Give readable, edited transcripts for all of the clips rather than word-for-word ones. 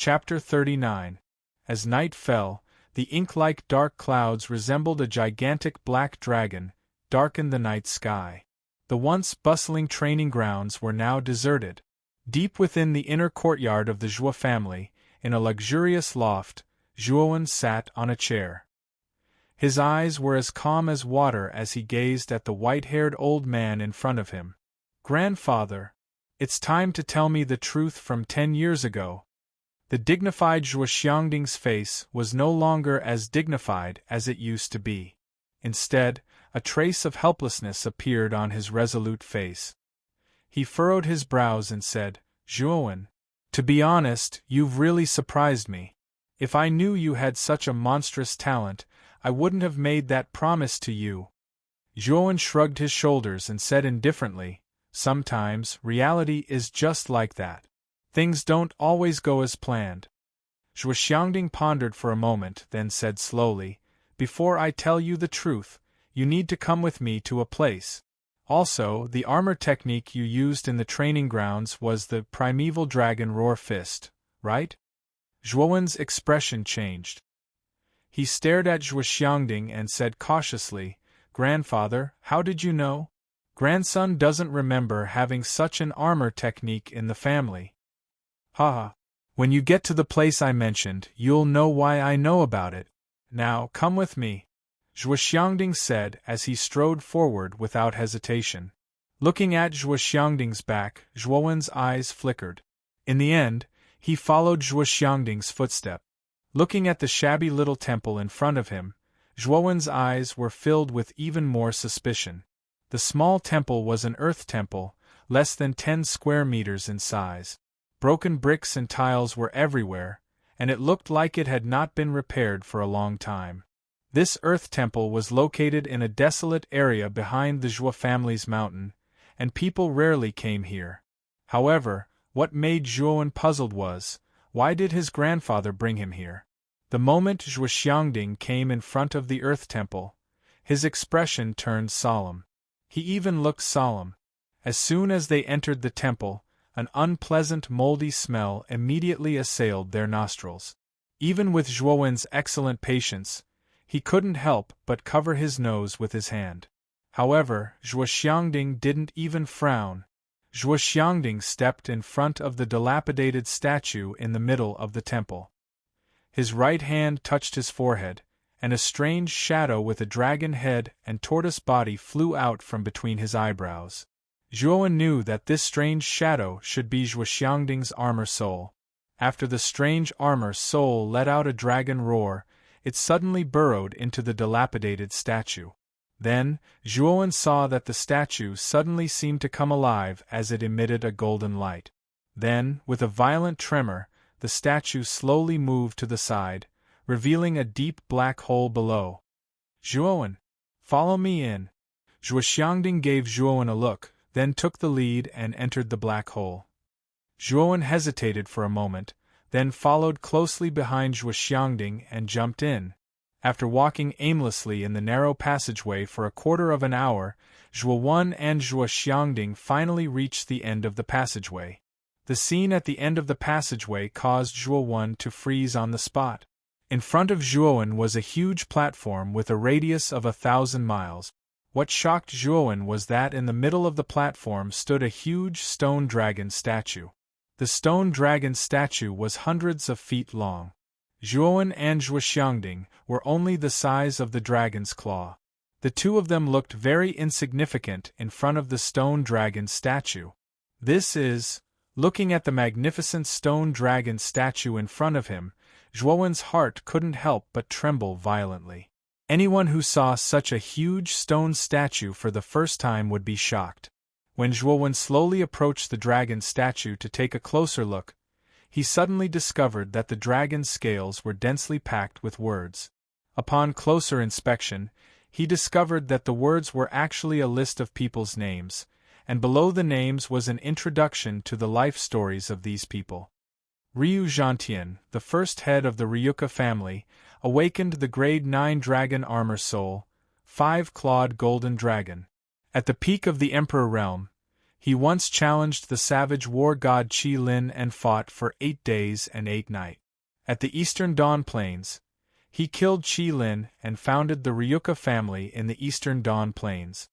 Chapter 39. As night fell, the ink-like dark clouds resembled a gigantic black dragon, darkened the night sky. The once bustling training grounds were now deserted. Deep within the inner courtyard of the Joie family, in a luxurious loft, Joan sat on a chair. His eyes were as calm as water as he gazed at the white-haired old man in front of him. "Grandfather, it's time to tell me the truth from 10 years ago." The dignified Zhuo Xiangding's face was no longer as dignified as it used to be. Instead, a trace of helplessness appeared on his resolute face. He furrowed his brows and said, "Zhuowen, to be honest, you've really surprised me. If I knew you had such a monstrous talent, I wouldn't have made that promise to you." Zhuowen shrugged his shoulders and said indifferently, "Sometimes, reality is just like that. Things don't always go as planned." Zhuo Xiangding pondered for a moment, then said slowly, "Before I tell you the truth, you need to come with me to a place. Also, the armor technique you used in the training grounds was the primeval dragon roar fist, right?" Zhuowen's expression changed. He stared at Zhuo Xiangding and said cautiously, "Grandfather, how did you know? Grandson doesn't remember having such an armor technique in the family." "Haha. When you get to the place I mentioned, you'll know why I know about it. Now, come with me," Zhuo Xiangding said as he strode forward without hesitation. Looking at Zhuo Xiangding's back, Zhuowen's eyes flickered. In the end, he followed Zhuo Xiangding's footstep. Looking at the shabby little temple in front of him, Zhuowen's eyes were filled with even more suspicion. The small temple was an earth temple, less than 10 square meters in size. Broken bricks and tiles were everywhere, and it looked like it had not been repaired for a long time. This earth temple was located in a desolate area behind the Zhuo family's mountain, and people rarely came here. However, what made Zhuowen puzzled was, why did his grandfather bring him here? The moment Zhuo Xiangding came in front of the earth temple, his expression turned solemn. He even looked solemn. As soon as they entered the temple, an unpleasant moldy smell immediately assailed their nostrils. Even with Zhuowen's excellent patience, he couldn't help but cover his nose with his hand. However, Zhuo Xiangding didn't even frown. Zhuo Xiangding stepped in front of the dilapidated statue in the middle of the temple. His right hand touched his forehead, and a strange shadow with a dragon head and tortoise body flew out from between his eyebrows. Zhuowen knew that this strange shadow should be Zhuo Xiangding's armor soul. After the strange armor soul let out a dragon roar, it suddenly burrowed into the dilapidated statue. Then, Zhuowen saw that the statue suddenly seemed to come alive as it emitted a golden light. Then, with a violent tremor, the statue slowly moved to the side, revealing a deep black hole below. "Zhuowen, follow me in." Zhuo Xiangding gave Zhuowen a look, then took the lead and entered the black hole. Zhuowen hesitated for a moment, then followed closely behind Zhuo Xiangding and jumped in. After walking aimlessly in the narrow passageway for a quarter of an hour, Zhuowen and Zhuo Xiangding finally reached the end of the passageway. The scene at the end of the passageway caused Zhuowen to freeze on the spot. In front of Zhuowen was a huge platform with a radius of 1,000 miles. What shocked Zhuowen was that in the middle of the platform stood a huge stone dragon statue. The stone dragon statue was hundreds of feet long. Zhuowen and Zhuo Xiangding were only the size of the dragon's claw. The two of them looked very insignificant in front of the stone dragon statue. Looking at the magnificent stone dragon statue in front of him, Zhuowen's heart couldn't help but tremble violently. Anyone who saw such a huge stone statue for the first time would be shocked. When Zhuowen slowly approached the dragon statue to take a closer look, he suddenly discovered that the dragon's scales were densely packed with words. Upon closer inspection, he discovered that the words were actually a list of people's names, and below the names was an introduction to the life stories of these people. Ryu Zhantian, the first head of the Ryuka family, awakened the Grade 9 Dragon Armor Soul, 5-clawed Golden Dragon. At the peak of the Emperor Realm, He once challenged the savage war god Qi Lin and fought for 8 days and 8 nights. At the Eastern Dawn Plains, he killed Qi Lin and founded the Ryuka family in the Eastern Dawn Plains.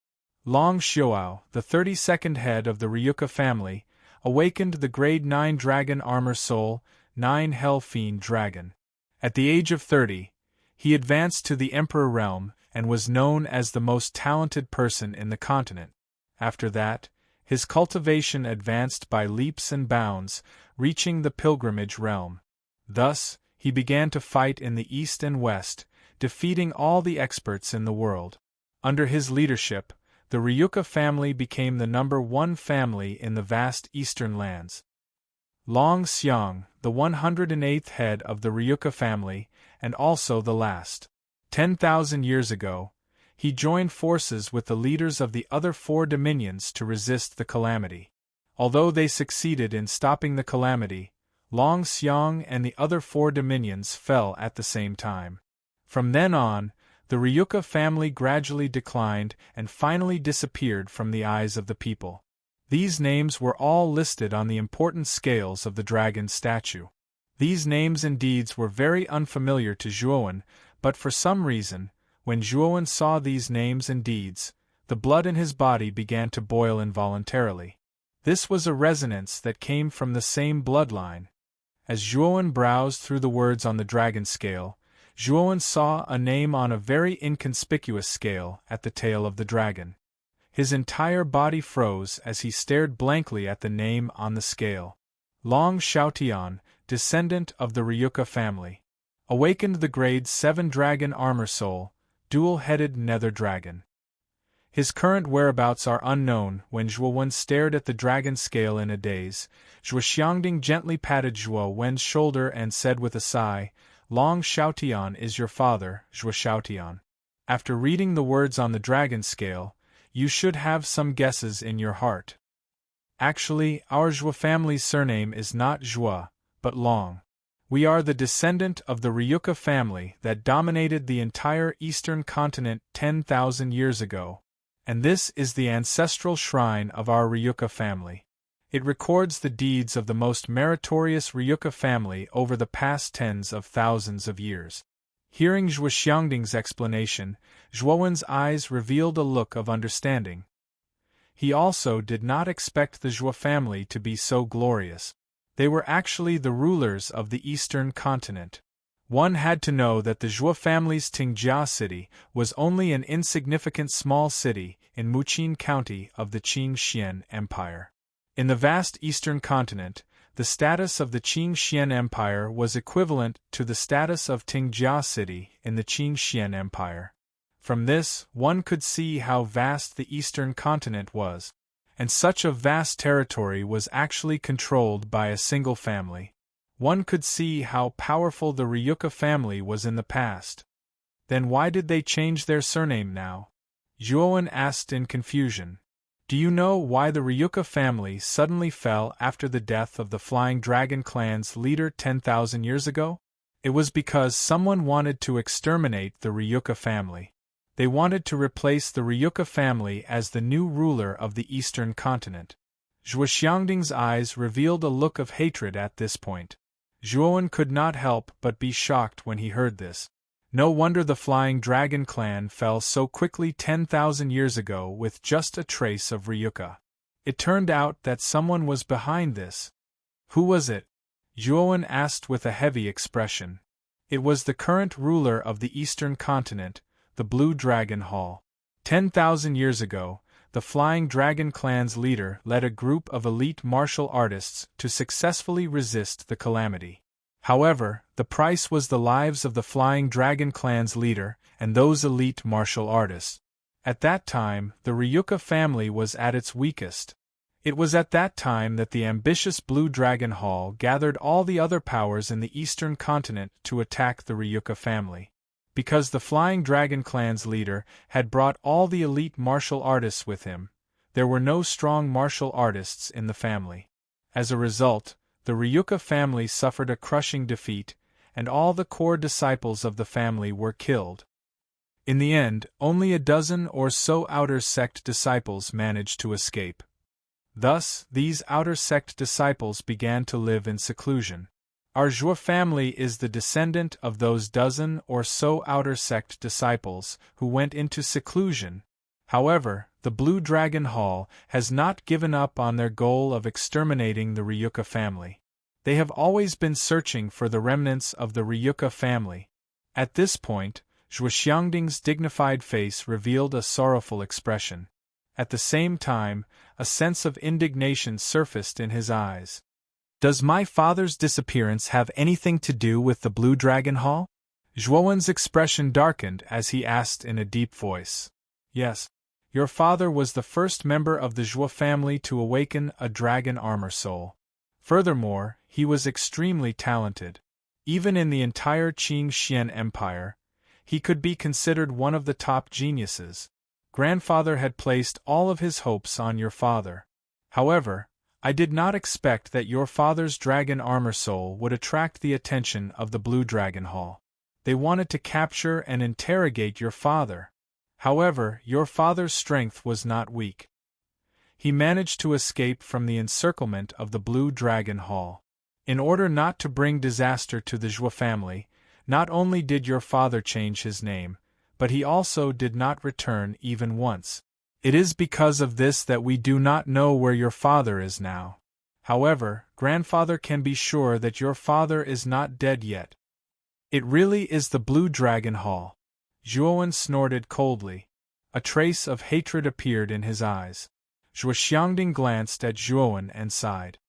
Long Xiuao, the 32nd head of the Ryuka family, awakened the Grade 9 Dragon Armor Soul, 9 Hell Fiend Dragon. At the age of 30, he advanced to the Emperor realm and was known as the most talented person in the continent. After that, his cultivation advanced by leaps and bounds, reaching the pilgrimage realm. Thus, he began to fight in the east and west, defeating all the experts in the world. Under his leadership, the Ryuka family became the #1 family in the vast eastern lands. Long Xiang, the 108th head of the Ryuka family, and also the last. 10,000 years ago, he joined forces with the leaders of the other 4 dominions to resist the calamity. Although they succeeded in stopping the calamity, Long Xiang and the other 4 dominions fell at the same time. From then on, the Ryuka family gradually declined and finally disappeared from the eyes of the people. These names were all listed on the important scales of the dragon statue. These names and deeds were very unfamiliar to Zhuowen, but for some reason, when Zhuowen saw these names and deeds, the blood in his body began to boil involuntarily. This was a resonance that came from the same bloodline. As Zhuowen browsed through the words on the dragon scale, Zhuowen saw a name on a very inconspicuous scale at the tail of the dragon. His entire body froze as he stared blankly at the name on the scale. Long Xiaotian, descendant of the Ryuka family. Awakened the Grade 7 Dragon Armor Soul, dual-headed Nether Dragon. His current whereabouts are unknown. When Zhuowen stared at the dragon scale in a daze, Zhuo Xiangding gently patted Zhuo Wen's shoulder and said with a sigh, "Long Xiaotian is your father, Zhuo Xiaotian. After reading the words on the dragon scale, you should have some guesses in your heart. Actually, our Zhuo family's surname is not Zhuo, but Long. We are the descendant of the Ryuka family that dominated the entire eastern continent 10,000 years ago. And this is the ancestral shrine of our Ryuka family. It records the deeds of the most meritorious Ryuka family over the past tens of thousands of years." Hearing Zhuo Xiangding's explanation, Zhuowen's eyes revealed a look of understanding. He also did not expect the Zhuo family to be so glorious. They were actually the rulers of the eastern continent. One had to know that the Zhuo family's Tingjia city was only an insignificant small city in Muqin County of the Qingxian Empire. In the vast eastern continent, the status of the Qingxian Empire was equivalent to the status of Tingjia city in the Qingxian Empire. From this, one could see how vast the eastern continent was. And such a vast territory was actually controlled by a single family. One could see how powerful the Ryuka family was in the past. Then why did they change their surname now? Zhuowen asked in confusion. Do you know why the Ryuka family suddenly fell after the death of the Flying Dragon clan's leader 10,000 years ago? It was because someone wanted to exterminate the Ryuka family. They wanted to replace the Ryuka family as the new ruler of the eastern continent. Zhuo Xiangding's eyes revealed a look of hatred at this point. Zhuowen could not help but be shocked when he heard this. No wonder the Flying Dragon clan fell so quickly 10,000 years ago with just a trace of Ryuka. It turned out that someone was behind this. Who was it? Zhuowen asked with a heavy expression. It was the current ruler of the eastern continent, the Blue Dragon Hall. 10,000 years ago, the Flying Dragon clan's leader led a group of elite martial artists to successfully resist the calamity. However, the price was the lives of the Flying Dragon clan's leader and those elite martial artists. At that time, the Ryuka family was at its weakest. It was at that time that the ambitious Blue Dragon Hall gathered all the other powers in the eastern continent to attack the Ryuka family. Because the Flying Dragon clan's leader had brought all the elite martial artists with him, there were no strong martial artists in the family. As a result, the Ryuka family suffered a crushing defeat, and all the core disciples of the family were killed. In the end, only a dozen or so outer sect disciples managed to escape. Thus, these outer sect disciples began to live in seclusion. Our Zhuo family is the descendant of those dozen or so outer sect disciples who went into seclusion. However, the Blue Dragon Hall has not given up on their goal of exterminating the Ryuka family. They have always been searching for the remnants of the Ryuka family. At this point, Zhuo Xiangding's dignified face revealed a sorrowful expression. At the same time, a sense of indignation surfaced in his eyes. Does my father's disappearance have anything to do with the Blue Dragon Hall? Zhuowen's expression darkened as he asked in a deep voice. Yes. Your father was the first member of the Zhuo family to awaken a dragon armor soul. Furthermore, he was extremely talented. Even in the entire Qing Xian Empire, he could be considered one of the top geniuses. Grandfather had placed all of his hopes on your father. However, I did not expect that your father's dragon armor soul would attract the attention of the Blue Dragon Hall. They wanted to capture and interrogate your father. However, your father's strength was not weak. He managed to escape from the encirclement of the Blue Dragon Hall. In order not to bring disaster to the Zhuo family, not only did your father change his name, but he also did not return even once. It is because of this that we do not know where your father is now. However, grandfather can be sure that your father is not dead yet. It really is the Blue Dragon Hall. Zhuowen snorted coldly. A trace of hatred appeared in his eyes. Zhuo Xiangding glanced at Zhuowen and sighed.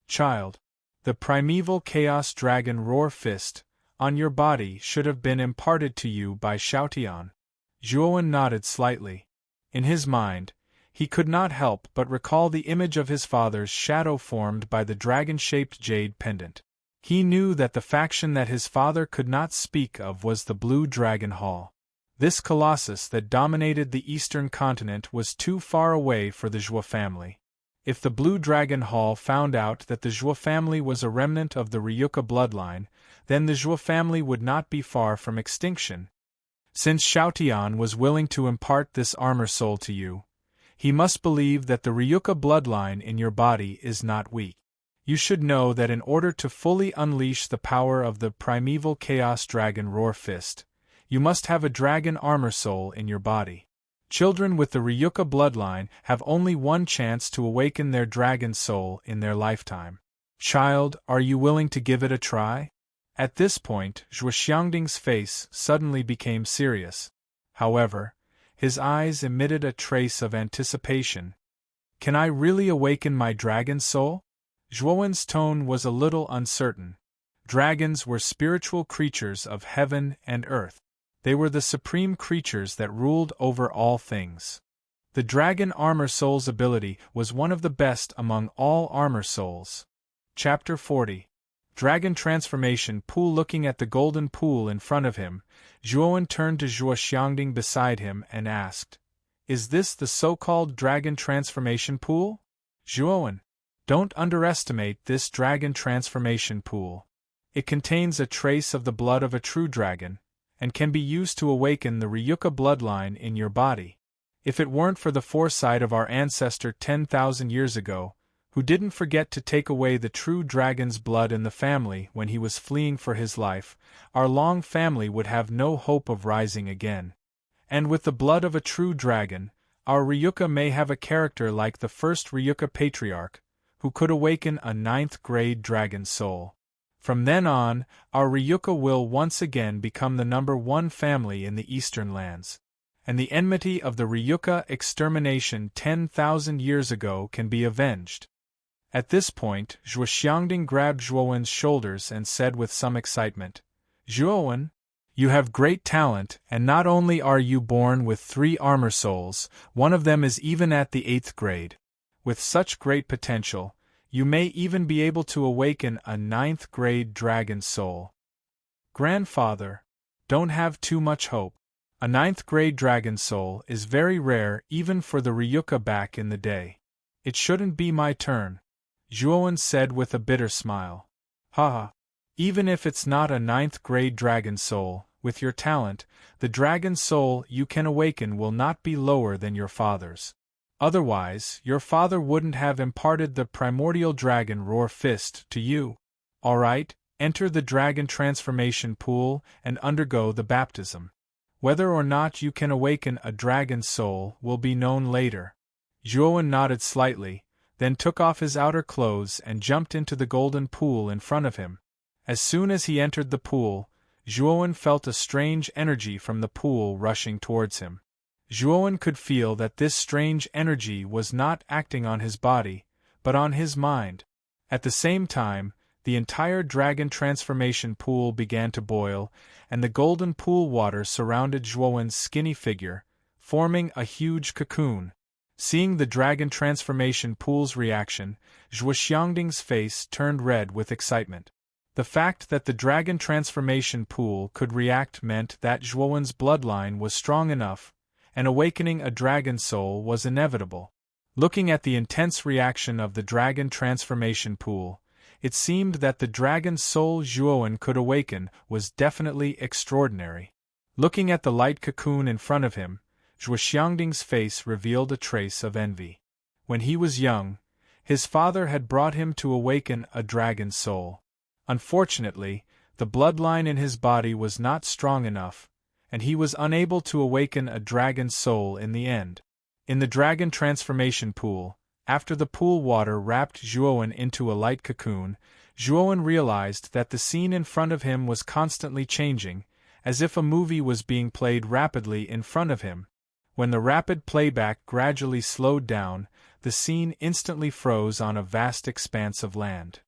Child, the primeval chaos dragon roar fist on your body should have been imparted to you by Xiaotian. Zhuowen nodded slightly. In his mind, he could not help but recall the image of his father's shadow formed by the dragon-shaped jade pendant. He knew that the faction that his father could not speak of was the Blue Dragon Hall. This colossus that dominated the eastern continent was too far away for the Zhuo family. If the Blue Dragon Hall found out that the Zhuo family was a remnant of the Ryuka bloodline, then the Zhuo family would not be far from extinction. Since Xiaotian was willing to impart this armor soul to you, he must believe that the Ryuka bloodline in your body is not weak. You should know that in order to fully unleash the power of the primeval chaos dragon roar fist, you must have a dragon armor soul in your body. Children with the Ryuka bloodline have only one chance to awaken their dragon soul in their lifetime. Child, are you willing to give it a try? At this point, Zhuo Xiangding's face suddenly became serious. However, his eyes emitted a trace of anticipation. Can I really awaken my dragon soul? Zhuowen's tone was a little uncertain. Dragons were spiritual creatures of heaven and earth. They were the supreme creatures that ruled over all things. The dragon armor soul's ability was one of the best among all armor souls. Chapter 40. Dragon Transformation Pool. Looking at the golden pool in front of him, Zhuowen turned to Zhuo Xiangding beside him and asked, Is this the so-called Dragon Transformation Pool? Zhuowen, don't underestimate this Dragon Transformation Pool. It contains a trace of the blood of a true dragon, and can be used to awaken the Ryuka bloodline in your body. If it weren't for the foresight of our ancestor 10,000 years ago, who didn't forget to take away the true dragon's blood in the family when he was fleeing for his life, our long family would have no hope of rising again. And with the blood of a true dragon, our Ryuka may have a character like the first Ryuka patriarch, who could awaken a 9th-grade dragon soul. From then on, our Ryuka will once again become the #1 family in the eastern lands. And the enmity of the Ryuka extermination 10,000 years ago can be avenged. At this point, Zhuo Xiangding grabbed Zhuowen's shoulders and said with some excitement, Zhuowen, you have great talent, and not only are you born with 3 armor souls, one of them is even at the 8th grade. With such great potential, you may even be able to awaken a 9th-grade dragon soul. Grandfather, don't have too much hope. A 9th-grade dragon soul is very rare even for the Ryuka back in the day. It shouldn't be my turn, Zhuowen said with a bitter smile. Haha. Even if it's not a 9th-grade dragon soul, with your talent, the dragon soul you can awaken will not be lower than your father's. Otherwise, your father wouldn't have imparted the primordial dragon roar fist to you. Alright, enter the dragon transformation pool and undergo the baptism. Whether or not you can awaken a dragon's soul will be known later. Zhuowen nodded slightly, then took off his outer clothes and jumped into the golden pool in front of him. As soon as he entered the pool, Zhuowen felt a strange energy from the pool rushing towards him. Zhuowen could feel that this strange energy was not acting on his body, but on his mind. At the same time, the entire dragon transformation pool began to boil, and the golden pool water surrounded Zhuowen's skinny figure, forming a huge cocoon. Seeing the dragon transformation pool's reaction, Zhuo Xiangding's face turned red with excitement. The fact that the dragon transformation pool could react meant that Zhuowen's bloodline was strong enough, and awakening a dragon soul was inevitable. Looking at the intense reaction of the dragon transformation pool, it seemed that the dragon soul Zhuowen could awaken was definitely extraordinary. Looking at the light cocoon in front of him, Zhuo Xiangding's face revealed a trace of envy. When he was young, his father had brought him to awaken a dragon soul. Unfortunately, the bloodline in his body was not strong enough, and he was unable to awaken a dragon soul in the end. In the dragon transformation pool, after the pool water wrapped Zhuowen into a light cocoon, Zhuowen realized that the scene in front of him was constantly changing, as if a movie was being played rapidly in front of him. When the rapid playback gradually slowed down, the scene instantly froze on a vast expanse of land.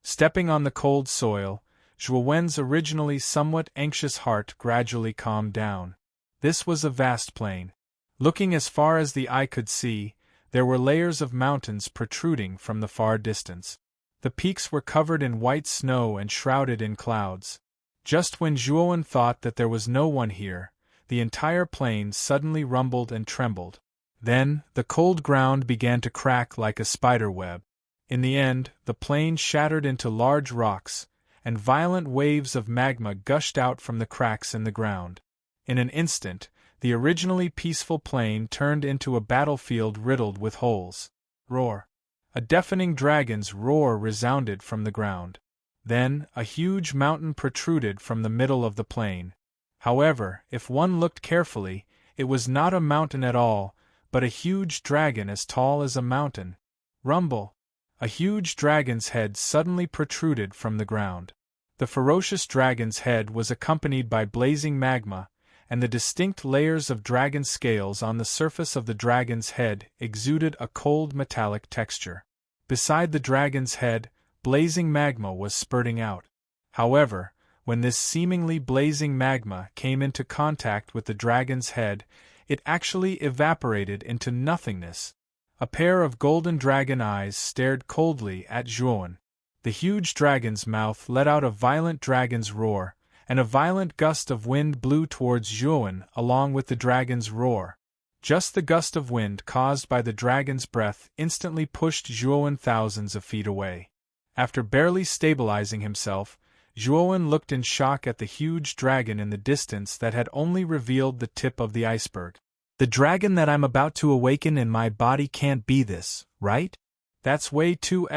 Stepping on the cold soil, Zhuowen's originally somewhat anxious heart gradually calmed down. This was a vast plain. Looking as far as the eye could see, there were layers of mountains protruding from the far distance. The peaks were covered in white snow and shrouded in clouds. Just when Zhuowen thought that there was no one here, the entire plain suddenly rumbled and trembled. Then, the cold ground began to crack like a spider web. In the end, the plain shattered into large rocks, and violent waves of magma gushed out from the cracks in the ground. In an instant, the originally peaceful plain turned into a battlefield riddled with holes. Roar! A deafening dragon's roar resounded from the ground. Then, a huge mountain protruded from the middle of the plain. However, if one looked carefully, it was not a mountain at all, but a huge dragon as tall as a mountain. Rumble! A huge dragon's head suddenly protruded from the ground. The ferocious dragon's head was accompanied by blazing magma, and the distinct layers of dragon scales on the surface of the dragon's head exuded a cold metallic texture. Beside the dragon's head, blazing magma was spurting out. However, when this seemingly blazing magma came into contact with the dragon's head, it actually evaporated into nothingness. A pair of golden dragon eyes stared coldly at Zhuowen. The huge dragon's mouth let out a violent dragon's roar, and a violent gust of wind blew towards Zhuowen along with the dragon's roar. Just the gust of wind caused by the dragon's breath instantly pushed Zhuowen thousands of feet away. After barely stabilizing himself, Zhuowen looked in shock at the huge dragon in the distance that had only revealed the tip of the iceberg. The dragon that I'm about to awaken in my body can't be this, right? That's way too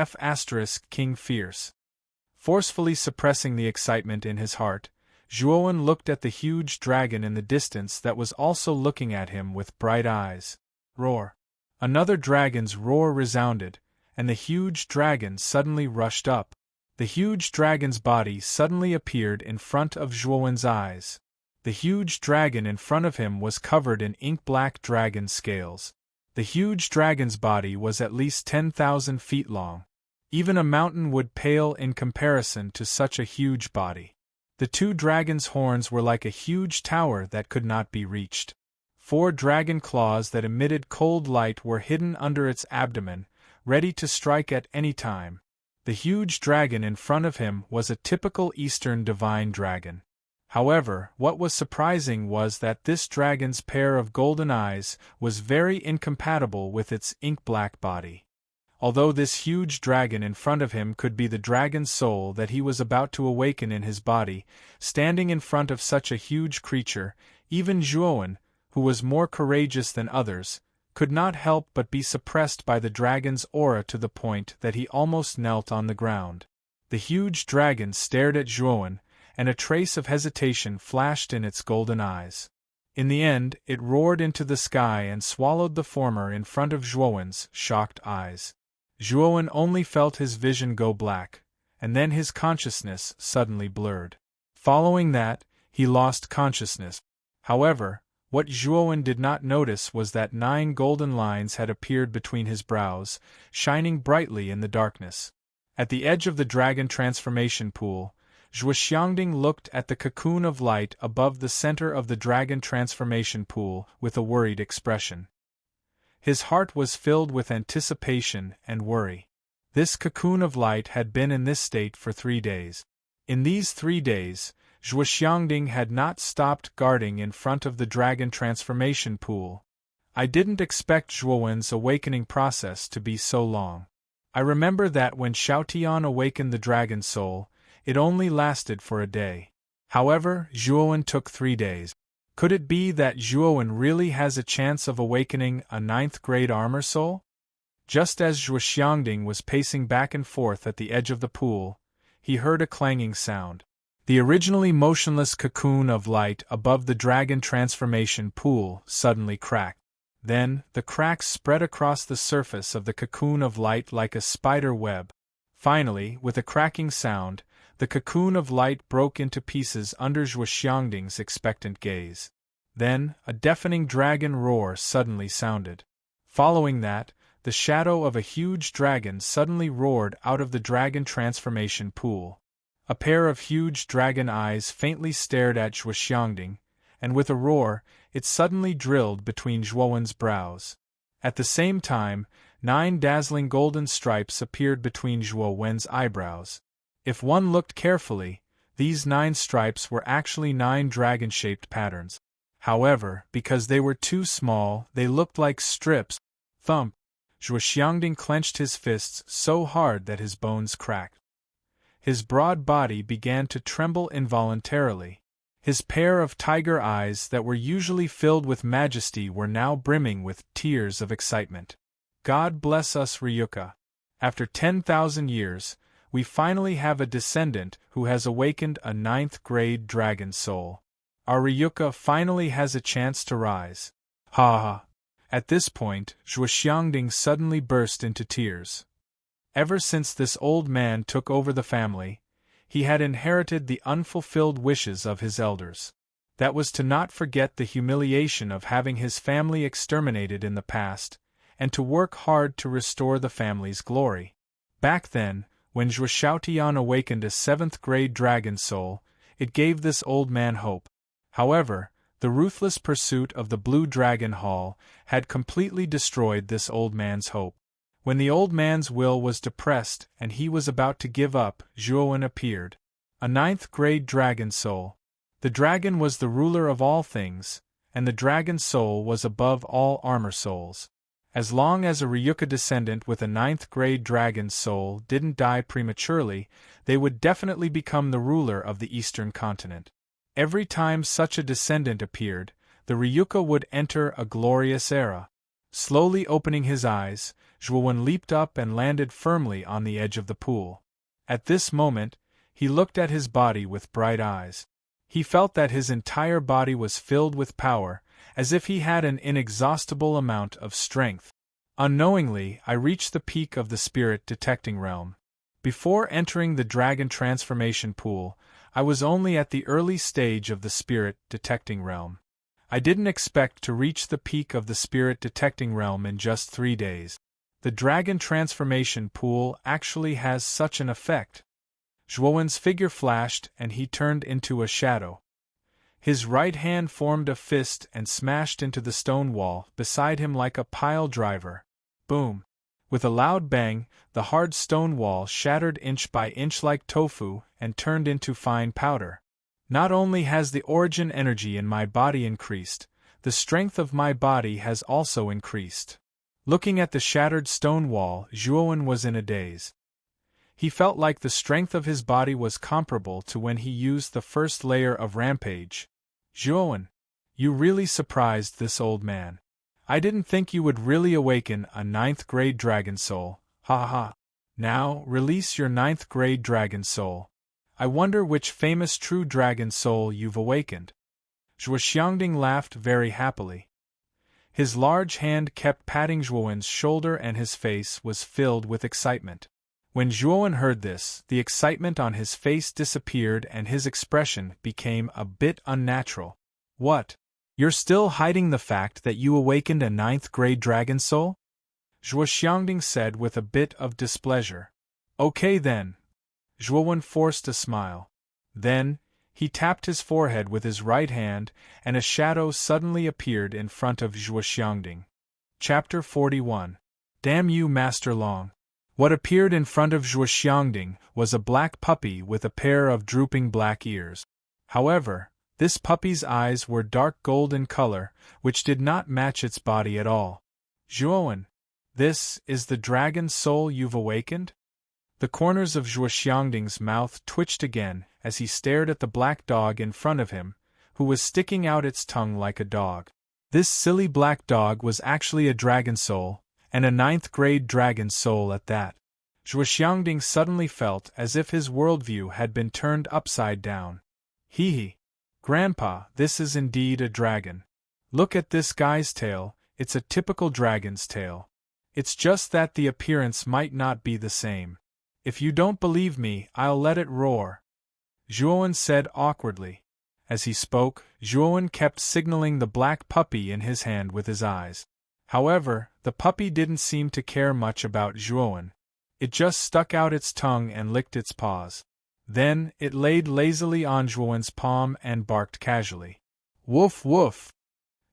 King fierce. Forcefully suppressing the excitement in his heart, Zhuowen looked at the huge dragon in the distance that was also looking at him with bright eyes. Roar! Another dragon's roar resounded, and the huge dragon suddenly rushed up. The huge dragon's body suddenly appeared in front of Zhuowen's eyes. The huge dragon in front of him was covered in ink-black dragon scales. The huge dragon's body was at least 10,000 feet long. Even a mountain would pale in comparison to such a huge body. The two dragons' horns were like a huge tower that could not be reached. 4 dragon claws that emitted cold light were hidden under its abdomen, ready to strike at any time. The huge dragon in front of him was a typical Eastern divine dragon. However, what was surprising was that this dragon's pair of golden eyes was very incompatible with its ink-black body. Although this huge dragon in front of him could be the dragon's soul that he was about to awaken in his body, standing in front of such a huge creature, even Zhuowen, who was more courageous than others, could not help but be suppressed by the dragon's aura to the point that he almost knelt on the ground. The huge dragon stared at Zhuowen, and a trace of hesitation flashed in its golden eyes. In the end, it roared into the sky and swallowed the former in front of Zhuowen's shocked eyes. Zhuowen only felt his vision go black, and then his consciousness suddenly blurred. Following that, he lost consciousness. However, what Zhuowen did not notice was that 9 golden lines had appeared between his brows, shining brightly in the darkness. At the edge of the dragon transformation pool, Zhuoxiangding looked at the cocoon of light above the center of the dragon transformation pool with a worried expression. His heart was filled with anticipation and worry. This cocoon of light had been in this state for 3 days. In these 3 days, Zhuoxiangding had not stopped guarding in front of the dragon transformation pool. I didn't expect Zhuowen's awakening process to be so long. I remember that when Xiaotian awakened the dragon soul, it only lasted for a day. However, Zhuowen took 3 days. Could it be that Zhuowen really has a chance of awakening a 9th-grade armor soul? Just as Zhuoxiangding was pacing back and forth at the edge of the pool, he heard a clanging sound. The originally motionless cocoon of light above the dragon transformation pool suddenly cracked. Then, the cracks spread across the surface of the cocoon of light like a spider web. Finally, with a cracking sound, the cocoon of light broke into pieces under Zhuoxiangding's expectant gaze. Then, a deafening dragon roar suddenly sounded. Following that, the shadow of a huge dragon suddenly roared out of the dragon transformation pool. A pair of huge dragon eyes faintly stared at Zhuoxiangding, and with a roar, it suddenly drilled between Zhuowen's brows. At the same time, 9 dazzling golden stripes appeared between Zhuowen's eyebrows. If one looked carefully, these 9 stripes were actually 9 dragon-shaped patterns. However, because they were too small, they looked like strips. Thump! Zhuoxiangding clenched his fists so hard that his bones cracked. His broad body began to tremble involuntarily. His pair of tiger eyes that were usually filled with majesty were now brimming with tears of excitement. God bless us, Ryuka. After 10,000 years, we finally have a descendant who has awakened a 9th-grade dragon soul. Our Ryuka finally has a chance to rise. Ha ha! At this point, Zhuoxiangding suddenly burst into tears. Ever since this old man took over the family, he had inherited the unfulfilled wishes of his elders. That was to not forget the humiliation of having his family exterminated in the past, and to work hard to restore the family's glory. Back then, when Zhuoxiaotian awakened a 7th-grade dragon soul, it gave this old man hope. However, the ruthless pursuit of the Blue Dragon Hall had completely destroyed this old man's hope. When the old man's will was depressed and he was about to give up, Zhuowen appeared. A 9th-grade dragon soul. The dragon was the ruler of all things, and the dragon soul was above all armor souls. As long as a Ryuka descendant with a 9th-grade dragon soul didn't die prematurely, they would definitely become the ruler of the eastern continent. Every time such a descendant appeared, the Ryuka would enter a glorious era. Slowly opening his eyes, Zhuowen leaped up and landed firmly on the edge of the pool. At this moment, he looked at his body with bright eyes. He felt that his entire body was filled with power, as if he had an inexhaustible amount of strength. Unknowingly, I reached the peak of the spirit detecting realm. Before entering the dragon transformation pool, I was only at the early stage of the spirit detecting realm. I didn't expect to reach the peak of the spirit detecting realm in just 3 days. The dragon transformation pool actually has such an effect. Zhuowen's figure flashed and he turned into a shadow. His right hand formed a fist and smashed into the stone wall beside him like a pile driver. Boom! With a loud bang, the hard stone wall shattered inch by inch like tofu and turned into fine powder. Not only has the origin energy in my body increased, the strength of my body has also increased. Looking at the shattered stone wall, Zhuowen was in a daze. He felt like the strength of his body was comparable to when he used the first layer of Rampage. Zhuowen, you really surprised this old man. I didn't think you would really awaken a ninth-grade dragon soul, ha ha. Now, release your ninth-grade dragon soul. I wonder which famous true dragon soul you've awakened. Zhuo Xiangding laughed very happily. His large hand kept patting Zhuowen's shoulder and his face was filled with excitement. When Zhuowen heard this, the excitement on his face disappeared and his expression became a bit unnatural. What? You're still hiding the fact that you awakened a ninth-grade dragon soul? Zhuo Xiangding said with a bit of displeasure. Okay then. Zhuowen forced a smile. Then, he tapped his forehead with his right hand, and a shadow suddenly appeared in front of Zhuo Xiangding. Chapter 41. Damn you, Master Long. What appeared in front of Zhuo Xiangding was a black puppy with a pair of drooping black ears. However, this puppy's eyes were dark gold in color, which did not match its body at all. Zhuowen, this is the dragon soul you've awakened? The corners of Zhuo Xiangding's mouth twitched again as he stared at the black dog in front of him, who was sticking out its tongue like a dog. This silly black dog was actually a dragon soul, and a ninth-grade dragon soul at that. Zhuo Xiangding suddenly felt as if his worldview had been turned upside down. Hee. Grandpa, this is indeed a dragon. Look at this guy's tail, it's a typical dragon's tail. It's just that the appearance might not be the same. If you don't believe me, I'll let it roar. Zhuowen said awkwardly. As he spoke, Zhuowen kept signaling the black puppy in his hand with his eyes. However, the puppy didn't seem to care much about Zhuowen. It just stuck out its tongue and licked its paws. Then, it laid lazily on Zhuowen's palm and barked casually. Woof woof!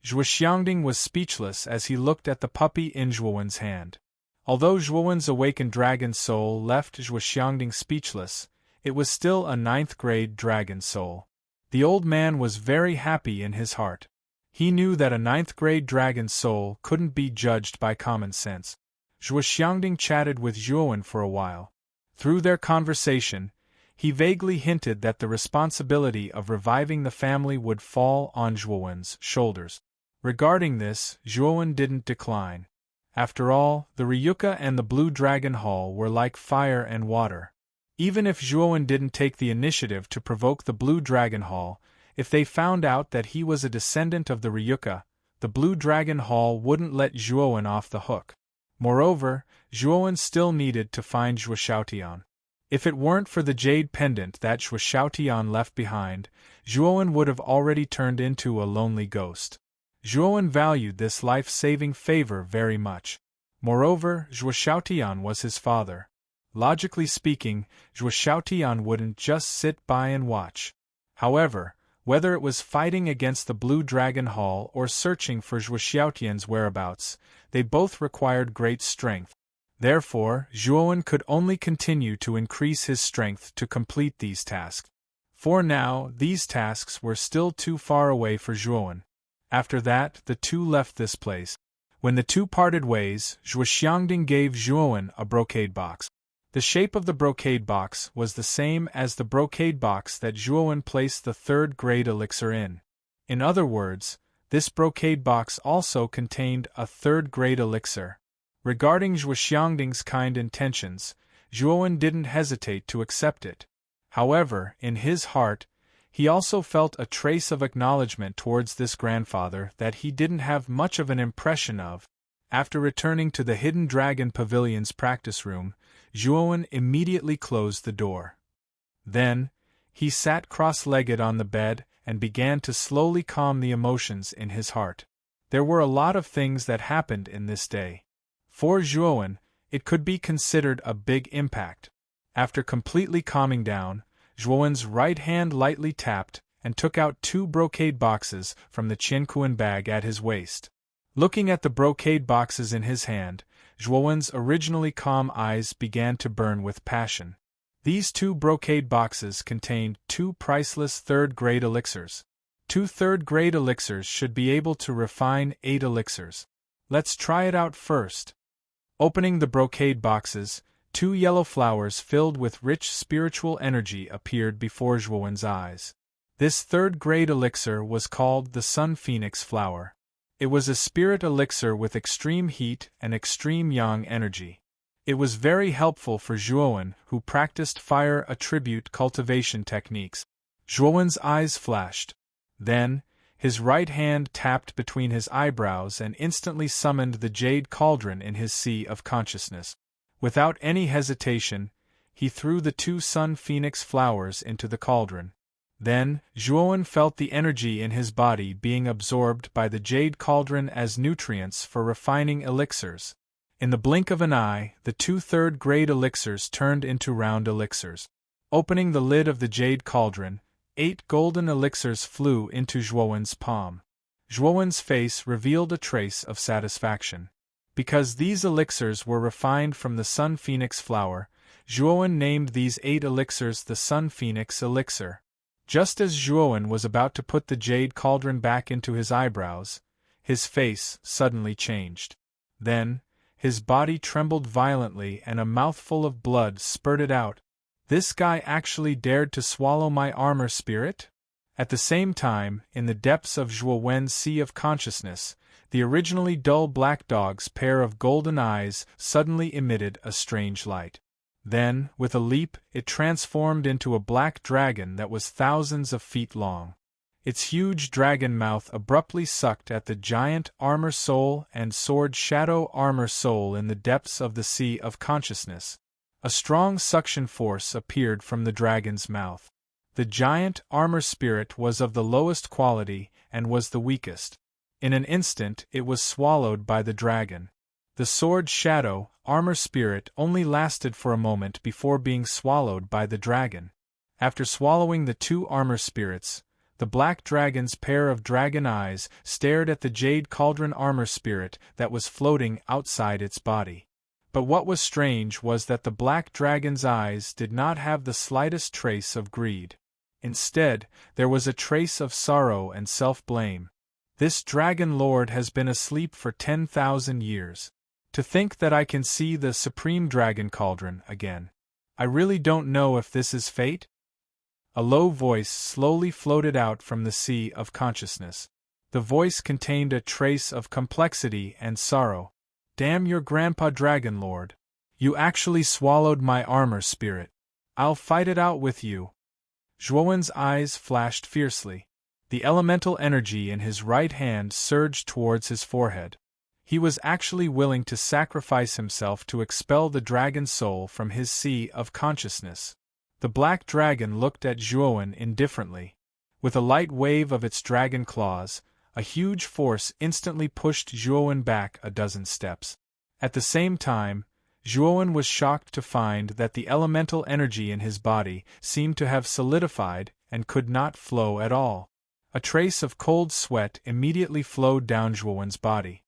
Zhuo Xiangding was speechless as he looked at the puppy in Zhuowen's hand. Although Zhuowen's awakened dragon soul left Zhuo Xiangding speechless, it was still a ninth-grade dragon soul. The old man was very happy in his heart. He knew that a ninth-grade dragon soul couldn't be judged by common sense. Zhuo Xiangding chatted with Zhuowen for a while. Through their conversation, he vaguely hinted that the responsibility of reviving the family would fall on Zhuowen's shoulders. Regarding this, Zhuowen didn't decline. After all, the Ryuka and the Blue Dragon Hall were like fire and water. Even if Zhuowen didn't take the initiative to provoke the Blue Dragon Hall, if they found out that he was a descendant of the Ryuka, the Blue Dragon Hall wouldn't let Zhuowen off the hook. Moreover, Zhuowen still needed to find Zhuo Xiaotian. If it weren't for the jade pendant that Zhuo Xiaotian left behind, Zhuowen would have already turned into a lonely ghost. Zhuowen valued this life-saving favor very much. Moreover, Zhuo Xiaotian was his father. Logically speaking, Zhuo Xiaotian wouldn't just sit by and watch. However, whether it was fighting against the Blue Dragon Hall or searching for Zhuo Xiaotian's whereabouts, they both required great strength. Therefore, Zhuowen could only continue to increase his strength to complete these tasks. For now, these tasks were still too far away for Zhuowen. After that, the two left this place. When the two parted ways, Zhuo Xiangding gave Zhuowen a brocade box. The shape of the brocade box was the same as the brocade box that Zhuowen placed the third-grade elixir in. In other words, this brocade box also contained a third-grade elixir. Regarding Zhuo Xiangding's kind intentions, Zhuowen didn't hesitate to accept it. However, in his heart, he also felt a trace of acknowledgement towards this grandfather that he didn't have much of an impression of. After returning to the Hidden Dragon Pavilion's practice room, Zhuowen immediately closed the door. Then, he sat cross-legged on the bed and began to slowly calm the emotions in his heart. There were a lot of things that happened in this day. For Zhuowen, it could be considered a big impact. After completely calming down, Zhuowen's right hand lightly tapped and took out 2 brocade boxes from the Qianquan bag at his waist. Looking at the brocade boxes in his hand, Zhuowen's originally calm eyes began to burn with passion. These 2 brocade boxes contained 2 priceless third-grade elixirs. 2 third-grade elixirs should be able to refine 8 elixirs. Let's try it out first. Opening the brocade boxes, 2 yellow flowers filled with rich spiritual energy appeared before Zhuowen's eyes. This third-grade elixir was called the Sun Phoenix Flower. It was a spirit elixir with extreme heat and extreme yang energy. It was very helpful for Zhuowen, who practiced fire attribute cultivation techniques. Zhuowen's eyes flashed. Then, his right hand tapped between his eyebrows and instantly summoned the jade cauldron in his sea of consciousness. Without any hesitation, he threw the 2 sun phoenix flowers into the cauldron. Then, Zhuowen felt the energy in his body being absorbed by the jade cauldron as nutrients for refining elixirs. In the blink of an eye, the 2 third-grade elixirs turned into round elixirs. Opening the lid of the jade cauldron, 8 golden elixirs flew into Zhuowen's palm. Zhuowen's face revealed a trace of satisfaction. Because these elixirs were refined from the sun phoenix flower, Zhuowen named these 8 elixirs the sun phoenix elixir. Just as Zhuowen was about to put the jade cauldron back into his eyebrows, his face suddenly changed. Then, his body trembled violently and a mouthful of blood spurted out. This guy actually dared to swallow my armor spirit? At the same time, in the depths of Zhuowen's sea of consciousness, the originally dull black dog's pair of golden eyes suddenly emitted a strange light. Then, with a leap, it transformed into a black dragon that was thousands of feet long. Its huge dragon mouth abruptly sucked at the giant armor soul and sword shadow armor soul in the depths of the sea of consciousness. A strong suction force appeared from the dragon's mouth. The giant armor spirit was of the lowest quality and was the weakest. In an instant it was swallowed by the dragon. The sword shadow armor spirit only lasted for a moment before being swallowed by the dragon. After swallowing the 2 armor spirits, the black dragon's pair of dragon eyes stared at the jade cauldron armor spirit that was floating outside its body. But what was strange was that the black dragon's eyes did not have the slightest trace of greed. Instead, there was a trace of sorrow and self-blame. This dragon lord has been asleep for 10,000 years. To think that I can see the supreme dragon cauldron again. I really don't know if this is fate? A low voice slowly floated out from the sea of consciousness. The voice contained a trace of complexity and sorrow. Damn your grandpa dragon lord. You actually swallowed my armor spirit. I'll fight it out with you. Zhuowen's eyes flashed fiercely. The elemental energy in his right hand surged towards his forehead. He was actually willing to sacrifice himself to expel the dragon soul from his sea of consciousness. The black dragon looked at Zhuowen indifferently. With a light wave of its dragon claws, a huge force instantly pushed Zhuowen back a dozen steps. At the same time, Zhuowen was shocked to find that the elemental energy in his body seemed to have solidified and could not flow at all. A trace of cold sweat immediately flowed down Zhuowen's body.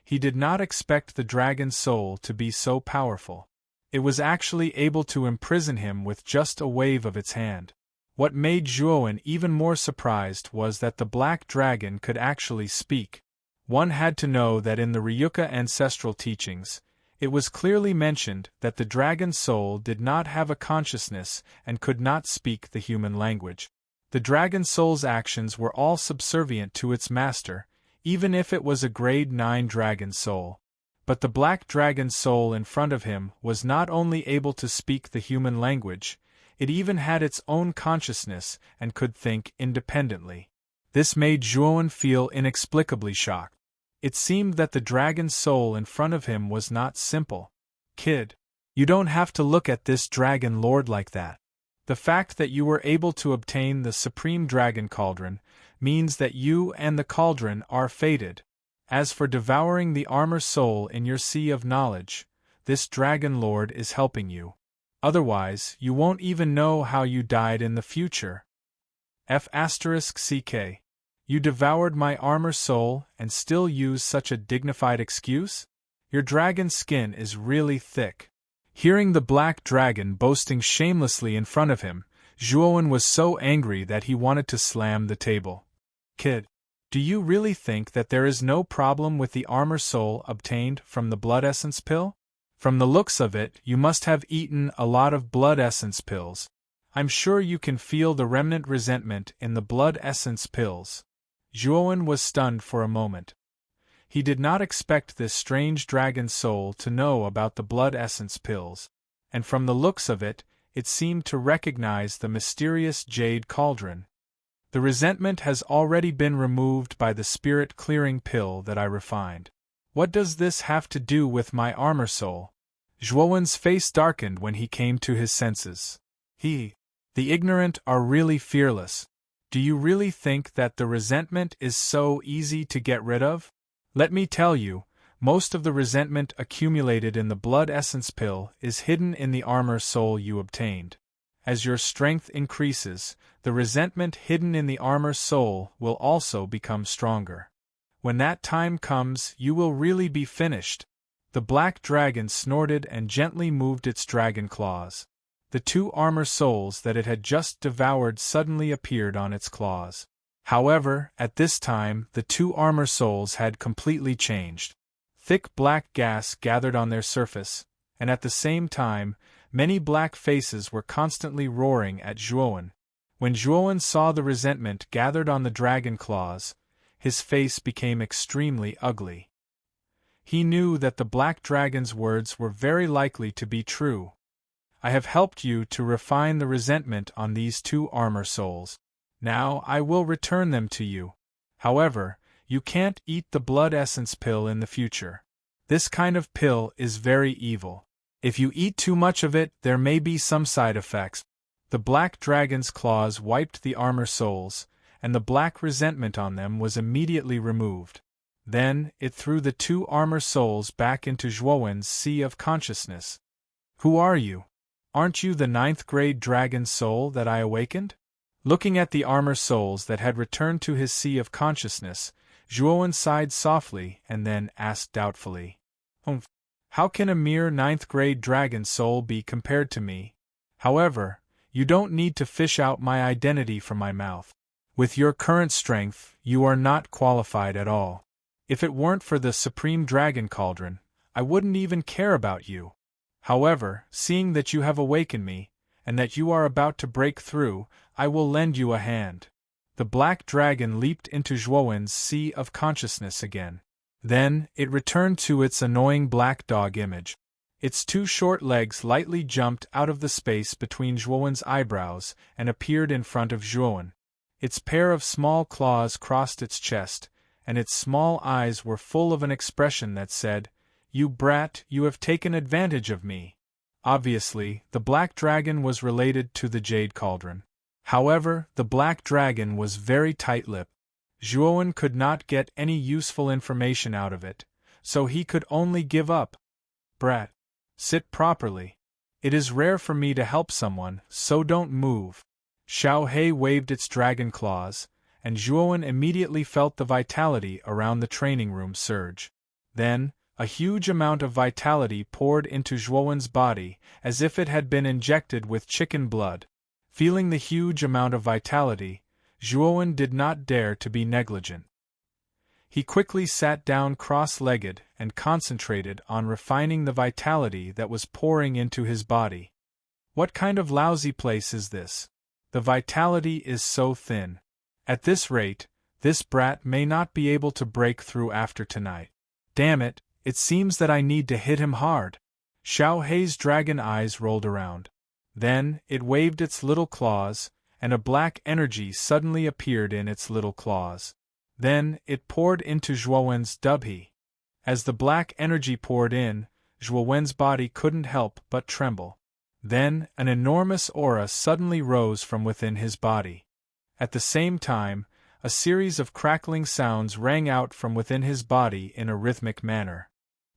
He did not expect the dragon soul to be so powerful. It was actually able to imprison him with just a wave of its hand. What made Zhuowen even more surprised was that the black dragon could actually speak. One had to know that in the Ryuka ancestral teachings, it was clearly mentioned that the dragon soul did not have a consciousness and could not speak the human language. The dragon soul's actions were all subservient to its master, even if it was a grade 9 dragon soul. But the black dragon soul in front of him was not only able to speak the human language, it even had its own consciousness and could think independently. This made Zhuowen feel inexplicably shocked. It seemed that the dragon soul in front of him was not simple. Kid, you don't have to look at this dragon lord like that. The fact that you were able to obtain the supreme dragon cauldron means that you and the cauldron are fated. As for devouring the armor soul in your sea of knowledge, this dragon lord is helping you. Otherwise, you won't even know how you died in the future. F***ck. You devoured my armor soul and still use such a dignified excuse? Your dragon skin is really thick. Hearing the black dragon boasting shamelessly in front of him, Zhuowen was so angry that he wanted to slam the table. Kid, do you really think that there is no problem with the armor soul obtained from the blood essence pill? From the looks of it, you must have eaten a lot of blood essence pills. I'm sure you can feel the remnant resentment in the blood essence pills. Zhuowen was stunned for a moment. He did not expect this strange dragon soul to know about the blood essence pills, and from the looks of it, it seemed to recognize the mysterious jade cauldron. The resentment has already been removed by the spirit-clearing pill that I refined. What does this have to do with my armor soul? Zhuowen's face darkened when he came to his senses. The ignorant are really fearless. Do you really think that the resentment is so easy to get rid of? Let me tell you, most of the resentment accumulated in the blood essence pill is hidden in the armor soul you obtained. As your strength increases, the resentment hidden in the armor soul will also become stronger. When that time comes, you will really be finished. The black dragon snorted and gently moved its dragon claws. The 2 armor souls that it had just devoured suddenly appeared on its claws. However, at this time, the 2 armor souls had completely changed. Thick black gas gathered on their surface, and at the same time, many black faces were constantly roaring at Zhuowen. When Zhuowen saw the resentment gathered on the dragon claws, his face became extremely ugly. He knew that the black dragon's words were very likely to be true. I have helped you to refine the resentment on these 2 armor souls. Now I will return them to you. However, you can't eat the blood essence pill in the future. This kind of pill is very evil. If you eat too much of it, there may be some side effects. The black dragon's claws wiped the armor souls, and the black resentment on them was immediately removed. Then, it threw the 2 armor souls back into Zhuowen's sea of consciousness. Who are you? Aren't you the 9th grade dragon soul that I awakened? Looking at the armor souls that had returned to his sea of consciousness, Zhuowen sighed softly and then asked doubtfully, How can a mere 9th grade dragon soul be compared to me? However, you don't need to fish out my identity from my mouth. With your current strength, you are not qualified at all. If it weren't for the Supreme Dragon Cauldron, I wouldn't even care about you. However, seeing that you have awakened me, and that you are about to break through, I will lend you a hand. The black dragon leaped into Zhuowen's sea of consciousness again. Then, it returned to its annoying black dog image. Its 2 short legs lightly jumped out of the space between Zhuowen's eyebrows and appeared in front of Zhuowen. Its pair of small claws crossed its chest, and its small eyes were full of an expression that said, You brat, you have taken advantage of me. Obviously, the black dragon was related to the jade cauldron. However, the black dragon was very tight-lipped. Zhuowen could not get any useful information out of it, so he could only give up. Brat. Sit properly. It is rare for me to help someone, so don't move. Xiaohei waved its dragon claws, and Zhuowen immediately felt the vitality around the training room surge. Then, a huge amount of vitality poured into Zhuowen's body, as if it had been injected with chicken blood. Feeling the huge amount of vitality, Zhuowen did not dare to be negligent. He quickly sat down cross-legged and concentrated on refining the vitality that was pouring into his body. What kind of lousy place is this? The vitality is so thin. At this rate, this brat may not be able to break through after tonight. Damn it, it seems that I need to hit him hard. Xiaohei's dragon eyes rolled around. Then, it waved its little claws, and a black energy suddenly appeared in its little claws. Then, it poured into Zhuowen's dubhe. As the black energy poured in, Zhuowen's body couldn't help but tremble. Then, an enormous aura suddenly rose from within his body. At the same time, a series of crackling sounds rang out from within his body in a rhythmic manner.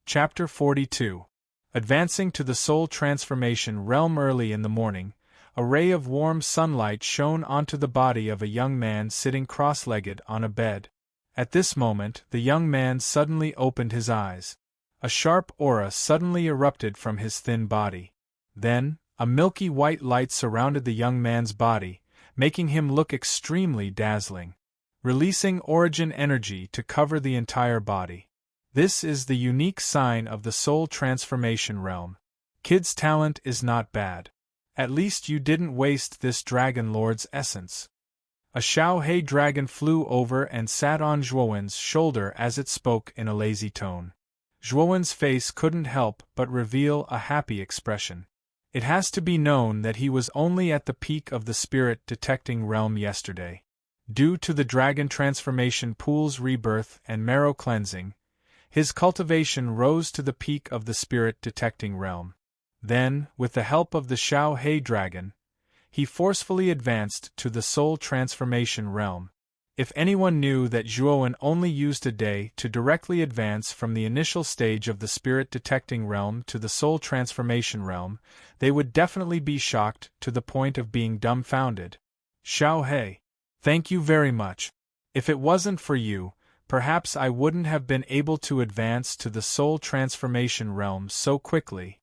Chapter 42. Advancing to the soul transformation realm early in the morning, a ray of warm sunlight shone onto the body of a young man sitting cross-legged on a bed. At this moment, the young man suddenly opened his eyes. A sharp aura suddenly erupted from his thin body. Then, a milky white light surrounded the young man's body, making him look extremely dazzling, releasing origin energy to cover the entire body. This is the unique sign of the soul transformation realm. Kid's talent is not bad. At least you didn't waste this Dragon Lord's essence. A Xiaohei dragon flew over and sat on Zhuowen's shoulder as it spoke in a lazy tone. Zhuowen's face couldn't help but reveal a happy expression. It has to be known that he was only at the peak of the spirit detecting realm yesterday. Due to the dragon transformation pool's rebirth and marrow cleansing, his cultivation rose to the peak of the spirit detecting realm. Then, with the help of the Xiaohei dragon, he forcefully advanced to the soul transformation realm. If anyone knew that Zhuowen only used a day to directly advance from the initial stage of the spirit detecting realm to the soul transformation realm, they would definitely be shocked to the point of being dumbfounded. Xiaohei, thank you very much. If it wasn't for you, perhaps I wouldn't have been able to advance to the soul transformation realm so quickly.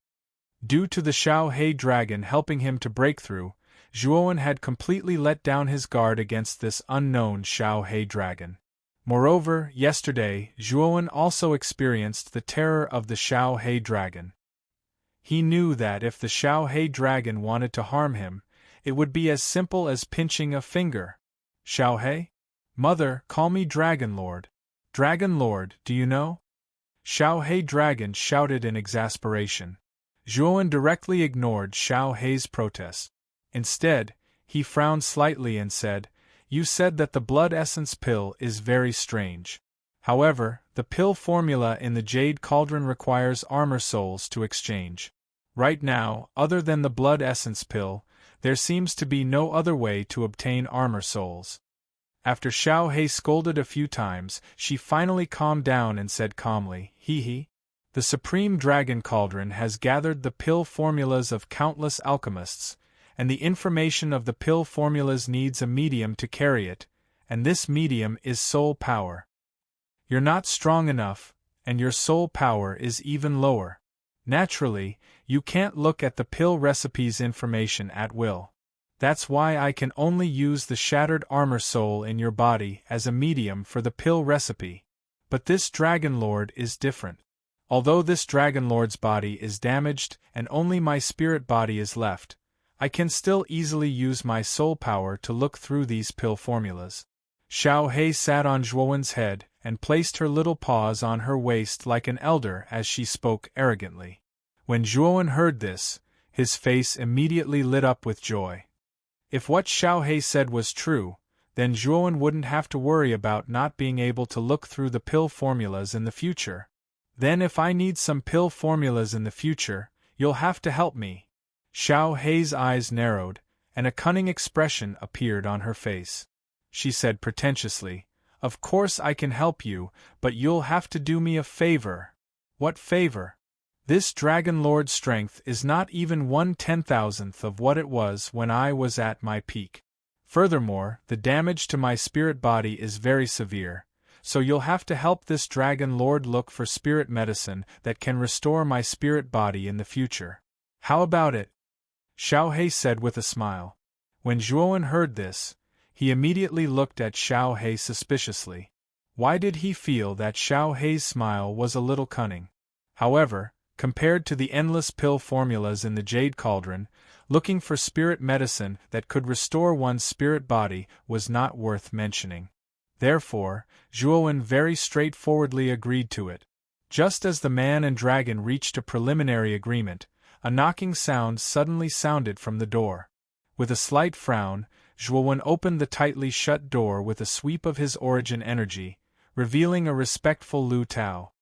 Due to the Xiaohei dragon helping him to break through, Zhuowen had completely let down his guard against this unknown Xiaohei dragon. Moreover, yesterday, Zhuowen also experienced the terror of the Xiaohei dragon. He knew that if the Xiaohei dragon wanted to harm him, it would be as simple as pinching a finger. Xiaohei? Mother, call me Dragon Lord. Dragon Lord, do you know? Xiaohei dragon shouted in exasperation. Zhuowen directly ignored Xiaohei's protest. Instead, he frowned slightly and said, "You said that the blood essence pill is very strange. However, the pill formula in the Jade Cauldron requires armor souls to exchange. Right now, other than the blood essence pill, there seems to be no other way to obtain armor souls." After Xiaohei scolded a few times, she finally calmed down and said calmly, "Hee. The Supreme Dragon Cauldron has gathered the pill formulas of countless alchemists, and the information of the pill formulas needs a medium to carry it, and this medium is soul power. You're not strong enough, and your soul power is even lower. Naturally, you can't look at the pill recipe's information at will. That's why I can only use the shattered armor soul in your body as a medium for the pill recipe. But this Dragon Lord is different. Although this Dragon Lord's body is damaged and only my spirit body is left, I can still easily use my soul power to look through these pill formulas." Xiaohei sat on Zhuowen's head and placed her little paws on her waist like an elder as she spoke arrogantly. When Zhuowen heard this, his face immediately lit up with joy. If what Xiaohei said was true, then Zhuowen wouldn't have to worry about not being able to look through the pill formulas in the future. "Then if I need some pill formulas in the future, you'll have to help me." Xiaohei's eyes narrowed, and a cunning expression appeared on her face. She said pretentiously, "Of course I can help you, but you'll have to do me a favor." "What favor?" "This Dragon Lord's strength is not even 1/10,000th of what it was when I was at my peak. Furthermore, the damage to my spirit body is very severe, so you'll have to help this Dragon Lord look for spirit medicine that can restore my spirit body in the future. How about it?" Xiaohei said with a smile. When Zhuowen heard this, he immediately looked at Xiaohei suspiciously. Why did he feel that Xiaohei's smile was a little cunning? However, compared to the endless pill formulas in the Jade Cauldron, looking for spirit medicine that could restore one's spirit body was not worth mentioning. Therefore, Zhuowen very straightforwardly agreed to it. Just as the man and dragon reached a preliminary agreement, a knocking sound suddenly sounded from the door. With a slight frown, Zhuowen opened the tightly shut door with a sweep of his origin energy, revealing a respectful Lu Tao.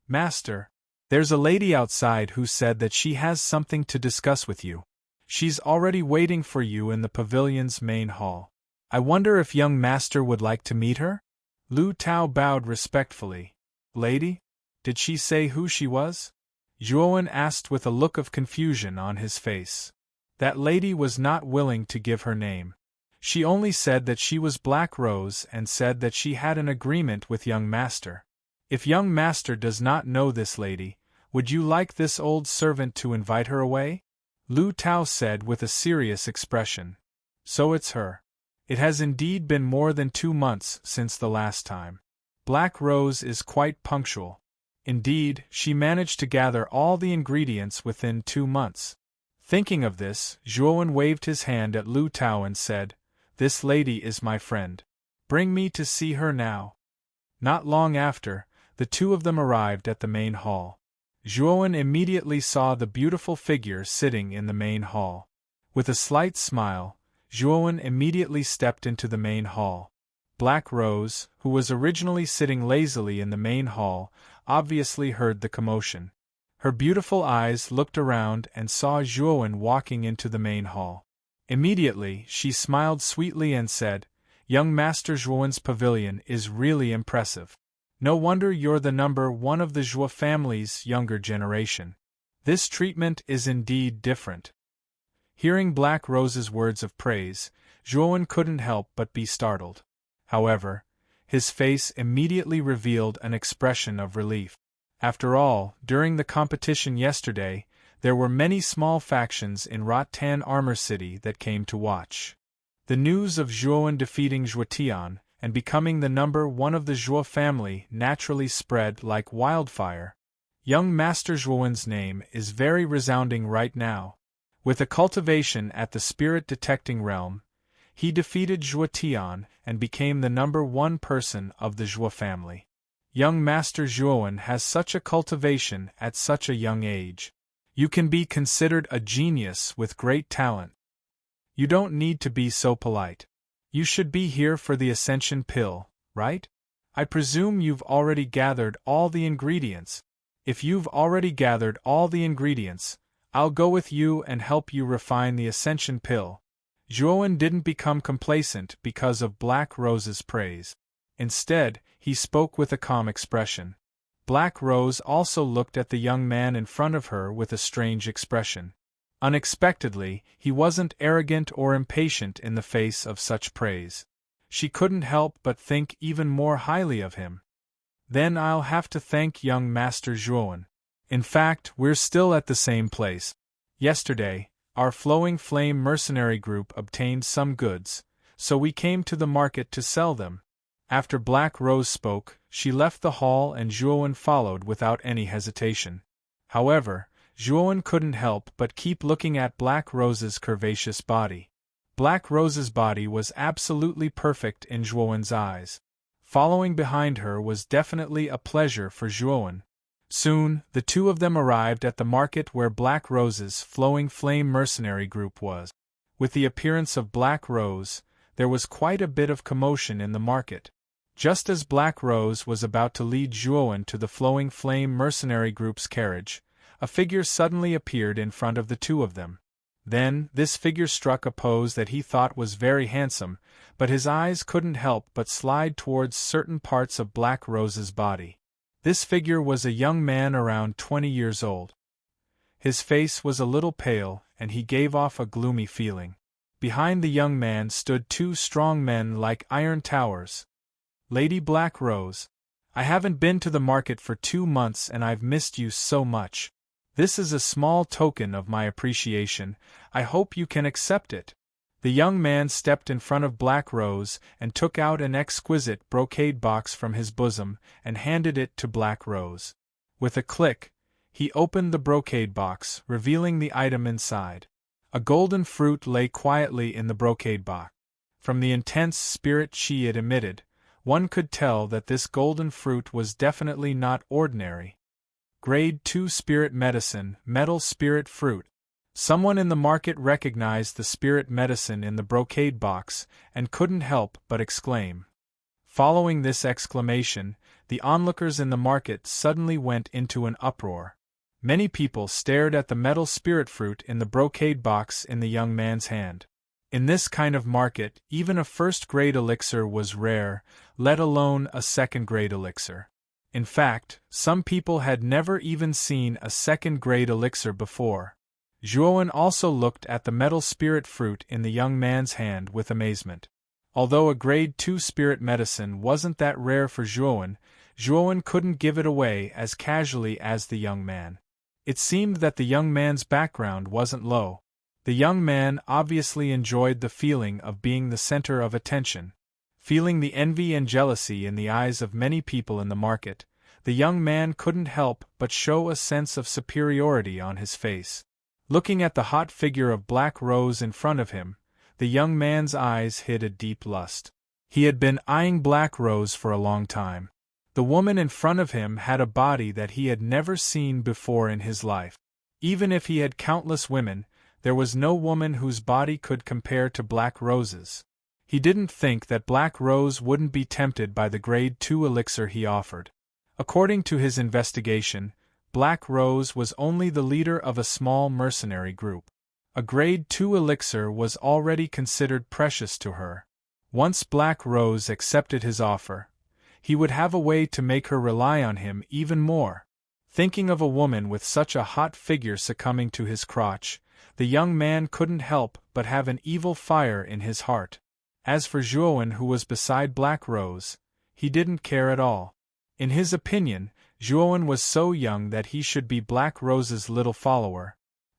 "Master, there's a lady outside who said that she has something to discuss with you. She's already waiting for you in the pavilion's main hall. I wonder if young master would like to meet her?" Lu Tao bowed respectfully. "Lady? Did she say who she was?" Zhuowen asked with a look of confusion on his face. That lady was not willing to give her name. She only said that she was Black Rose and said that she had an agreement with young master. "If young master does not know this lady, would you like this old servant to invite her away?" Lu Tao said with a serious expression. "So it's her. It has indeed been more than 2 months since the last time. Black Rose is quite punctual. Indeed, she managed to gather all the ingredients within 2 months." Thinking of this, Zhuowen waved his hand at Lu Tao and said, "This lady is my friend. Bring me to see her now." Not long after, the two of them arrived at the main hall. Zhuowen immediately saw the beautiful figure sitting in the main hall. With a slight smile, Zhuowen immediately stepped into the main hall. Black Rose, who was originally sitting lazily in the main hall, obviously heard the commotion. Her beautiful eyes looked around and saw Zhuowen walking into the main hall. Immediately, she smiled sweetly and said, "Young Master Zhuowen's pavilion is really impressive. No wonder you're the number one of the Zhuo family's younger generation. This treatment is indeed different." Hearing Black Rose's words of praise, Zhuowen couldn't help but be startled. However, his face immediately revealed an expression of relief. After all, during the competition yesterday, there were many small factions in Rattan Armor City that came to watch. The news of Zhuowen defeating Zhuotian and becoming the number one of the Zhuo family naturally spread like wildfire. Young Master Zhuowen's name is very resounding right now. With a cultivation at the spirit detecting realm, he defeated Zhuotian and became the number one person of the Zhuo family. Young Master Zhuowen has such a cultivation at such a young age. You can be considered a genius with great talent. You don't need to be so polite. You should be here for the ascension pill, right? I presume you've already gathered all the ingredients. If you've already gathered all the ingredients, I'll go with you and help you refine the ascension pill. Zhuowen didn't become complacent because of Black Rose's praise. Instead, he spoke with a calm expression. Black Rose also looked at the young man in front of her with a strange expression. Unexpectedly, he wasn't arrogant or impatient in the face of such praise. She couldn't help but think even more highly of him. Then I'll have to thank young Master Zhuowen. In fact, we're still at the same place. Yesterday, our Flowing Flame mercenary group obtained some goods, so we came to the market to sell them. After Black Rose spoke, she left the hall and Zhuowen followed without any hesitation. However, Zhuowen couldn't help but keep looking at Black Rose's curvaceous body. Black Rose's body was absolutely perfect in Zhuowen's eyes. Following behind her was definitely a pleasure for Zhuowen. Soon, the two of them arrived at the market where Black Rose's Flowing Flame mercenary group was. With the appearance of Black Rose, there was quite a bit of commotion in the market. Just as Black Rose was about to lead Zhuowen to the Flowing Flame mercenary group's carriage, a figure suddenly appeared in front of the two of them. Then, this figure struck a pose that he thought was very handsome, but his eyes couldn't help but slide towards certain parts of Black Rose's body. This figure was a young man around 20 years old. His face was a little pale, and he gave off a gloomy feeling. Behind the young man stood two strong men like iron towers. "Lady Black Rose, I haven't been to the market for 2 months and I've missed you so much. This is a small token of my appreciation. I hope you can accept it." The young man stepped in front of Black Rose and took out an exquisite brocade box from his bosom and handed it to Black Rose. With a click, he opened the brocade box, revealing the item inside. A golden fruit lay quietly in the brocade box. From the intense spirit chi it emitted, one could tell that this golden fruit was definitely not ordinary. Grade 2 Spirit Medicine, Metal Spirit Fruit. Someone in the market recognized the spirit medicine in the brocade box and couldn't help but exclaim. Following this exclamation, the onlookers in the market suddenly went into an uproar. Many people stared at the metal spirit fruit in the brocade box in the young man's hand. In this kind of market, even a first-grade elixir was rare, let alone a second-grade elixir. In fact, some people had never even seen a second-grade elixir before. Zhuowen also looked at the metal spirit fruit in the young man's hand with amazement. Although a grade 2 spirit medicine wasn't that rare for Zhuowen, Zhuowen couldn't give it away as casually as the young man. It seemed that the young man's background wasn't low. The young man obviously enjoyed the feeling of being the center of attention. Feeling the envy and jealousy in the eyes of many people in the market, the young man couldn't help but show a sense of superiority on his face. Looking at the hot figure of Black Rose in front of him, The young man's eyes hid a deep lust. He had been eyeing Black Rose for a long time. The woman in front of him had a body that he had never seen before in his life. Even if he had countless women, there was no woman whose body could compare to Black Rose's. He didn't think that Black Rose wouldn't be tempted by the grade 2 elixir he offered. According to his investigation, Black Rose was only the leader of a small mercenary group. A grade 2 elixir was already considered precious to her. Once Black Rose accepted his offer, he would have a way to make her rely on him even more. Thinking of a woman with such a hot figure succumbing to his crotch, the young man couldn't help but have an evil fire in his heart. As for Juan, who was beside Black Rose, he didn't care at all. In his opinion, Juan was so young that he should be Black Rose's little follower.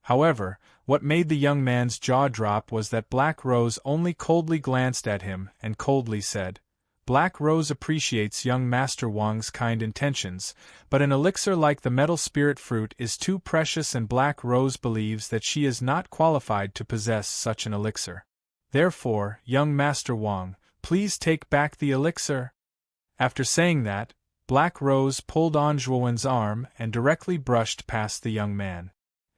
However, what made the young man's jaw drop was that Black Rose only coldly glanced at him and coldly said, "Black Rose appreciates young Master Wang's kind intentions, but an elixir like the metal spirit fruit is too precious, and Black Rose believes that she is not qualified to possess such an elixir. Therefore, young Master Wang, please take back the elixir." After saying that, Black Rose pulled on Juan's arm and directly brushed past the young man.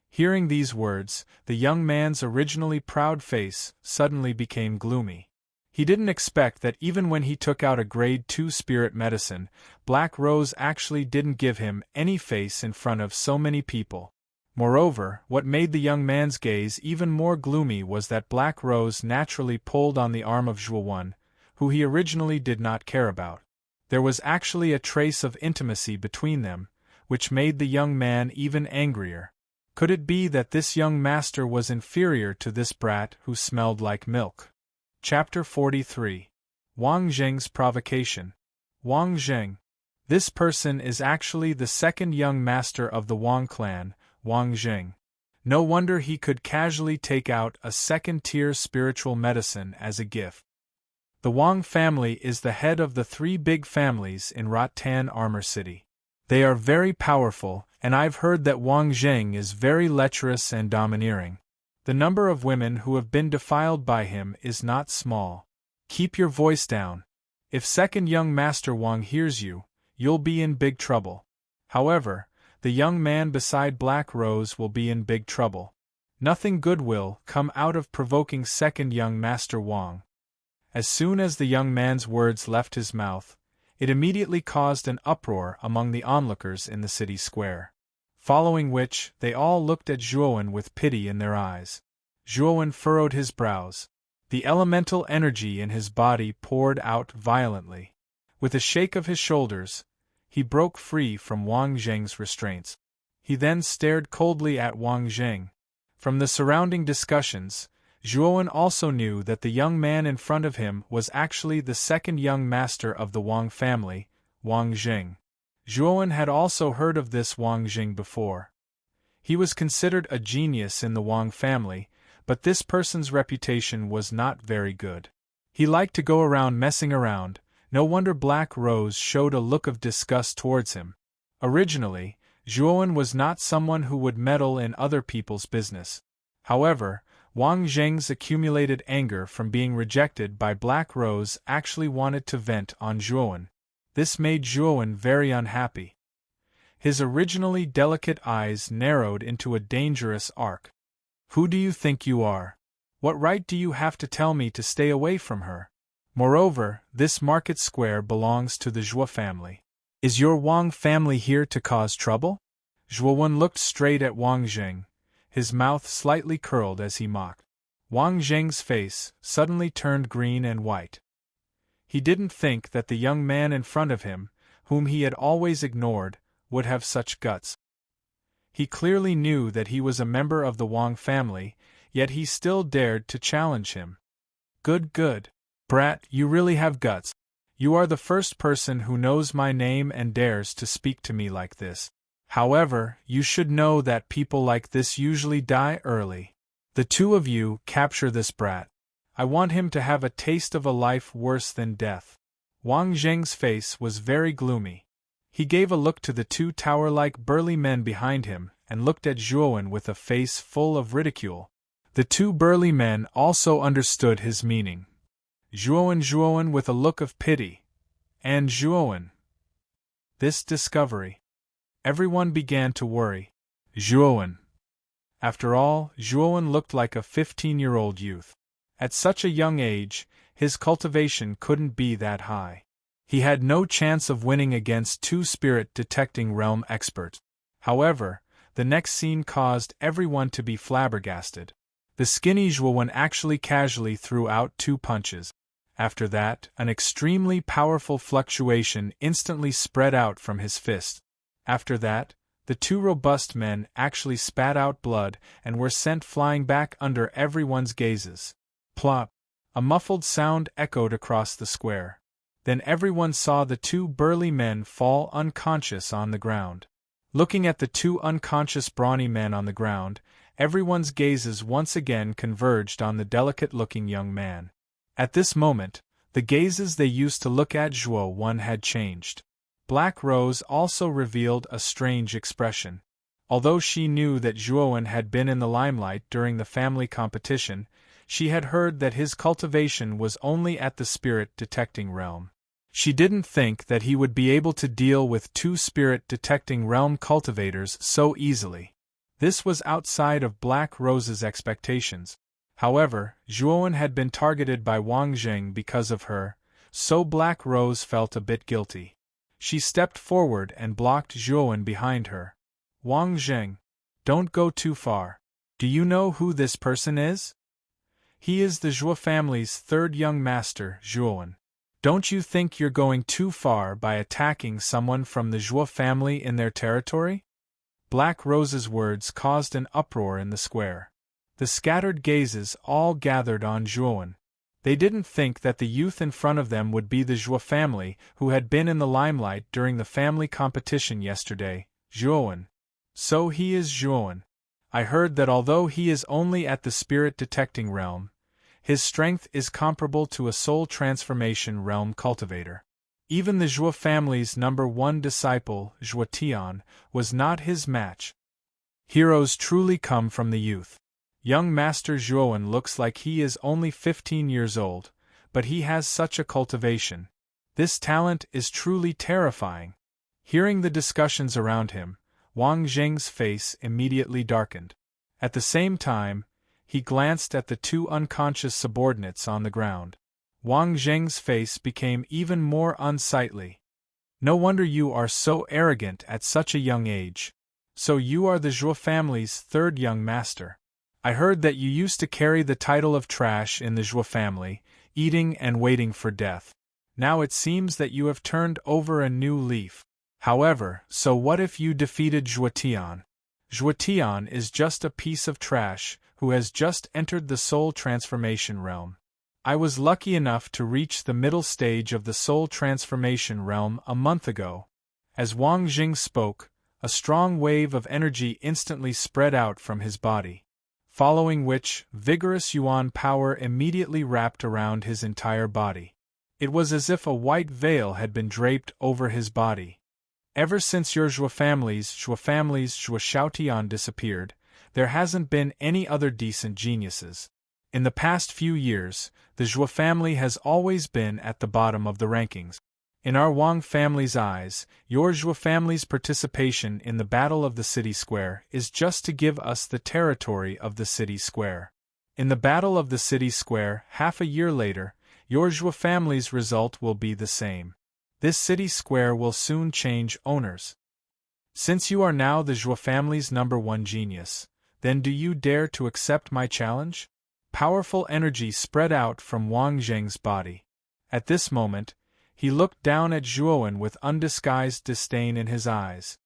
Hearing these words, the young man's originally proud face suddenly became gloomy. He didn't expect that even when he took out a grade 2 spirit medicine, Black Rose actually didn't give him any face in front of so many people. Moreover, what made the young man's gaze even more gloomy was that Black Rose naturally pulled on the arm of Juan, who he originally did not care about. There was actually a trace of intimacy between them, which made the young man even angrier. Could it be that this young master was inferior to this brat who smelled like milk? Chapter 43. Wang Zheng's Provocation. Wang Zheng. This person is actually the second young master of the Wang clan, Wang Zheng. No wonder he could casually take out a second-tier spiritual medicine as a gift. The Wang family is the head of the 3 big families in Rattan Armor City. They are very powerful, and I've heard that Wang Zheng is very lecherous and domineering. The number of women who have been defiled by him is not small. Keep your voice down. If second young Master Wang hears you, you'll be in big trouble. However, the young man beside Black Rose will be in big trouble. Nothing good will come out of provoking second young Master Wang. As soon as the young man's words left his mouth, it immediately caused an uproar among the onlookers in the city square. Following which, they all looked at Juan with pity in their eyes. Juan furrowed his brows. The elemental energy in his body poured out violently. With a shake of his shoulders, he broke free from Wang Zheng's restraints. He then stared coldly at Wang Zheng. From the surrounding discussions, Juan also knew that the young man in front of him was actually the second young master of the Wang family, Wang Zheng. Juan had also heard of this Wang Zheng before. He was considered a genius in the Wang family, but this person's reputation was not very good. He liked to go around messing around. No wonder Black Rose showed a look of disgust towards him. Originally, Juan was not someone who would meddle in other people's business. However, Wang Zheng's accumulated anger from being rejected by Black Rose actually wanted to vent on Juan. This made Juan very unhappy. His originally delicate eyes narrowed into a dangerous arc. "Who do you think you are? What right do you have to tell me to stay away from her? Moreover, this market square belongs to the Zhou family. Is your Wang family here to cause trouble?" Juan looked straight at Wang Zheng, his mouth slightly curled as he mocked. Wang Zheng's face suddenly turned green and white. He didn't think that the young man in front of him, whom he had always ignored, would have such guts. He clearly knew that he was a member of the Wang family, yet he still dared to challenge him. Good. Brat, you really have guts. You are the first person who knows my name and dares to speak to me like this. However, you should know that people like this usually die early. The two of you capture this brat. I want him to have a taste of a life worse than death. Wang Zheng's face was very gloomy. He gave a look to the 2 tower-like burly men behind him and looked at Juan with a face full of ridicule. The two burly men also understood his meaning. Zhuowen with a look of pity, and Zhuowen. This discovery. Everyone began to worry. Zhuowen. After all, Zhuowen looked like a 15-year-old youth. At such a young age, his cultivation couldn't be that high. He had no chance of winning against two spirit-detecting realm experts. However, the next scene caused everyone to be flabbergasted. The skinny Zhuowen actually casually threw out 2 punches. After that, an extremely powerful fluctuation instantly spread out from his fist. After that, the 2 robust men actually spat out blood and were sent flying back under everyone's gazes. Plop! A muffled sound echoed across the square. Then everyone saw the 2 burly men fall unconscious on the ground. Looking at the 2 unconscious brawny men on the ground, everyone's gazes once again converged on the delicate-looking young man. At this moment, the gazes they used to look at Zhuowen had changed. Black Rose also revealed a strange expression. Although she knew that Zhuowen had been in the limelight during the family competition, she had heard that his cultivation was only at the spirit-detecting realm. She didn't think that he would be able to deal with 2 spirit-detecting realm cultivators so easily. This was outside of Black Rose's expectations. However, Zhuowen had been targeted by Wang Zheng because of her, so Black Rose felt a bit guilty. She stepped forward and blocked Zhuowen behind her. Wang Zheng, don't go too far. Do you know who this person is? He is the Zhuo family's 3rd young master, Zhuowen. Don't you think you're going too far by attacking someone from the Zhuo family in their territory? Black Rose's words caused an uproar in the square. The scattered gazes all gathered on Zhuowen. They didn't think that the youth in front of them would be the Zhuo family who had been in the limelight during the family competition yesterday. Zhuowen. So he is Zhuowen. I heard that although he is only at the spirit-detecting realm, his strength is comparable to a soul transformation realm cultivator. Even the Zhuo family's number 1 disciple, Zhuo Tian, was not his match. Heroes truly come from the youth. Young Master Zhuowen looks like he is only 15 years old, but he has such a cultivation. This talent is truly terrifying. Hearing the discussions around him, Wang Zheng's face immediately darkened. At the same time, he glanced at the 2 unconscious subordinates on the ground. Wang Zheng's face became even more unsightly. No wonder you are so arrogant at such a young age. So you are the Zhuo family's 3rd young master. I heard that you used to carry the title of trash in the Zhuo family, eating and waiting for death. Now it seems that you have turned over a new leaf. However, so what if you defeated Zhuo Tian? Zhuo Tian is just a piece of trash who has just entered the soul transformation realm. I was lucky enough to reach the middle stage of the soul transformation realm a month ago. As Wang Jing spoke, a strong wave of energy instantly spread out from his body, following which, vigorous yuan power immediately wrapped around his entire body. It was as if a white veil had been draped over his body. Ever since your Zhuo family's Zhuo Xiaotian disappeared, there hasn't been any other decent geniuses. In the past few years, the Zhuo family has always been at the bottom of the rankings. In our Wang family's eyes, your Zhuo family's participation in the Battle of the City Square is just to give us the territory of the City Square. In the Battle of the City Square, half a year later, your Zhuo family's result will be the same. This City Square will soon change owners. Since you are now the Zhuo family's number 1 genius, then do you dare to accept my challenge? Powerful energy spread out from Wang Zheng's body. At this moment, he looked down at Zhuowen with undisguised disdain in his eyes.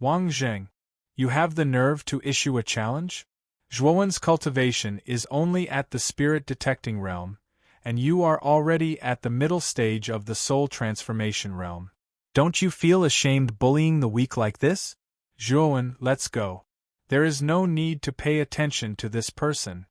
Wang Zheng, you have the nerve to issue a challenge? Zhuowen's cultivation is only at the spirit-detecting realm, and you are already at the middle stage of the soul transformation realm. Don't you feel ashamed bullying the weak like this? Zhuowen, let's go. There is no need to pay attention to this person.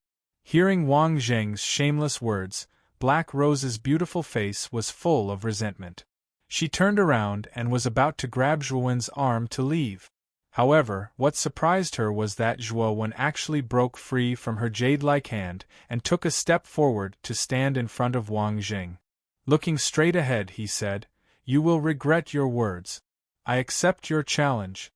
Hearing Wang Zheng's shameless words, Black Rose's beautiful face was full of resentment. She turned around and was about to grab Zhuowen's arm to leave. However, what surprised her was that Zhuowen actually broke free from her jade-like hand and took a step forward to stand in front of Wang Jing. Looking straight ahead, he said, "You will regret your words. I accept your challenge."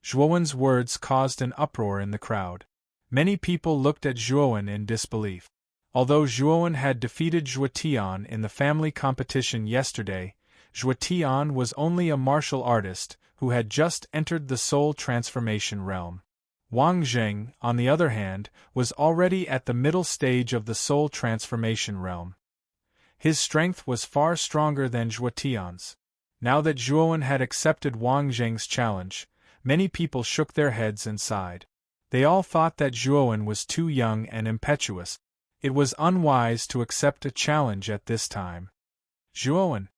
Zhuowen's words caused an uproar in the crowd. Many people looked at Zhuowen in disbelief. Although Zhuowen had defeated Zhuo Tian in the family competition yesterday, Zhuo Tian was only a martial artist who had just entered the soul transformation realm. Wang Jing, on the other hand, was already at the middle stage of the soul transformation realm. His strength was far stronger than Zhuo Tian's. Now that Zhuowen had accepted Wang Jing's challenge, many people shook their heads and sighed. They all thought that Zhuowen was too young and impetuous. It was unwise to accept a challenge at this time. "Zhuowen,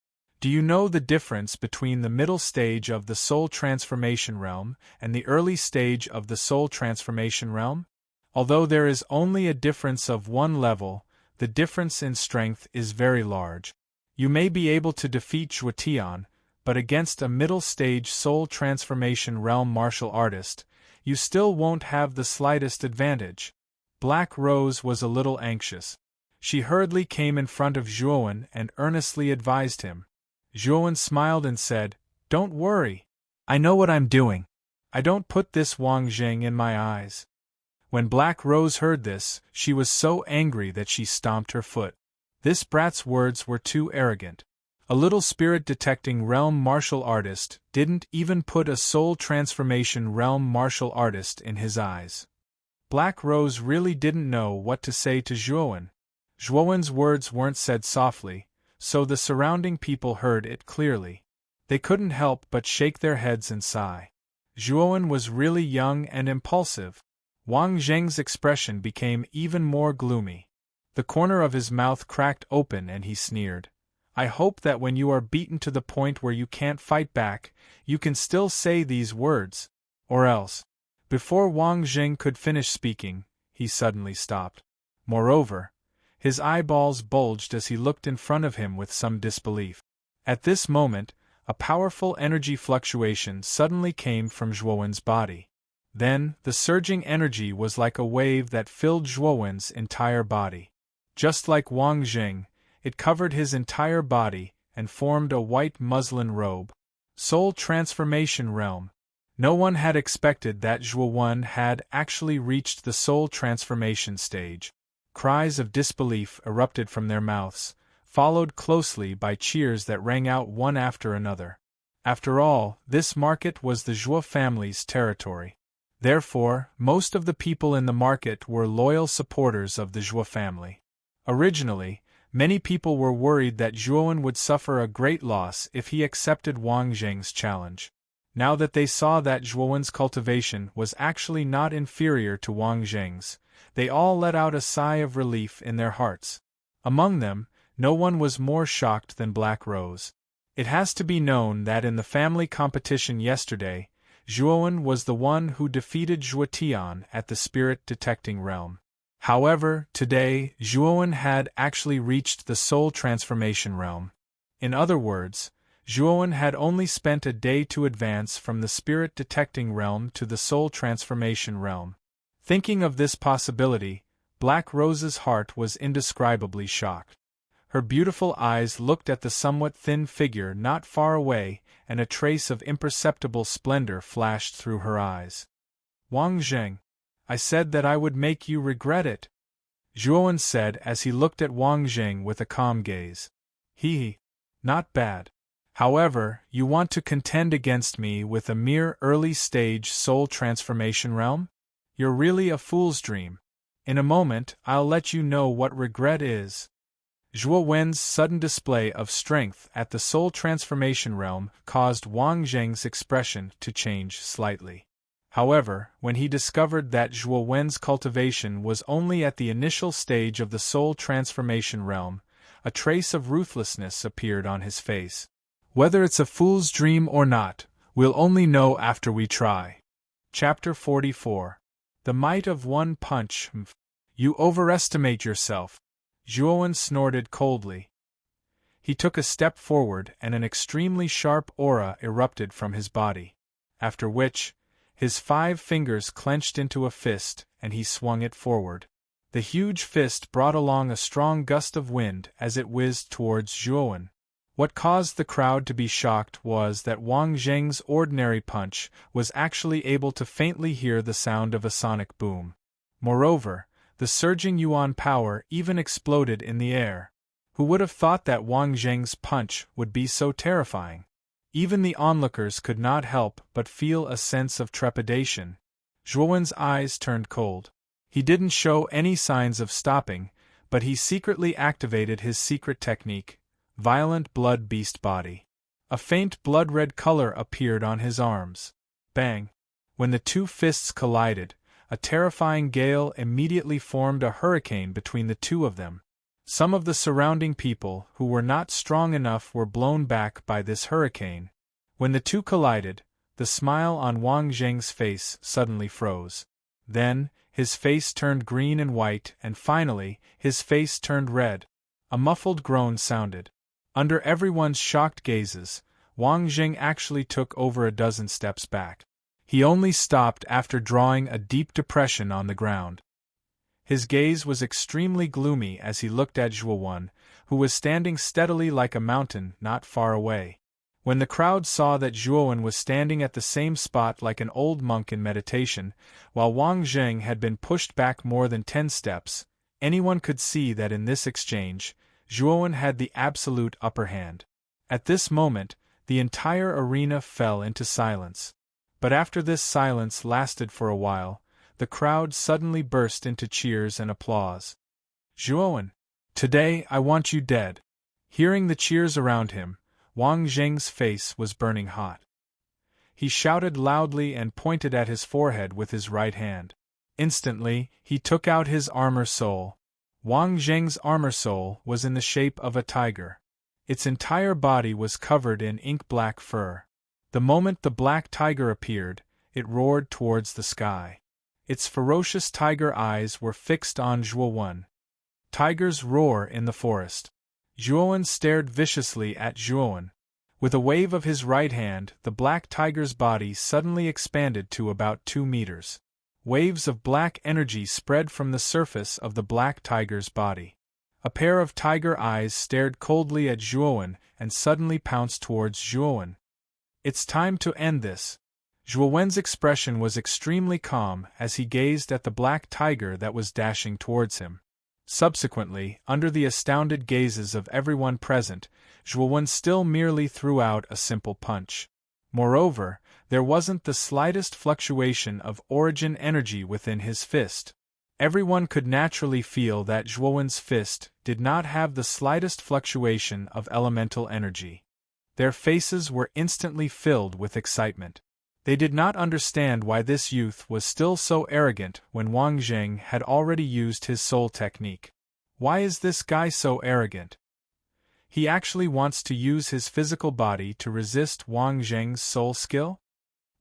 do you know the difference between the middle stage of the soul transformation realm and the early stage of the soul transformation realm? Although there is only a difference of one level, the difference in strength is very large. You may be able to defeat Zhuo Tian, but against a middle stage soul transformation realm martial artist, you still won't have the slightest advantage." Black Rose was a little anxious. She hurriedly came in front of Zhuowen and earnestly advised him. Zhuowen smiled and said, "Don't worry. I know what I'm doing. I don't put this Wang Jing in my eyes." When Black Rose heard this, she was so angry that she stomped her foot. This brat's words were too arrogant. A little spirit-detecting realm martial artist didn't even put a soul transformation realm martial artist in his eyes. Black Rose really didn't know what to say to Zhuowen. Zhuowen's words weren't said softly, so the surrounding people heard it clearly. They couldn't help but shake their heads and sigh. Zhuowen was really young and impulsive. Wang Zheng's expression became even more gloomy. The corner of his mouth cracked open and he sneered. "I hope that when you are beaten to the point where you can't fight back, you can still say these words. Or else." Before Wang Jing could finish speaking, he suddenly stopped. Moreover, his eyeballs bulged as he looked in front of him with some disbelief. At this moment, a powerful energy fluctuation suddenly came from Zhuowen's body. Then, the surging energy was like a wave that filled Zhuowen's entire body. Just like Wang Jing, it covered his entire body and formed a white muslin robe. Soul Transformation Realm. No one had expected that Zhuowen had actually reached the soul transformation stage. Cries of disbelief erupted from their mouths, followed closely by cheers that rang out one after another. After all, this market was the Zhuo family's territory. Therefore, most of the people in the market were loyal supporters of the Zhuo family. Originally, many people were worried that Zhuowen would suffer a great loss if he accepted Wang Jing's challenge. Now that they saw that Zhuowen's cultivation was actually not inferior to Wang Jing's, they all let out a sigh of relief in their hearts. Among them, no one was more shocked than Black Rose. It has to be known that in the family competition yesterday, Zhuowen was the one who defeated Zhuo Tian at the spirit-detecting realm. However, today, Zhuowen had actually reached the soul transformation realm. In other words, Zhuowen had only spent a day to advance from the spirit-detecting realm to the soul transformation realm. Thinking of this possibility, Black Rose's heart was indescribably shocked. Her beautiful eyes looked at the somewhat thin figure not far away, and a trace of imperceptible splendor flashed through her eyes. "Wang Jing, I said that I would make you regret it," Zhuowen said as he looked at Wang Jing with a calm gaze. "He. Not bad. However, you want to contend against me with a mere early-stage soul transformation realm? You're really a fool's dream. In a moment, I'll let you know what regret is." Zhuo Wen's sudden display of strength at the soul transformation realm caused Wang Jing's expression to change slightly. However, when he discovered that Zhuo Wen's cultivation was only at the initial stage of the soul transformation realm, a trace of ruthlessness appeared on his face. "Whether it's a fool's dream or not, we'll only know after we try." Chapter 44. The Might of One Punch. "You overestimate yourself," Zhuowen snorted coldly. He took a step forward and an extremely sharp aura erupted from his body. After which, His 5 fingers clenched into a fist, and he swung it forward. The huge fist brought along a strong gust of wind as it whizzed towards Zhuowen. What caused the crowd to be shocked was that Wang Zheng's ordinary punch was actually able to faintly hear the sound of a sonic boom. Moreover, the surging yuan power even exploded in the air. Who would have thought that Wang Zheng's punch would be so terrifying? Even the onlookers could not help but feel a sense of trepidation. Zhuowen's eyes turned cold. He didn't show any signs of stopping, but he secretly activated his secret technique, Violent Blood Beast Body. A faint blood-red color appeared on his arms. Bang! When the 2 fists collided, a terrifying gale immediately formed a hurricane between the 2 of them. Some of the surrounding people who were not strong enough were blown back by this hurricane. When the 2 collided, the smile on Wang Zheng's face suddenly froze. Then, his face turned green and white, and finally, his face turned red. A muffled groan sounded. Under everyone's shocked gazes, Wang Zheng actually took over a dozen steps back. He only stopped after drawing a deep depression on the ground. His gaze was extremely gloomy as he looked at Zhuowen, who was standing steadily like a mountain not far away. When the crowd saw that Zhuowen was standing at the same spot like an old monk in meditation, while Wang Zheng had been pushed back more than 10 steps, anyone could see that in this exchange, Zhuowen had the absolute upper hand. At this moment, the entire arena fell into silence. But after this silence lasted for a while, the crowd suddenly burst into cheers and applause. "Zhuowen! Today I want you dead!" Hearing the cheers around him, Wang Zheng's face was burning hot. He shouted loudly and pointed at his forehead with his right hand. Instantly, he took out his armor soul. Wang Zheng's armor soul was in the shape of a tiger. Its entire body was covered in ink-black fur. The moment the black tiger appeared, it roared towards the sky. Its ferocious tiger eyes were fixed on Zhuowen. Tigers roar in the forest. Zhuowen stared viciously at Zhuowen. With a wave of his right hand, the black tiger's body suddenly expanded to about 2 meters. Waves of black energy spread from the surface of the black tiger's body. A pair of tiger eyes stared coldly at Zhuowen and suddenly pounced towards Zhuowen. "It's time to end this." Zhuowen's expression was extremely calm as he gazed at the black tiger that was dashing towards him. Subsequently, under the astounded gazes of everyone present, Zhuowen still merely threw out a simple punch. Moreover, there wasn't the slightest fluctuation of origin energy within his fist. Everyone could naturally feel that Zhuowen's fist did not have the slightest fluctuation of elemental energy. Their faces were instantly filled with excitement. They did not understand why this youth was still so arrogant when Wang Zheng had already used his soul technique. Why is this guy so arrogant? He actually wants to use his physical body to resist Wang Zheng's soul skill?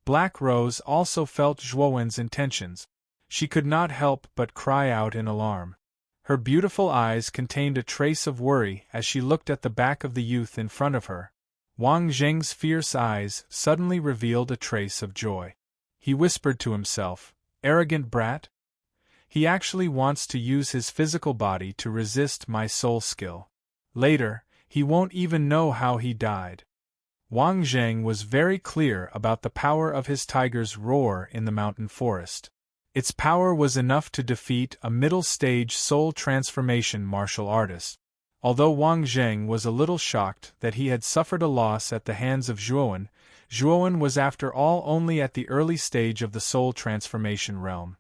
Black Rose also felt Zhuowen's intentions. She could not help but cry out in alarm. Her beautiful eyes contained a trace of worry as she looked at the back of the youth in front of her. Wang Zheng's fierce eyes suddenly revealed a trace of joy. He whispered to himself, "Arrogant brat? He actually wants to use his physical body to resist my soul skill. Later, he won't even know how he died." Wang Zheng was very clear about the power of his tiger's roar in the mountain forest. Its power was enough to defeat a middle-stage soul transformation martial artist. Although Wang Zheng was a little shocked that he had suffered a loss at the hands of Zhuowen, Zhuowen was after all only at the early stage of the soul transformation realm.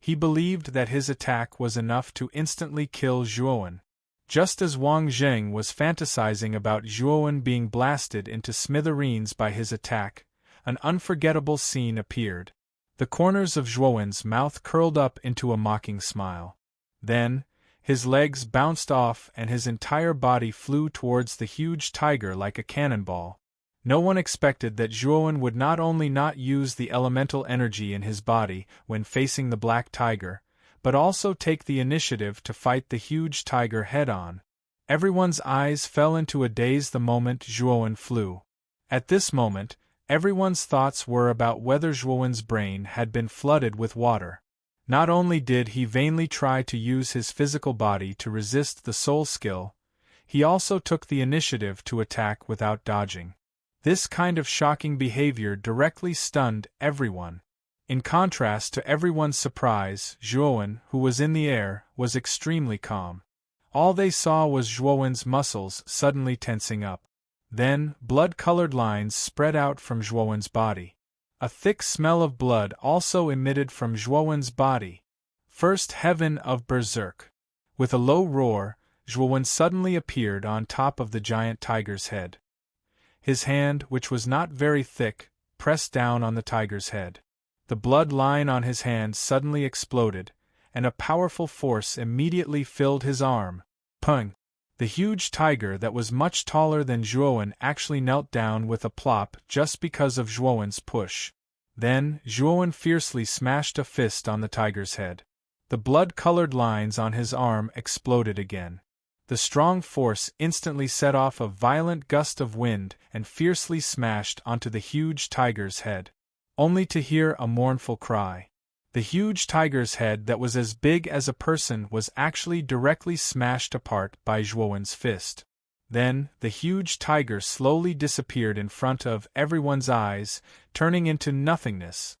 He believed that his attack was enough to instantly kill Zhuowen. Just as Wang Zheng was fantasizing about Zhuowen being blasted into smithereens by his attack, an unforgettable scene appeared. The corners of Zhuowen's mouth curled up into a mocking smile. Then, his legs bounced off and his entire body flew towards the huge tiger like a cannonball. No one expected that Zhuowen would not only not use the elemental energy in his body when facing the black tiger, but also take the initiative to fight the huge tiger head-on. Everyone's eyes fell into a daze the moment Zhuowen flew. At this moment, Everyone's thoughts were about whether Zhuowen's brain had been flooded with water. Not only did he vainly try to use his physical body to resist the soul skill, he also took the initiative to attack without dodging. This kind of shocking behavior directly stunned everyone. In contrast to everyone's surprise, Zhuowen, who was in the air, was extremely calm. All they saw was Zhuowen's muscles suddenly tensing up. Then, blood-colored lines spread out from Zhuowen's body. A thick smell of blood also emitted from Zhuowen's body. First heaven of Berserk. With a low roar, Zhuowen suddenly appeared on top of the giant tiger's head. His hand, which was not very thick, pressed down on the tiger's head. The blood line on his hand suddenly exploded, and a powerful force immediately filled his arm. Pung! The huge tiger that was much taller than Zhuowen actually knelt down with a plop just because of Zhuowen's push. Then, Zhuowen fiercely smashed a fist on the tiger's head. The blood-colored lines on his arm exploded again. The strong force instantly set off a violent gust of wind and fiercely smashed onto the huge tiger's head. Only to hear a mournful cry. The huge tiger's head that was as big as a person was actually directly smashed apart by Zhuowen's fist. Then, the huge tiger slowly disappeared in front of everyone's eyes, turning into nothingness.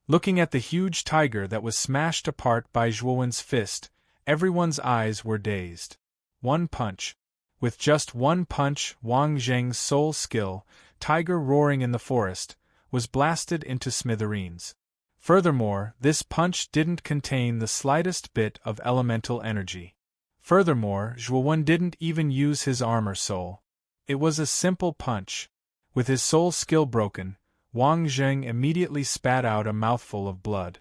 Looking at the huge tiger that was smashed apart by Zhuowen's fist, everyone's eyes were dazed. One punch. With just one punch, Wang Zheng's soul skill, tiger roaring in the forest, was blasted into smithereens. Furthermore, this punch didn't contain the slightest bit of elemental energy. Furthermore, Zhuowen didn't even use his armor soul. It was a simple punch. With his soul skill broken, Wang Zheng immediately spat out a mouthful of blood.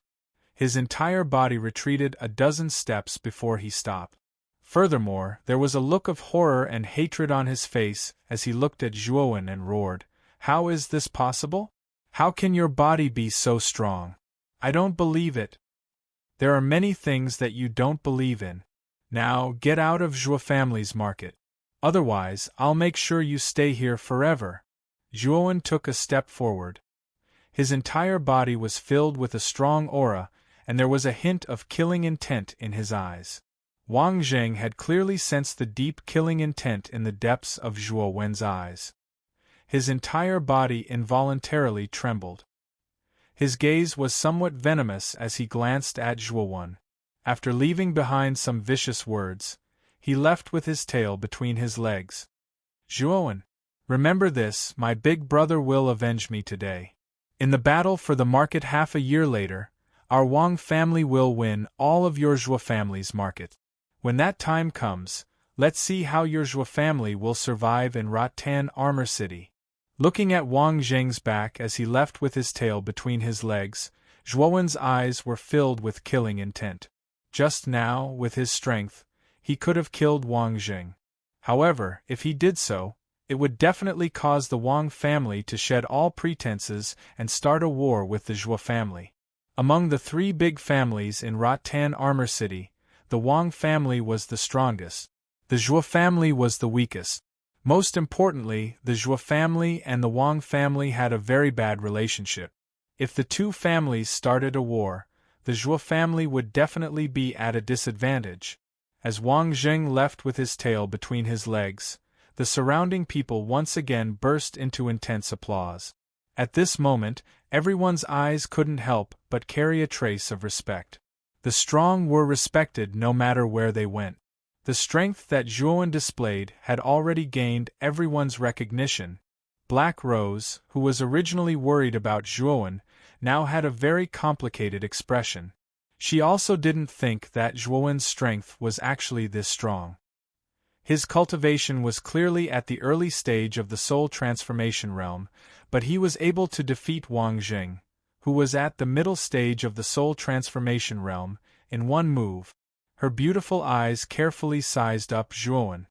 His entire body retreated a dozen steps before he stopped. Furthermore, there was a look of horror and hatred on his face as he looked at Zhuowen and roared, "How is this possible? How can your body be so strong? I don't believe it. There are many things that you don't believe in. Now, get out of Zhuo family's market. Otherwise, I'll make sure you stay here forever." Zhuowen took a step forward. His entire body was filled with a strong aura, and there was a hint of killing intent in his eyes. Wang Zheng had clearly sensed the deep killing intent in the depths of Zhuo Wen's eyes. His entire body involuntarily trembled. His gaze was somewhat venomous as he glanced at Zhuowen. After leaving behind some vicious words, he left with his tail between his legs. "Zhuowen, remember this, my big brother will avenge me today. In the battle for the market half a year later, our Wang family will win all of your Zhuo family's market. When that time comes, let's see how your Zhuo family will survive in Rattan Armor City." Looking at Wang Zheng's back as he left with his tail between his legs, Zhuowen's eyes were filled with killing intent. Just now, with his strength, he could have killed Wang Zheng. However, if he did so, it would definitely cause the Wang family to shed all pretenses and start a war with the Zhuo family. Among the three big families in Rattan Armor City, the Wang family was the strongest. The Zhuo family was the weakest. Most importantly, the Zhuo family and the Wang family had a very bad relationship. If the two families started a war, the Zhuo family would definitely be at a disadvantage. As Wang Zheng left with his tail between his legs, the surrounding people once again burst into intense applause. At this moment, everyone's eyes couldn't help but carry a trace of respect. The strong were respected no matter where they went. The strength that Zhuowen displayed had already gained everyone's recognition. Black Rose, who was originally worried about Zhuowen, now had a very complicated expression. She also didn't think that Zhuowen's strength was actually this strong. His cultivation was clearly at the early stage of the soul transformation realm, but he was able to defeat Wang Zheng, who was at the middle stage of the soul transformation realm, in one move. Her beautiful eyes carefully sized up Zhuowen.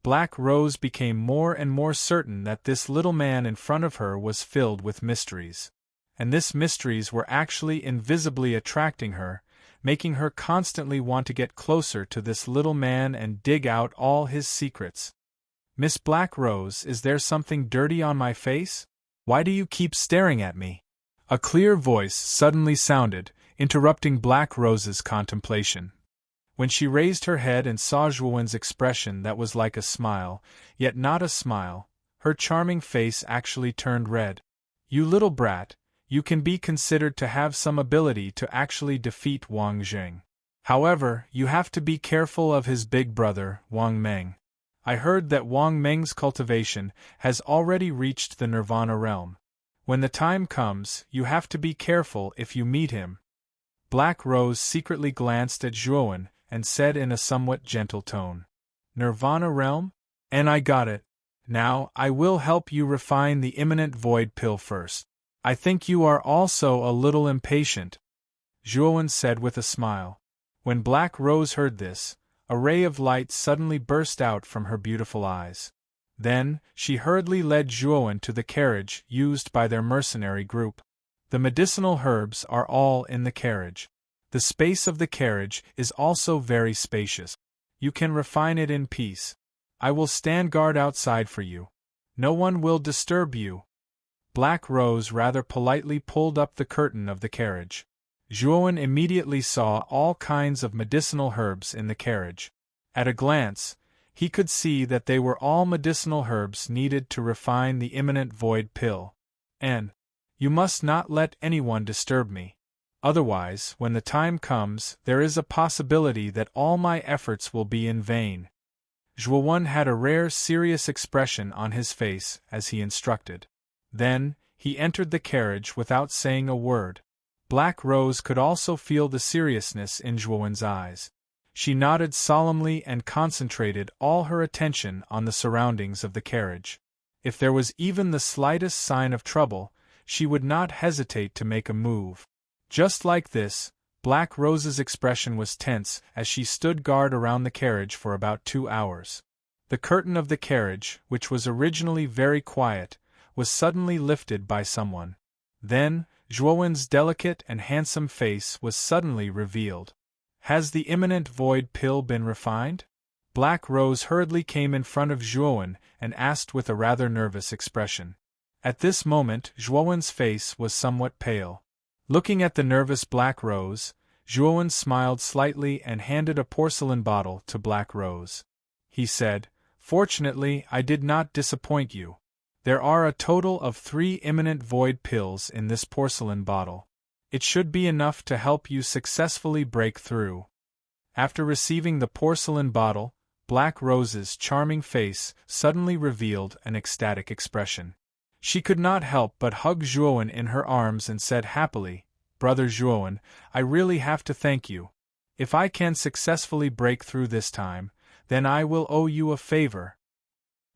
Black Rose became more and more certain that this little man in front of her was filled with mysteries. And these mysteries were actually invisibly attracting her, making her constantly want to get closer to this little man and dig out all his secrets. "Miss Black Rose, is there something dirty on my face?" Why do you keep staring at me? A clear voice suddenly sounded, interrupting Black Rose's contemplation. When she raised her head and saw Zhuowen's expression that was like a smile, yet not a smile, her charming face actually turned red. You little brat, you can be considered to have some ability to actually defeat Wang Jing. However, you have to be careful of his big brother, Wang Meng. I heard that Wang Meng's cultivation has already reached the Nirvana realm. When the time comes, you have to be careful if you meet him. Black Rose secretly glanced at Zhuowen and said in a somewhat gentle tone, Nirvana realm? And I got it. Now, I will help you refine the imminent void pill first. I think you are also a little impatient, Zhuowen said with a smile. When Black Rose heard this, a ray of light suddenly burst out from her beautiful eyes. Then, she hurriedly led Zhuowen to the carriage used by their mercenary group. The medicinal herbs are all in the carriage. The space of the carriage is also very spacious. You can refine it in peace. I will stand guard outside for you. No one will disturb you. Black Rose rather politely pulled up the curtain of the carriage. Zhuowen immediately saw all kinds of medicinal herbs in the carriage. At a glance, he could see that they were all medicinal herbs needed to refine the imminent void pill. And, you must not let anyone disturb me. Otherwise, when the time comes, there is a possibility that all my efforts will be in vain. Zhuowen had a rare serious expression on his face as he instructed. Then, he entered the carriage without saying a word. Black Rose could also feel the seriousness in Zhuowen's eyes. She nodded solemnly and concentrated all her attention on the surroundings of the carriage. If there was even the slightest sign of trouble, she would not hesitate to make a move. Just like this, Black Rose's expression was tense as she stood guard around the carriage for about 2 hours. The curtain of the carriage, which was originally very quiet, was suddenly lifted by someone. Then, Zhuowen's delicate and handsome face was suddenly revealed. Has the imminent void pill been refined? Black Rose hurriedly came in front of Zhuowen and asked with a rather nervous expression. At this moment, Zhuowen's face was somewhat pale. Looking at the nervous Black Rose, Zhuowen smiled slightly and handed a porcelain bottle to Black Rose. He said, Fortunately, I did not disappoint you. There are a total of 3 imminent void pills in this porcelain bottle. It should be enough to help you successfully break through. After receiving the porcelain bottle, Black Rose's charming face suddenly revealed an ecstatic expression. She could not help but hug Zhuowen in her arms and said happily, Brother Zhuowen, I really have to thank you. If I can successfully break through this time, then I will owe you a favor.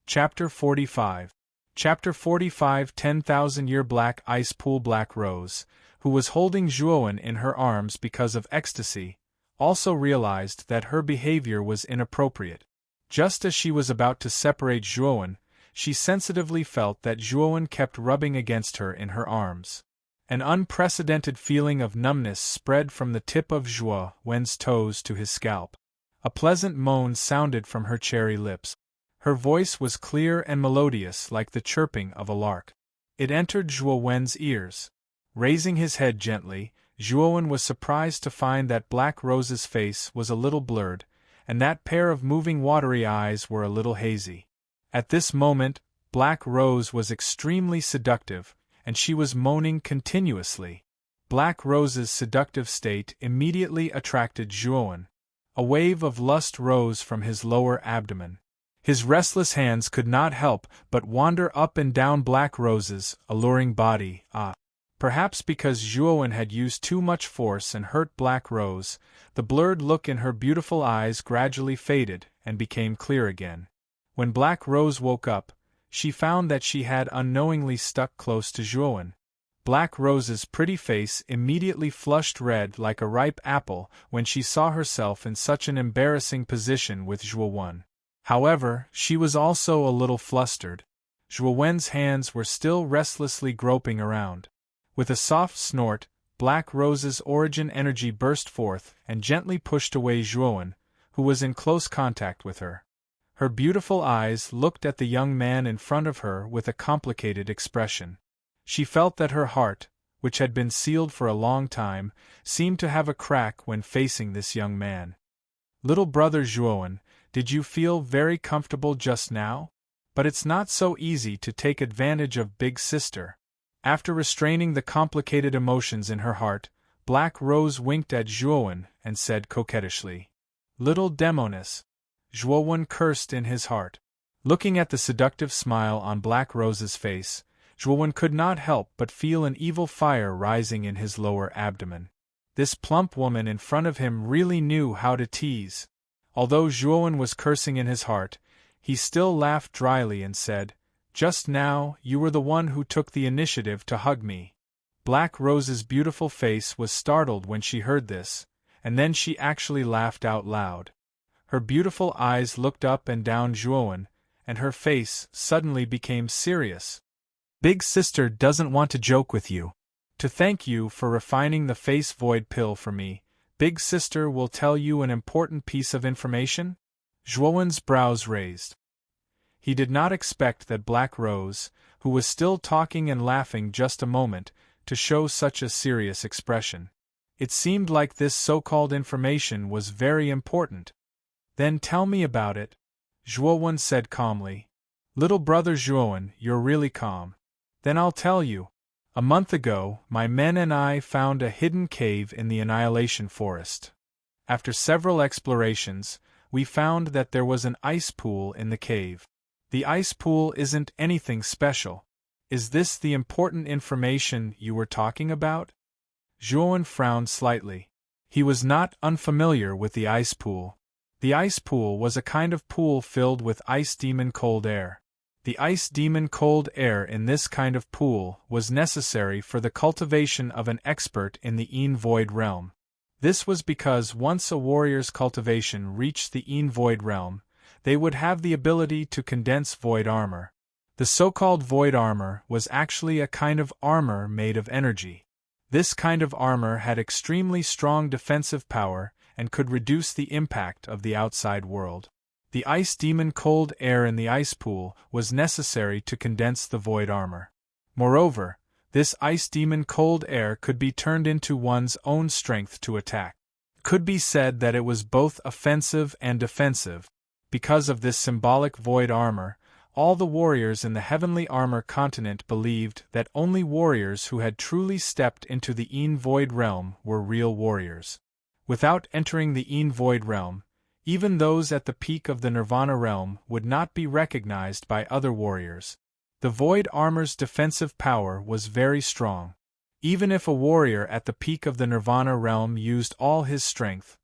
Chapter 45. Chapter 45 10,000-Year Black Ice Pool. Black Rose, who was holding Zhuowen in her arms because of ecstasy, also realized that her behavior was inappropriate. Just as she was about to separate Zhuowen, she sensitively felt that Zhuowen kept rubbing against her in her arms. An unprecedented feeling of numbness spread from the tip of Zhuowen's toes to his scalp. A pleasant moan sounded from her cherry lips. Her voice was clear and melodious like the chirping of a lark. It entered Zhuowen's ears. Raising his head gently, Zhuowen was surprised to find that Black Rose's face was a little blurred, and that pair of moving watery eyes were a little hazy. At this moment, Black Rose was extremely seductive, and she was moaning continuously. Black Rose's seductive state immediately attracted Zhuowen. A wave of lust rose from his lower abdomen. His restless hands could not help but wander up and down Black Rose's alluring body. Perhaps because Zhuowen had used too much force and hurt Black Rose, the blurred look in her beautiful eyes gradually faded and became clear again. When Black Rose woke up, she found that she had unknowingly stuck close to Zhuowen. Black Rose's pretty face immediately flushed red like a ripe apple when she saw herself in such an embarrassing position with Zhuowen. However, she was also a little flustered. Zhuowen's hands were still restlessly groping around. With a soft snort, Black Rose's origin energy burst forth and gently pushed away Zhuowen, who was in close contact with her. Her beautiful eyes looked at the young man in front of her with a complicated expression. She felt that her heart, which had been sealed for a long time, seemed to have a crack when facing this young man. Little brother Joan, did you feel very comfortable just now? But it's not so easy to take advantage of big sister. After restraining the complicated emotions in her heart, Black Rose winked at Joan and said coquettishly, "Little demoness." Joan cursed in his heart. Looking at the seductive smile on Black Rose's face, Joan could not help but feel an evil fire rising in his lower abdomen. This plump woman in front of him really knew how to tease. Although Joan was cursing in his heart, he still laughed dryly and said, "Just now, you were the one who took the initiative to hug me." Black Rose's beautiful face was startled when she heard this, and then she actually laughed out loud. Her beautiful eyes looked up and down Joan, and her face suddenly became serious. "Big sister doesn't want to joke with you. To thank you for refining the face void pill for me, Big sister will tell you an important piece of information?" Joan's brows raised. He did not expect that Black Rose, who was still talking and laughing just a moment, to show such a serious expression. It seemed like this so-called information was very important. "Then tell me about it," Joan said calmly. "Little brother Joan, you're really calm. Then I'll tell you. A month ago, my men and I found a hidden cave in the Annihilation Forest. After several explorations, we found that there was an ice pool in the cave. The ice pool isn't anything special. Is this the important information you were talking about?" Joan frowned slightly. He was not unfamiliar with the ice pool. The ice pool was a kind of pool filled with ice demon cold air. The ice demon cold air in this kind of pool was necessary for the cultivation of an expert in the Void realm. This was because once a warrior's cultivation reached the Void realm, they would have the ability to condense void armor. The so-called void armor was actually a kind of armor made of energy. This kind of armor had extremely strong defensive power and could reduce the impact of the outside world. The ice demon cold air in the ice pool was necessary to condense the void armor. Moreover, this ice demon cold air could be turned into one's own strength to attack. It could be said that it was both offensive and defensive. Because of this symbolic void armor, all the warriors in the Heavenly Armor continent believed that only warriors who had truly stepped into the Void realm were real warriors. Without entering the Void realm, even those at the peak of the Nirvana realm would not be recognized by other warriors. The void armor's defensive power was very strong. Even if a warrior at the peak of the Nirvana realm used all his strength,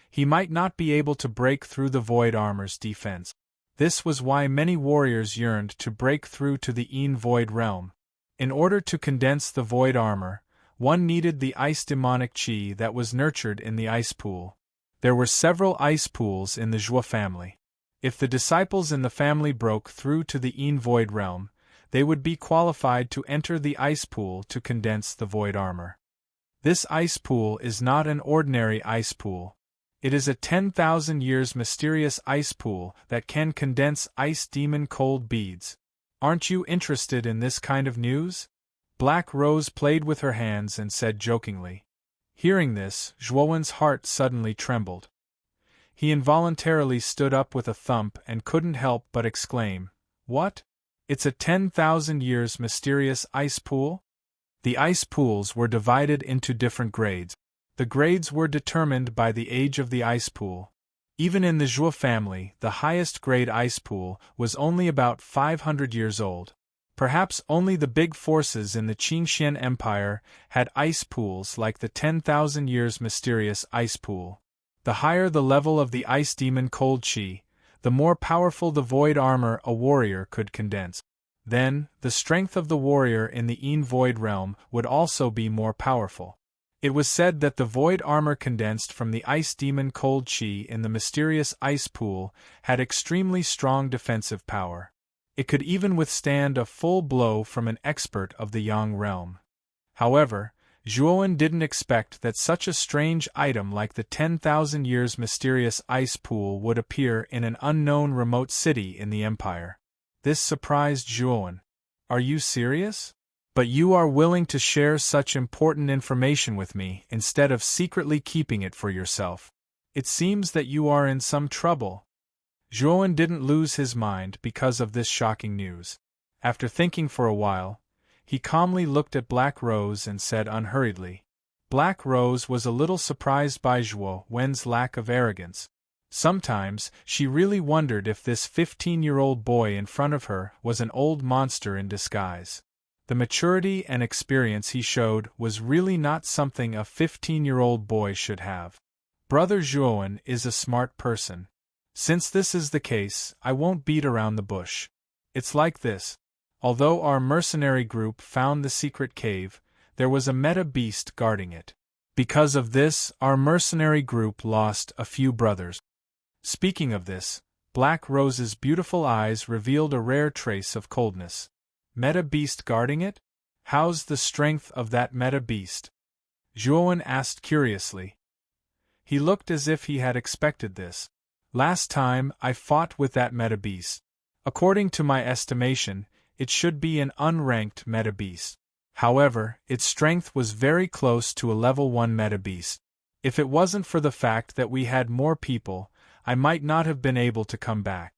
he might not be able to break through the void armor's defense. This was why many warriors yearned to break through to the Void realm. In order to condense the void armor, one needed the ice demonic chi that was nurtured in the ice pool. There were several ice pools in the Jua family. If the disciples in the family broke through to the Void realm, they would be qualified to enter the ice pool to condense the void armor. This ice pool is not an ordinary ice pool. It is a 10,000 years mysterious ice pool that can condense ice demon cold beads. Aren't you interested in this kind of news? Black Rose played with her hands and said jokingly. Hearing this, Joan's heart suddenly trembled. He involuntarily stood up with a thump and couldn't help but exclaim, "What? It's a 10,000 years mysterious ice pool?" The ice pools were divided into different grades. The grades were determined by the age of the ice pool. Even in the Jua family, the highest grade ice pool was only about 500 years old. Perhaps only the big forces in the Qingxian Empire had ice pools like the 10,000 years mysterious ice pool. The higher the level of the ice demon cold chi, the more powerful the void armor a warrior could condense. Then, the strength of the warrior in the Void realm would also be more powerful. It was said that the void armor condensed from the ice demon cold chi in the mysterious ice pool had extremely strong defensive power. It could even withstand a full blow from an expert of the Yang realm. However, Joan didn't expect that such a strange item like the 10,000 years mysterious ice pool would appear in an unknown remote city in the Empire. This surprised Joan. "Are you serious?" But you are willing to share such important information with me instead of secretly keeping it for yourself. It seems that you are in some trouble. Zhuowen didn't lose his mind because of this shocking news. After thinking for a while, he calmly looked at Black Rose and said unhurriedly. Black Rose was a little surprised by Zhuowen's lack of arrogance. Sometimes she really wondered if this 15-year-old boy in front of her was an old monster in disguise. The maturity and experience he showed was really not something a 15-year-old boy should have. Brother Zhuowen is a smart person. Since this is the case, I won't beat around the bush. It's like this. Although our mercenary group found the secret cave, there was a meta beast guarding it. Because of this, our mercenary group lost a few brothers. Speaking of this, Black Rose's beautiful eyes revealed a rare trace of coldness. Meta beast guarding it? How's the strength of that meta beast? Zhuowen asked curiously. He looked as if he had expected this. Last time I fought with that meta beast. According to my estimation, it should be an unranked meta beast. However, its strength was very close to a level 1 meta beast. If it wasn't for the fact that we had more people, I might not have been able to come back.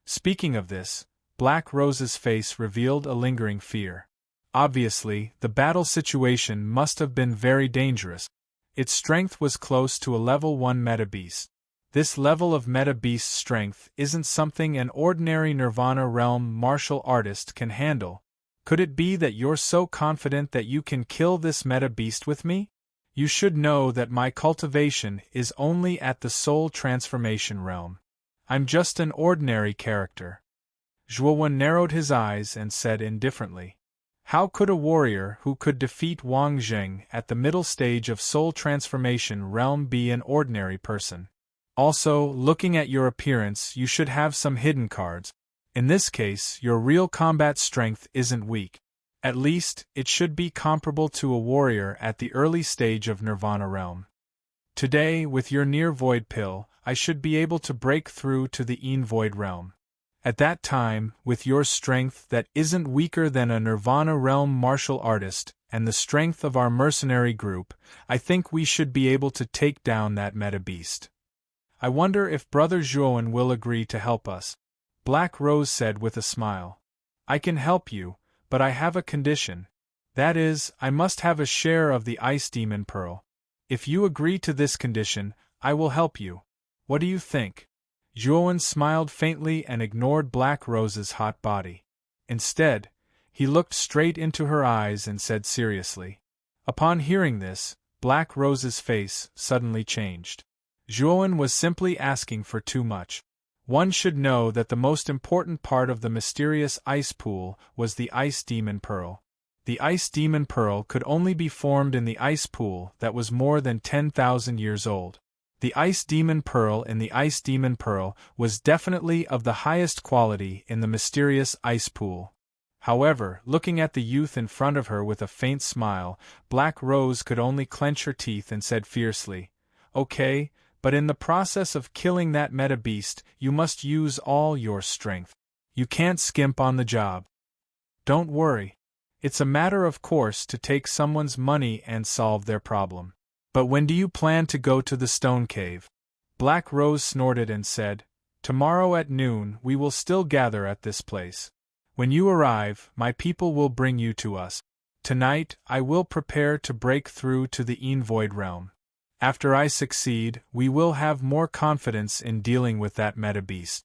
Speaking of this, Black Rose's face revealed a lingering fear. Obviously, the battle situation must have been very dangerous. Its strength was close to a level 1 meta beast. This level of meta beast strength isn't something an ordinary Nirvana realm martial artist can handle. Could it be that you're so confident that you can kill this meta beast with me? You should know that my cultivation is only at the soul transformation realm. I'm just an ordinary character. Zhuowen narrowed his eyes and said indifferently. How could a warrior who could defeat Wang Zheng at the middle stage of soul transformation realm be an ordinary person? Also, looking at your appearance, you should have some hidden cards. In this case, your real combat strength isn't weak. At least, it should be comparable to a warrior at the early stage of Nirvana realm. Today, with your near void pill, I should be able to break through to the void realm. At that time, with your strength that isn't weaker than a Nirvana realm martial artist, and the strength of our mercenary group, I think we should be able to take down that meta beast. I wonder if Brother Zhuowen will agree to help us. Black Rose said with a smile. I can help you, but I have a condition. That is, I must have a share of the Ice Demon Pearl. If you agree to this condition, I will help you. What do you think? Zhuowen smiled faintly and ignored Black Rose's hot body. Instead, he looked straight into her eyes and said seriously. Upon hearing this, Black Rose's face suddenly changed. Zhuowen was simply asking for too much. One should know that the most important part of the mysterious ice pool was the Ice Demon Pearl. The Ice Demon Pearl could only be formed in the ice pool that was more than 10,000 years old. The Ice Demon Pearl in the Ice Demon Pearl was definitely of the highest quality in the mysterious ice pool. However, looking at the youth in front of her with a faint smile, Black Rose could only clench her teeth and said fiercely, Okay, but in the process of killing that meta beast, you must use all your strength. You can't skimp on the job. Don't worry. It's a matter of course to take someone's money and solve their problem. But when do you plan to go to the stone cave? Black Rose snorted and said, Tomorrow at noon we will still gather at this place. When you arrive, my people will bring you to us. Tonight, I will prepare to break through to the void realm. After I succeed, we will have more confidence in dealing with that meta beast.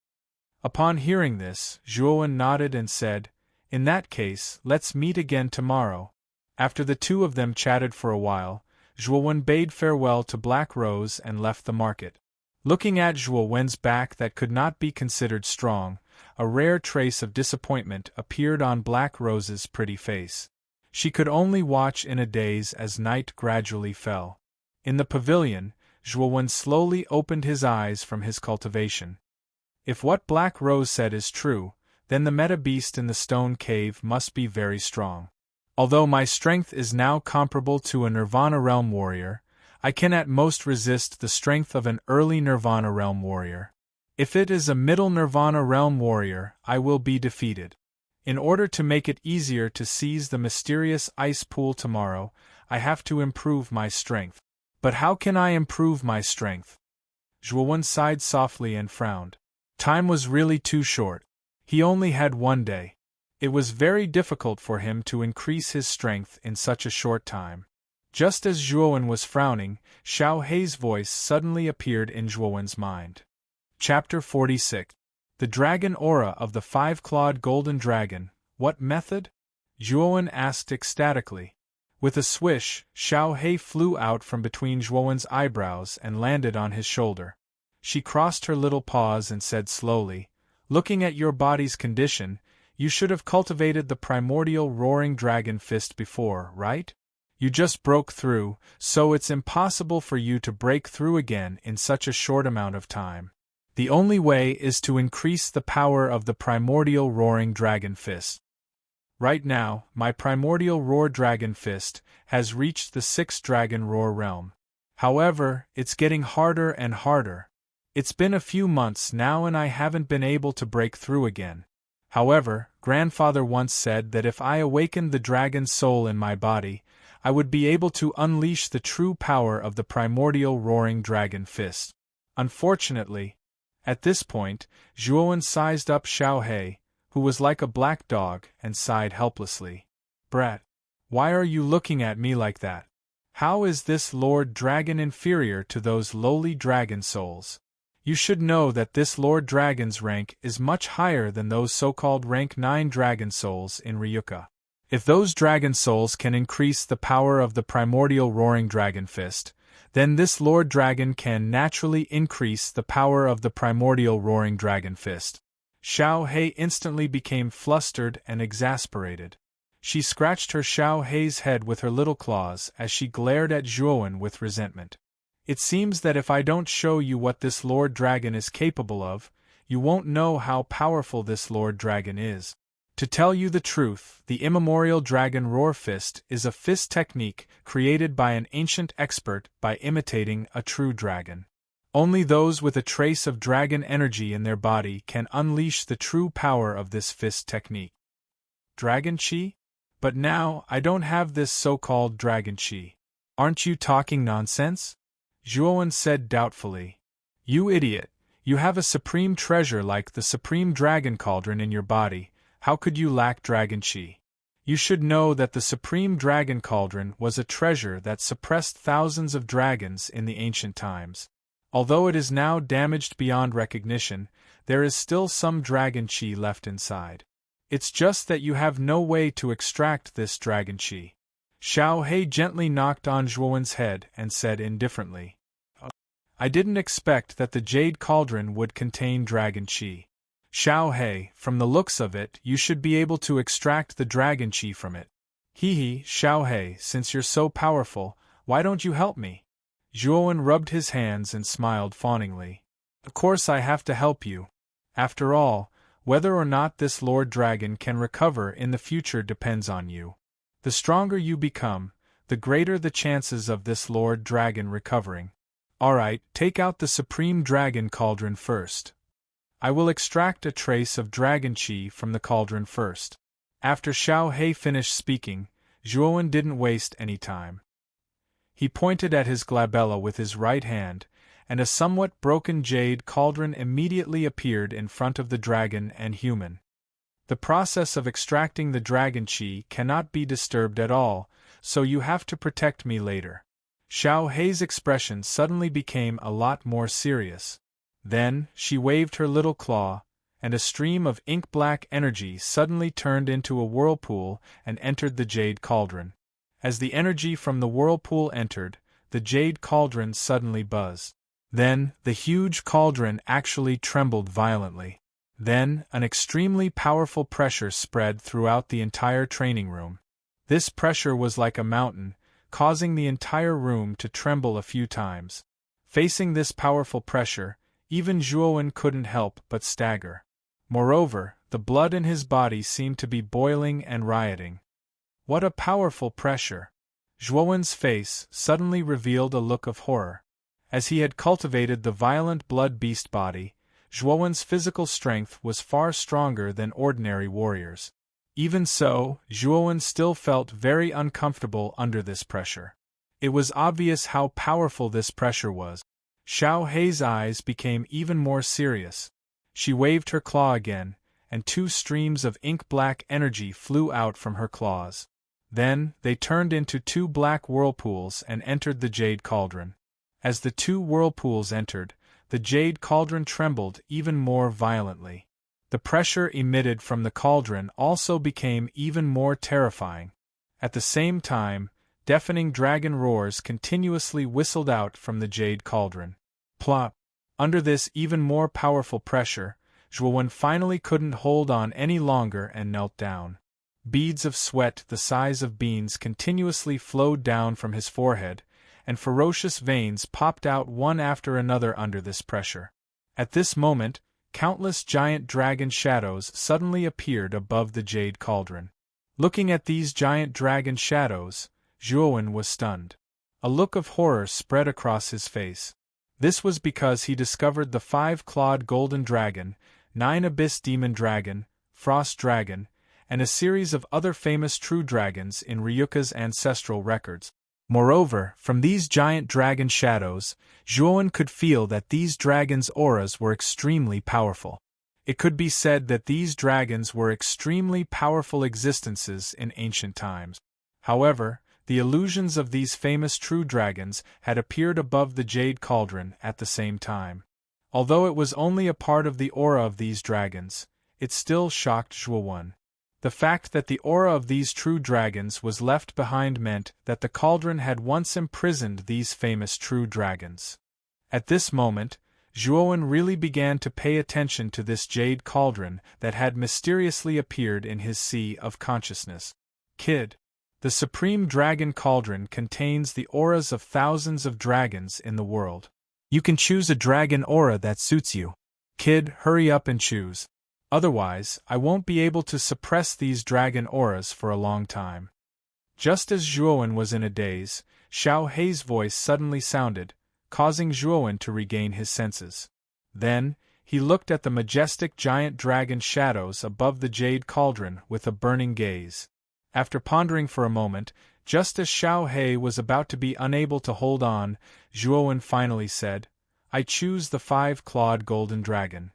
Upon hearing this, Zhuowen nodded and said, In that case, let's meet again tomorrow. After the two of them chatted for a while, Zhuowen bade farewell to Black Rose and left the market. Looking at Zhuowen's back that could not be considered strong, a rare trace of disappointment appeared on Black Rose's pretty face. She could only watch in a daze as night gradually fell. In the pavilion, Zhuowen slowly opened his eyes from his cultivation. If what Black Rose said is true, then the meta beast in the stone cave must be very strong. Although my strength is now comparable to a Nirvana realm warrior, I can at most resist the strength of an early Nirvana realm warrior. If it is a middle Nirvana realm warrior, I will be defeated. In order to make it easier to seize the mysterious ice pool tomorrow, I have to improve my strength. But how can I improve my strength? Zhuowen sighed softly and frowned. Time was really too short. He only had one day. It was very difficult for him to increase his strength in such a short time. Just as Zhuowen was frowning, Xiao Hei's voice suddenly appeared in Zhuowen's mind. Chapter 46. The Dragon Aura of the Five-Clawed Golden Dragon. What method? Zhuowen asked ecstatically. With a swish, Xiao Hei flew out from between Zhuowen's eyebrows and landed on his shoulder. She crossed her little paws and said slowly, "Looking at your body's condition, you should have cultivated the primordial roaring dragon fist before, right? You just broke through, so it's impossible for you to break through again in such a short amount of time. The only way is to increase the power of the primordial roaring dragon fist. Right now, my primordial roar dragon fist has reached the 6th dragon roar realm. However, it's getting harder and harder. It's been a few months now and I haven't been able to break through again. However, grandfather once said that if I awakened the dragon's soul in my body, I would be able to unleash the true power of the primordial roaring dragon fist. Unfortunately, at this point, Zhuowen sized up Xiao Hei, who was like a black dog, and sighed helplessly. Brat, why are you looking at me like that? How is this Lord Dragon inferior to those lowly dragon souls? You should know that this Lord Dragon's rank is much higher than those so-called rank 9 dragon souls in Ryuka. If those dragon souls can increase the power of the primordial roaring dragon fist, then this Lord Dragon can naturally increase the power of the primordial roaring dragon fist. Xiao Hei instantly became flustered and exasperated. She scratched her Xiao Hei's head with her little claws as she glared at Zhuowen with resentment. It seems that if I don't show you what this Lord Dragon is capable of, you won't know how powerful this Lord Dragon is. To tell you the truth, the immemorial Dragon Roar Fist is a fist technique created by an ancient expert by imitating a true dragon. Only those with a trace of dragon energy in their body can unleash the true power of this fist technique. Dragon Chi? But now, I don't have this so-called Dragon Chi. Aren't you talking nonsense? Zhuowen said doubtfully. You idiot, you have a supreme treasure like the Supreme Dragon Cauldron in your body. How could you lack Dragon Chi? You should know that the Supreme Dragon Cauldron was a treasure that suppressed thousands of dragons in the ancient times. Although it is now damaged beyond recognition, there is still some Dragon Chi left inside. It's just that you have no way to extract this Dragon Chi. Xiao Hei gently knocked on Zhuowen's head and said indifferently, I didn't expect that the Jade Cauldron would contain Dragon Chi. Xiao Hei, from the looks of it, you should be able to extract the Dragon Chi from it. Hee, Xiao Hei, since you're so powerful, why don't you help me? Zhuowen rubbed his hands and smiled fawningly. Of course I have to help you. After all, whether or not this Lord Dragon can recover in the future depends on you. The stronger you become, the greater the chances of this Lord Dragon recovering. Alright, take out the Supreme Dragon Cauldron first. I will extract a trace of Dragon Chi from the cauldron first. After Xiao Hei finished speaking, Zhuowen didn't waste any time. He pointed at his glabella with his right hand, and a somewhat broken jade cauldron immediately appeared in front of the dragon and human. The process of extracting the Dragon Chi cannot be disturbed at all, so you have to protect me later. Xiao Hei's expression suddenly became a lot more serious. Then, she waved her little claw, and a stream of ink-black energy suddenly turned into a whirlpool and entered the jade cauldron. As the energy from the whirlpool entered, the jade cauldron suddenly buzzed. Then, the huge cauldron actually trembled violently. Then, an extremely powerful pressure spread throughout the entire training room. This pressure was like a mountain, causing the entire room to tremble a few times. Facing this powerful pressure, even Zhuowen couldn't help but stagger. Moreover, the blood in his body seemed to be boiling and rioting. What a powerful pressure! Zhuowen's face suddenly revealed a look of horror. As he had cultivated the violent blood beast body, Zhuowen's physical strength was far stronger than ordinary warriors. Even so, Zhuowen still felt very uncomfortable under this pressure. It was obvious how powerful this pressure was. Xiao Hei's eyes became even more serious. She waved her claw again, and 2 streams of ink-black energy flew out from her claws. Then, they turned into 2 black whirlpools and entered the jade cauldron. As the 2 whirlpools entered, the jade cauldron trembled even more violently. The pressure emitted from the cauldron also became even more terrifying. At the same time, deafening dragon roars continuously whistled out from the jade cauldron. Plop! Under this even more powerful pressure, Zhuowen finally couldn't hold on any longer and knelt down. Beads of sweat the size of beans continuously flowed down from his forehead, and ferocious veins popped out one after another under this pressure. At this moment, countless giant dragon shadows suddenly appeared above the jade cauldron. Looking at these giant dragon shadows, Zhuowen was stunned. A look of horror spread across his face. This was because he discovered the 5-clawed golden dragon, 9 abyss demon dragon, frost dragon, and a series of other famous true dragons in Ryuka's ancestral records. Moreover, from these giant dragon shadows, Zhuowen could feel that these dragons' auras were extremely powerful. It could be said that these dragons were extremely powerful existences in ancient times. However, the illusions of these famous true dragons had appeared above the jade cauldron at the same time. Although it was only a part of the aura of these dragons, it still shocked Zhuowen. The fact that the aura of these true dragons was left behind meant that the cauldron had once imprisoned these famous true dragons. At this moment, Zhuowen really began to pay attention to this jade cauldron that had mysteriously appeared in his sea of consciousness. Kid. The Supreme Dragon Cauldron contains the auras of thousands of dragons in the world. You can choose a dragon aura that suits you. Kid, hurry up and choose. Otherwise, I won't be able to suppress these dragon auras for a long time. Just as Zhuowen was in a daze, Xiao Hei's voice suddenly sounded, causing Zhuowen to regain his senses. Then, he looked at the majestic giant dragon shadows above the jade cauldron with a burning gaze. After pondering for a moment, just as Xiao Hei was about to be unable to hold on, Zhuowen finally said, "I choose the 5-clawed golden dragon."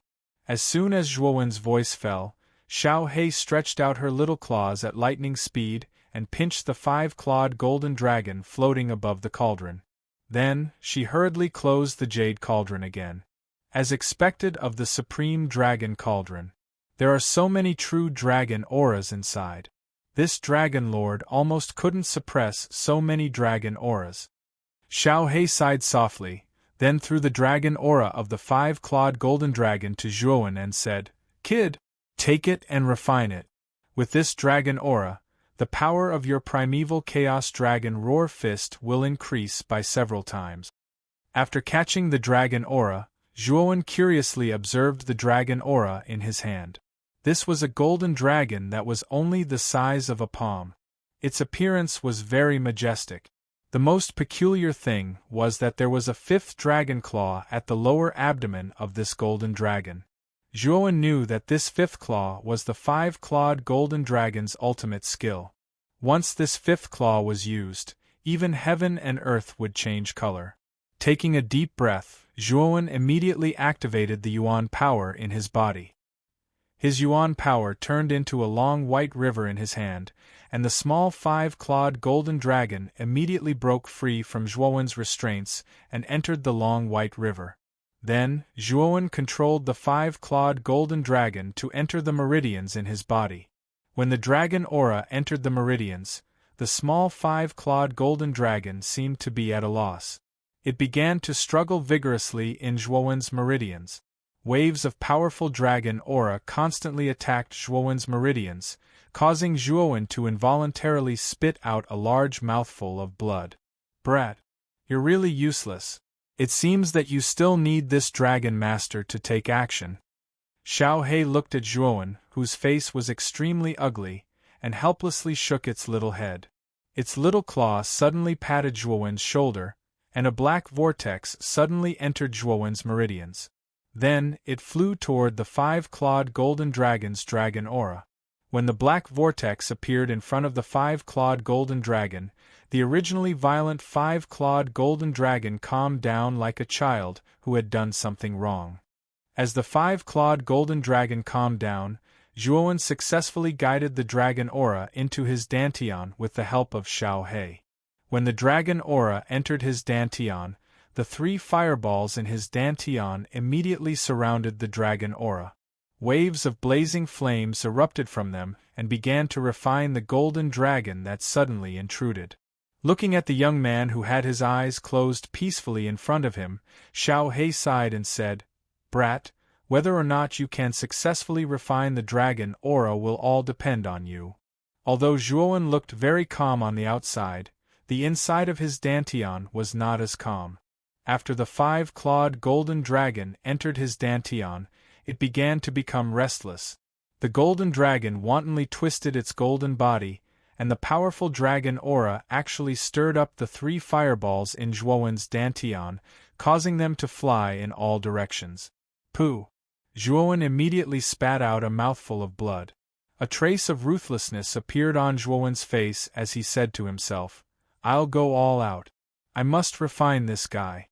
As soon as Zhuowen's voice fell, Xiao Hei stretched out her little claws at lightning speed and pinched the 5-clawed golden dragon floating above the cauldron. Then, she hurriedly closed the jade cauldron again. As expected of the Supreme Dragon Cauldron, there are so many true dragon auras inside. This dragon lord almost couldn't suppress so many dragon auras. Xiao Hei sighed softly, then threw the dragon aura of the 5-clawed golden dragon to Zhuowen and said, "Kid, take it and refine it. With this dragon aura, the power of your primeval chaos dragon roar fist will increase by several times." After catching the dragon aura, Zhuowen curiously observed the dragon aura in his hand. This was a golden dragon that was only the size of a palm. Its appearance was very majestic. The most peculiar thing was that there was a 5th dragon claw at the lower abdomen of this golden dragon. Zhuowen knew that this 5th claw was the 5-clawed golden dragon's ultimate skill. Once this 5th claw was used, even heaven and earth would change color. Taking a deep breath, Zhuowen immediately activated the Yuan power in his body. His Yuan power turned into a long white river in his hand, and the small 5-clawed golden dragon immediately broke free from Zhuowen's restraints and entered the long white river. Then, Zhuowen controlled the 5-clawed golden dragon to enter the meridians in his body. When the dragon aura entered the meridians, the small 5-clawed golden dragon seemed to be at a loss. It began to struggle vigorously in Zhuowen's meridians. Waves of powerful dragon aura constantly attacked Zhuowen's meridians, causing Zhuowen to involuntarily spit out a large mouthful of blood. "Brat, you're really useless. It seems that you still need this dragon master to take action." Xiao Hei looked at Zhuowen, whose face was extremely ugly, and helplessly shook its little head. Its little claw suddenly patted Zhuowen's shoulder, and a black vortex suddenly entered Zhuowen's meridians. Then, it flew toward the 5-clawed golden dragon's dragon aura. When the black vortex appeared in front of the five-clawed golden dragon, the originally violent five-clawed golden dragon calmed down like a child who had done something wrong. As the five-clawed golden dragon calmed down, Zhuowen successfully guided the dragon aura into his dantian with the help of Xiao He. When the dragon aura entered his dantian, the three fireballs in his dantian immediately surrounded the dragon aura. Waves of blazing flames erupted from them and began to refine the golden dragon that suddenly intruded. Looking at the young man who had his eyes closed peacefully in front of him, Xiao He sighed and said, "Brat, whether or not you can successfully refine the dragon aura will all depend on you." Although Zhuowen looked very calm on the outside, the inside of his dantian was not as calm. After the five-clawed golden dragon entered his dantian, it began to become restless. The golden dragon wantonly twisted its golden body, and the powerful dragon aura actually stirred up the three fireballs in Zhuowen's dantian, causing them to fly in all directions. Pooh! Zhuowen immediately spat out a mouthful of blood. A trace of ruthlessness appeared on Zhuowen's face as he said to himself, "I'll go all out. I must refine this guy."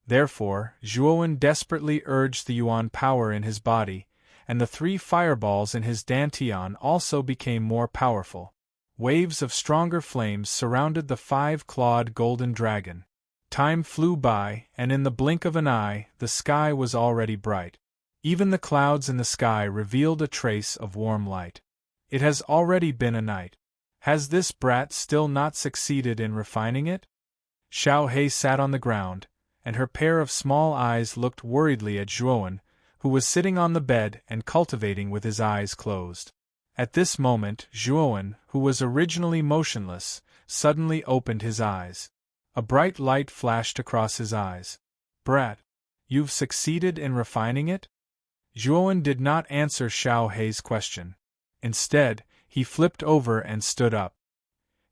Therefore, Zhuowen desperately urged the yuan power in his body, and the three fireballs in his dantian also became more powerful. Waves of stronger flames surrounded the five-clawed golden dragon. Time flew by, and in the blink of an eye, the sky was already bright. Even the clouds in the sky revealed a trace of warm light. It has already been a night. Has this brat still not succeeded in refining it? Xiao He sat on the ground, and her pair of small eyes looked worriedly at Zhuowen, who was sitting on the bed and cultivating with his eyes closed. At this moment, Zhuowen, who was originally motionless, suddenly opened his eyes. A bright light flashed across his eyes. "Brat, you've succeeded in refining it?" Zhuowen did not answer Xiao He's question. Instead, he flipped over and stood up.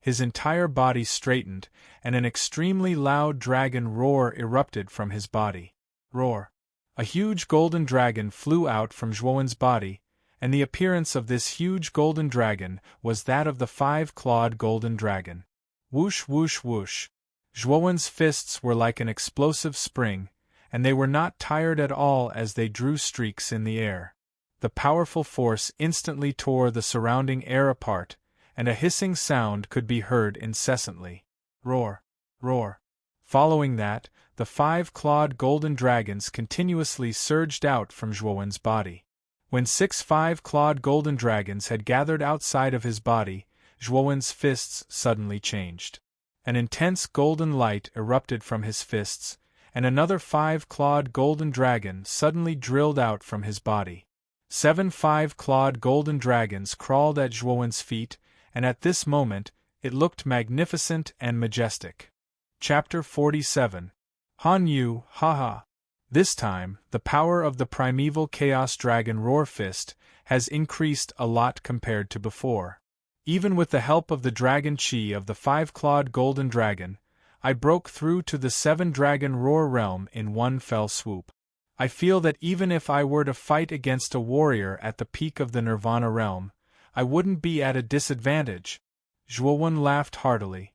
His entire body straightened, and an extremely loud dragon roar erupted from his body. Roar! A huge golden dragon flew out from Zhuowen's body, and the appearance of this huge golden dragon was that of the five-clawed golden dragon. Whoosh whoosh whoosh! Zhuowen's fists were like an explosive spring, and they were not tired at all as they drew streaks in the air. The powerful force instantly tore the surrounding air apart, and a hissing sound could be heard incessantly. Roar! Roar! Following that, the five-clawed golden dragons continuously surged out from Zhuowen's body. When 6 five-clawed golden dragons had gathered outside of his body, Zhuowen's fists suddenly changed. An intense golden light erupted from his fists, and another five-clawed golden dragon suddenly drilled out from his body. 7 five-clawed golden dragons crawled at Zhuowen's feet, and at this moment, it looked magnificent and majestic. Chapter 47. Han Yu, haha. This time, the power of the primeval Chaos Dragon Roar Fist has increased a lot compared to before. Even with the help of the dragon chi of the five-clawed golden dragon, I broke through to the 7-dragon roar realm in one fell swoop. I feel that even if I were to fight against a warrior at the peak of the Nirvana realm, I wouldn't be at a disadvantage. Zhuowen laughed heartily.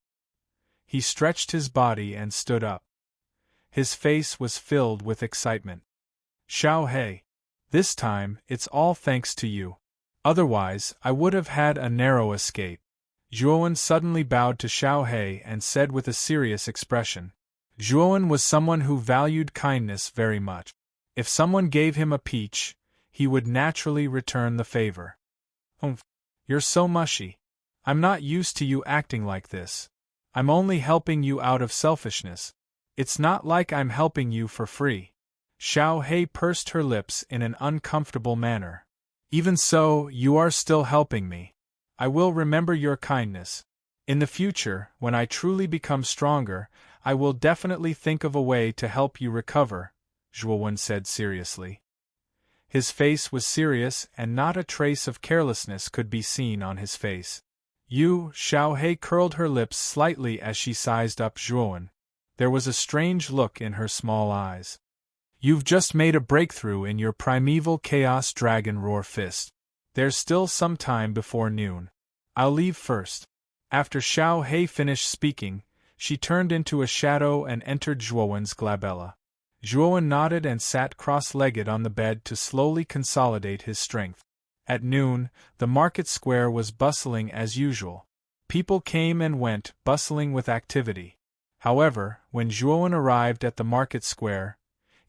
He stretched his body and stood up. His face was filled with excitement. Xiao He, this time it's all thanks to you. Otherwise, I would have had a narrow escape. Zhuowen suddenly bowed to Xiao He and said with a serious expression. Zhuowen was someone who valued kindness very much. If someone gave him a peach, he would naturally return the favor. You're so mushy. I'm not used to you acting like this. I'm only helping you out of selfishness. It's not like I'm helping you for free. Xiao He pursed her lips in an uncomfortable manner. Even so, you are still helping me. I will remember your kindness. In the future, when I truly become stronger, I will definitely think of a way to help you recover, Zhuowen said seriously. His face was serious and not a trace of carelessness could be seen on his face. Xiao He curled her lips slightly as she sized up Zhuowen. There was a strange look in her small eyes. You've just made a breakthrough in your primeval Chaos Dragon Roar Fist. There's still some time before noon. I'll leave first. After Xiao Hei finished speaking, she turned into a shadow and entered Zhuowen's glabella. Zhuowen nodded and sat cross-legged on the bed to slowly consolidate his strength. At noon, the market square was bustling as usual. People came and went, bustling with activity. However, when Zhuowen arrived at the market square,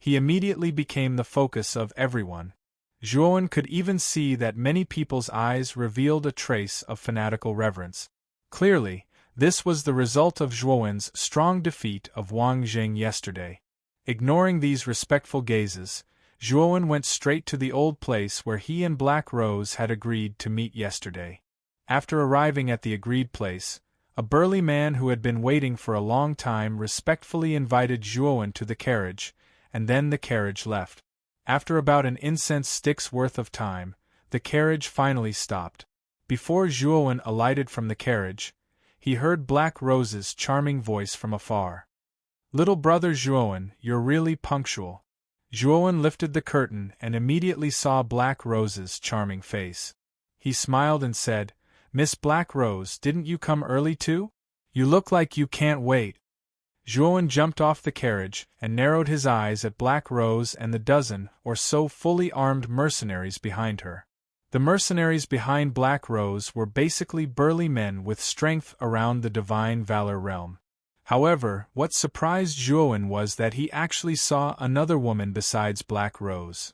he immediately became the focus of everyone. Zhuowen could even see that many people's eyes revealed a trace of fanatical reverence. Clearly, this was the result of Zhuowen's strong defeat of Wang Jing yesterday. Ignoring these respectful gazes, Zhuowen went straight to the old place where he and Black Rose had agreed to meet yesterday. After arriving at the agreed place, a burly man who had been waiting for a long time respectfully invited Zhuowen to the carriage, and then the carriage left. After about an incense stick's worth of time, the carriage finally stopped. Before Zhuowen alighted from the carriage, he heard Black Rose's charming voice from afar. "Little brother Zhuowen, you're really punctual." Zhuowen lifted the curtain and immediately saw Black Rose's charming face. He smiled and said, "Miss Black Rose, didn't you come early too? You look like you can't wait." Zhuowen jumped off the carriage and narrowed his eyes at Black Rose and the dozen or so fully armed mercenaries behind her. The mercenaries behind Black Rose were basically burly men with strength around the divine valor realm. However, what surprised Zhuowen was that he actually saw another woman besides Black Rose.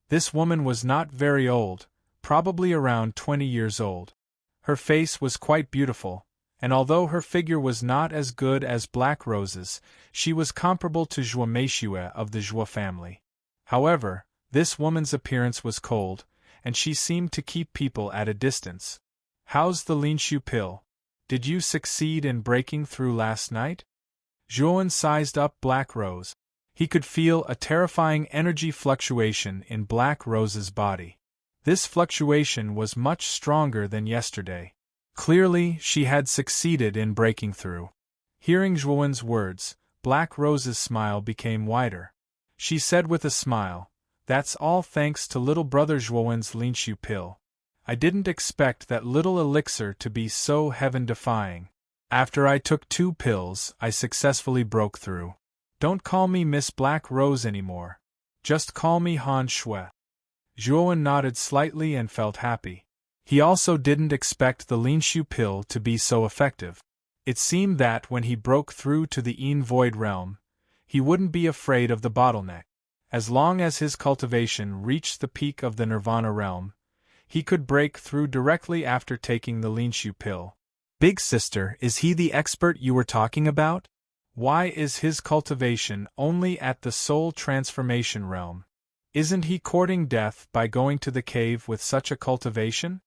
This woman was not very old, probably around 20 years old. Her face was quite beautiful, and although her figure was not as good as Black Rose's, she was comparable to Zhuo Meishue of the Zhuo family. However, this woman's appearance was cold, and she seemed to keep people at a distance. "How's the Linshu pill? Did you succeed in breaking through last night?" Zhuowen sized up Black Rose. He could feel a terrifying energy fluctuation in Black Rose's body. This fluctuation was much stronger than yesterday. Clearly, she had succeeded in breaking through. Hearing Zhuowen's words, Black Rose's smile became wider. She said with a smile, "That's all thanks to little brother Zhuowen's Linshu pill. I didn't expect that little elixir to be so heaven-defying. After I took 2 pills, I successfully broke through. Don't call me Miss Black Rose anymore. Just call me Han Shui." Zhuowen nodded slightly and felt happy. He also didn't expect the Linshu pill to be so effective. It seemed that when he broke through to the Yin Void realm, he wouldn't be afraid of the bottleneck. As long as his cultivation reached the peak of the Nirvana realm, he could break through directly after taking the Linshu pill. "Big sister, is he the expert you were talking about? Why is his cultivation only at the soul transformation realm? Isn't he courting death by going to the cave with such a cultivation?"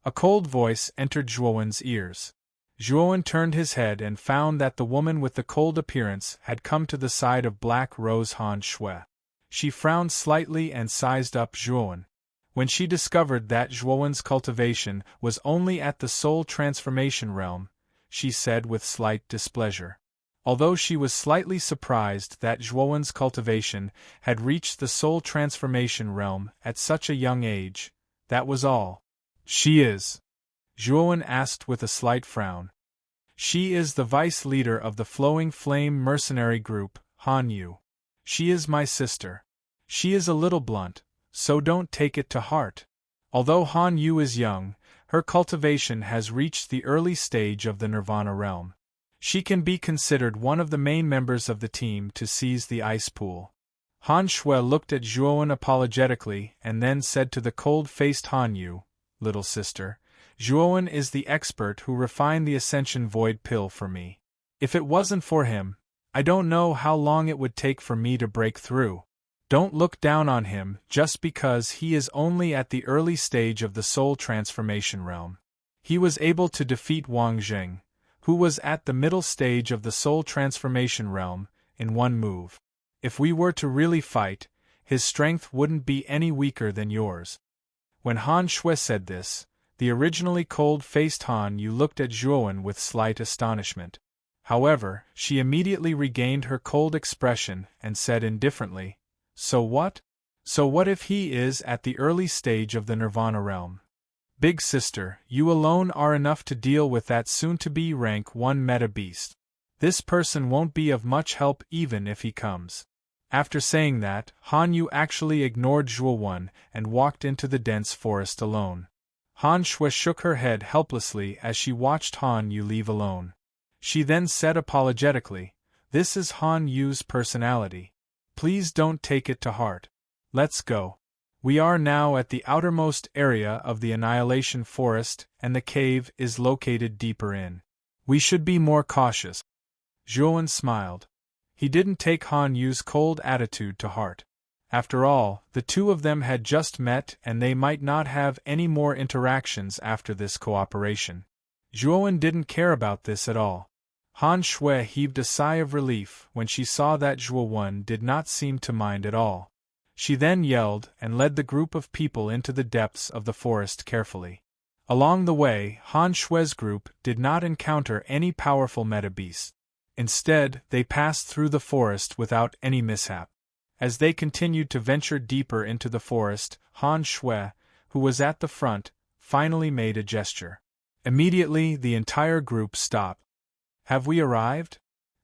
A cold voice entered Zhuowen's ears. Zhuowen turned his head and found that the woman with the cold appearance had come to the side of Black Rose Han Shui. She frowned slightly and sized up Zhuowen. When she discovered that Zhuowen's cultivation was only at the soul transformation realm, she said with slight displeasure. Although she was slightly surprised that Zhuowen's cultivation had reached the soul transformation realm at such a young age, that was all. "She is?" Zhuowen asked with a slight frown. "She is the vice leader of the Flowing Flame mercenary group, Han Yu. She is my sister. She is a little blunt, so don't take it to heart. Although Han Yu is young, her cultivation has reached the early stage of the Nirvana realm. She can be considered one of the main members of the team to seize the ice pool." Han Shui looked at Zhuowen apologetically and then said to the cold-faced Han Yu, "Little sister, Zhuowen is the expert who refined the Ascension Void pill for me. If it wasn't for him, I don't know how long it would take for me to break through. Don't look down on him just because he is only at the early stage of the soul transformation realm. He was able to defeat Wang Jing, who was at the middle stage of the soul transformation realm, in one move. If we were to really fight, his strength wouldn't be any weaker than yours." When Han Shui said this, the originally cold-faced Han Yu looked at Zhuowen with slight astonishment. However, she immediately regained her cold expression and said indifferently, "So what? So what if he is at the early stage of the Nirvana realm? Big sister, you alone are enough to deal with that soon-to-be rank 1 meta beast. This person won't be of much help even if he comes. After saying that, Han Yu actually ignored Zhuo Wen and walked into the dense forest alone. Han Shui shook her head helplessly as she watched Han Yu leave alone. She then said apologetically, "This is Han Yu's personality. Please don't take it to heart. Let's go." We are now at the outermost area of the Annihilation Forest, and the cave is located deeper in. We should be more cautious. Zhuowen smiled. He didn't take Han Yu's cold attitude to heart. After all, the two of them had just met and they might not have any more interactions after this cooperation. Zhuowen didn't care about this at all. Han Shui heaved a sigh of relief when she saw that Zhuo Wen did not seem to mind at all. She then yelled and led the group of people into the depths of the forest carefully. Along the way, Han Shui's group did not encounter any powerful meta beasts. Instead, they passed through the forest without any mishap. As they continued to venture deeper into the forest, Han Shui, who was at the front, finally made a gesture. Immediately, the entire group stopped. "Have we arrived?"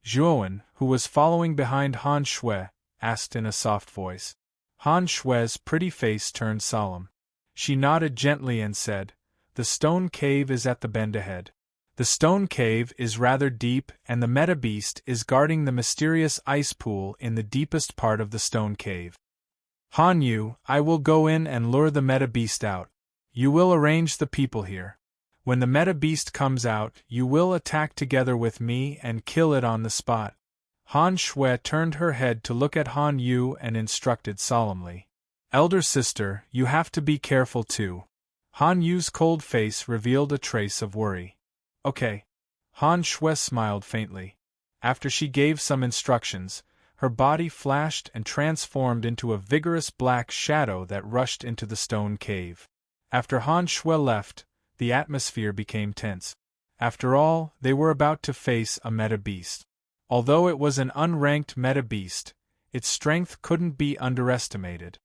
Zhuowen, who was following behind Han Shui, asked in a soft voice. Han Shui's pretty face turned solemn. She nodded gently and said, "The stone cave is at the bend ahead. The stone cave is rather deep and the meta beast is guarding the mysterious ice pool in the deepest part of the stone cave. Han Yu, I will go in and lure the meta beast out. You will arrange the people here. When the meta beast comes out, you will attack together with me and kill it on the spot." Han Shui turned her head to look at Han Yu and instructed solemnly. "Elder sister, you have to be careful too." Han Yu's cold face revealed a trace of worry. "Okay." Han Shui smiled faintly. After she gave some instructions, her body flashed and transformed into a vigorous black shadow that rushed into the stone cave. After Han Shui left, the atmosphere became tense. After all, they were about to face a meta beast. Although it was an unranked meta beast, its strength couldn't be underestimated.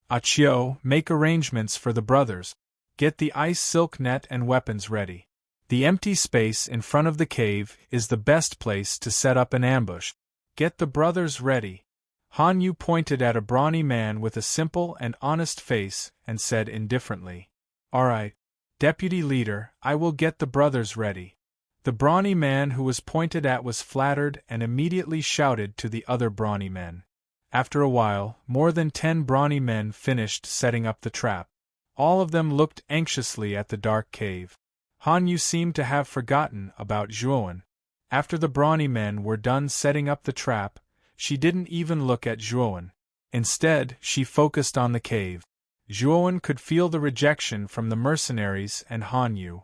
"Achio, make arrangements for the brothers. Get the ice silk net and weapons ready. The empty space in front of the cave is the best place to set up an ambush. Get the brothers ready." Han Yu pointed at a brawny man with a simple and honest face and said indifferently, "All right, Deputy Leader, I will get the brothers ready." The brawny man who was pointed at was flattered and immediately shouted to the other brawny men. After a while, more than 10 brawny men finished setting up the trap. All of them looked anxiously at the dark cave. Han Yu seemed to have forgotten about Zhuowen. After the brawny men were done setting up the trap, she didn't even look at Zhuowen. Instead, she focused on the cave. Zhuowen could feel the rejection from the mercenaries and Han Yu.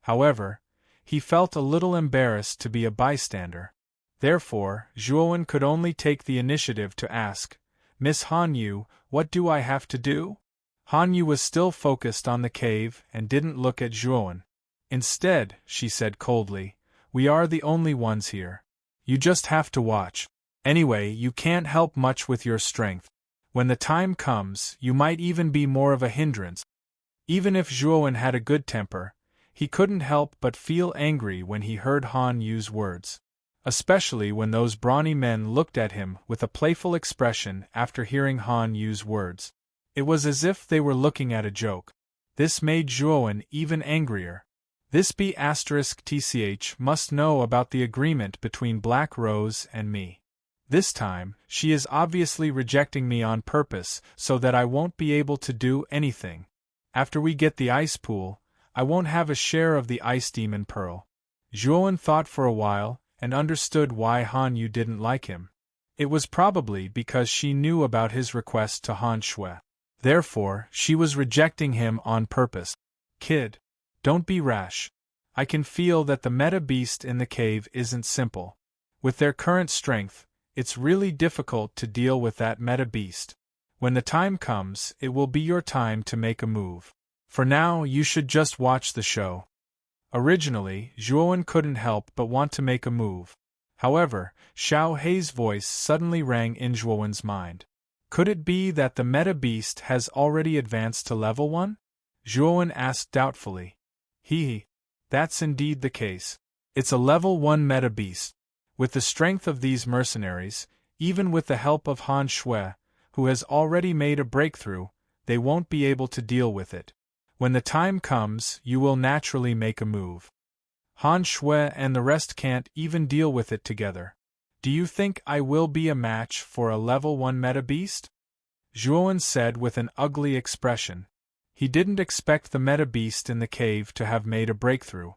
However, he felt a little embarrassed to be a bystander. Therefore, Zhuowen could only take the initiative to ask, "Miss Han Yu, what do I have to do?" Han Yu was still focused on the cave and didn't look at Zhuowen. Instead, she said coldly, "We are the only ones here. You just have to watch. Anyway, you can't help much with your strength. When the time comes, you might even be more of a hindrance." Even if Zhuowen had a good temper, he couldn't help but feel angry when he heard Han Yu's words. Especially when those brawny men looked at him with a playful expression after hearing Han Yu's words. It was as if they were looking at a joke. This made Zhuowen even angrier. This B***TCH must know about the agreement between Black Rose and me. This time, she is obviously rejecting me on purpose so that I won't be able to do anything. After we get the ice pool, I won't have a share of the ice demon pearl. Zhuowen thought for a while and understood why Han Yu didn't like him. It was probably because she knew about his request to Han Shui. Therefore, she was rejecting him on purpose. "Kid, don't be rash. I can feel that the meta beast in the cave isn't simple. With their current strength, it's really difficult to deal with that meta beast. When the time comes, it will be your time to make a move. For now, you should just watch the show." Originally, Zhuowen couldn't help but want to make a move. However, Xiao Hei's voice suddenly rang in Zhuowen's mind. Could it be that the meta beast has already advanced to level 1? Zhuowen asked doubtfully. That's indeed the case. It's a level 1 meta beast. With the strength of these mercenaries, even with the help of Han Shui, who has already made a breakthrough, they won't be able to deal with it. When the time comes, you will naturally make a move. Han Shui and the rest can't even deal with it together. Do you think I will be a match for a level 1 meta beast? Zhuowen said with an ugly expression. He didn't expect the meta beast in the cave to have made a breakthrough.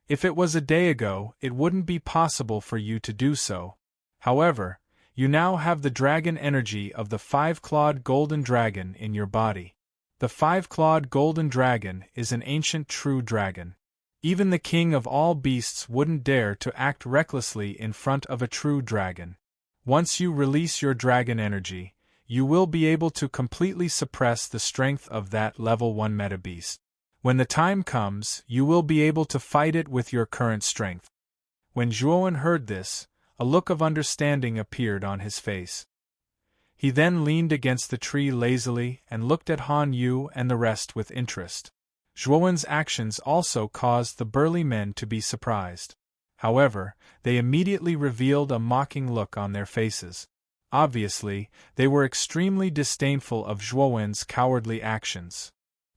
If it was a day ago, it wouldn't be possible for you to do so. However, you now have the dragon energy of the 5-clawed golden dragon in your body. The 5-clawed golden dragon is an ancient true dragon. Even the king of all beasts wouldn't dare to act recklessly in front of a true dragon. Once you release your dragon energy, you will be able to completely suppress the strength of that level 1 meta beast. When the time comes, you will be able to fight it with your current strength. When Zhuowen heard this, a look of understanding appeared on his face. He then leaned against the tree lazily and looked at Han Yu and the rest with interest. Zhuowen's actions also caused the burly men to be surprised. However, they immediately revealed a mocking look on their faces. Obviously, they were extremely disdainful of Zhuowen's cowardly actions.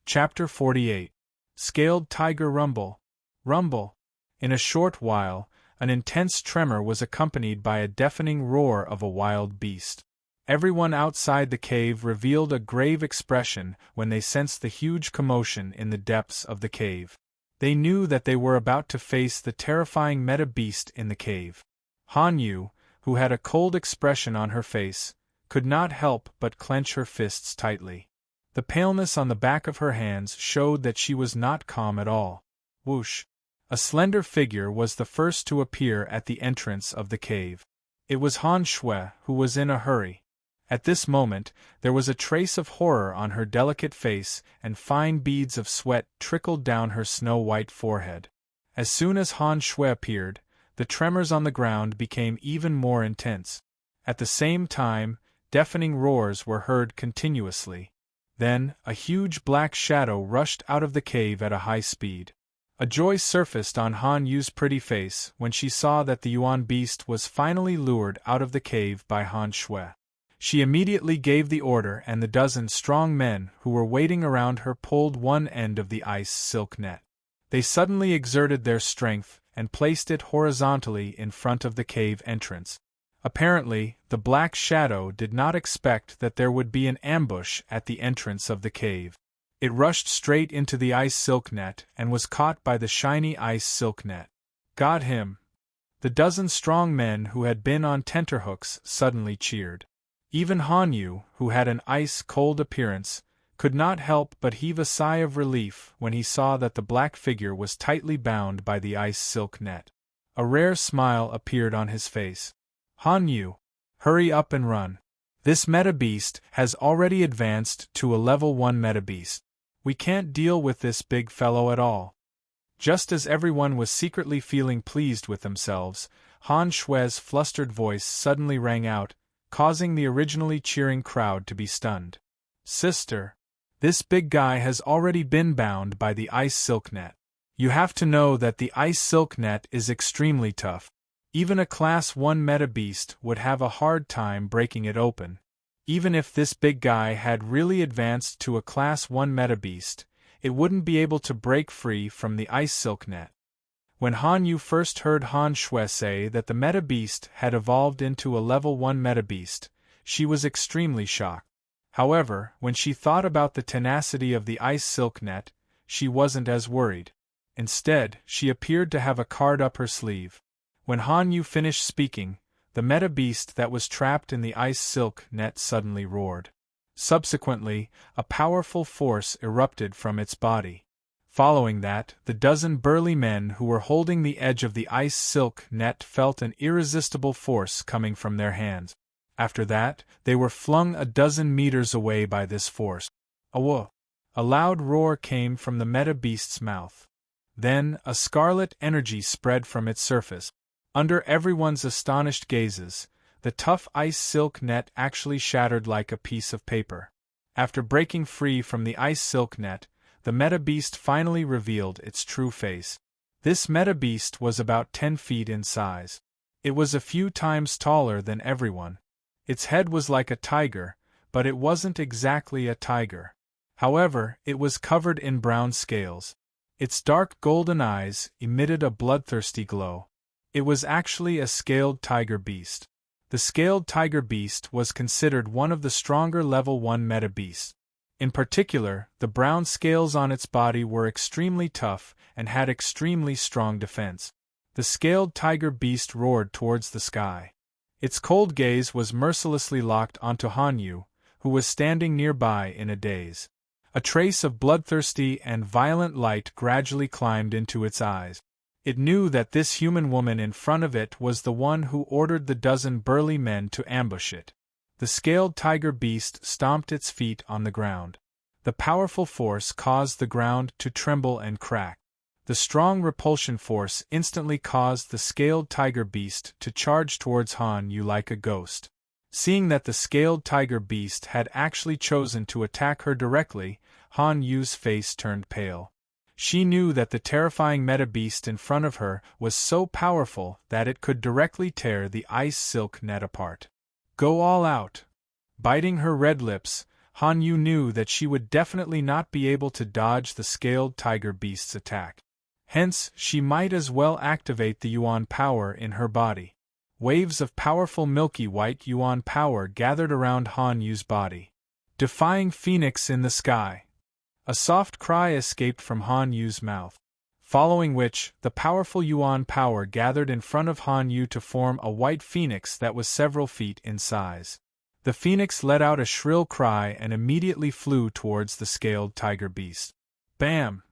Chapter 48. Scaled Tiger Rumble. Rumble. In a short while, an intense tremor was accompanied by a deafening roar of a wild beast. Everyone outside the cave revealed a grave expression when they sensed the huge commotion in the depths of the cave. They knew that they were about to face the terrifying meta beast in the cave. Han Yu, who had a cold expression on her face, could not help but clench her fists tightly. The paleness on the back of her hands showed that she was not calm at all. Whoosh! A slender figure was the first to appear at the entrance of the cave. It was Han Shui, who was in a hurry. At this moment, there was a trace of horror on her delicate face, and fine beads of sweat trickled down her snow-white forehead. As soon as Han Shui appeared, the tremors on the ground became even more intense. At the same time, deafening roars were heard continuously. Then, a huge black shadow rushed out of the cave at a high speed. A joy surfaced on Han Yu's pretty face when she saw that the Yuan beast was finally lured out of the cave by Han Shui. She immediately gave the order, and the dozen strong men who were waiting around her pulled one end of the ice silk net. They suddenly exerted their strength and placed it horizontally in front of the cave entrance. Apparently, the black shadow did not expect that there would be an ambush at the entrance of the cave. It rushed straight into the ice silk net and was caught by the shiny ice silk net. Got him! The dozen strong men who had been on tenterhooks suddenly cheered. Even Han Yu, who had an ice-cold appearance, could not help but heave a sigh of relief when he saw that the black figure was tightly bound by the ice silk net. A rare smile appeared on his face. Han Yu, hurry up and run. This meta beast has already advanced to a level 1 meta beast. We can't deal with this big fellow at all. Just as everyone was secretly feeling pleased with themselves, Han Shui's flustered voice suddenly rang out, causing the originally cheering crowd to be stunned. Sister, this big guy has already been bound by the ice silk net. You have to know that the ice silk net is extremely tough. Even a Class 1 meta beast would have a hard time breaking it open. Even if this big guy had really advanced to a Class 1 meta beast, it wouldn't be able to break free from the ice silk net. When Han Yu first heard Han Shui say that the meta beast had evolved into a level 1 meta beast, she was extremely shocked. However, when she thought about the tenacity of the ice silk net, she wasn't as worried. Instead, she appeared to have a card up her sleeve. When Han Yu finished speaking, the meta beast that was trapped in the ice silk net suddenly roared. Subsequently, a powerful force erupted from its body. Following that, the dozen burly men who were holding the edge of the ice silk net felt an irresistible force coming from their hands. After that, they were flung a dozen meters away by this force. Awooh! A loud roar came from the meta beast's mouth. Then, a scarlet energy spread from its surface. Under everyone's astonished gazes, the tough ice silk net actually shattered like a piece of paper. After breaking free from the ice silk net, the meta-beast finally revealed its true face. This meta-beast was about 10 feet in size. It was a few times taller than everyone. Its head was like a tiger, but it wasn't exactly a tiger. However, it was covered in brown scales. Its dark golden eyes emitted a bloodthirsty glow. It was actually a scaled tiger beast. The scaled tiger beast was considered one of the stronger level 1 meta beasts. In particular, the brown scales on its body were extremely tough and had extremely strong defense. The scaled tiger beast roared towards the sky. Its cold gaze was mercilessly locked onto Hanyu, who was standing nearby in a daze. A trace of bloodthirsty and violent light gradually climbed into its eyes. It knew that this human woman in front of it was the one who ordered the dozen burly men to ambush it. The scaled tiger beast stomped its feet on the ground. The powerful force caused the ground to tremble and crack. The strong repulsion force instantly caused the scaled tiger beast to charge towards Hanyu like a ghost. Seeing that the scaled tiger beast had actually chosen to attack her directly, Hanyu's face turned pale. She knew that the terrifying meta-beast in front of her was so powerful that it could directly tear the ice silk net apart. Go all out. Biting her red lips, Hanyu knew that she would definitely not be able to dodge the scaled tiger beast's attack. Hence, she might as well activate the Yuan power in her body. Waves of powerful milky white Yuan power gathered around Hanyu's body. Defying Phoenix in the sky. A soft cry escaped from Hanyu's mouth. Following which, the powerful Yuan power gathered in front of Hanyu to form a white phoenix that was several feet in size. The phoenix let out a shrill cry and immediately flew towards the scaled tiger beast. Bam!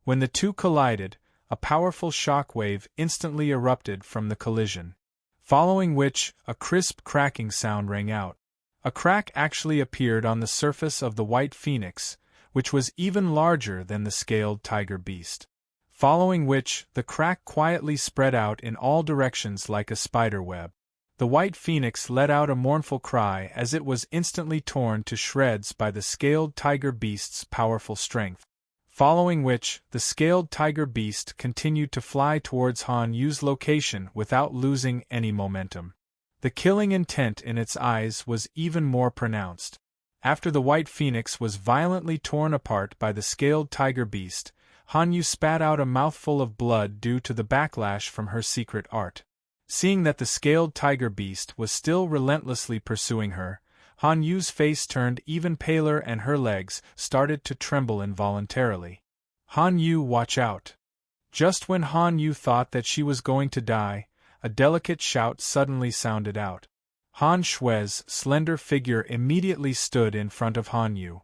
When the two collided, a powerful shock wave instantly erupted from the collision. Following which, a crisp cracking sound rang out. A crack actually appeared on the surface of the white phoenix, which was even larger than the scaled tiger beast. Following which, the crack quietly spread out in all directions like a spider web. The white phoenix let out a mournful cry as it was instantly torn to shreds by the scaled tiger beast's powerful strength. Following which, the scaled tiger beast continued to fly towards Hanyu's location without losing any momentum. The killing intent in its eyes was even more pronounced. After the white phoenix was violently torn apart by the scaled tiger beast, Hanyu spat out a mouthful of blood due to the backlash from her secret art. Seeing that the scaled tiger beast was still relentlessly pursuing her, Hanyu's face turned even paler and her legs started to tremble involuntarily. Hanyu, watch out! Just when Hanyu thought that she was going to die, a delicate shout suddenly sounded out. Han Shui's slender figure immediately stood in front of Hanyu.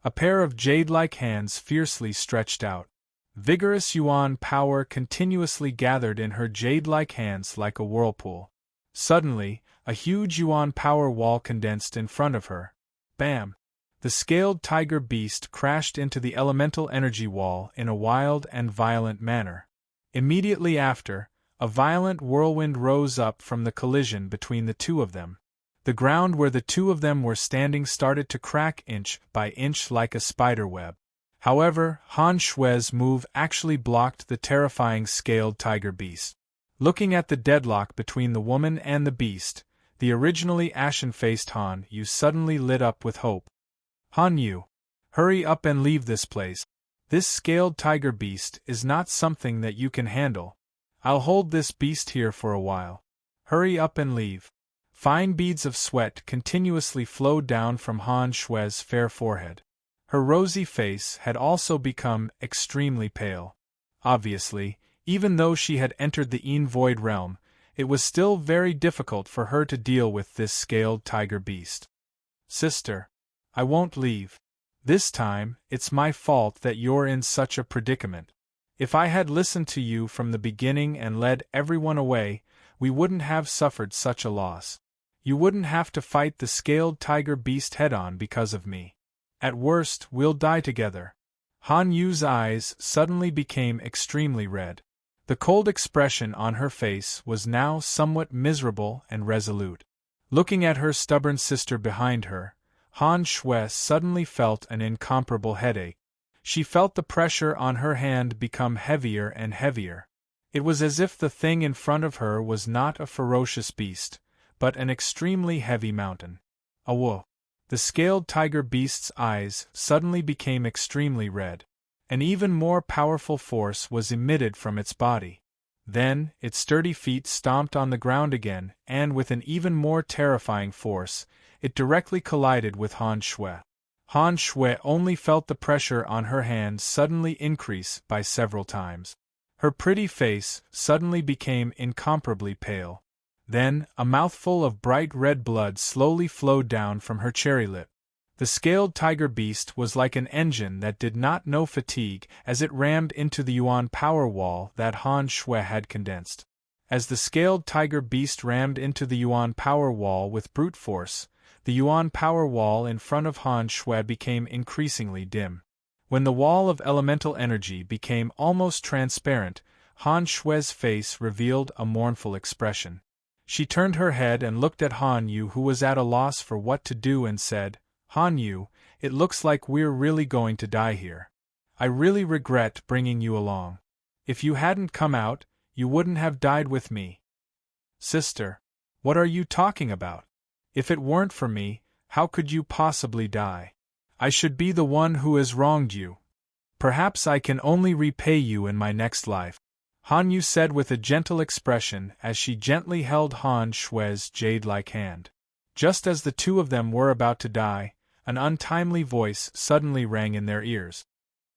A pair of jade-like hands fiercely stretched out. Vigorous Yuan power continuously gathered in her jade-like hands like a whirlpool. Suddenly, a huge Yuan power wall condensed in front of her. Bam! The scaled tiger beast crashed into the elemental energy wall in a wild and violent manner. Immediately after, a violent whirlwind rose up from the collision between the two of them. The ground where the two of them were standing started to crack inch by inch like a spider web. However, Han Shui's move actually blocked the terrifying scaled tiger beast. Looking at the deadlock between the woman and the beast, the originally ashen-faced Han Yu suddenly lit up with hope. Han Yu, hurry up and leave this place. This scaled tiger beast is not something that you can handle. I'll hold this beast here for a while. Hurry up and leave. Fine beads of sweat continuously flowed down from Han Shui's fair forehead. Her rosy face had also become extremely pale. Obviously, even though she had entered the Een Void realm, it was still very difficult for her to deal with this scaled tiger beast. Sister, I won't leave. This time, it's my fault that you're in such a predicament. If I had listened to you from the beginning and led everyone away, we wouldn't have suffered such a loss. You wouldn't have to fight the scaled tiger beast head-on because of me. At worst, we'll die together. Han Yu's eyes suddenly became extremely red. The cold expression on her face was now somewhat miserable and resolute. Looking at her stubborn sister behind her, Han Shui suddenly felt an incomparable headache. She felt the pressure on her hand become heavier and heavier. It was as if the thing in front of her was not a ferocious beast, but an extremely heavy mountain. Awo! The scaled tiger beast's eyes suddenly became extremely red. An even more powerful force was emitted from its body. Then, its sturdy feet stomped on the ground again, and with an even more terrifying force, it directly collided with Han Shui. Han Shui only felt the pressure on her hand suddenly increase by several times. Her pretty face suddenly became incomparably pale. Then, a mouthful of bright red blood slowly flowed down from her cherry lip. The scaled tiger beast was like an engine that did not know fatigue as it rammed into the yuan power wall that Han Shui had condensed. As the scaled tiger beast rammed into the yuan power wall with brute force, the yuan power wall in front of Han Shui became increasingly dim. When the wall of elemental energy became almost transparent, Han Shui's face revealed a mournful expression. She turned her head and looked at Han Yu, who was at a loss for what to do, and said, "Han Yu, it looks like we're really going to die here. I really regret bringing you along. If you hadn't come out, you wouldn't have died with me." "Sister, what are you talking about? If it weren't for me, how could you possibly die? I should be the one who has wronged you. Perhaps I can only repay you in my next life," Han Yu said with a gentle expression as she gently held Han Shui's jade-like hand. Just as the two of them were about to die, an untimely voice suddenly rang in their ears.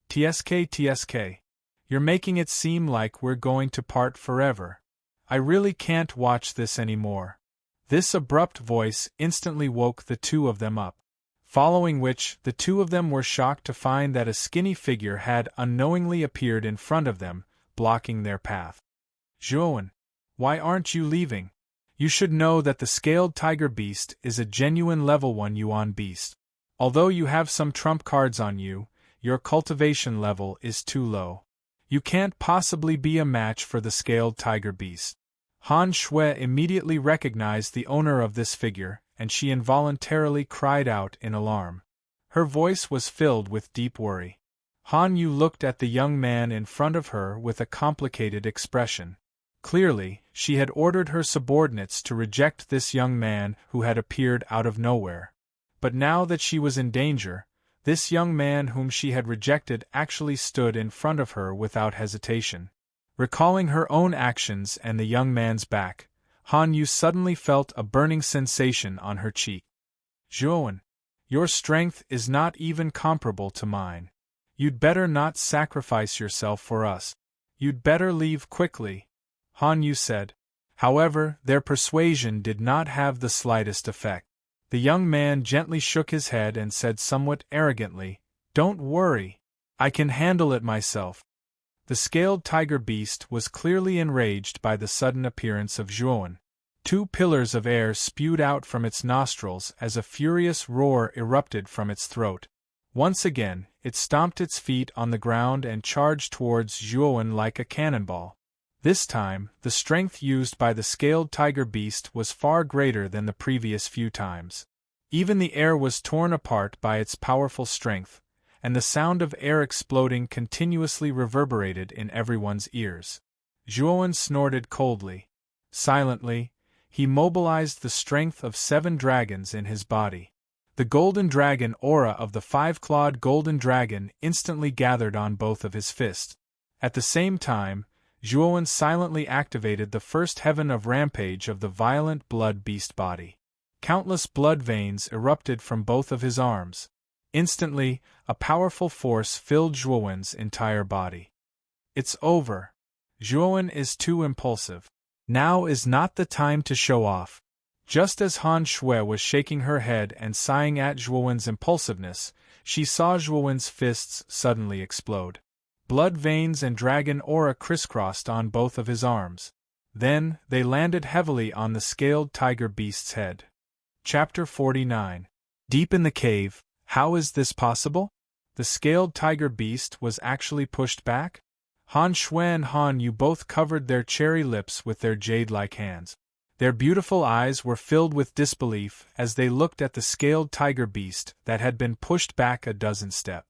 "TSK, you're making it seem like we're going to part forever. I really can't watch this anymore." This abrupt voice instantly woke the two of them up. Following which, the two of them were shocked to find that a skinny figure had unknowingly appeared in front of them, blocking their path. "Zhuowen, why aren't you leaving? You should know that the scaled tiger beast is a genuine level 1 yuan beast. Although you have some trump cards on you, your cultivation level is too low. You can't possibly be a match for the scaled tiger beast." Han Shui immediately recognized the owner of this figure, and she involuntarily cried out in alarm. Her voice was filled with deep worry. Han Yu looked at the young man in front of her with a complicated expression. Clearly, she had ordered her subordinates to reject this young man who had appeared out of nowhere. But now that she was in danger, this young man whom she had rejected actually stood in front of her without hesitation. Recalling her own actions and the young man's back, Han Yu suddenly felt a burning sensation on her cheek. "Zhuowen, your strength is not even comparable to mine. You'd better not sacrifice yourself for us. You'd better leave quickly," Han Yu said. However, their persuasion did not have the slightest effect. The young man gently shook his head and said somewhat arrogantly, "Don't worry. I can handle it myself." The scaled tiger beast was clearly enraged by the sudden appearance of Zhuowen. Two pillars of air spewed out from its nostrils as a furious roar erupted from its throat. Once again, it stomped its feet on the ground and charged towards Zhuowen like a cannonball. This time, the strength used by the scaled tiger beast was far greater than the previous few times. Even the air was torn apart by its powerful strength, and the sound of air exploding continuously reverberated in everyone's ears. Zhuowen snorted coldly. Silently, he mobilized the strength of 7 dragons in his body. The golden dragon aura of the 5-clawed golden dragon instantly gathered on both of his fists. At the same time, Zhuowen silently activated the first heaven of rampage of the violent blood beast body. Countless blood veins erupted from both of his arms. Instantly, a powerful force filled Zhuowen's entire body. "It's over. Zhuowen is too impulsive. Now is not the time to show off." Just as Han Shui was shaking her head and sighing at Zhuowen's impulsiveness, she saw Zhuowen's fists suddenly explode. Blood veins and dragon aura crisscrossed on both of his arms. Then, they landed heavily on the scaled tiger beast's head. Chapter 49. Deep in the cave, how is this possible? The scaled tiger beast was actually pushed back? Han Shui and Han Yu both covered their cherry lips with their jade-like hands. Their beautiful eyes were filled with disbelief as they looked at the scaled tiger beast that had been pushed back a dozen steps.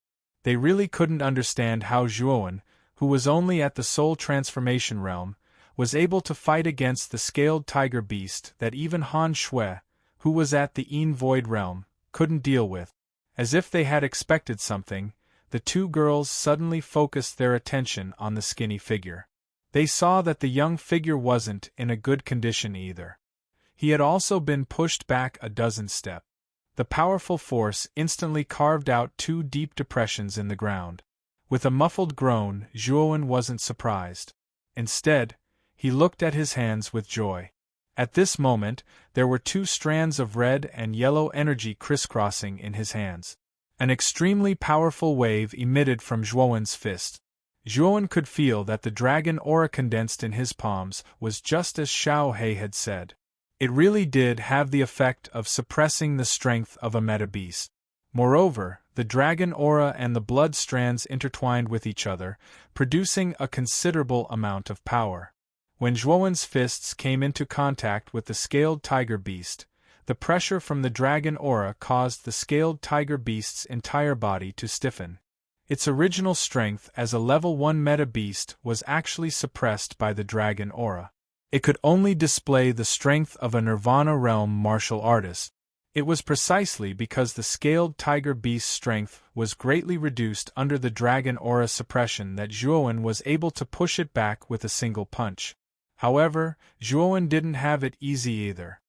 They really couldn't understand how Zhuowen, who was only at the soul transformation realm, was able to fight against the scaled tiger beast that even Han Shui, who was at the Yin Void realm, couldn't deal with. As if they had expected something, the two girls suddenly focused their attention on the skinny figure. They saw that the young figure wasn't in a good condition either. He had also been pushed back a dozen steps. The powerful force instantly carved out two deep depressions in the ground. With a muffled groan, Zhuowen wasn't surprised. Instead, he looked at his hands with joy. At this moment, there were two strands of red and yellow energy crisscrossing in his hands. An extremely powerful wave emitted from Zhuowen's fist. Zhuowen could feel that the dragon aura condensed in his palms was just as Xiao He had said. It really did have the effect of suppressing the strength of a meta-beast. Moreover, the dragon aura and the blood strands intertwined with each other, producing a considerable amount of power. When Zhuowen's fists came into contact with the scaled tiger beast, the pressure from the dragon aura caused the scaled tiger beast's entire body to stiffen. Its original strength as a level 1 meta-beast was actually suppressed by the dragon aura. It could only display the strength of a Nirvana realm martial artist. It was precisely because the scaled tiger beast's strength was greatly reduced under the dragon aura suppression that Zhuowen was able to push it back with a single punch. However, Zhuowen didn't have it easy either.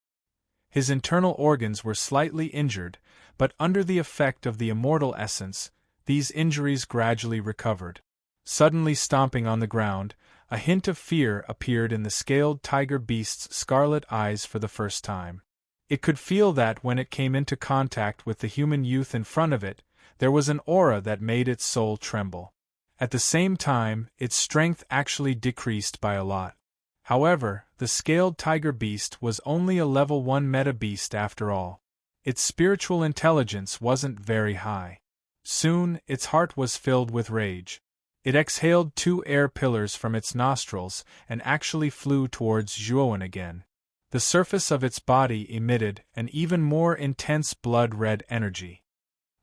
His internal organs were slightly injured, but under the effect of the immortal essence, these injuries gradually recovered. Suddenly stomping on the ground, a hint of fear appeared in the scaled tiger beast's scarlet eyes for the first time. It could feel that when it came into contact with the human youth in front of it, there was an aura that made its soul tremble. At the same time, its strength actually decreased by a lot. However, the scaled tiger beast was only a level 1 meta-beast after all. Its spiritual intelligence wasn't very high. Soon, its heart was filled with rage. It exhaled 2 air pillars from its nostrils and actually flew towards Zhuowen again. The surface of its body emitted an even more intense blood-red energy.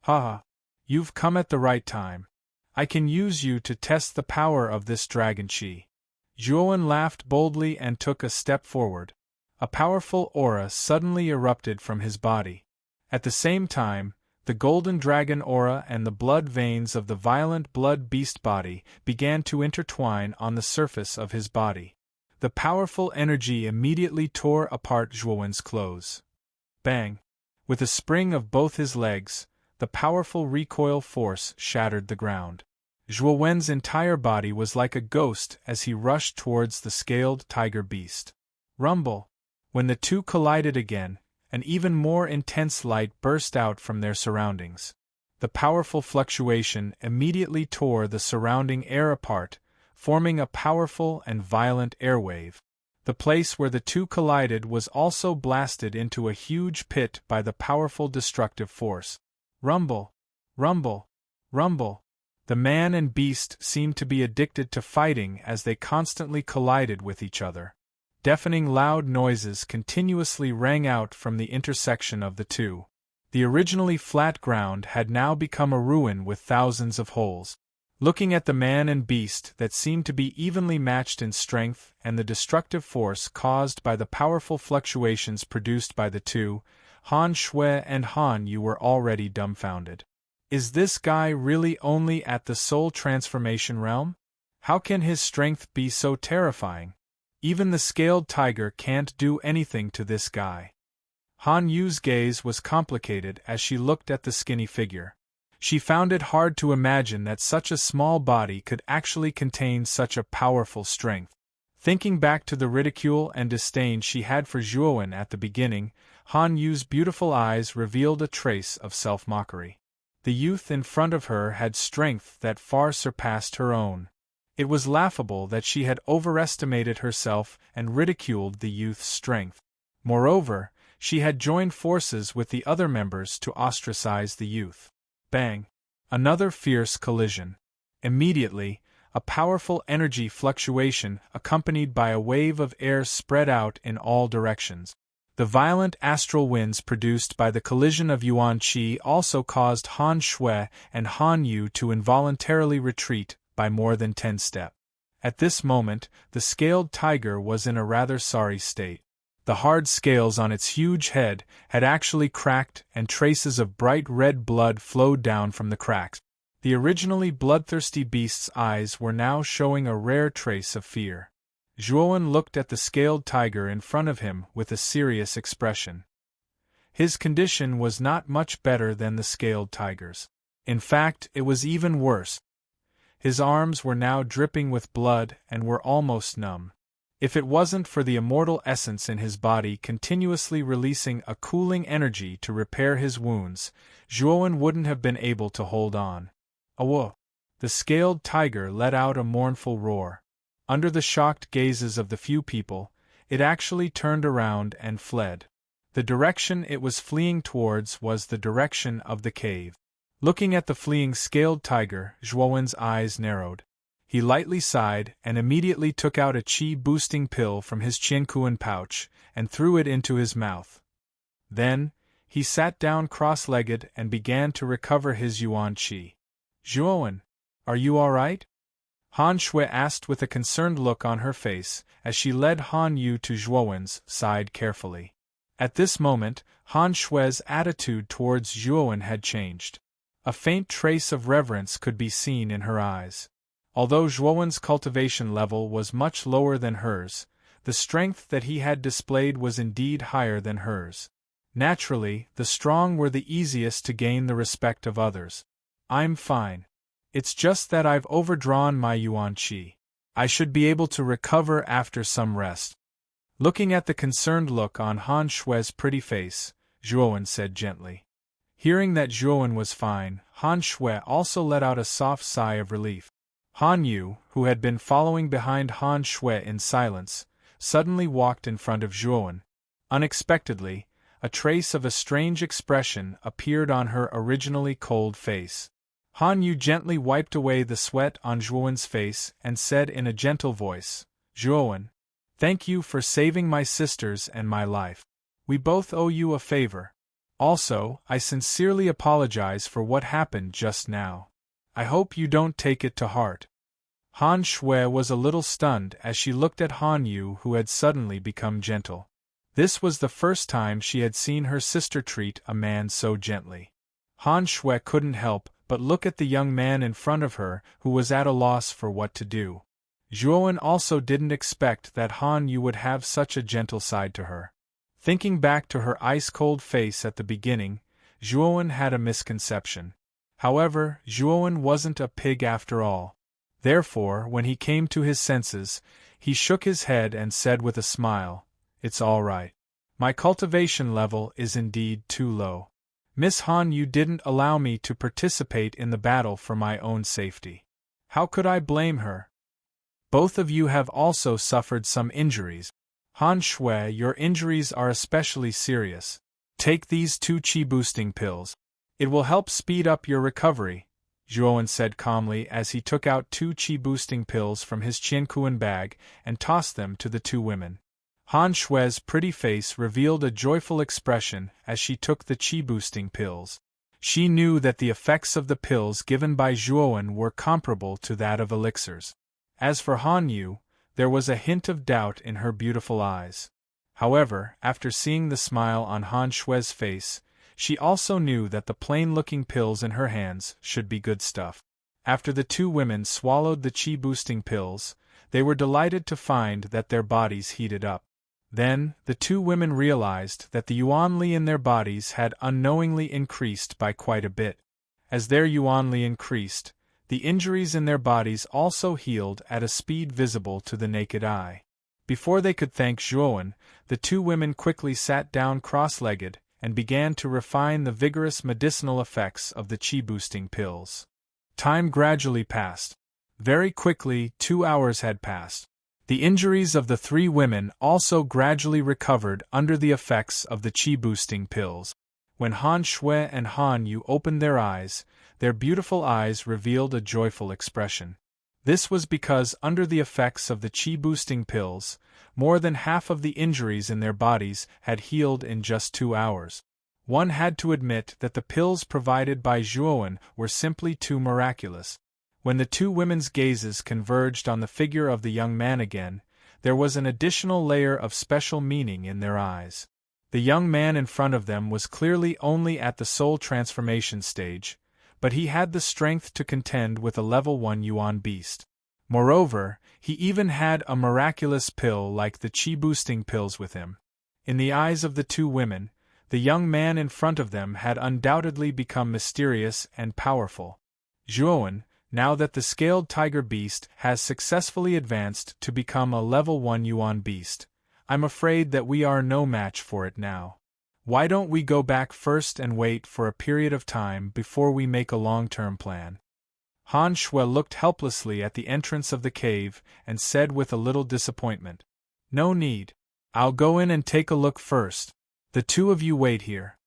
"Haha! You've come at the right time. I can use you to test the power of this dragon chi." Zhuowen laughed boldly and took a step forward. A powerful aura suddenly erupted from his body. At the same time, the golden dragon aura and the blood veins of the violent blood beast body began to intertwine on the surface of his body. The powerful energy immediately tore apart Zhuowen's clothes. Bang! With a spring of both his legs, the powerful recoil force shattered the ground. Zhuowen's entire body was like a ghost as he rushed towards the scaled tiger beast. Rumble! When the two collided again, an even more intense light burst out from their surroundings. The powerful fluctuation immediately tore the surrounding air apart, forming a powerful and violent airwave. The place where the two collided was also blasted into a huge pit by the powerful destructive force. Rumble! Rumble! Rumble! The man and beast seemed to be addicted to fighting as they constantly collided with each other. Deafening loud noises continuously rang out from the intersection of the two. The originally flat ground had now become a ruin with thousands of holes. Looking at the man and beast that seemed to be evenly matched in strength and the destructive force caused by the powerful fluctuations produced by the two, Han Shui and Han Yu were already dumbfounded. Is this guy really only at the soul transformation realm? How can his strength be so terrifying? Even the scaled tiger can't do anything to this guy. Han Yu's gaze was complicated as she looked at the skinny figure. She found it hard to imagine that such a small body could actually contain such a powerful strength. Thinking back to the ridicule and disdain she had for Zhuowen at the beginning, Han Yu's beautiful eyes revealed a trace of self-mockery. The youth in front of her had strength that far surpassed her own. It was laughable that she had overestimated herself and ridiculed the youth's strength. Moreover, she had joined forces with the other members to ostracize the youth. Bang! Another fierce collision. Immediately, a powerful energy fluctuation accompanied by a wave of air spread out in all directions. The violent astral winds produced by the collision of Yuan Qi also caused Han Shui and Han Yu to involuntarily retreat by more than 10 steps. At this moment, the scaled tiger was in a rather sorry state. The hard scales on its huge head had actually cracked and traces of bright red blood flowed down from the cracks. The originally bloodthirsty beast's eyes were now showing a rare trace of fear. Zhuowen looked at the scaled tiger in front of him with a serious expression. His condition was not much better than the scaled tiger's. In fact, it was even worse. His arms were now dripping with blood and were almost numb. If it wasn't for the immortal essence in his body continuously releasing a cooling energy to repair his wounds, Zhuowen wouldn't have been able to hold on. Awo! The scaled tiger let out a mournful roar. Under the shocked gazes of the few people, it actually turned around and fled. The direction it was fleeing towards was the direction of the cave. Looking at the fleeing scaled tiger, Zhuowen's eyes narrowed. He lightly sighed and immediately took out a qi-boosting pill from his qiankuan pouch and threw it into his mouth. Then, he sat down cross-legged and began to recover his yuan qi. "Zhuowen, are you all right?" Han Shui asked with a concerned look on her face as she led Han Yu to Zhuowen's side carefully. At this moment, Han Shui's attitude towards Zhuowen had changed. A faint trace of reverence could be seen in her eyes. Although Zhuowen's cultivation level was much lower than hers, the strength that he had displayed was indeed higher than hers. Naturally, the strong were the easiest to gain the respect of others. "I'm fine. It's just that I've overdrawn my yuan qi. I should be able to recover after some rest." Looking at the concerned look on Han Shui's pretty face, Zhuowen said gently. Hearing that Zhuowen was fine, Han Shui also let out a soft sigh of relief. Han Yu, who had been following behind Han Shui in silence, suddenly walked in front of Zhuowen. Unexpectedly, a trace of a strange expression appeared on her originally cold face. Han Yu gently wiped away the sweat on Zhuowen's face and said in a gentle voice, "Zhuowen, thank you for saving my sisters and my life. We both owe you a favor. Also, I sincerely apologize for what happened just now. I hope you don't take it to heart." Han Shui was a little stunned as she looked at Han Yu, who had suddenly become gentle. This was the first time she had seen her sister treat a man so gently. Han Shui couldn't help but look at the young man in front of her who was at a loss for what to do. Zhuowen also didn't expect that Han Yu would have such a gentle side to her. Thinking back to her ice-cold face at the beginning, Zhuowen had a misconception. However, Zhuowen wasn't a pig after all. Therefore, when he came to his senses, he shook his head and said with a smile, "It's all right. My cultivation level is indeed too low. Miss Han Yu didn't allow me to participate in the battle for my own safety. How could I blame her? Both of you have also suffered some injuries. Han Shui, your injuries are especially serious. Take these 2 qi-boosting pills. It will help speed up your recovery," Zhuowen said calmly as he took out 2 qi-boosting pills from his qiankuan bag and tossed them to the 2 women. Han Shui's pretty face revealed a joyful expression as she took the qi-boosting pills. She knew that the effects of the pills given by Zhuowen were comparable to that of elixirs. As for Han Yu, there was a hint of doubt in her beautiful eyes. However, after seeing the smile on Han Shui's face, she also knew that the plain-looking pills in her hands should be good stuff. After the 2 women swallowed the qi-boosting pills, they were delighted to find that their bodies heated up. Then, the 2 women realized that the yuan li in their bodies had unknowingly increased by quite a bit. As their yuan li increased, the injuries in their bodies also healed at a speed visible to the naked eye. Before they could thank Zhuowen, the 2 women quickly sat down cross-legged and began to refine the vigorous medicinal effects of the qi-boosting pills. Time gradually passed. Very quickly, 2 hours had passed. The injuries of the 3 women also gradually recovered under the effects of the qi-boosting pills. When Han Shui and Han Yu opened their eyes, their beautiful eyes revealed a joyful expression. This was because, under the effects of the chi-boosting pills, more than half of the injuries in their bodies had healed in just 2 hours. One had to admit that the pills provided by Zhuowen were simply too miraculous. When the two women's gazes converged on the figure of the young man again, there was an additional layer of special meaning in their eyes. The young man in front of them was clearly only at the soul transformation stage, but he had the strength to contend with a level 1 yuan beast. Moreover, he even had a miraculous pill like the chi-boosting pills with him. In the eyes of the two women, the young man in front of them had undoubtedly become mysterious and powerful. Zhuowen, now that the scaled tiger beast has successfully advanced to become a level 1 yuan beast, I'm afraid that we are no match for it now. Why don't we go back first and wait for a period of time before we make a long-term plan? Han Shui looked helplessly at the entrance of the cave and said with a little disappointment, "No need. I'll go in and take a look first. The two of you wait here."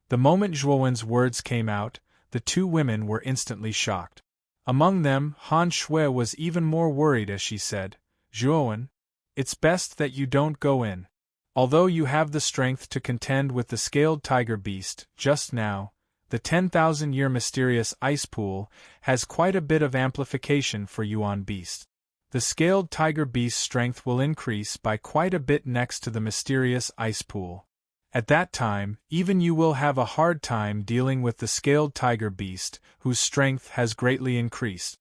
The moment Zhuowen's words came out, the two women were instantly shocked. Among them, Han Shui was even more worried as she said, "Zhuowen, it's best that you don't go in. Although you have the strength to contend with the scaled tiger beast just now, the 10,000-year mysterious ice pool has quite a bit of amplification for Yuan beast. The scaled tiger beast's strength will increase by quite a bit next to the mysterious ice pool. At that time, even you will have a hard time dealing with the scaled tiger beast, whose strength has greatly increased."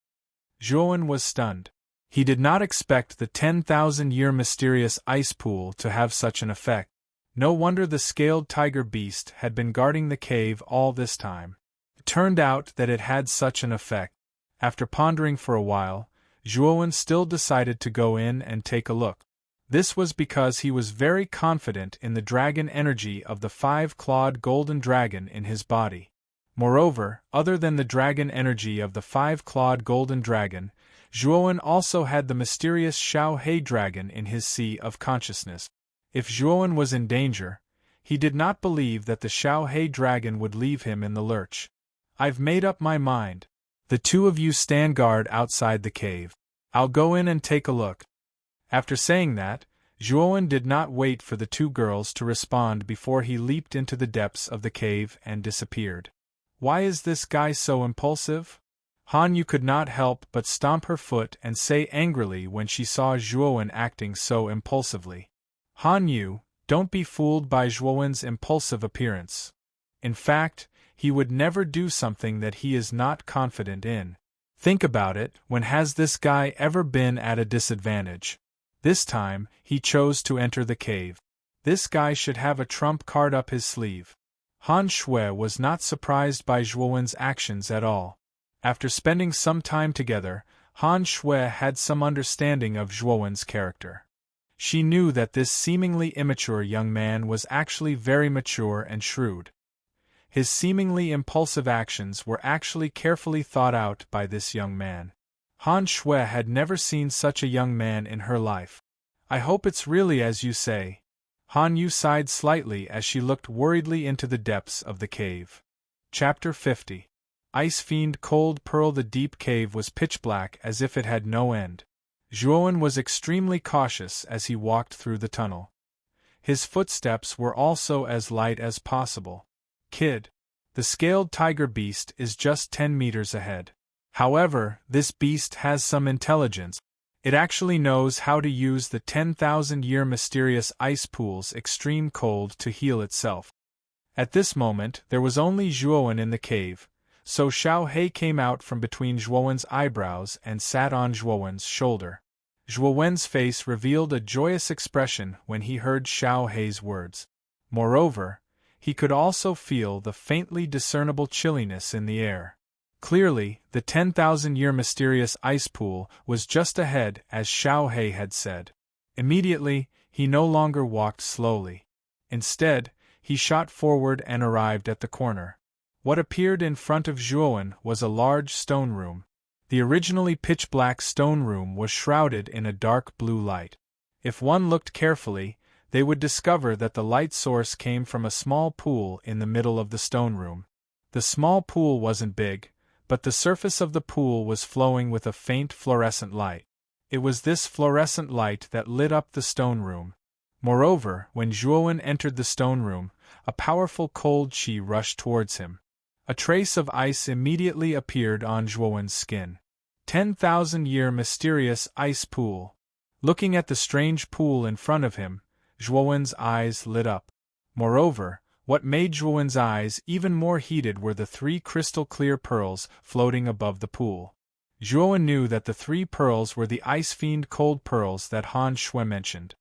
Zhuowen was stunned. He did not expect the 10,000-year mysterious ice pool to have such an effect. No wonder the scaled tiger beast had been guarding the cave all this time. It turned out that it had such an effect. After pondering for a while, Zhuowen still decided to go in and take a look. This was because he was very confident in the dragon energy of the 5-clawed golden dragon in his body. Moreover, other than the dragon energy of the 5-clawed golden dragon, Zhuowen also had the mysterious Xiao He dragon in his sea of consciousness. If Zhuowen was in danger, he did not believe that the Xiao He dragon would leave him in the lurch. "I've made up my mind. The two of you stand guard outside the cave. I'll go in and take a look." After saying that, Zhuowen did not wait for the two girls to respond before he leaped into the depths of the cave and disappeared. "Why is this guy so impulsive?" Han Yu could not help but stomp her foot and say angrily when she saw Zhuowen acting so impulsively. "Han Yu, don't be fooled by Zhuowen's impulsive appearance. In fact, he would never do something that he is not confident in. Think about it, when has this guy ever been at a disadvantage? This time, he chose to enter the cave. This guy should have a trump card up his sleeve." Han Shui was not surprised by Zhuowen's actions at all. After spending some time together, Han Shui had some understanding of Zhuowen's character. She knew that this seemingly immature young man was actually very mature and shrewd. His seemingly impulsive actions were actually carefully thought out by this young man. Han Shui had never seen such a young man in her life. "I hope it's really as you say." Han Yu sighed slightly as she looked worriedly into the depths of the cave. Chapter 50. Ice Fiend Cold Pearl. The deep cave was pitch black as if it had no end. Zhuowen was extremely cautious as he walked through the tunnel. His footsteps were also as light as possible. "Kid, the scaled tiger beast is just 10 meters ahead. However, this beast has some intelligence. It actually knows how to use the 10,000-year mysterious ice pool's extreme cold to heal itself." At this moment, there was only Zhuowen in the cave, so Xiao He came out from between Zhuowen's eyebrows and sat on Zhuowen's shoulder. Zhuowen's face revealed a joyous expression when he heard Xiao He's words. Moreover, he could also feel the faintly discernible chilliness in the air. Clearly, the 10,000-year mysterious ice pool was just ahead as Xiao He had said. Immediately, he no longer walked slowly. Instead, he shot forward and arrived at the corner. What appeared in front of Zhuowen was a large stone room. The originally pitch-black stone room was shrouded in a dark blue light. If one looked carefully, they would discover that the light source came from a small pool in the middle of the stone room. The small pool wasn't big, but the surface of the pool was flowing with a faint fluorescent light. It was this fluorescent light that lit up the stone room. Moreover, when Zhuowen entered the stone room, a powerful cold qi rushed towards him. A trace of ice immediately appeared on Zhuowen's skin. 10,000-year mysterious ice pool. Looking at the strange pool in front of him, Zhuowen's eyes lit up. Moreover, what made Zhuowen's eyes even more heated were the 3 crystal-clear pearls floating above the pool. Zhuowen knew that the 3 pearls were the ice-fiend cold pearls that Han Shui mentioned.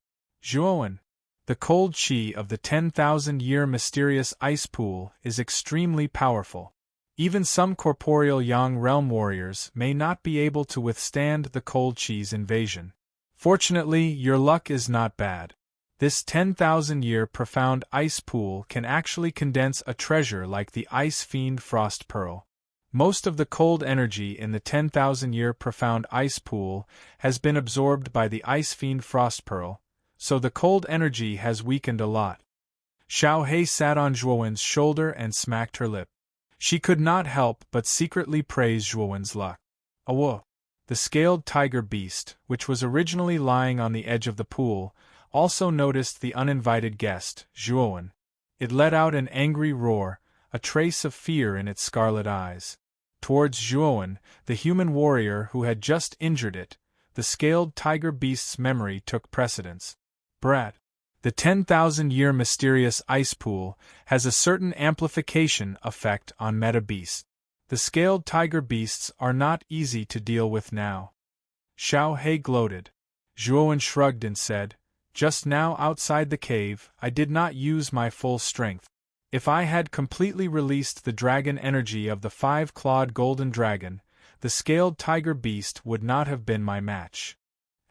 Zhuowen, the cold qi of the 10,000-year mysterious ice pool is extremely powerful. Even some corporeal Yang realm warriors may not be able to withstand the cold qi's invasion. Fortunately, your luck is not bad. This 10,000-year profound ice pool can actually condense a treasure like the Ice Fiend Frost Pearl. Most of the cold energy in the 10,000-year profound ice pool has been absorbed by the Ice Fiend Frost Pearl, so the cold energy has weakened a lot. Xiao Hei sat on Zhuowen's shoulder and smacked her lip. She could not help but secretly praise Zhuowen's luck. Awo! The scaled tiger beast, which was originally lying on the edge of the pool, also noticed the uninvited guest, Zhuowen. It let out an angry roar, a trace of fear in its scarlet eyes. Towards Zhuowen, the human warrior who had just injured it, the scaled tiger beast's memory took precedence. Brat. The 10,000-year mysterious ice pool has a certain amplification effect on meta beasts. The scaled tiger beasts are not easy to deal with now. Xiao Hei gloated. Zhuowen shrugged and said, "Just now outside the cave, I did not use my full strength. If I had completely released the dragon energy of the 5-clawed golden dragon, the scaled tiger beast would not have been my match."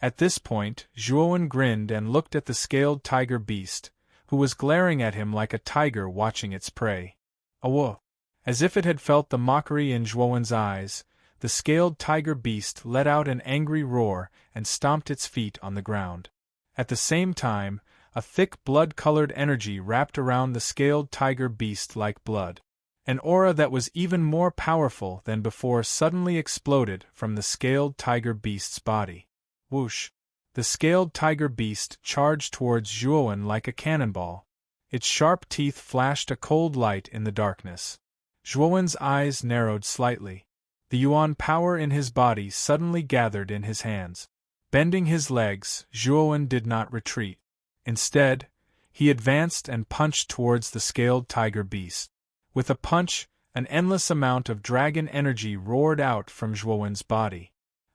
At this point, Zhuowen grinned and looked at the scaled tiger beast, who was glaring at him like a tiger watching its prey. Awo! As if it had felt the mockery in Zhuowen's eyes, the scaled tiger beast let out an angry roar and stomped its feet on the ground. At the same time, a thick blood-colored energy wrapped around the scaled tiger beast like blood. An aura that was even more powerful than before suddenly exploded from the scaled tiger beast's body. Whoosh! The scaled tiger beast charged towards Zhuowen like a cannonball. Its sharp teeth flashed a cold light in the darkness. Zhuowen's eyes narrowed slightly. The yuan power in his body suddenly gathered in his hands. Bending his legs, Zhuowen did not retreat. Instead, he advanced and punched towards the scaled tiger beast. With a punch, an endless amount of dragon energy roared out from Zhuowen's body.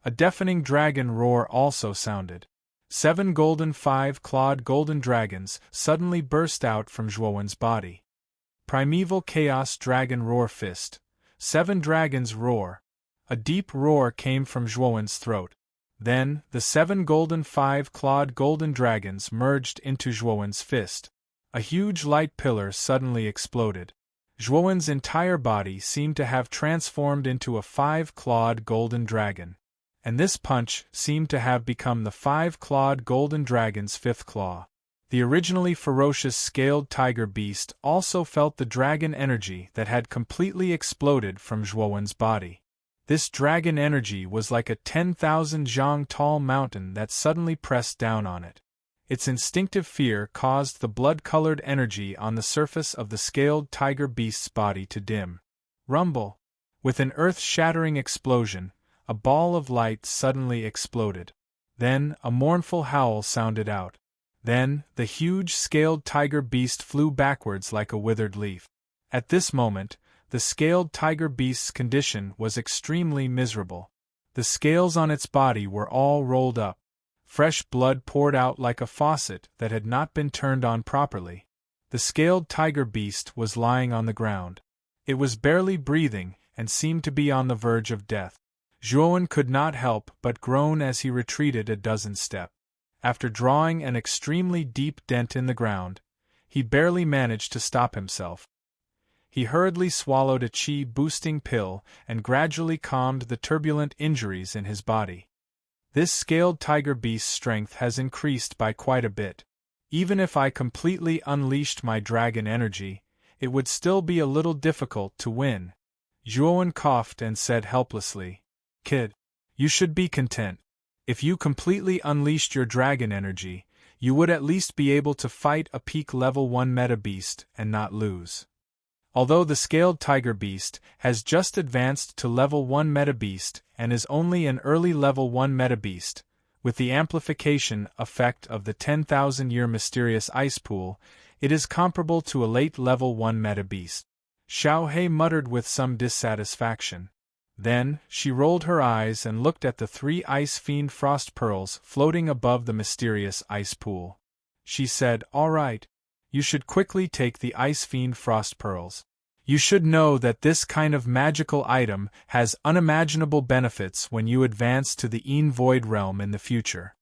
A deafening dragon roar also sounded. 7 golden 5-clawed golden dragons suddenly burst out from Zhuowen's body. Primeval Chaos Dragon Roar Fist. 7 dragons roar. A deep roar came from Zhuowen's throat. Then, the 7 golden 5-clawed golden dragons merged into Zhuowen's fist. A huge light pillar suddenly exploded. Zhuowen's entire body seemed to have transformed into a 5-clawed golden dragon. And this punch seemed to have become the 5-clawed golden dragon's 5th claw. The originally ferocious scaled tiger beast also felt the dragon energy that had completely exploded from Zhuowen's body. This dragon energy was like a 10,000 zhang tall mountain that suddenly pressed down on it. Its instinctive fear caused the blood-colored energy on the surface of the scaled tiger beast's body to dim. Rumble! With an earth-shattering explosion, a ball of light suddenly exploded. Then, a mournful howl sounded out. Then, the huge scaled tiger beast flew backwards like a withered leaf. At this moment, the scaled tiger beast's condition was extremely miserable. The scales on its body were all rolled up. Fresh blood poured out like a faucet that had not been turned on properly. The scaled tiger beast was lying on the ground. It was barely breathing and seemed to be on the verge of death. Zhuowen could not help but groan as he retreated a dozen steps. After drawing an extremely deep dent in the ground, he barely managed to stop himself. He hurriedly swallowed a qi-boosting pill and gradually calmed the turbulent injuries in his body. This scaled tiger beast's strength has increased by quite a bit. Even if I completely unleashed my dragon energy, it would still be a little difficult to win. Zhuowen coughed and said helplessly. Kid, you should be content. If you completely unleashed your dragon energy, you would at least be able to fight a peak level 1 meta beast and not lose. Although the scaled tiger beast has just advanced to level 1 meta beast and is only an early level 1 meta beast, with the amplification effect of the 10,000-year mysterious ice pool, it is comparable to a late level 1 meta beast. Xiao He muttered with some dissatisfaction. Then, she rolled her eyes and looked at the 3 Ice Fiend Frost Pearls floating above the mysterious ice pool. She said, "All right. You should quickly take the Ice Fiend Frost Pearls. You should know that this kind of magical item has unimaginable benefits when you advance to the Void realm in the future."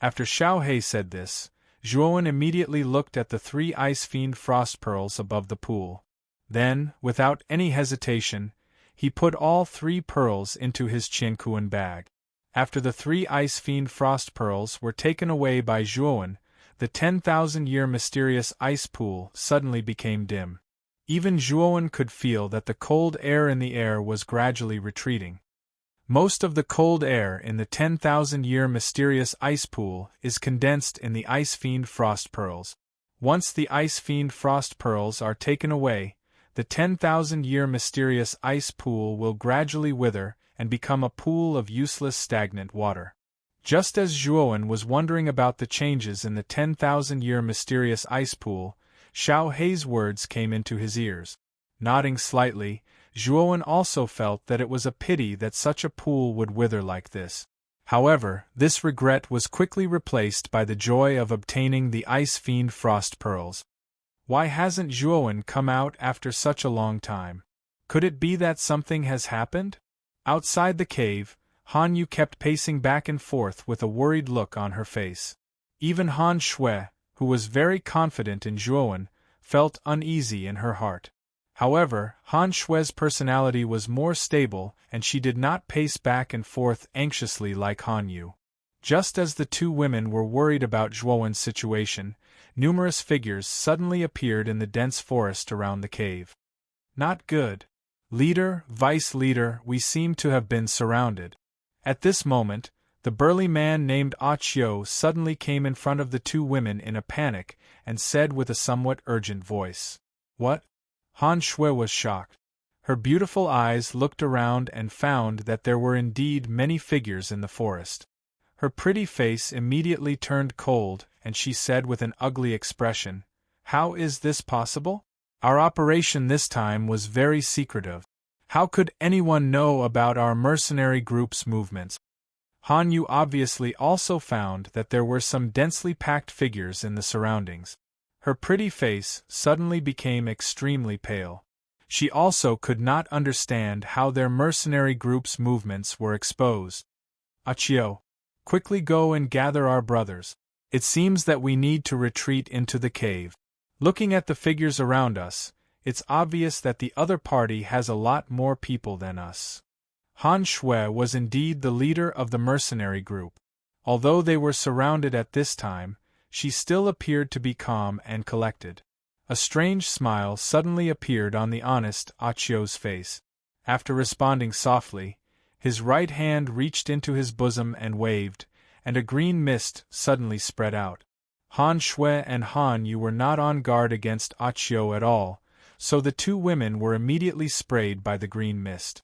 After Xiao He said this, Zhuowen immediately looked at the 3 Ice Fiend Frost Pearls above the pool. Then, without any hesitation, he put all 3 pearls into his Qiankuan bag. After the 3 Ice Fiend Frost Pearls were taken away by Zhuowen, the 10,000-year mysterious ice pool suddenly became dim. Even Zhuowen could feel that the cold air in the air was gradually retreating. Most of the cold air in the 10,000-year mysterious ice pool is condensed in the Ice Fiend Frost Pearls. Once the Ice Fiend Frost Pearls are taken away, the 10,000-year mysterious ice pool will gradually wither and become a pool of useless stagnant water. Just as Zhuowen was wondering about the changes in the 10,000-year mysterious ice pool, Xiao He's words came into his ears. Nodding slightly, Zhuowen also felt that it was a pity that such a pool would wither like this. However, this regret was quickly replaced by the joy of obtaining the Ice Fiend Frost Pearls. Why hasn't Zhuowen come out after such a long time? Could it be that something has happened? Outside the cave, Han Yu kept pacing back and forth with a worried look on her face. Even Han Shui, who was very confident in Zhuowen, felt uneasy in her heart. However, Han Shui's personality was more stable and she did not pace back and forth anxiously like Han Yu. Just as the 2 women were worried about Zhuowen's situation, numerous figures suddenly appeared in the dense forest around the cave. Not good. Leader, vice leader, we seem to have been surrounded. At this moment, the burly man named Qiu suddenly came in front of the 2 women in a panic and said with a somewhat urgent voice, "What?" Han Shui was shocked. Her beautiful eyes looked around and found that there were indeed many figures in the forest. Her pretty face immediately turned cold, and she said with an ugly expression, "How is this possible? Our operation this time was very secretive. How could anyone know about our mercenary group's movements?" Han Yu obviously also found that there were some densely packed figures in the surroundings. Her pretty face suddenly became extremely pale. She also could not understand how their mercenary group's movements were exposed. "Qiu, quickly go and gather our brothers. It seems that we need to retreat into the cave. Looking at the figures around us, it's obvious that the other party has a lot more people than us." Han Shui was indeed the leader of the mercenary group. Although they were surrounded at this time, she still appeared to be calm and collected. A strange smile suddenly appeared on the honest Qiu's face. After responding softly, his right hand reached into his bosom and waved, and a green mist suddenly spread out. Han Shui and Han Yu were not on guard against Qiu at all, so the 2 women were immediately sprayed by the green mist.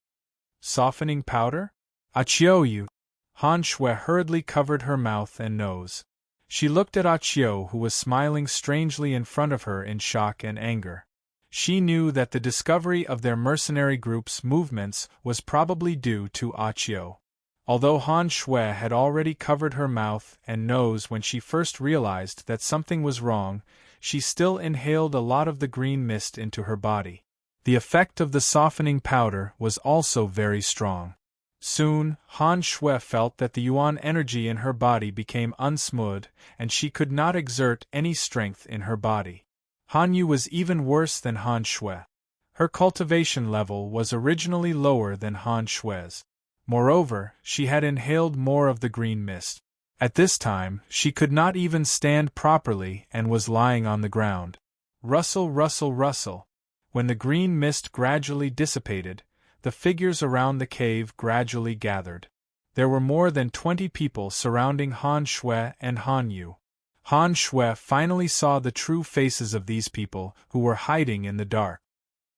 Softening powder? Qiu! Han Shui hurriedly covered her mouth and nose. She looked at Qiu, who was smiling strangely in front of her in shock and anger. She knew that the discovery of their mercenary group's movements was probably due to Qiu. Although Han Shui had already covered her mouth and nose when she first realized that something was wrong, she still inhaled a lot of the green mist into her body. The effect of the softening powder was also very strong. Soon, Han Shui felt that the yuan energy in her body became unsmoothed, and she could not exert any strength in her body. Han Yu was even worse than Han Shui. Her cultivation level was originally lower than Han Shui's. Moreover, she had inhaled more of the green mist. At this time, she could not even stand properly and was lying on the ground. Rustle, rustle, rustle. When the green mist gradually dissipated, the figures around the cave gradually gathered. There were more than 20 people surrounding Han Shui and Han Yu. Han Shui finally saw the true faces of these people who were hiding in the dark.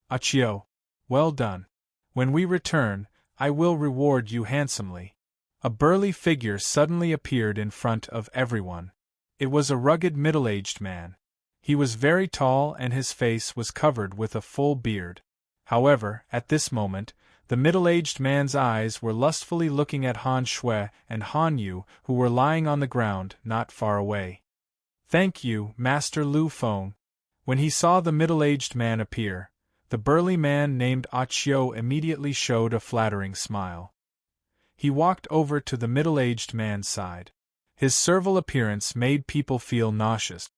Achio, well done. When we return, I will reward you handsomely. A burly figure suddenly appeared in front of everyone. It was a rugged middle-aged man. He was very tall and his face was covered with a full beard. However, at this moment, the middle-aged man's eyes were lustfully looking at Han Shui and Han Yu, who were lying on the ground not far away. Thank you, Master Lu Feng. When he saw the middle-aged man appear, the burly man named Achio immediately showed a flattering smile. He walked over to the middle-aged man's side. His servile appearance made people feel nauseous.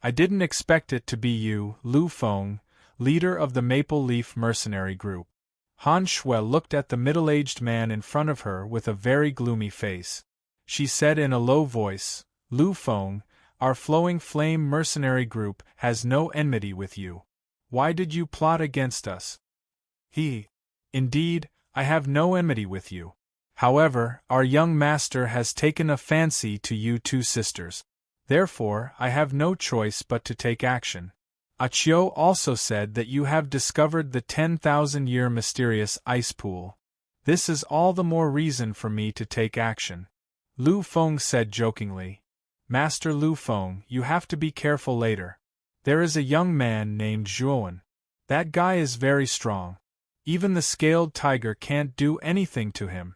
I didn't expect it to be you, Lu Feng, leader of the Maple Leaf mercenary group. Han Shui looked at the middle-aged man in front of her with a very gloomy face. She said in a low voice, Lu Feng, our Flowing Flame mercenary group has no enmity with you. Why did you plot against us? Indeed, I have no enmity with you. However, our young master has taken a fancy to you two sisters. Therefore, I have no choice but to take action. Achio also said that you have discovered the 10,000-year mysterious ice pool. This is all the more reason for me to take action. Lu Feng said jokingly. Master Lu Feng, you have to be careful later. There is a young man named Zhuowen. That guy is very strong. Even the scaled tiger can't do anything to him.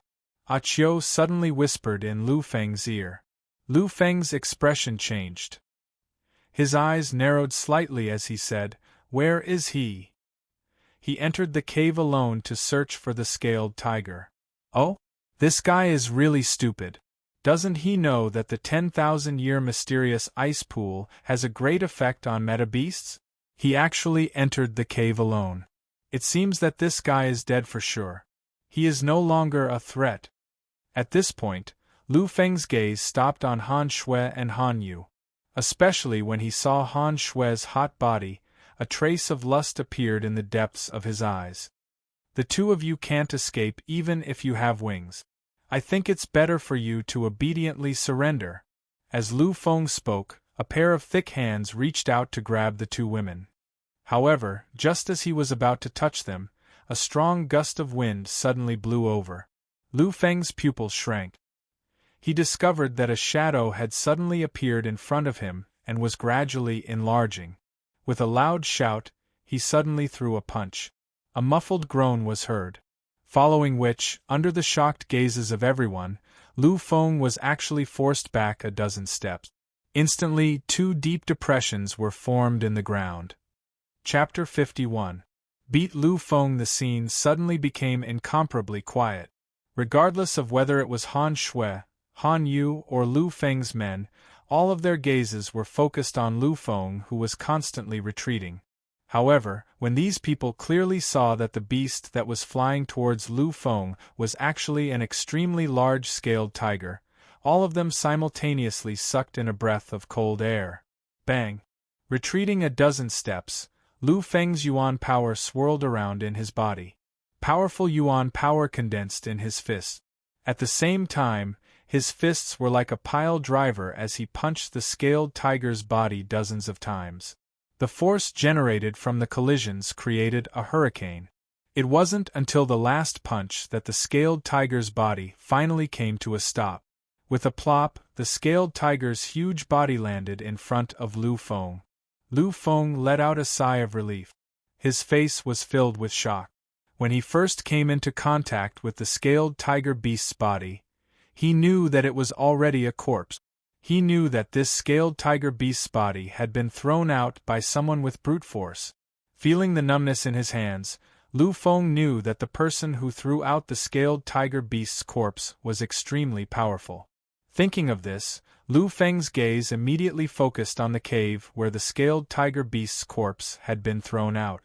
Achio suddenly whispered in Lu Feng's ear. Lu Feng's expression changed. His eyes narrowed slightly as he said, Where is he? He entered the cave alone to search for the scaled tiger. Oh? This guy is really stupid. Doesn't he know that the 10,000-year mysterious ice pool has a great effect on metabeasts? He actually entered the cave alone. It seems that this guy is dead for sure. He is no longer a threat. At this point, Lu Feng's gaze stopped on Han Shui and Han Yu. Especially when he saw Han Shui's hot body, a trace of lust appeared in the depths of his eyes. The two of you can't escape even if you have wings. I think it's better for you to obediently surrender. As Lu Feng spoke, a pair of thick hands reached out to grab the two women. However, just as he was about to touch them, a strong gust of wind suddenly blew over. Lu Feng's pupils shrank. He discovered that a shadow had suddenly appeared in front of him and was gradually enlarging. With a loud shout, he suddenly threw a punch. A muffled groan was heard. Following which, under the shocked gazes of everyone, Lu Feng was actually forced back a dozen steps. Instantly, two deep depressions were formed in the ground. Chapter 51. Beat Lu Feng. The scene suddenly became incomparably quiet. Regardless of whether it was Han Shui, Han Yu, or Lu Feng's men, all of their gazes were focused on Lu Feng, who was constantly retreating. However, when these people clearly saw that the beast that was flying towards Lu Feng was actually an extremely large-scaled tiger, all of them simultaneously sucked in a breath of cold air. Bang! Retreating a dozen steps, Lu Feng's yuan power swirled around in his body. Powerful yuan power condensed in his fists. At the same time, his fists were like a pile driver as he punched the scaled tiger's body dozens of times. The force generated from the collisions created a hurricane. It wasn't until the last punch that the scaled tiger's body finally came to a stop. With a plop, the scaled tiger's huge body landed in front of Lu Feng. Lu Feng let out a sigh of relief. His face was filled with shock. When he first came into contact with the scaled tiger beast's body, he knew that it was already a corpse. He knew that this scaled tiger beast's body had been thrown out by someone with brute force. Feeling the numbness in his hands, Lu Feng knew that the person who threw out the scaled tiger beast's corpse was extremely powerful. Thinking of this, Lu Feng's gaze immediately focused on the cave where the scaled tiger beast's corpse had been thrown out.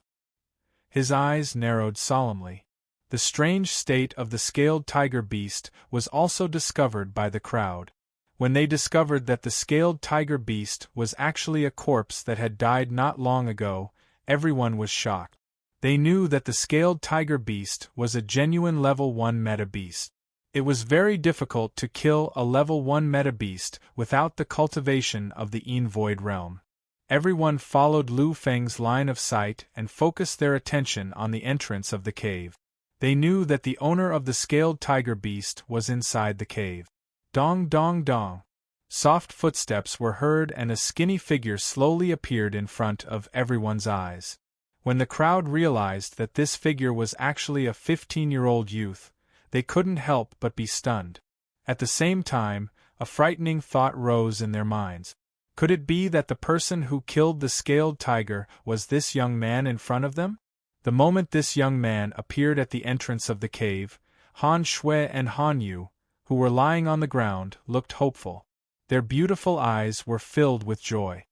His eyes narrowed solemnly. The strange state of the scaled tiger beast was also discovered by the crowd. When they discovered that the scaled tiger beast was actually a corpse that had died not long ago, everyone was shocked. They knew that the scaled tiger beast was a genuine level 1 meta beast. It was very difficult to kill a level 1 meta beast without the cultivation of the Void realm. Everyone followed Lu Feng's line of sight and focused their attention on the entrance of the cave. They knew that the owner of the scaled tiger beast was inside the cave. Dong dong dong. Soft footsteps were heard and a skinny figure slowly appeared in front of everyone's eyes. When the crowd realized that this figure was actually a 15-year-old youth, they couldn't help but be stunned. At the same time, a frightening thought rose in their minds. Could it be that the person who killed the scaled tiger was this young man in front of them? The moment this young man appeared at the entrance of the cave, Han Shui and Han Yu, who were lying on the ground, looked hopeful. Their beautiful eyes were filled with joy.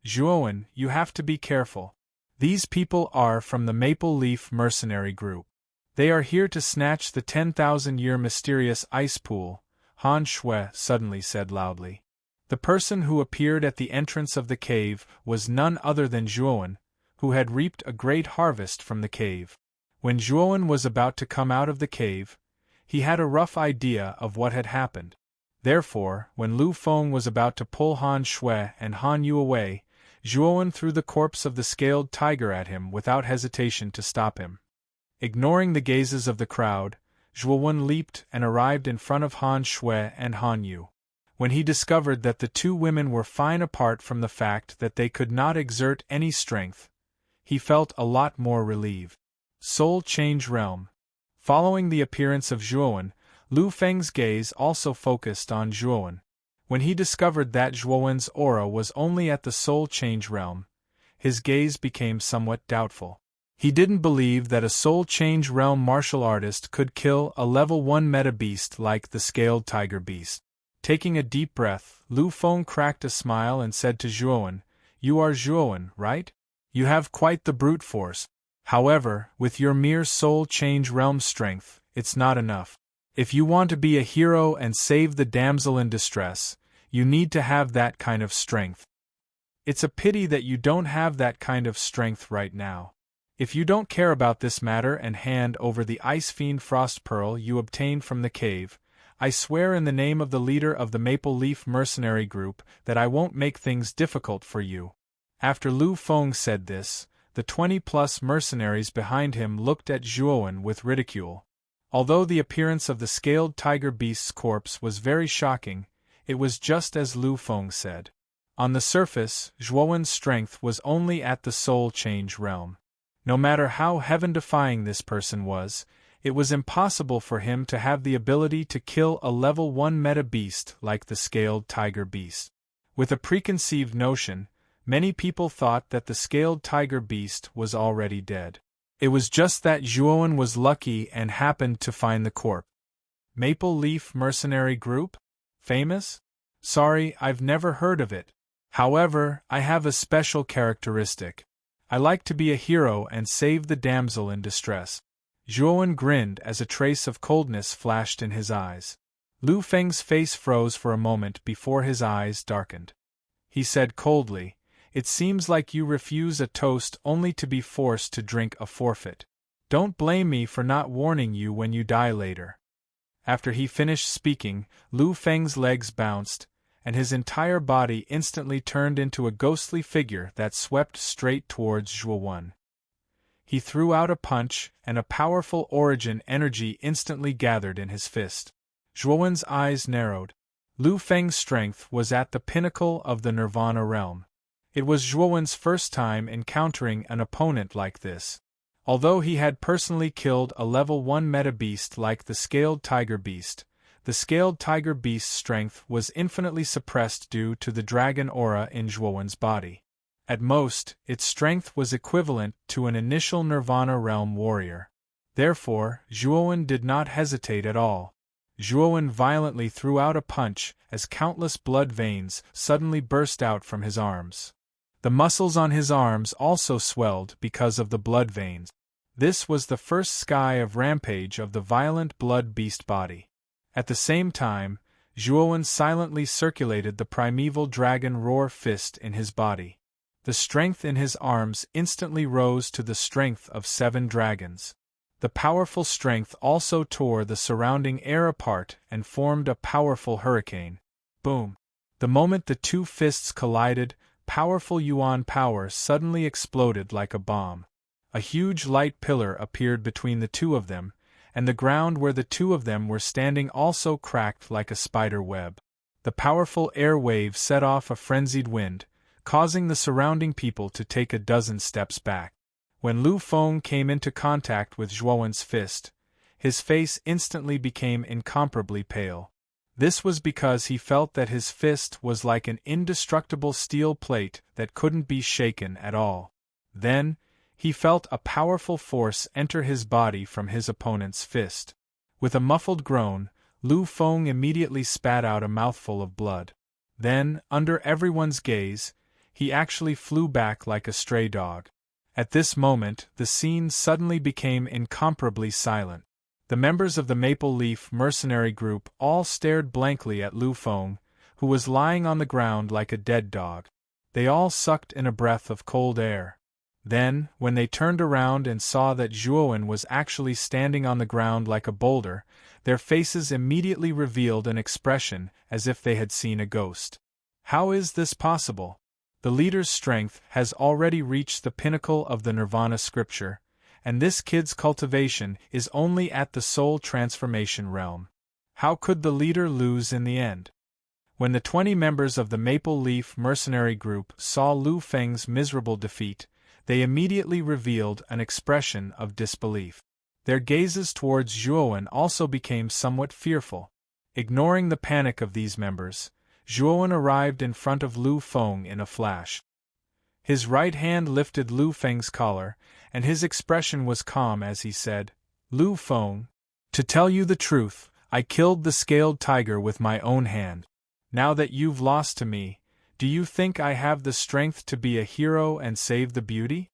Zhuowen, you have to be careful. These people are from the Maple Leaf mercenary group. They are here to snatch the 10,000-year mysterious ice pool, Han Shui suddenly said loudly. The person who appeared at the entrance of the cave was none other than Zhuowen, who had reaped a great harvest from the cave. When Zhuowen was about to come out of the cave, he had a rough idea of what had happened. Therefore, when Lu Feng was about to pull Han Shui and Han Yu away, Zhuowen threw the corpse of the scaled tiger at him without hesitation to stop him. Ignoring the gazes of the crowd, Zhuowen leaped and arrived in front of Han Shui and Han Yu. When he discovered that the two women were fine apart from the fact that they could not exert any strength, he felt a lot more relieved. Soul Change Realm. Following the appearance of Zhuowen, Lu Feng's gaze also focused on Zhuowen. When he discovered that Zhuowen's aura was only at the Soul Change Realm, his gaze became somewhat doubtful. He didn't believe that a Soul Change Realm martial artist could kill a level 1 meta beast like the scaled tiger beast. Taking a deep breath, Lu Feng cracked a smile and said to Zhuowen, "You are Zhuowen, right? You have quite the brute force. However, with your mere Soul Change Realm strength, it's not enough. If you want to be a hero and save the damsel in distress, you need to have that kind of strength. It's a pity that you don't have that kind of strength right now. If you don't care about this matter and hand over the Ice Fiend Frost Pearl you obtained from the cave, I swear in the name of the leader of the Maple Leaf mercenary group that I won't make things difficult for you." After Lu Feng said this, the 20-plus mercenaries behind him looked at Zhuowen with ridicule. Although the appearance of the scaled tiger beast's corpse was very shocking, it was just as Lu Feng said. On the surface, Zhuowen's strength was only at the Soul Change Realm. No matter how heaven-defying this person was, it was impossible for him to have the ability to kill a level 1 meta beast like the scaled tiger beast. With a preconceived notion, many people thought that the scaled tiger beast was already dead. It was just that Zhuowen was lucky and happened to find the corpse. Maple Leaf Mercenary Group? Famous? Sorry, I've never heard of it. However, I have a special characteristic. I like to be a hero and save the damsel in distress. Zhuowen grinned as a trace of coldness flashed in his eyes. Lu Feng's face froze for a moment before his eyes darkened. He said coldly, "It seems like you refuse a toast only to be forced to drink a forfeit. Don't blame me for not warning you when you die later." After he finished speaking, Lu Feng's legs bounced, and his entire body instantly turned into a ghostly figure that swept straight towards Zhuowen. He threw out a punch, and a powerful origin energy instantly gathered in his fist. Zhuowen's eyes narrowed. Lu Feng's strength was at the pinnacle of the Nirvana realm. It was Zhuowen's first time encountering an opponent like this. Although he had personally killed a level 1 meta beast like the scaled tiger beast, the scaled tiger beast's strength was infinitely suppressed due to the dragon aura in Zhuowen's body. At most, its strength was equivalent to an initial Nirvana realm warrior. Therefore, Zhuowen did not hesitate at all. Zhuowen violently threw out a punch as countless blood veins suddenly burst out from his arms. The muscles on his arms also swelled because of the blood veins. This was the first sky of rampage of the violent blood beast body. At the same time, Zhuowen silently circulated the primeval dragon roar fist in his body. The strength in his arms instantly rose to the strength of 7 dragons. The powerful strength also tore the surrounding air apart and formed a powerful hurricane. Boom! The moment the 2 fists collided, powerful Yuan power suddenly exploded like a bomb. A huge light pillar appeared between the 2 of them, and the ground where the 2 of them were standing also cracked like a spider web. The powerful air wave set off a frenzied wind, causing the surrounding people to take a dozen steps back. When Lu Feng came into contact with Zhuowen's fist, his face instantly became incomparably pale. This was because he felt that his fist was like an indestructible steel plate that couldn't be shaken at all. Then, he felt a powerful force enter his body from his opponent's fist. With a muffled groan, Lu Feng immediately spat out a mouthful of blood. Then, under everyone's gaze, he actually flew back like a stray dog. At this moment, the scene suddenly became incomparably silent. The members of the Maple Leaf mercenary group all stared blankly at Lu Feng, who was lying on the ground like a dead dog. They all sucked in a breath of cold air. Then, when they turned around and saw that Zhuowen was actually standing on the ground like a boulder, their faces immediately revealed an expression as if they had seen a ghost. How is this possible? The leader's strength has already reached the pinnacle of the Nirvana scripture, and this kid's cultivation is only at the soul transformation realm. How could the leader lose in the end? When the 20 members of the Maple Leaf mercenary group saw Lu Feng's miserable defeat, they immediately revealed an expression of disbelief. Their gazes towards Zhuowen also became somewhat fearful. Ignoring the panic of these members, Zhuowen arrived in front of Lu Feng in a flash. His right hand lifted Lu Feng's collar, and his expression was calm as he said, "Lu Feng, to tell you the truth, I killed the scaled tiger with my own hand. Now that you've lost to me, do you think I have the strength to be a hero and save the beauty?"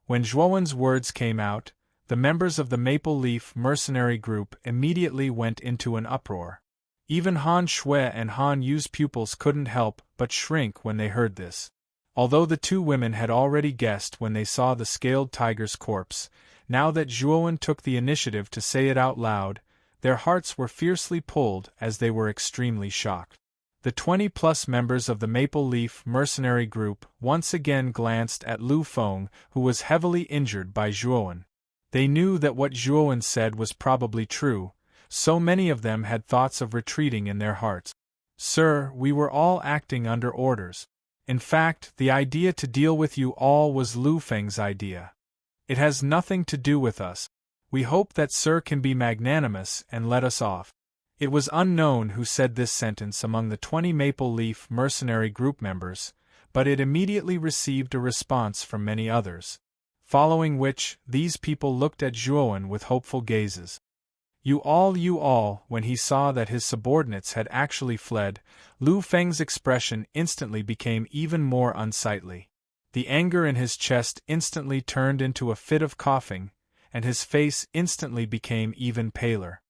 When Zhuowen's words came out, the members of the Maple Leaf mercenary group immediately went into an uproar. Even Han Shui and Han Yu's pupils couldn't help but shrink when they heard this. Although the 2 women had already guessed when they saw the scaled tiger's corpse, now that Zhuowen took the initiative to say it out loud, their hearts were fiercely pulled as they were extremely shocked. The 20-plus members of the Maple Leaf mercenary group once again glanced at Lu Feng, who was heavily injured by Zhuowen. They knew that what Zhuowen said was probably true, so many of them had thoughts of retreating in their hearts. "Sir, we were all acting under orders. In fact, the idea to deal with you all was Lu Feng's idea. It has nothing to do with us. We hope that Sir can be magnanimous and let us off." It was unknown who said this sentence among the 20 Maple Leaf mercenary group members, but it immediately received a response from many others. Following which, these people looked at Zhuowen with hopeful gazes. You all, when he saw that his subordinates had actually fled, Lu Feng's expression instantly became even more unsightly. The anger in his chest instantly turned into a fit of coughing, and his face instantly became even paler.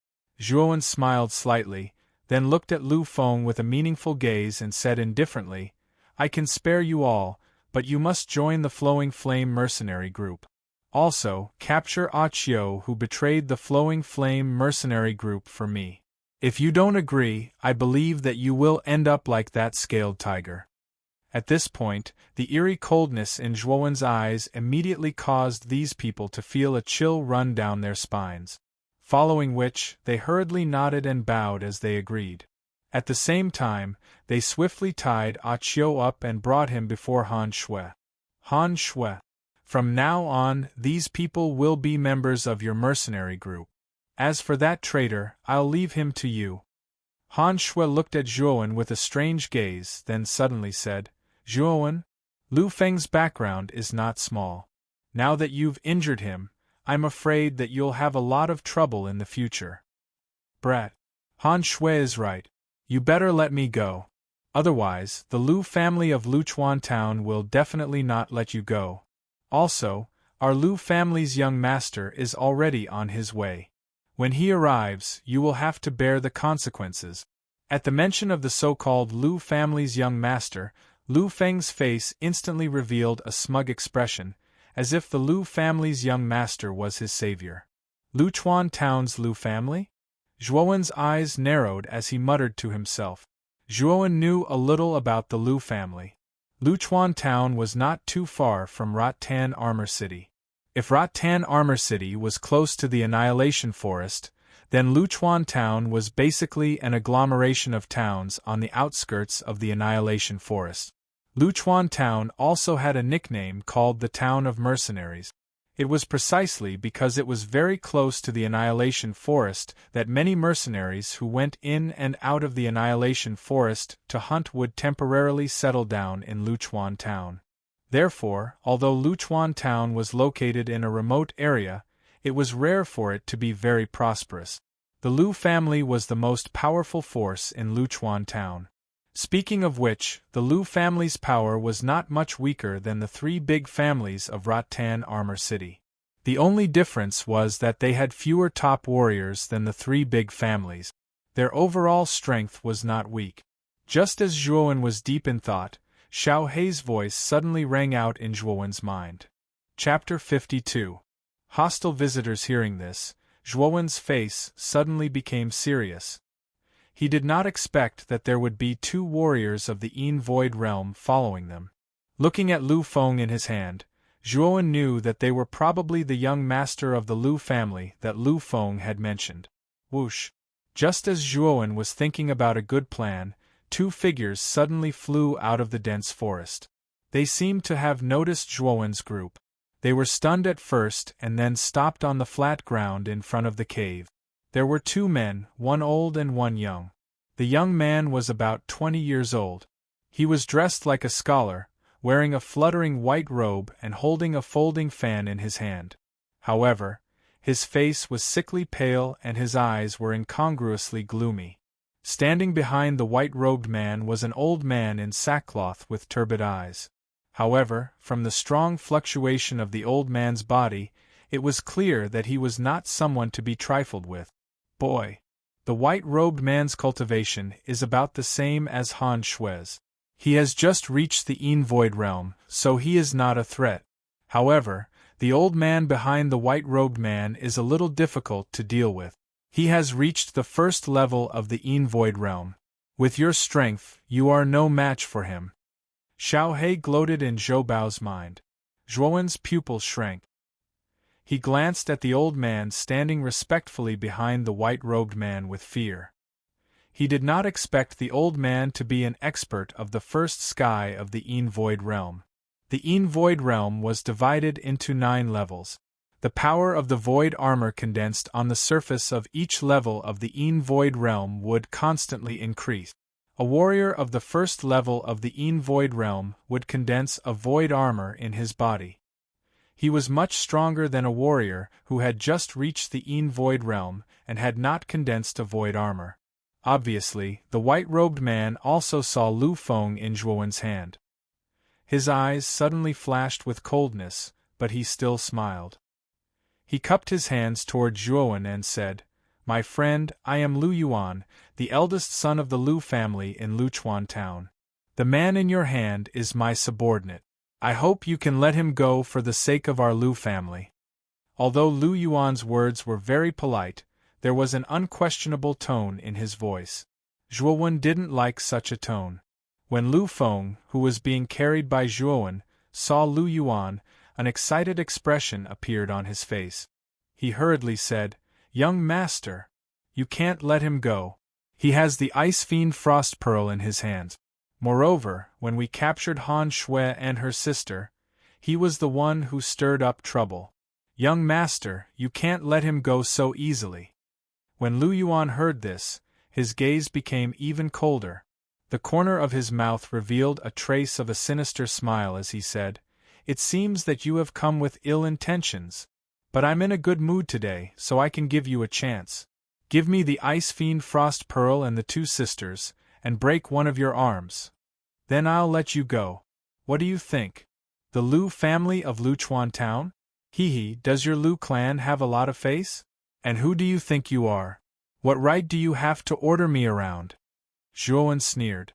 Zhuowen smiled slightly, then looked at Lu Feng with a meaningful gaze and said indifferently, "I can spare you all, but you must join the Flowing Flame mercenary group. Also, capture Ah Qiu, who betrayed the Flowing Flame mercenary group for me. If you don't agree, I believe that you will end up like that scaled tiger." At this point, the eerie coldness in Zhuowen's eyes immediately caused these people to feel a chill run down their spines. Following which, they hurriedly nodded and bowed as they agreed. At the same time, they swiftly tied Ah Qiu up and brought him before Han Shui. "Han Shui, from now on, these people will be members of your mercenary group. As for that traitor, I'll leave him to you." Han Shui looked at Zhuowen with a strange gaze, then suddenly said, "Zhuowen, Lu Feng's background is not small. Now that you've injured him, I'm afraid that you'll have a lot of trouble in the future." "Brat, Han Shui is right. You better let me go. Otherwise, the Lu family of Luchuan Town will definitely not let you go. Also, our Lu family's young master is already on his way. When he arrives, you will have to bear the consequences." At the mention of the so-called Lu family's young master, Lu Feng's face instantly revealed a smug expression, as if the Lu family's young master was his savior. Luchuan Town's Lu family? Zhuowen's eyes narrowed as he muttered to himself. Zhuowen knew a little about the Lu family. Luchuan Town was not too far from Rattan Armor City. If Rattan Armor City was close to the Annihilation Forest, then Luchuan Town was basically an agglomeration of towns on the outskirts of the Annihilation Forest. Luchuan Town also had a nickname called the Town of Mercenaries. It was precisely because it was very close to the Annihilation Forest that many mercenaries who went in and out of the Annihilation Forest to hunt would temporarily settle down in Luchuan Town. Therefore, although Luchuan Town was located in a remote area, it was rare for it to be very prosperous. The Lu family was the most powerful force in Luchuan Town. Speaking of which, the Lu family's power was not much weaker than the three big families of Rattan Armor City. The only difference was that they had fewer top warriors than the three big families. Their overall strength was not weak. Just as Zhuowen was deep in thought, Xiao Hei's voice suddenly rang out in Zhuowen's mind. Chapter 52. Hostile visitors. Hearing this, Zhuowen's face suddenly became serious. He did not expect that there would be two warriors of the Yin Void Realm following them. Looking at Lu Feng in his hand, Zhuowen knew that they were probably the young master of the Lu family that Lu Feng had mentioned. Whoosh! Just as Zhuowen was thinking about a good plan, two figures suddenly flew out of the dense forest. They seemed to have noticed Zhuowen's group. They were stunned at first and then stopped on the flat ground in front of the cave. There were two men, one old and one young. The young man was about 20 years old. He was dressed like a scholar, wearing a fluttering white robe and holding a folding fan in his hand. However, his face was sickly pale and his eyes were incongruously gloomy. Standing behind the white-robed man was an old man in sackcloth with turbid eyes. However, from the strong fluctuation of the old man's body, it was clear that he was not someone to be trifled with. Boy! The white-robed man's cultivation is about the same as Han Shui's. He has just reached the Yin Void Realm, so he is not a threat. However, the old man behind the white-robed man is a little difficult to deal with. He has reached the first level of the Yin Void Realm. With your strength, you are no match for him. Xiao Hei gloated in Zhou Bao's mind. Zhuowen's pupils shrank. He glanced at the old man standing respectfully behind the white-robed man with fear. He did not expect the old man to be an expert of the first sky of the Yin Void Realm. The Yin Void Realm was divided into 9 levels. The power of the void armor condensed on the surface of each level of the Yin Void Realm would constantly increase. A warrior of the first level of the Yin Void Realm would condense a void armor in his body. He was much stronger than a warrior who had just reached the Yin Void Realm and had not condensed a void armor. Obviously, the white-robed man also saw Lu Feng in Zhuowen's hand. His eyes suddenly flashed with coldness, but he still smiled. He cupped his hands toward Zhuowen and said, "My friend, I am Lu Yuan, the eldest son of the Lu family in Luchuan Town. The man in your hand is my subordinate. I hope you can let him go for the sake of our Lu family." Although Lu Yuan's words were very polite, there was an unquestionable tone in his voice. Zhuowen didn't like such a tone. When Lu Feng, who was being carried by Zhuowen, saw Lu Yuan, an excited expression appeared on his face. He hurriedly said, "Young master, you can't let him go. He has the Ice Fiend Frost Pearl in his hands. Moreover, when we captured Han Shui and her sister, he was the one who stirred up trouble. Young master, you can't let him go so easily." When Lu Yuan heard this, his gaze became even colder. The corner of his mouth revealed a trace of a sinister smile as he said, "It seems that you have come with ill intentions. But I'm in a good mood today, so I can give you a chance. Give me the Ice Fiend Frost Pearl and the 2 sisters, and break one of your arms. Then I'll let you go. What do you think? The Lu family of Luchuan Town? Hee, does your Lu clan have a lot of face? And who do you think you are? What right do you have to order me around?" Zhuowen sneered.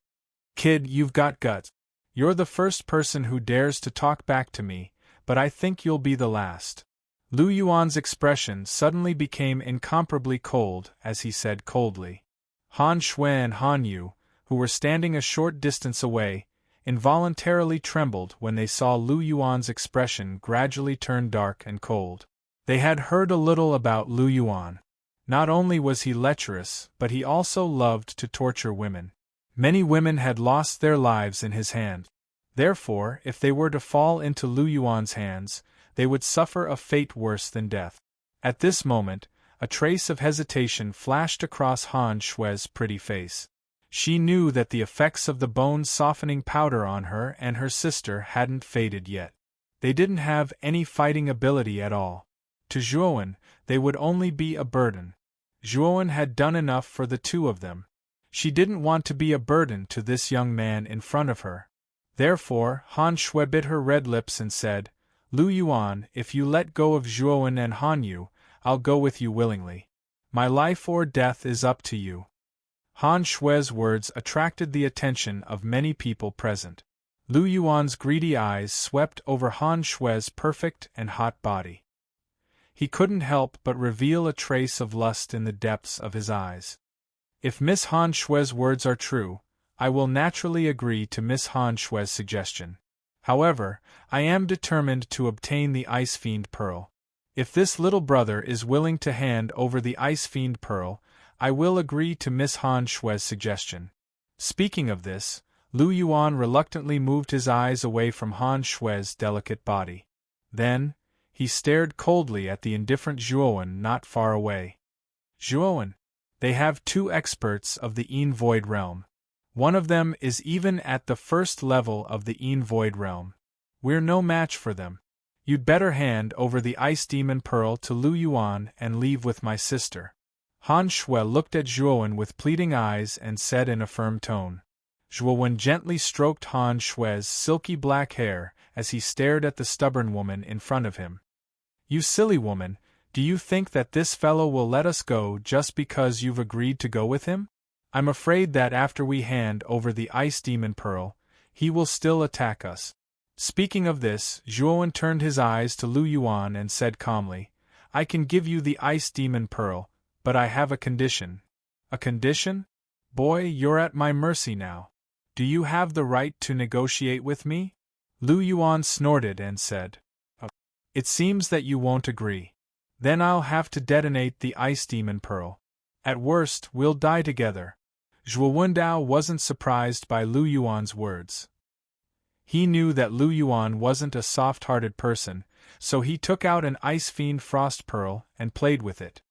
"Kid, you've got guts. You're the first person who dares to talk back to me, but I think you'll be the last. Lu Yuan's expression suddenly became incomparably cold as he said coldly. Han Shui and Han Yu, who were standing a short distance away, involuntarily trembled when they saw Lu Yuan's expression gradually turn dark and cold. They had heard a little about Lu Yuan. Not only was he lecherous, but he also loved to torture women. Many women had lost their lives in his hand. Therefore, if they were to fall into Lu Yuan's hands, they would suffer a fate worse than death. At this moment, a trace of hesitation flashed across Han Shui's pretty face. She knew that the effects of the bone-softening powder on her and her sister hadn't faded yet. They didn't have any fighting ability at all. To Zhuowen, they would only be a burden. Zhuowen had done enough for the two of them. She didn't want to be a burden to this young man in front of her. Therefore, Han Shui bit her red lips and said, Lu Yuan, if you let go of Zhuowen and Han Yu, I'll go with you willingly. My life or death is up to you. Han Shui's words attracted the attention of many people present. Lu Yuan's greedy eyes swept over Han Shui's perfect and hot body. He couldn't help but reveal a trace of lust in the depths of his eyes. If Miss Han Shui's words are true, I will naturally agree to Miss Han Shui's suggestion. However, I am determined to obtain the Ice Fiend Pearl. If this little brother is willing to hand over the Ice Fiend Pearl, I will agree to Miss Han Shui's suggestion. Speaking of this, Lu Yuan reluctantly moved his eyes away from Han Shui's delicate body. Then, he stared coldly at the indifferent Zhuowen not far away. Zhuowen, they have two experts of the Yin Void Realm. One of them is even at the first level of the Yin Void Realm. We're no match for them. You'd better hand over the Ice Demon Pearl to Lu Yuan and leave with my sister. Han Shui looked at Zhuowen with pleading eyes and said in a firm tone. Zhuowen gently stroked Han Shui's silky black hair as he stared at the stubborn woman in front of him. You silly woman, do you think that this fellow will let us go just because you've agreed to go with him? I'm afraid that after we hand over the Ice Demon Pearl, he will still attack us. Speaking of this, Zhuowen turned his eyes to Lu Yuan and said calmly, I can give you the Ice Demon Pearl, but I have a condition. A condition? Boy, you're at my mercy now. Do you have the right to negotiate with me? Lu Yuan snorted and said, oh, it seems that you won't agree. Then I'll have to detonate the Ice Demon Pearl. At worst, we'll die together. Zhuowendao wasn't surprised by Lu Yuan's words. He knew that Lu Yuan wasn't a soft-hearted person, so he took out an Ice Fiend Frost Pearl and played with it.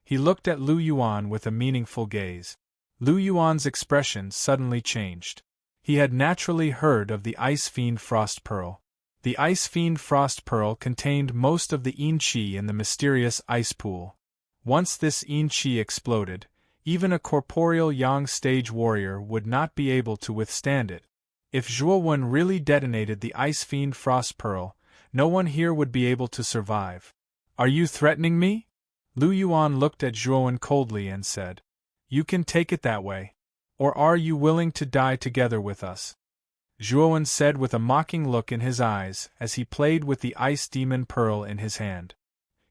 He looked at Lu Yuan with a meaningful gaze. Lu Yuan's expression suddenly changed. He had naturally heard of the Ice Fiend Frost Pearl. The Ice Fiend Frost Pearl contained most of the Yin Qi in the mysterious ice pool. Once this Yin Qi exploded, even a corporeal Yang stage warrior would not be able to withstand it. If Zhuowen really detonated the Ice Fiend Frost Pearl, no one here would be able to survive. Are you threatening me? Lu Yuan looked at Zhuowen coldly and said, You can take it that way. Or are you willing to die together with us? Zhuowen said with a mocking look in his eyes as he played with the Ice Demon Pearl in his hand.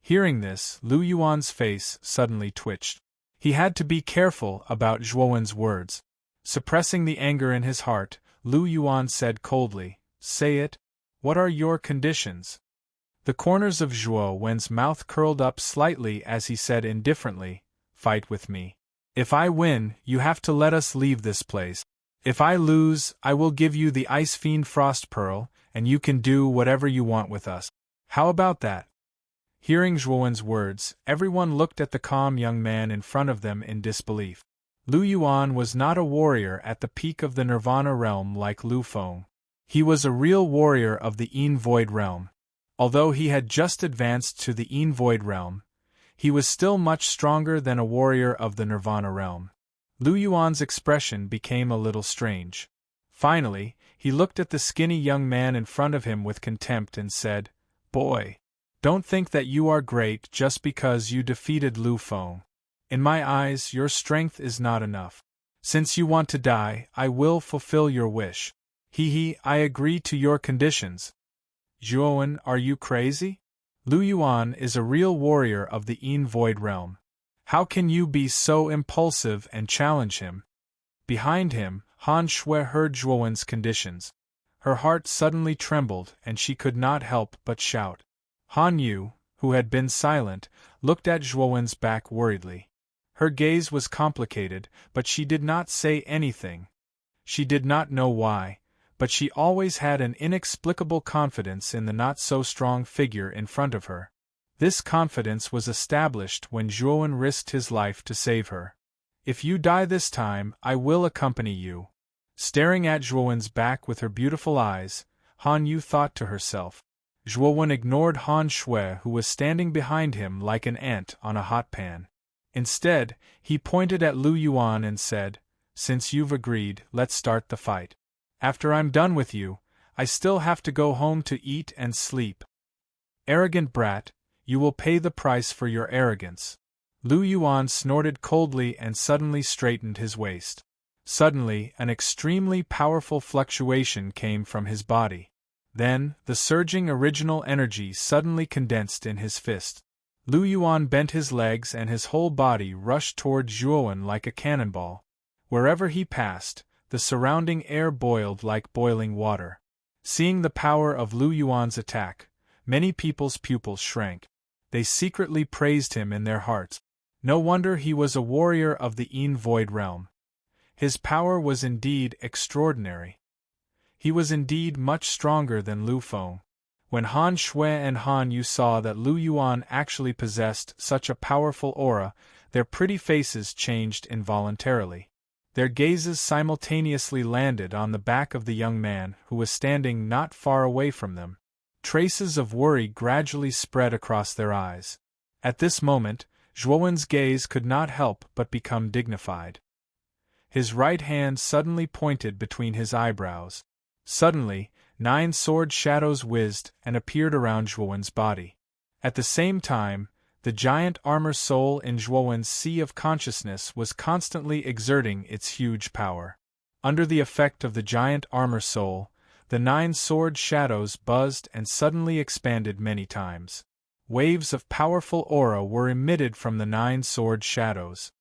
Hearing this, Lu Yuan's face suddenly twitched. He had to be careful about Zhuowen's words. Suppressing the anger in his heart, Lu Yuan said coldly, Say it. What are your conditions? The corners of Zhuowen's mouth curled up slightly as he said indifferently, Fight with me. If I win, you have to let us leave this place. If I lose, I will give you the Ice Fiend Frost Pearl, and you can do whatever you want with us. How about that? Hearing Zhuowen's words, everyone looked at the calm young man in front of them in disbelief. Lu Yuan was not a warrior at the peak of the Nirvana realm like Lu Feng. He was a real warrior of the Yin Void realm. Although he had just advanced to the Yin Void realm, he was still much stronger than a warrior of the Nirvana realm. Lu Yuan's expression became a little strange. Finally, he looked at the skinny young man in front of him with contempt and said, Boy, don't think that you are great just because you defeated Lu Feng. In my eyes, your strength is not enough. Since you want to die, I will fulfill your wish. I agree to your conditions. Zhuowen, are you crazy? Lu Yuan is a real warrior of the Void realm. How can you be so impulsive and challenge him? Behind him, Han Shui heard Zhuowen's conditions. Her heart suddenly trembled and she could not help but shout. Han Yu, who had been silent, looked at Zhuowen's back worriedly. Her gaze was complicated, but she did not say anything. She did not know why, but she always had an inexplicable confidence in the not-so-strong figure in front of her. This confidence was established when Zhuowen risked his life to save her. If you die this time, I will accompany you. Staring at Zhuowen's back with her beautiful eyes, Han Yu thought to herself. Zhuowen ignored Han Shui, who was standing behind him like an ant on a hot pan. Instead, he pointed at Lu Yuan and said, "Since you've agreed, let's start the fight. After I'm done with you, I still have to go home to eat and sleep." Arrogant brat, you will pay the price for your arrogance. Lu Yuan snorted coldly and suddenly straightened his waist. Suddenly, an extremely powerful fluctuation came from his body. Then, the surging original energy suddenly condensed in his fist. Lu Yuan bent his legs and his whole body rushed toward Zhuowen like a cannonball. Wherever he passed, the surrounding air boiled like boiling water. Seeing the power of Lu Yuan's attack, many people's pupils shrank. They secretly praised him in their hearts. No wonder he was a warrior of the Void realm. His power was indeed extraordinary. He was indeed much stronger than Lu Feng. When Han Shui and Han Yu saw that Lu Yuan actually possessed such a powerful aura, their pretty faces changed involuntarily. Their gazes simultaneously landed on the back of the young man who was standing not far away from them. Traces of worry gradually spread across their eyes. At this moment, Zhuowen's gaze could not help but become dignified. His right hand suddenly pointed between his eyebrows. Suddenly, 9 sword shadows whizzed and appeared around Zhuowen's body. At the same time, the giant armor soul in Zhuowen's sea of consciousness was constantly exerting its huge power. Under the effect of the giant armor soul, the 9 sword shadows buzzed and suddenly expanded many times. Waves of powerful aura were emitted from the 9 sword shadows.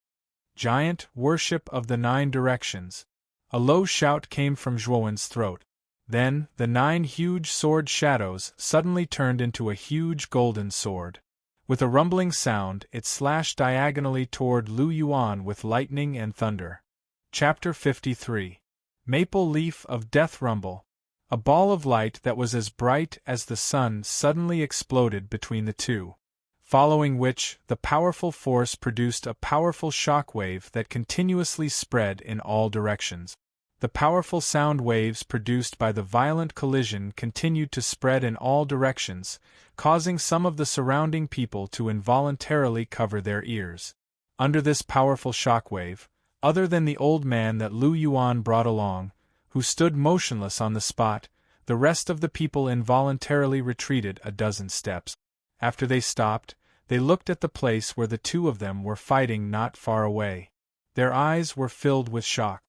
Giant worship of the 9 directions. A low shout came from Zhuowen's throat. Then, the 9 huge sword shadows suddenly turned into a huge golden sword. With a rumbling sound, it slashed diagonally toward Lu Yuan with lightning and thunder. Chapter 53. Maple Leaf of Death Rumble. A ball of light that was as bright as the sun suddenly exploded between the two, following which, the powerful force produced a powerful shock wave that continuously spread in all directions. The powerful sound waves produced by the violent collision continued to spread in all directions, causing some of the surrounding people to involuntarily cover their ears. Under this powerful shock wave, other than the old man that Lu Yuan brought along, who stood motionless on the spot, the rest of the people involuntarily retreated a dozen steps. After they stopped, they looked at the place where the two of them were fighting not far away. Their eyes were filled with shock.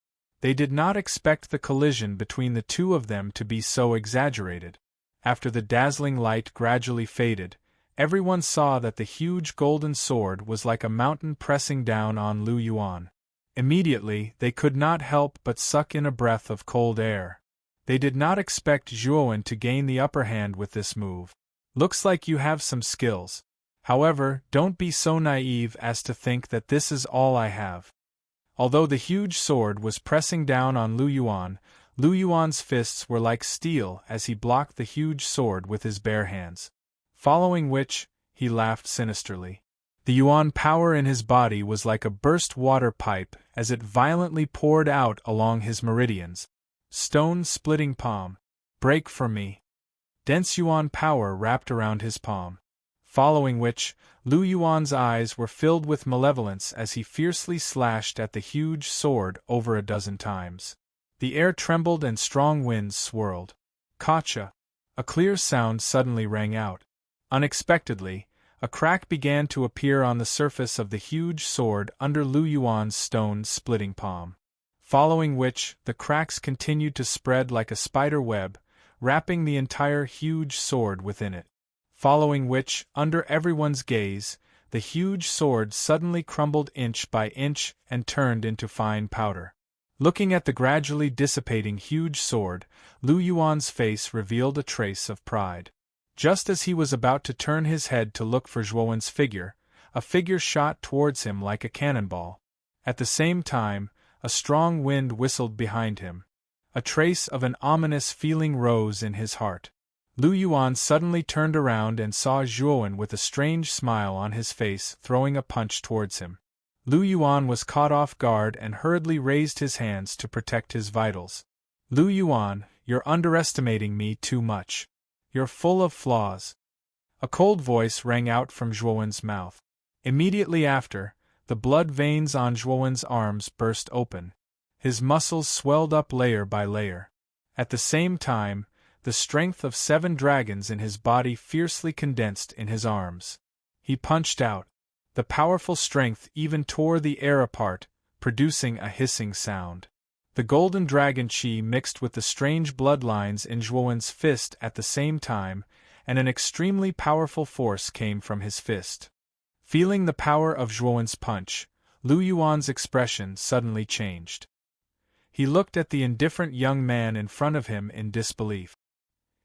They did not expect the collision between the two of them to be so exaggerated. After the dazzling light gradually faded, everyone saw that the huge golden sword was like a mountain pressing down on Lu Yuan. Immediately, they could not help but suck in a breath of cold air. They did not expect Zhuowen to gain the upper hand with this move. Looks like you have some skills. However, don't be so naive as to think that this is all I have. Although the huge sword was pressing down on Lu Yuan's fists were like steel as he blocked the huge sword with his bare hands. Following which, he laughed sinisterly. The Yuan power in his body was like a burst water pipe as it violently poured out along his meridians. Stone-splitting palm. Break for me. Dense Yuan power wrapped around his palm. Following which, Lu Yuan's eyes were filled with malevolence as he fiercely slashed at the huge sword over a dozen times. The air trembled and strong winds swirled. Gotcha! A clear sound suddenly rang out. Unexpectedly, a crack began to appear on the surface of the huge sword under Lu Yuan's stone-splitting palm. following which, the cracks continued to spread like a spider web, wrapping the entire huge sword within it. Following which, under everyone's gaze, the huge sword suddenly crumbled inch by inch and turned into fine powder. Looking at the gradually dissipating huge sword, Lu Yuan's face revealed a trace of pride. Just as he was about to turn his head to look for Zhuowen's figure, a figure shot towards him like a cannonball. At the same time, a strong wind whistled behind him. A trace of an ominous feeling rose in his heart. Lu Yuan suddenly turned around and saw Zhuowen with a strange smile on his face throwing a punch towards him. Lu Yuan was caught off guard and hurriedly raised his hands to protect his vitals. Lu Yuan, you're underestimating me too much. You're full of flaws. A cold voice rang out from Zhuowen's mouth. Immediately after, the blood veins on Zhuowen's arms burst open. His muscles swelled up layer by layer. At the same time, the strength of 7 dragons in his body fiercely condensed in his arms. He punched out. The powerful strength even tore the air apart, producing a hissing sound. The golden dragon chi mixed with the strange bloodlines in Zhuowen's fist at the same time, and an extremely powerful force came from his fist. Feeling the power of Zhuowen's punch, Lu Yuan's expression suddenly changed. He looked at the indifferent young man in front of him in disbelief.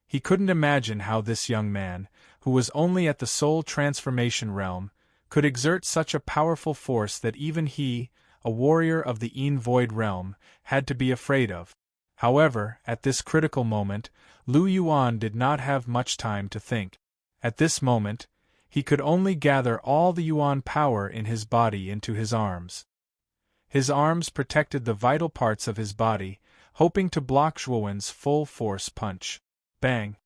He couldn't imagine how this young man, who was only at the soul transformation realm, could exert such a powerful force that even he, a warrior of the Void realm, had to be afraid of. However, at this critical moment, Lu Yuan did not have much time to think. At this moment, he could only gather all the Yuan power in his body into his arms. His arms protected the vital parts of his body, hoping to block Zhuowen's full-force punch. Bang!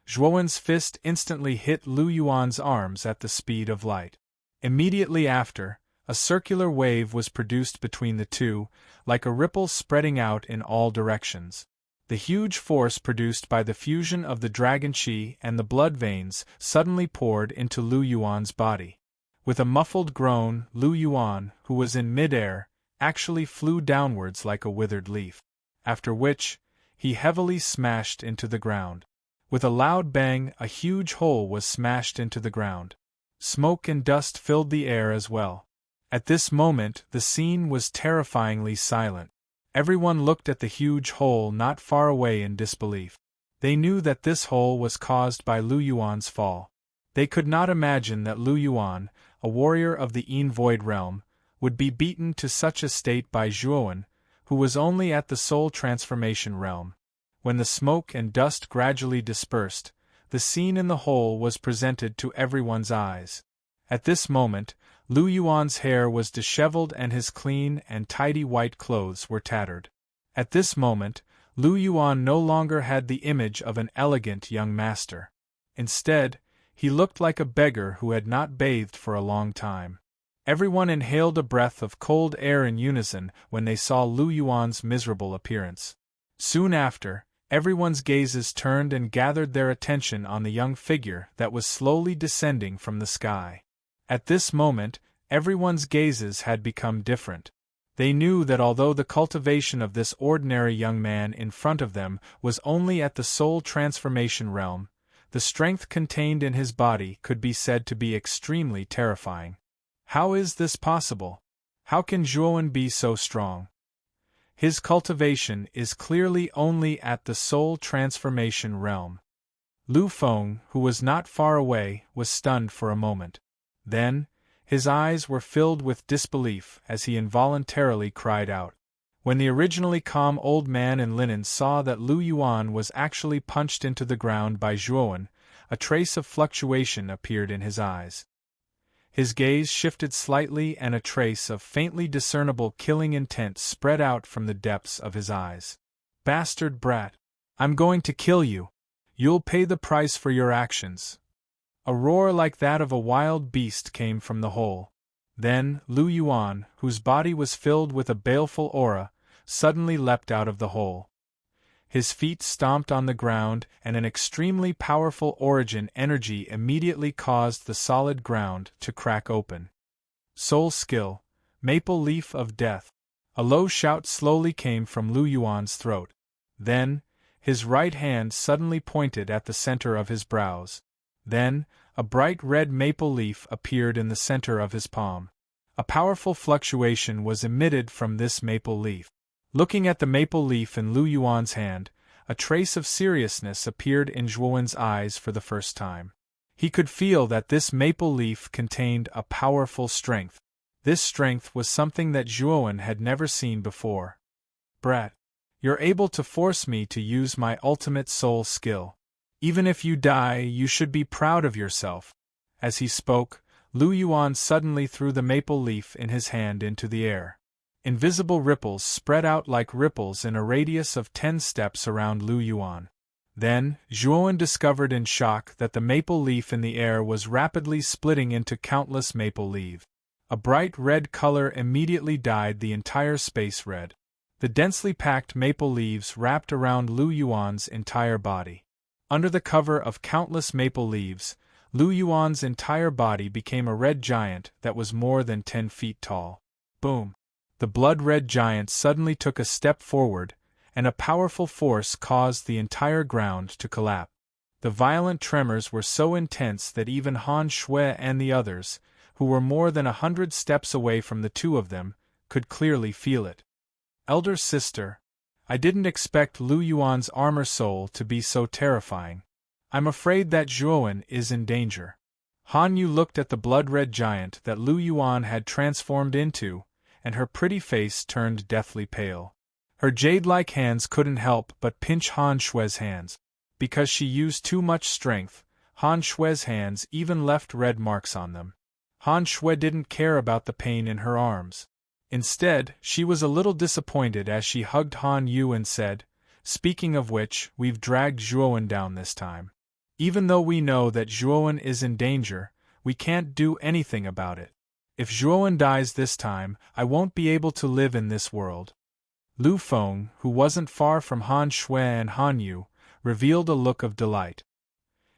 Zhuowen's fist instantly hit Lu Yuan's arms at the speed of light. Immediately after, a circular wave was produced between the two, like a ripple spreading out in all directions. The huge force produced by the fusion of the dragon chi and the blood veins suddenly poured into Lu Yuan's body. With a muffled groan, Lu Yuan, who was in mid-air, actually flew downwards like a withered leaf. After which, he heavily smashed into the ground. With a loud bang, a huge hole was smashed into the ground. Smoke and dust filled the air as well. At this moment, the scene was terrifyingly silent. Everyone looked at the huge hole not far away in disbelief. They knew that this hole was caused by Lu Yuan's fall. They could not imagine that Lu Yuan, a warrior of the Void realm, would be beaten to such a state by Zhuowen, who was only at the soul transformation realm. When the smoke and dust gradually dispersed, the scene in the hole was presented to everyone's eyes. At this moment, Lu Yuan's hair was disheveled and his clean and tidy white clothes were tattered. At this moment, Lu Yuan no longer had the image of an elegant young master. Instead, he looked like a beggar who had not bathed for a long time. Everyone inhaled a breath of cold air in unison when they saw Lu Yuan's miserable appearance. Soon after, everyone's gazes turned and gathered their attention on the young figure that was slowly descending from the sky. At this moment, everyone's gazes had become different. They knew that although the cultivation of this ordinary young man in front of them was only at the soul transformation realm, the strength contained in his body could be said to be extremely terrifying. How is this possible? How can Zhuowen be so strong? His cultivation is clearly only at the soul transformation realm. Lu Feng, who was not far away, was stunned for a moment. Then, his eyes were filled with disbelief as he involuntarily cried out. When the originally calm old man in linen saw that Lu Yuan was actually punched into the ground by Zhuowen, a trace of fluctuation appeared in his eyes. His gaze shifted slightly and a trace of faintly discernible killing intent spread out from the depths of his eyes. Bastard brat! I'm going to kill you! You'll pay the price for your actions! A roar like that of a wild beast came from the hole. Then, Lu Yuan, whose body was filled with a baleful aura, suddenly leapt out of the hole. His feet stomped on the ground, and an extremely powerful origin energy immediately caused the solid ground to crack open. Soul skill, Maple Leaf of Death. A low shout slowly came from Lu Yuan's throat. Then, his right hand suddenly pointed at the center of his brows. Then, a bright red maple leaf appeared in the center of his palm. A powerful fluctuation was emitted from this maple leaf. Looking at the maple leaf in Lu Yuan's hand, a trace of seriousness appeared in Zhuowen's eyes for the first time. He could feel that this maple leaf contained a powerful strength. This strength was something that Zhuowen had never seen before. "Brat, you're able to force me to use my ultimate soul skill. Even if you die, you should be proud of yourself." As he spoke, Lu Yuan suddenly threw the maple leaf in his hand into the air. Invisible ripples spread out like ripples in a radius of 10 steps around Lu Yuan. Then, Zhuowen discovered in shock that the maple leaf in the air was rapidly splitting into countless maple leaves. A bright red color immediately dyed the entire space red. The densely packed maple leaves wrapped around Lu Yuan's entire body. Under the cover of countless maple leaves, Lu Yuan's entire body became a red giant that was more than 10 feet tall. Boom! The blood-red giant suddenly took a step forward, and a powerful force caused the entire ground to collapse. The violent tremors were so intense that even Han Shui and the others, who were more than 100 steps away from the two of them, could clearly feel it. "Elder sister, I didn't expect Lu Yuan's armor soul to be so terrifying. I'm afraid that Zhuowen is in danger." Han Yu looked at the blood-red giant that Lu Yuan had transformed into, and her pretty face turned deathly pale. Her jade-like hands couldn't help but pinch Han Shui's hands. Because she used too much strength, Han Shui's hands even left red marks on them. Han Shui didn't care about the pain in her arms. Instead, she was a little disappointed as she hugged Han Yu and said, "Speaking of which, we've dragged Zhuowen down this time. Even though we know that Zhuowen is in danger, we can't do anything about it. If Zhuowen dies this time, I won't be able to live in this world." Lu Feng, who wasn't far from Han Shui and Han Yu, revealed a look of delight.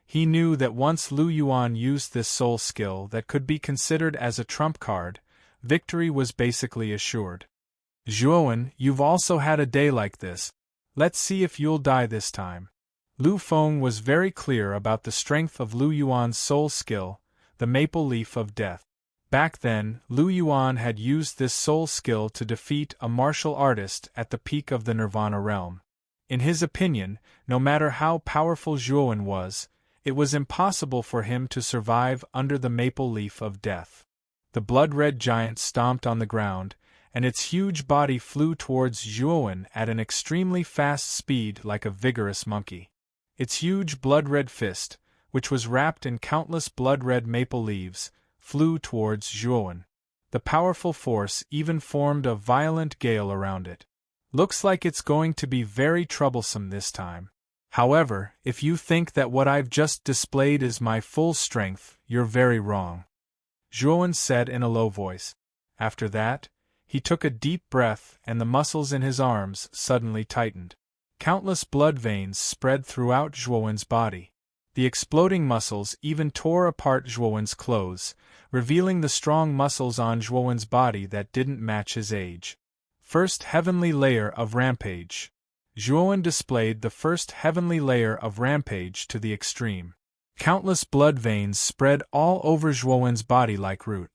He knew that once Lu Yuan used this soul skill that could be considered as a trump card, victory was basically assured. "Zhuowen, you've also had a day like this. Let's see if you'll die this time." Lu Feng was very clear about the strength of Lu Yuan's soul skill, the maple leaf of death. Back then, Lu Yuan had used this soul skill to defeat a martial artist at the peak of the Nirvana realm. In his opinion, no matter how powerful Zhuowen was, it was impossible for him to survive under the maple leaf of death. The blood-red giant stomped on the ground, and its huge body flew towards Zhuowen at an extremely fast speed like a vigorous monkey. Its huge blood-red fist, which was wrapped in countless blood-red maple leaves, flew towards Zhuowen. The powerful force even formed a violent gale around it. "Looks like it's going to be very troublesome this time. However, if you think that what I've just displayed is my full strength, you're very wrong," Zhuowen said in a low voice. After that, he took a deep breath and the muscles in his arms suddenly tightened. Countless blood veins spread throughout Zhuowen's body. The exploding muscles even tore apart Zhuowen's clothes, revealing the strong muscles on Zhuowen's body that didn't match his age. First heavenly layer of rampage. Zhuowen displayed the first heavenly layer of rampage to the extreme. Countless blood veins spread all over Zhuowen's body like root.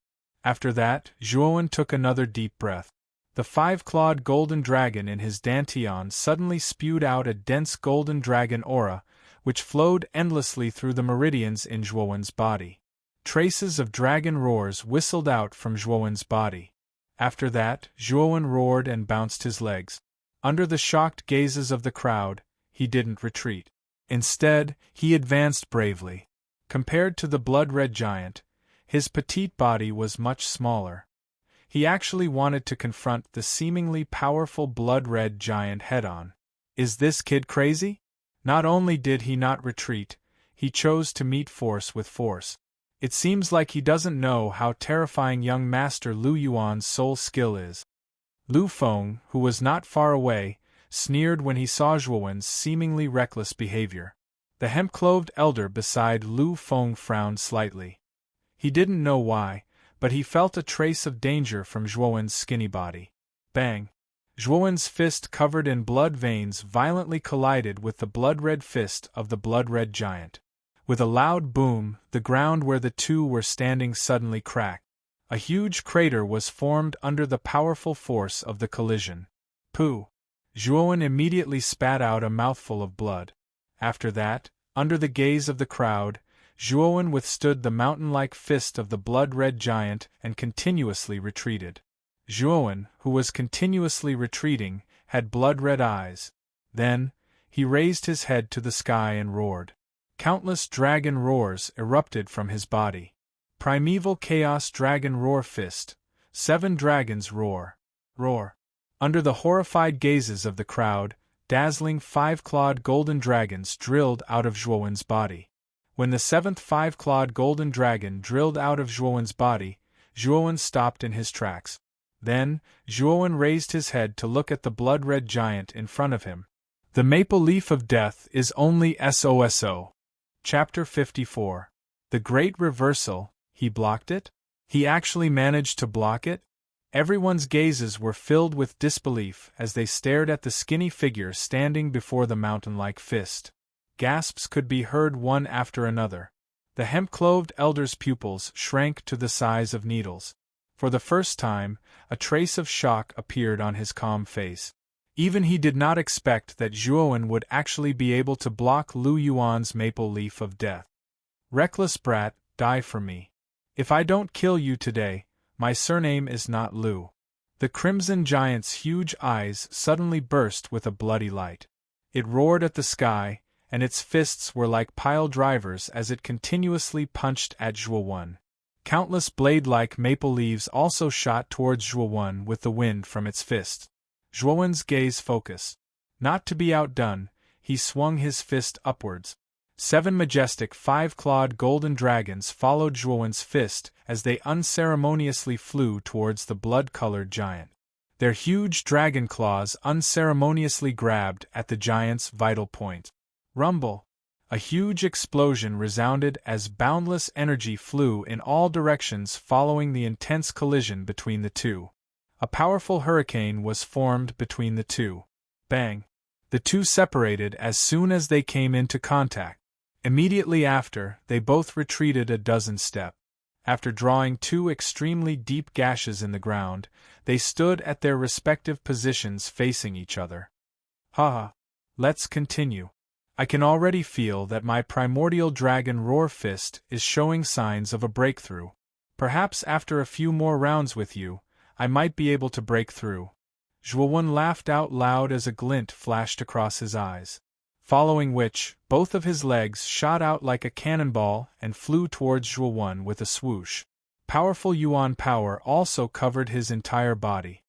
After that, Zhuowen took another deep breath. The five-clawed golden dragon in his dantian suddenly spewed out a dense golden dragon aura, which flowed endlessly through the meridians in Zhuowen's body. Traces of dragon roars whistled out from Zhuowen's body. After that, Zhuowen roared and bounced his legs. Under the shocked gazes of the crowd, he didn't retreat. Instead, he advanced bravely. Compared to the blood-red giant, his petite body was much smaller. He actually wanted to confront the seemingly powerful blood-red giant head-on. Is this kid crazy? Not only did he not retreat, he chose to meet force with force. It seems like he doesn't know how terrifying young Master Lu Yuan's soul skill is. Lu Feng, who was not far away, sneered when he saw Zhuowen's seemingly reckless behavior. The hemp-clothed elder beside Lu Feng frowned slightly. He didn't know why, but he felt a trace of danger from Zhuowen's skinny body. Bang! Zhuowen's fist covered in blood veins violently collided with the blood-red fist of the blood-red giant. With a loud boom, the ground where the two were standing suddenly cracked. A huge crater was formed under the powerful force of the collision. Pooh! Zhuowen immediately spat out a mouthful of blood. After that, under the gaze of the crowd, Zhuowen withstood the mountain-like fist of the blood-red giant and continuously retreated. Zhuowen, who was continuously retreating, had blood-red eyes. Then, he raised his head to the sky and roared. Countless dragon roars erupted from his body. Primeval Chaos Dragon Roar Fist. 7 dragons roar. Roar. Under the horrified gazes of the crowd, dazzling 5-clawed golden dragons drilled out of Zhuowen's body. When the 7th 5-clawed golden dragon drilled out of Zhuowen's body, Zhuowen stopped in his tracks. Then, Zhuowen raised his head to look at the blood-red giant in front of him. The maple leaf of death is only SOSO. Chapter 54. The Great Reversal. He blocked it? He actually managed to block it? Everyone's gazes were filled with disbelief as they stared at the skinny figure standing before the mountain-like fist. Gasps could be heard one after another. The hemp-clothed elder's pupils shrank to the size of needles. For the first time, a trace of shock appeared on his calm face. Even he did not expect that Zhuowen would actually be able to block Lu Yuan's maple leaf of death. Reckless brat, die for me. If I don't kill you today, my surname is not Lu. The crimson giant's huge eyes suddenly burst with a bloody light. It roared at the sky, and its fists were like pile drivers as it continuously punched at Zhuowen. Countless blade-like maple leaves also shot towards Zhuowen with the wind from its fist. Zhuowen's gaze focused. Not to be outdone, he swung his fist upwards. 7 majestic 5-clawed golden dragons followed Zhuowen's fist as they unceremoniously flew towards the blood-colored giant. Their huge dragon claws unceremoniously grabbed at the giant's vital point. Rumble! A huge explosion resounded as boundless energy flew in all directions following the intense collision between the two. A powerful hurricane was formed between the two. Bang! The two separated as soon as they came into contact. Immediately after, they both retreated a dozen steps. After drawing 2 extremely deep gashes in the ground, they stood at their respective positions facing each other. Haha! Let's continue. I can already feel that my primordial dragon roar fist is showing signs of a breakthrough. Perhaps after a few more rounds with you, I might be able to break through. Zhuowen laughed out loud as a glint flashed across his eyes. Following which, both of his legs shot out like a cannonball and flew towards Zhuowen with a swoosh. Powerful Yuan power also covered his entire body.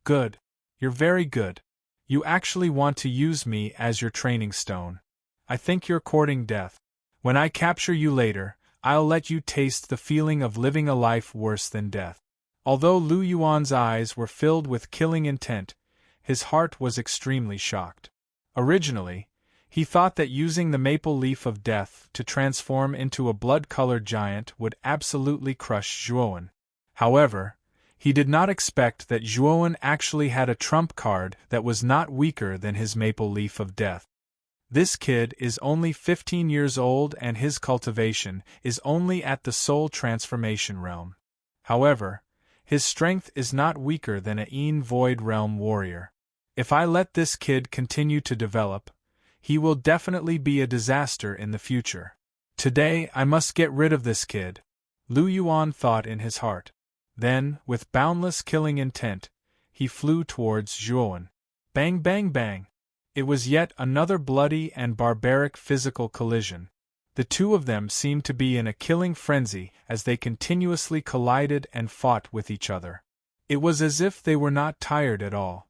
Good. You're very good. You actually want to use me as your training stone. I think you're courting death. When I capture you later, I'll let you taste the feeling of living a life worse than death. Although Lu Yuan's eyes were filled with killing intent, his heart was extremely shocked. Originally, he thought that using the maple leaf of death to transform into a blood-colored giant would absolutely crush Zhuowen. However, he did not expect that Zhuowen actually had a trump card that was not weaker than his maple leaf of death. This kid is only 15 years old and his cultivation is only at the soul transformation realm. However, his strength is not weaker than a Een Void Realm warrior. If I let this kid continue to develop, he will definitely be a disaster in the future. Today I must get rid of this kid, Lu Yuan thought in his heart. Then, with boundless killing intent, he flew towards Zhuowen. Bang bang bang! It was yet another bloody and barbaric physical collision. The two of them seemed to be in a killing frenzy as they continuously collided and fought with each other. It was as if they were not tired at all.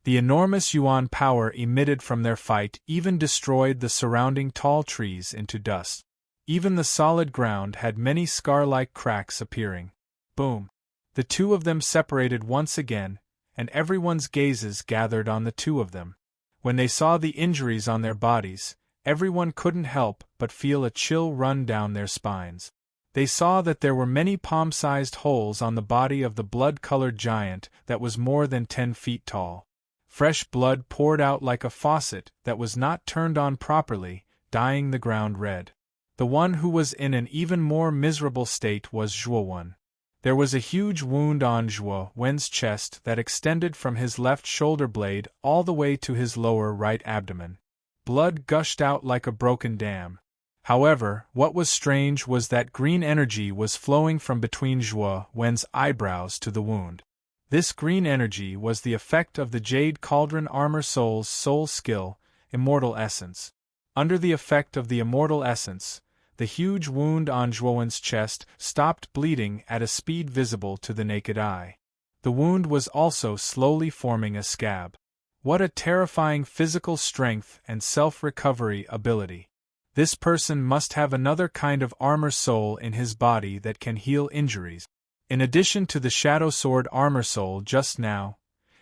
The enormous Yuan power emitted from their fight even destroyed the surrounding tall trees into dust. Even the solid ground had many scar-like cracks appearing. Boom! The two of them separated once again, and everyone's gazes gathered on the two of them. When they saw the injuries on their bodies, everyone couldn't help but feel a chill run down their spines. They saw that there were many palm-sized holes on the body of the blood-colored giant that was more than 10 feet tall. Fresh blood poured out like a faucet that was not turned on properly, dyeing the ground red. The one who was in an even more miserable state was Zhuowen. There was a huge wound on Zhuowen's chest that extended from his left shoulder blade all the way to his lower right abdomen. Blood gushed out like a broken dam. However, what was strange was that green energy was flowing from between Zhuowen's eyebrows to the wound. This green energy was the effect of the Jade Cauldron Armor Soul's soul skill, Immortal Essence. Under the effect of the Immortal Essence, the huge wound on Zhuowen's chest stopped bleeding at a speed visible to the naked eye. The wound was also slowly forming a scab. What a terrifying physical strength and self-recovery ability. This person must have another kind of armor soul in his body that can heal injuries. In addition to the Shadow Sword armor soul just now,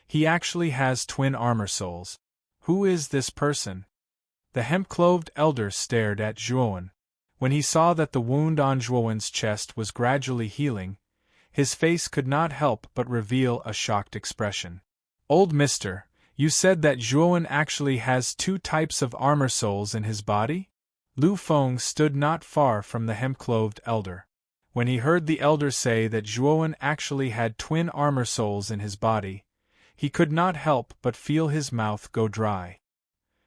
he actually has twin armor souls. Who is this person? The hemp-clothed elder stared at Zhuowen. When he saw that the wound on Zhuowen's chest was gradually healing, his face could not help but reveal a shocked expression. Old mister, you said that Zhuowen actually has two types of armor souls in his body? Lu Feng stood not far from the hemp-clothed elder. When he heard the elder say that Zhuowen actually had twin armor souls in his body, he could not help but feel his mouth go dry.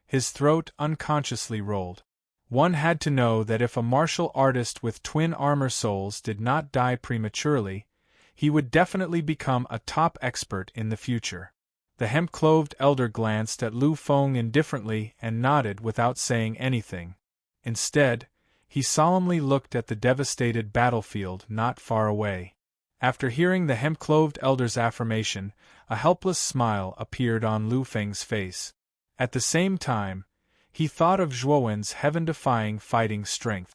His throat unconsciously rolled. One had to know that if a martial artist with twin armor souls did not die prematurely, he would definitely become a top expert in the future. The hemp-clothed elder glanced at Lu Feng indifferently and nodded without saying anything. Instead, he solemnly looked at the devastated battlefield not far away. After hearing the hemp-clothed elder's affirmation, a helpless smile appeared on Lu Feng's face. At the same time, he thought of Zhuowen's heaven-defying fighting strength.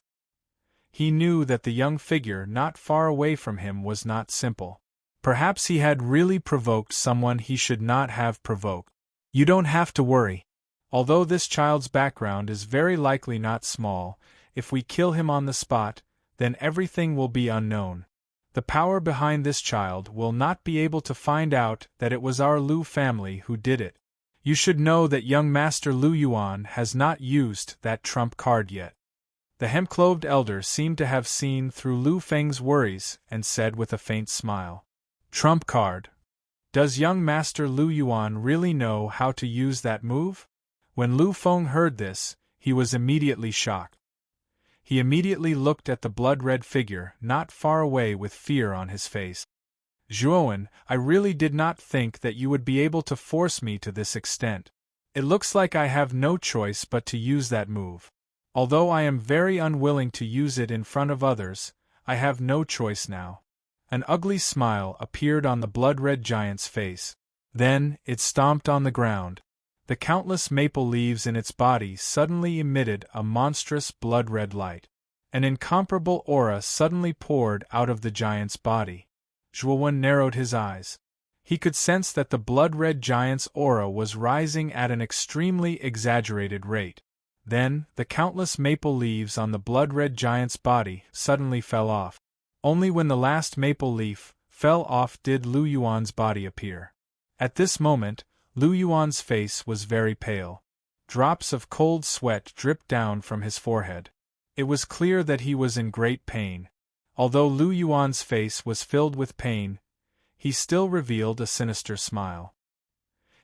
He knew that the young figure not far away from him was not simple. Perhaps he had really provoked someone he should not have provoked. You don't have to worry. Although this child's background is very likely not small, if we kill him on the spot, then everything will be unknown. The power behind this child will not be able to find out that it was our Lu family who did it. You should know that young Master Lu Yuan has not used that trump card yet. The hemp-clothed elder seemed to have seen through Lu Feng's worries and said with a faint smile, "Trump card. Does young Master Lu Yuan really know how to use that move?" When Lu Feng heard this, he was immediately shocked. He immediately looked at the blood-red figure not far away with fear on his face. Zhuowen, I really did not think that you would be able to force me to this extent. It looks like I have no choice but to use that move. Although I am very unwilling to use it in front of others, I have no choice now. An ugly smile appeared on the blood-red giant's face. Then, it stomped on the ground. The countless maple leaves in its body suddenly emitted a monstrous blood-red light. An incomparable aura suddenly poured out of the giant's body. Zhuowen narrowed his eyes. He could sense that the blood-red giant's aura was rising at an extremely exaggerated rate. Then, the countless maple leaves on the blood-red giant's body suddenly fell off. Only when the last maple leaf fell off did Lu Yuan's body appear. At this moment, Lu Yuan's face was very pale. Drops of cold sweat dripped down from his forehead. It was clear that he was in great pain. Although Lu Yuan's face was filled with pain, he still revealed a sinister smile.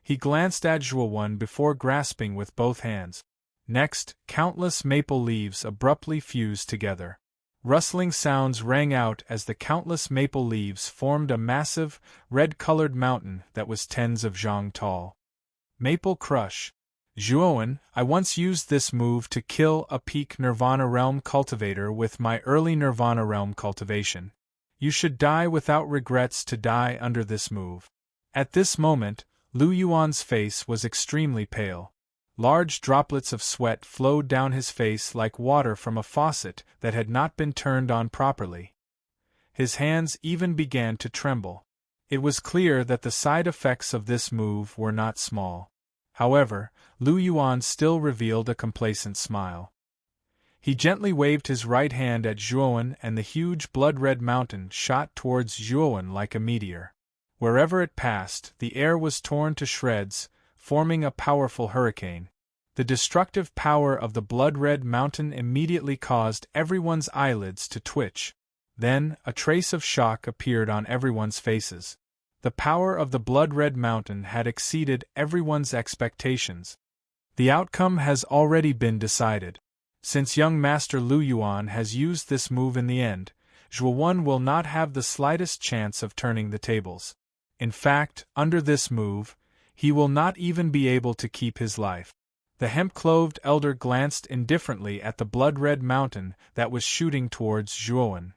He glanced at Zhuowen before grasping with both hands. Next, countless maple leaves abruptly fused together. Rustling sounds rang out as the countless maple leaves formed a massive, red-colored mountain that was tens of zhang tall. Maple Crush. Zhuowen, I once used this move to kill a peak Nirvana Realm cultivator with my early Nirvana Realm cultivation. You should die without regrets to die under this move. At this moment, Lu Yuan's face was extremely pale. Large droplets of sweat flowed down his face like water from a faucet that had not been turned on properly. His hands even began to tremble. It was clear that the side effects of this move were not small. However, Lu Yuan still revealed a complacent smile. He gently waved his right hand at Zhuowen and the huge blood-red mountain shot towards Zhuowen like a meteor. Wherever it passed, the air was torn to shreds, forming a powerful hurricane. The destructive power of the blood-red mountain immediately caused everyone's eyelids to twitch. Then, a trace of shock appeared on everyone's faces. The power of the blood-red mountain had exceeded everyone's expectations. The outcome has already been decided. Since young Master Lu Yuan has used this move in the end, Zhuo will not have the slightest chance of turning the tables. In fact, under this move, he will not even be able to keep his life. The hemp-clothed elder glanced indifferently at the blood-red mountain that was shooting towards Zhuo.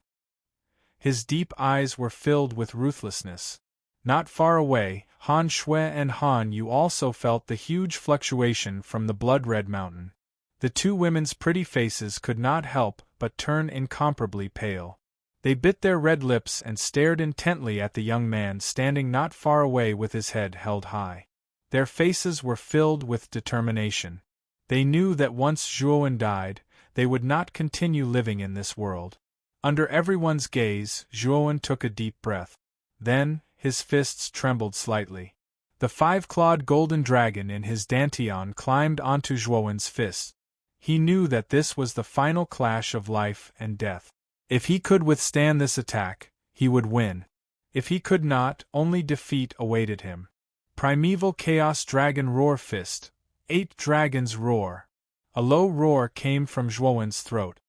His deep eyes were filled with ruthlessness. Not far away, Han Shui and Han Yu also felt the huge fluctuation from the blood-red mountain. The two women's pretty faces could not help but turn incomparably pale. They bit their red lips and stared intently at the young man standing not far away with his head held high. Their faces were filled with determination. They knew that once Zhuo died, they would not continue living in this world. Under everyone's gaze, Zhuo took a deep breath. Then, his fists trembled slightly. The five-clawed golden dragon in his dantian climbed onto Zhuo's fist. He knew that this was the final clash of life and death. If he could withstand this attack, he would win. If he could not, only defeat awaited him. Primeval Chaos Dragon Roar Fist. 8 dragons roar. A low roar came from Zhuo's throat.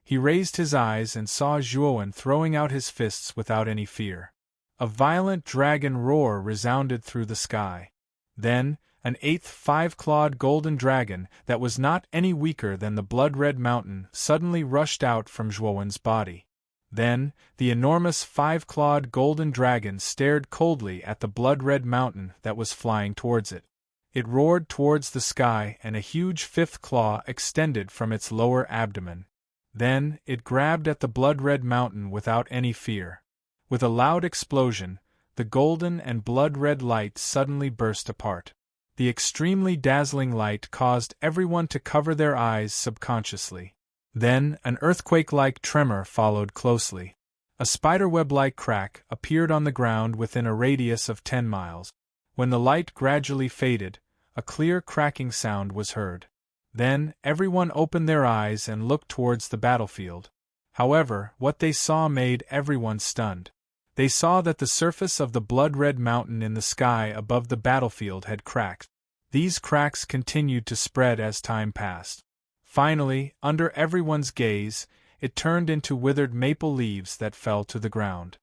He raised his eyes and saw Zhuo throwing out his fists without any fear. A violent dragon roar resounded through the sky. Then, an 8th five-clawed golden dragon that was not any weaker than the blood-red mountain suddenly rushed out from Zhuo's body. Then, the enormous five-clawed golden dragon stared coldly at the blood-red mountain that was flying towards it. It roared towards the sky and a huge 5th claw extended from its lower abdomen. Then, it grabbed at the blood-red mountain without any fear. With a loud explosion, the golden and blood-red light suddenly burst apart. The extremely dazzling light caused everyone to cover their eyes subconsciously. Then, an earthquake-like tremor followed closely. A spiderweb-like crack appeared on the ground within a radius of 10 miles. When the light gradually faded, a clear cracking sound was heard. Then, everyone opened their eyes and looked towards the battlefield. However, what they saw made everyone stunned. They saw that the surface of the blood-red mountain in the sky above the battlefield had cracked. These cracks continued to spread as time passed. Finally, under everyone's gaze, it turned into withered maple leaves that fell to the ground.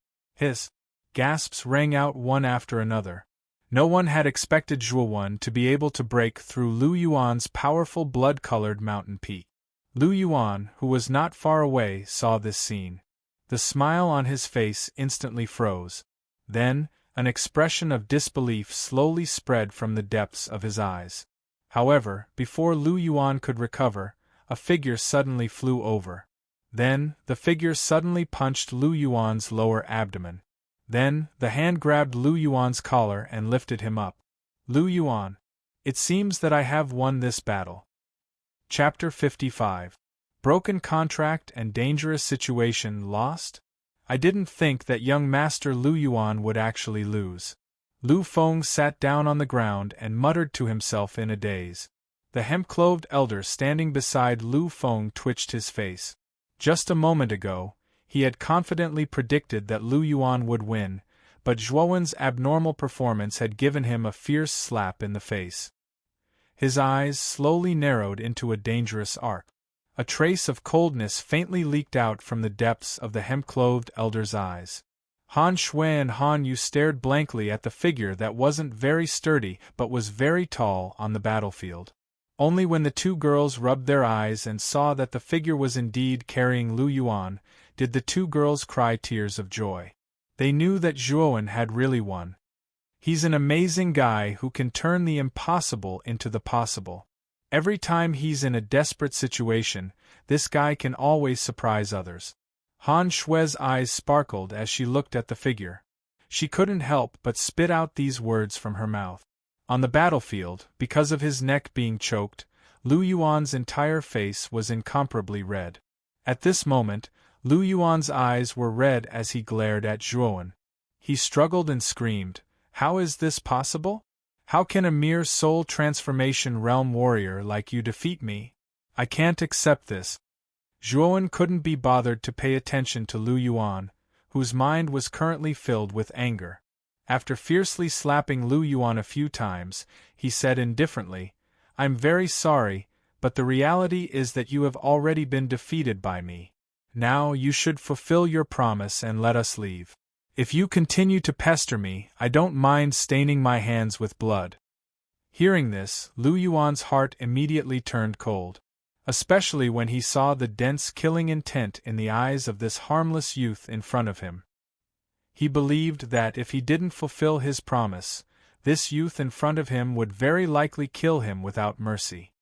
Gasps rang out one after another. No one had expected Zhuo to be able to break through Lu Yuan's powerful blood-colored mountain peak. Lu Yuan, who was not far away, saw this scene. The smile on his face instantly froze. Then, an expression of disbelief slowly spread from the depths of his eyes. However, before Lu Yuan could recover, a figure suddenly flew over. Then, the figure suddenly punched Lu Yuan's lower abdomen. Then, the hand grabbed Lu Yuan's collar and lifted him up. Lu Yuan. It seems that I have won this battle. Chapter 55. Broken contract and dangerous situation lost? I didn't think that young Master Lu Yuan would actually lose. Lu Feng sat down on the ground and muttered to himself in a daze. The hemp-clothed elder standing beside Lu Feng twitched his face. Just a moment ago, he had confidently predicted that Lu Yuan would win, but Zhuo's abnormal performance had given him a fierce slap in the face. His eyes slowly narrowed into a dangerous arc. A trace of coldness faintly leaked out from the depths of the hemp-clothed elder's eyes. Han Shui and Han Yu stared blankly at the figure that wasn't very sturdy but was very tall on the battlefield. Only when the two girls rubbed their eyes and saw that the figure was indeed carrying Lu Yuan, did the two girls cry tears of joy. They knew that Zhuo had really won. He's an amazing guy who can turn the impossible into the possible. Every time he's in a desperate situation, this guy can always surprise others. Han Shui's eyes sparkled as she looked at the figure. She couldn't help but spit out these words from her mouth. On the battlefield, because of his neck being choked, Lu Yuan's entire face was incomparably red. At this moment, Lu Yuan's eyes were red as he glared at Zhuo. He struggled and screamed, "How is this possible? How can a mere soul transformation realm warrior like you defeat me? I can't accept this. Zhuowen couldn't be bothered to pay attention to Lu Yuan, whose mind was currently filled with anger. After fiercely slapping Lu Yuan a few times, he said indifferently, I'm very sorry, but the reality is that you have already been defeated by me. Now you should fulfill your promise and let us leave. If you continue to pester me, I don't mind staining my hands with blood. Hearing this, Lu Yuan's heart immediately turned cold, especially when he saw the dense killing intent in the eyes of this harmless youth in front of him. He believed that if he didn't fulfill his promise, this youth in front of him would very likely kill him without mercy.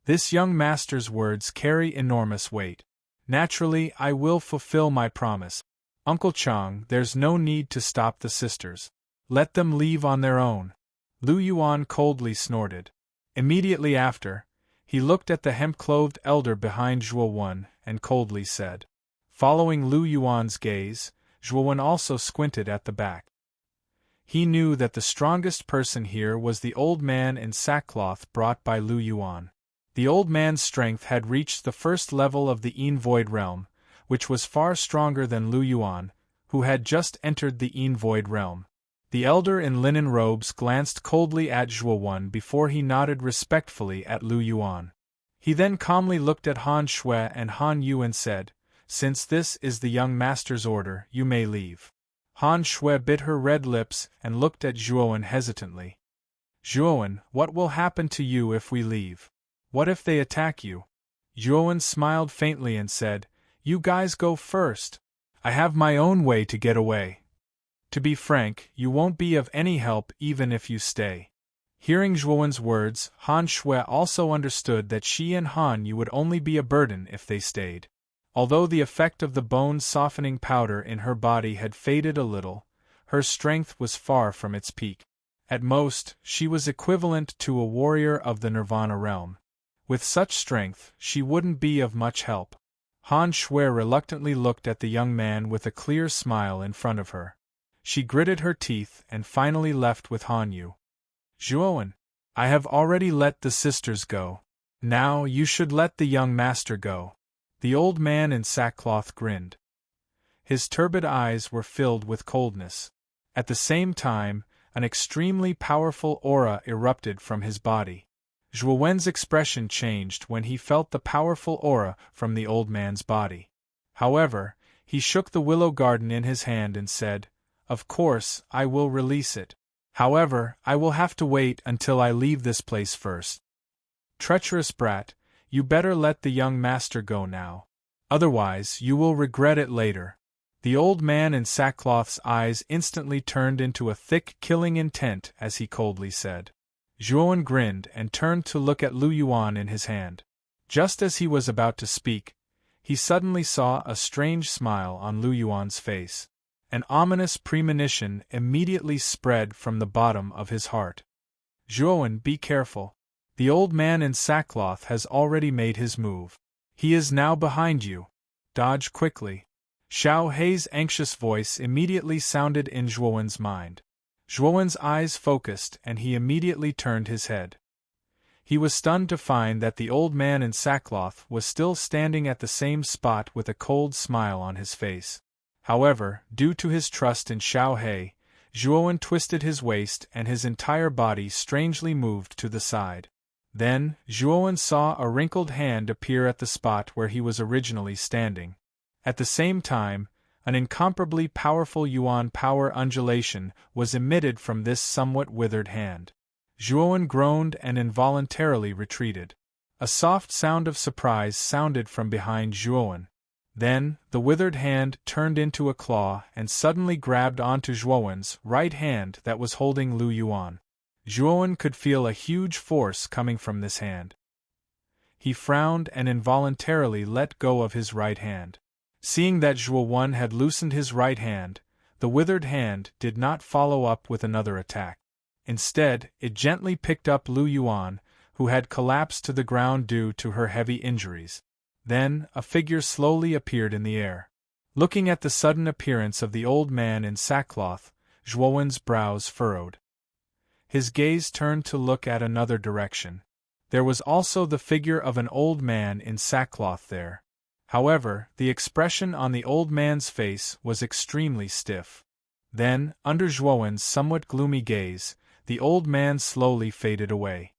This young master's words carry enormous weight. Naturally, I will fulfill my promise. Uncle Chang, there's no need to stop the sisters. Let them leave on their own. Lu Yuan coldly snorted. Immediately after, he looked at the hemp-clothed elder behind Zhuowen and coldly said. Following Lu Yuan's gaze, Zhuowen also squinted at the back. He knew that the strongest person here was the old man in sackcloth brought by Lu Yuan. The old man's strength had reached the first level of the Void realm, which was far stronger than Lu Yuan, who had just entered the Void realm. The elder in linen robes glanced coldly at Zhuowen before he nodded respectfully at Lu Yuan. He then calmly looked at Han Shui and Han Yu and said, Since this is the young master's order, you may leave. Han Shui bit her red lips and looked at Zhuowen hesitantly. Zhuowen, what will happen to you if we leave? What if they attack you? Zhuowen smiled faintly and said, You guys go first. I have my own way to get away. To be frank, you won't be of any help even if you stay. Hearing Zhuowen's words, Han Shui also understood that she and Han Yu would only be a burden if they stayed. Although the effect of the bone-softening powder in her body had faded a little, her strength was far from its peak. At most, she was equivalent to a warrior of the Nirvana realm. With such strength, she wouldn't be of much help. Han Shui reluctantly looked at the young man with a clear smile in front of her. She gritted her teeth and finally left with Han Yu. Zhuowen, I have already let the sisters go. Now you should let the young master go. The old man in sackcloth grinned. His turbid eyes were filled with coldness. At the same time, an extremely powerful aura erupted from his body. Zhuowen's expression changed when he felt the powerful aura from the old man's body. However, he shook the willow garden in his hand and said, Of course, I will release it. However, I will have to wait until I leave this place first. Treacherous brat, you better let the young master go now. Otherwise, you will regret it later. The old man in sackcloth's eyes instantly turned into a thick killing intent as he coldly said. Zhuowen grinned and turned to look at Lu Yuan in his hand. Just as he was about to speak, he suddenly saw a strange smile on Lu Yuan's face. An ominous premonition immediately spread from the bottom of his heart. Zhuowen, be careful. The old man in sackcloth has already made his move. He is now behind you. Dodge quickly. Xiao Hei's anxious voice immediately sounded in Zhuowen's mind. Zhuowen's eyes focused and he immediately turned his head. He was stunned to find that the old man in sackcloth was still standing at the same spot with a cold smile on his face. However, due to his trust in Xiao Hei, Zhuowen twisted his waist and his entire body strangely moved to the side. Then, Zhuowen saw a wrinkled hand appear at the spot where he was originally standing. At the same time, an incomparably powerful Yuan power undulation was emitted from this somewhat withered hand. Zhuowen groaned and involuntarily retreated. A soft sound of surprise sounded from behind Zhuowen. Then, the withered hand turned into a claw and suddenly grabbed onto Zhuowen's right hand that was holding Lu Yuan. Zhuowen could feel a huge force coming from this hand. He frowned and involuntarily let go of his right hand. Seeing that Zhuowen had loosened his right hand, the withered hand did not follow up with another attack. Instead, it gently picked up Lu Yuan, who had collapsed to the ground due to her heavy injuries. Then, a figure slowly appeared in the air. Looking at the sudden appearance of the old man in sackcloth, Zhuowen's brows furrowed. His gaze turned to look at another direction. There was also the figure of an old man in sackcloth there. However, the expression on the old man's face was extremely stiff. Then, under Zhuowen's somewhat gloomy gaze, the old man slowly faded away.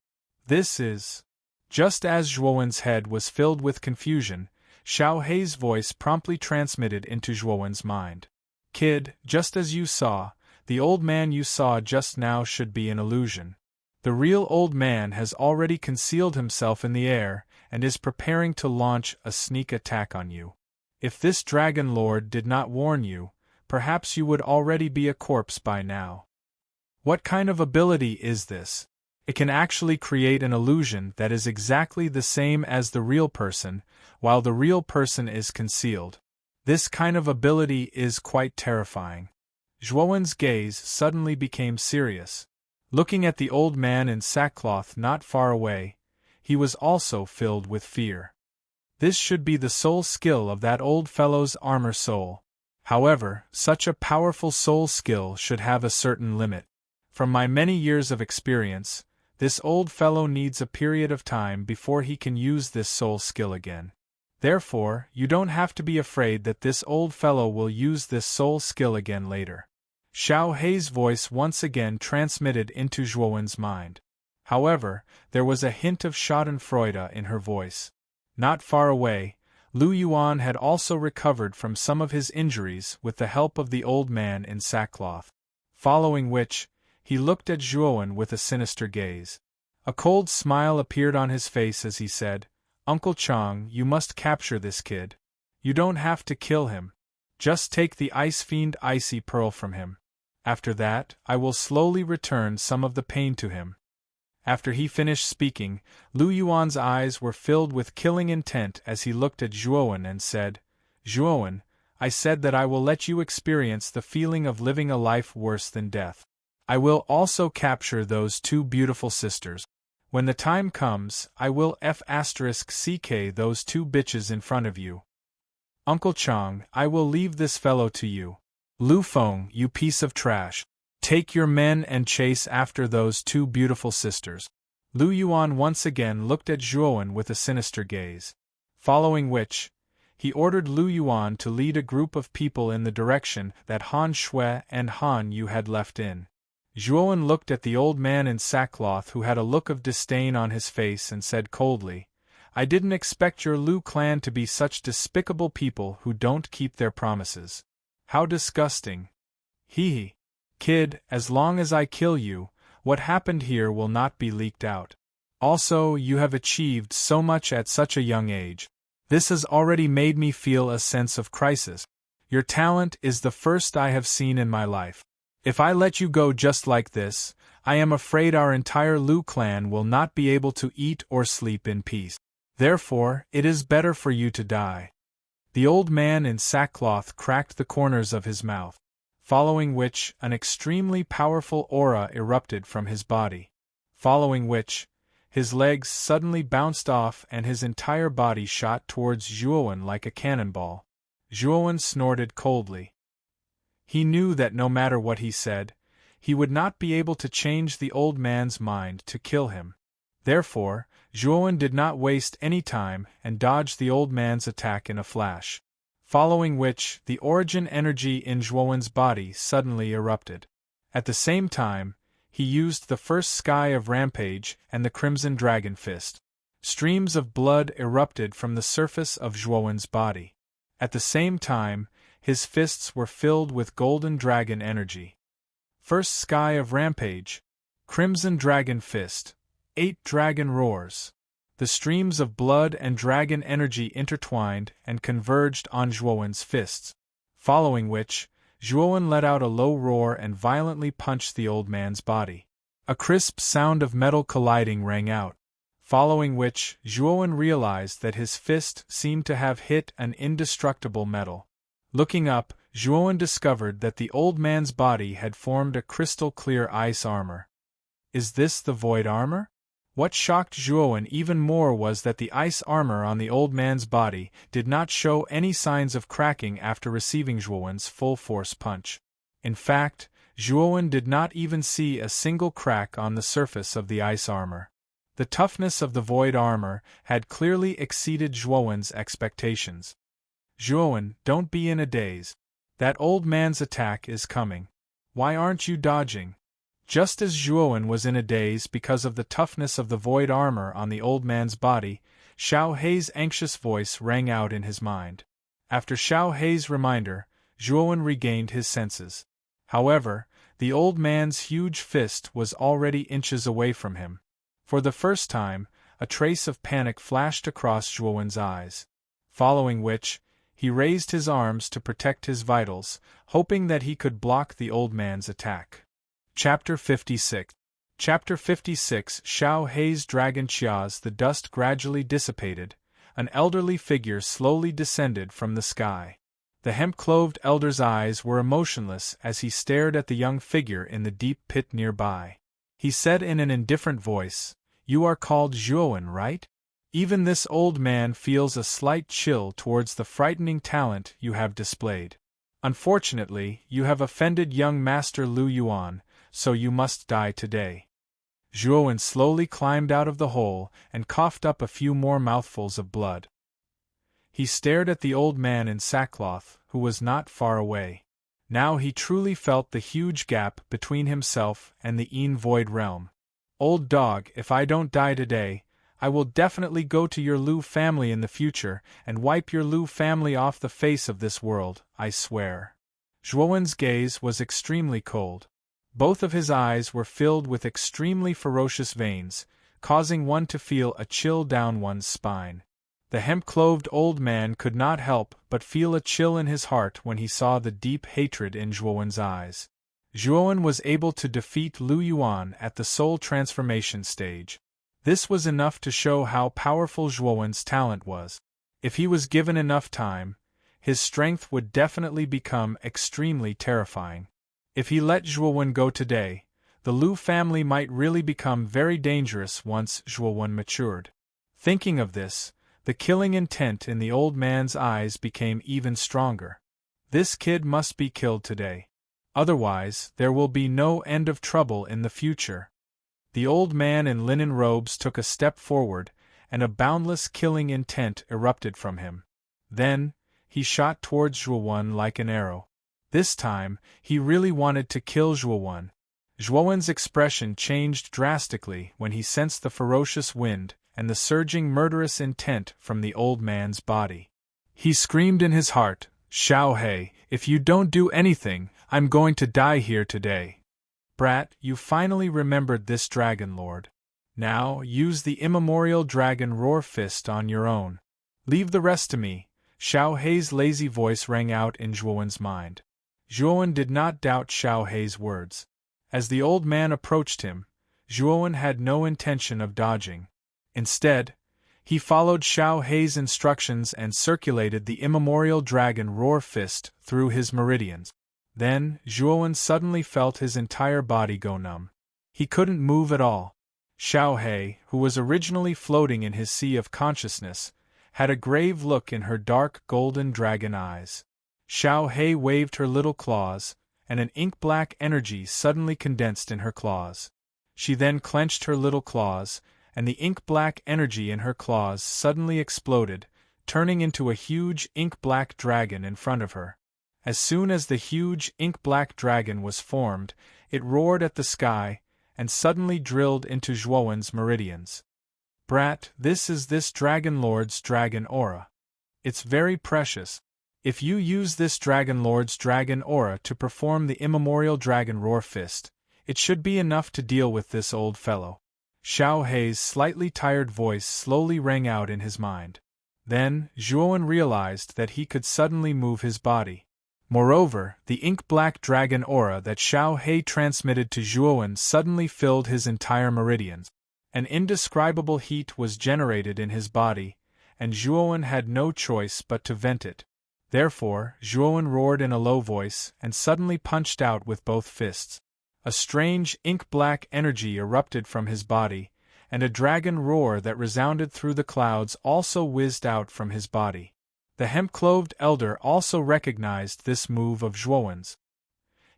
This is... Just as Zhuowen's head was filled with confusion, Xiao Hei's voice promptly transmitted into Zhuowen's mind. Kid, just as you saw, the old man you saw just now should be an illusion. The real old man has already concealed himself in the air, and is preparing to launch a sneak attack on you. If this dragon lord did not warn you, perhaps you would already be a corpse by now. What kind of ability is this? It can actually create an illusion that is exactly the same as the real person, while the real person is concealed. This kind of ability is quite terrifying. Zhuowen's gaze suddenly became serious. Looking at the old man in sackcloth not far away, he was also filled with fear. This should be the sole skill of that old fellow's armor soul. However, such a powerful soul skill should have a certain limit. From my many years of experience, this old fellow needs a period of time before he can use this soul skill again. Therefore, you don't have to be afraid that this old fellow will use this soul skill again later. Xiao Hei's voice once again transmitted into Zhuowen's mind. However, there was a hint of schadenfreude in her voice. Not far away, Lu Yuan had also recovered from some of his injuries with the help of the old man in sackcloth. Following which, he looked at Zhuowen with a sinister gaze. A cold smile appeared on his face as he said, "Uncle Chang, you must capture this kid. You don't have to kill him. Just take the Ice Fiend Icy Pearl from him. After that, I will slowly return some of the pain to him." After he finished speaking, Lu Yuan's eyes were filled with killing intent as he looked at Zhuowen and said, "Zhuowen, I said that I will let you experience the feeling of living a life worse than death. I will also capture those two beautiful sisters. When the time comes, I will *CK those two bitches in front of you. Uncle Chang, I will leave this fellow to you. Lu Feng, you piece of trash. Take your men and chase after those two beautiful sisters." Lu Yuan once again looked at Zhuowen with a sinister gaze. Following which, he ordered Lu Yuan to lead a group of people in the direction that Han Shui and Han Yu had left in. Zhuowen looked at the old man in sackcloth who had a look of disdain on his face and said coldly, "I didn't expect your Lu clan to be such despicable people who don't keep their promises. How disgusting. Hee. Kid, as long as I kill you, what happened here will not be leaked out. Also, you have achieved so much at such a young age. This has already made me feel a sense of crisis. Your talent is the first I have seen in my life. If I let you go just like this, I am afraid our entire Lu clan will not be able to eat or sleep in peace. Therefore, it is better for you to die." The old man in sackcloth cracked the corners of his mouth, following which an extremely powerful aura erupted from his body. Following which, his legs suddenly bounced off and his entire body shot towards Zhuowen like a cannonball. Zhuowen snorted coldly. He knew that no matter what he said, he would not be able to change the old man's mind to kill him. Therefore, Zhuowen did not waste any time and dodged the old man's attack in a flash. Following which, the origin energy in Zhuowen's body suddenly erupted. At the same time, he used the first sky of rampage and the crimson dragon fist. Streams of blood erupted from the surface of Zhuowen's body. At the same time, his fists were filled with golden dragon energy. First sky of rampage, crimson dragon fist, 8 dragon roars. The streams of blood and dragon energy intertwined and converged on Zhuowen's fists, following which, Zhuowen let out a low roar and violently punched the old man's body. A crisp sound of metal colliding rang out, following which, Zhuowen realized that his fist seemed to have hit an indestructible metal. Looking up, Zhuowen discovered that the old man's body had formed a crystal-clear ice armor. Is this the void armor? What shocked Zhuowen even more was that the ice armor on the old man's body did not show any signs of cracking after receiving Zhuowen's full-force punch. In fact, Zhuowen did not even see a single crack on the surface of the ice armor. The toughness of the void armor had clearly exceeded Zhuowen's expectations. Zhuowen, don't be in a daze. That old man's attack is coming. Why aren't you dodging? Just as Zhuowen was in a daze because of the toughness of the void armor on the old man's body, Xiao Hei's anxious voice rang out in his mind. After Xiao Hei's reminder, Zhuowen regained his senses. However, the old man's huge fist was already inches away from him. For the first time, a trace of panic flashed across Zhuowen's eyes. Following which, he raised his arms to protect his vitals, hoping that he could block the old man's attack. Chapter 56. Chapter 56. Xiao Hei's dragon Chiaz. The dust gradually dissipated. An elderly figure slowly descended from the sky. The hemp-clothed elder's eyes were emotionless as he stared at the young figure in the deep pit nearby. He said in an indifferent voice, "You are called Zhuowen, right? Even this old man feels a slight chill towards the frightening talent you have displayed. Unfortunately, you have offended young Master Lu Yuan, so you must die today." Zhuowen slowly climbed out of the hole and coughed up a few more mouthfuls of blood. He stared at the old man in sackcloth, who was not far away. Now he truly felt the huge gap between himself and the Yin Void realm. "Old dog, if I don't die today, I will definitely go to your Lu family in the future and wipe your Lu family off the face of this world, I swear." Zhuowen's gaze was extremely cold. Both of his eyes were filled with extremely ferocious veins, causing one to feel a chill down one's spine. The hemp-clothed old man could not help but feel a chill in his heart when he saw the deep hatred in Zhuowen's eyes. Zhuowen was able to defeat Lu Yuan at the soul transformation stage. This was enough to show how powerful Zhuowen's talent was. If he was given enough time, his strength would definitely become extremely terrifying. If he let Zhuowen go today, the Lu family might really become very dangerous once Zhuowen matured. Thinking of this, the killing intent in the old man's eyes became even stronger. This kid must be killed today. Otherwise, there will be no end of trouble in the future. The old man in linen robes took a step forward, and a boundless killing intent erupted from him. Then, he shot towards Zhuowen like an arrow. This time, he really wanted to kill Zhuowen. Zhuowen's expression changed drastically when he sensed the ferocious wind and the surging murderous intent from the old man's body. He screamed in his heart, "Xiao Hei, if you don't do anything, I'm going to die here today." "Brat, you finally remembered this dragon lord. Now, use the immemorial dragon roar fist on your own. Leave the rest to me." Xiao Hei's lazy voice rang out in Zhuowen's mind. Zhuowen did not doubt Xiao Hei's words. As the old man approached him, Zhuowen had no intention of dodging. Instead, he followed Xiao Hei's instructions and circulated the immemorial dragon roar fist through his meridians. Then, Zhuowen suddenly felt his entire body go numb. He couldn't move at all. Xiao Hei, who was originally floating in his sea of consciousness, had a grave look in her dark golden dragon eyes. Xiao Hei waved her little claws, and an ink-black energy suddenly condensed in her claws. She then clenched her little claws, and the ink-black energy in her claws suddenly exploded, turning into a huge ink-black dragon in front of her. As soon as the huge ink-black dragon was formed, it roared at the sky, and suddenly drilled into Zhuowen's meridians. "Brat, this is this Dragon Lord's dragon aura. It's very precious. If you use this Dragon Lord's dragon aura to perform the immemorial dragon roar fist, it should be enough to deal with this old fellow." Xiao Hei's slightly tired voice slowly rang out in his mind. Then, Zhuowen realized that he could suddenly move his body. Moreover, the ink-black dragon aura that Xiao Hei transmitted to Zhuowen suddenly filled his entire meridians. An indescribable heat was generated in his body, and Zhuowen had no choice but to vent it. Therefore, Zhuowen roared in a low voice and suddenly punched out with both fists. A strange ink-black energy erupted from his body, and a dragon roar that resounded through the clouds also whizzed out from his body. The hemp-clothed elder also recognized this move of Zhuowen's.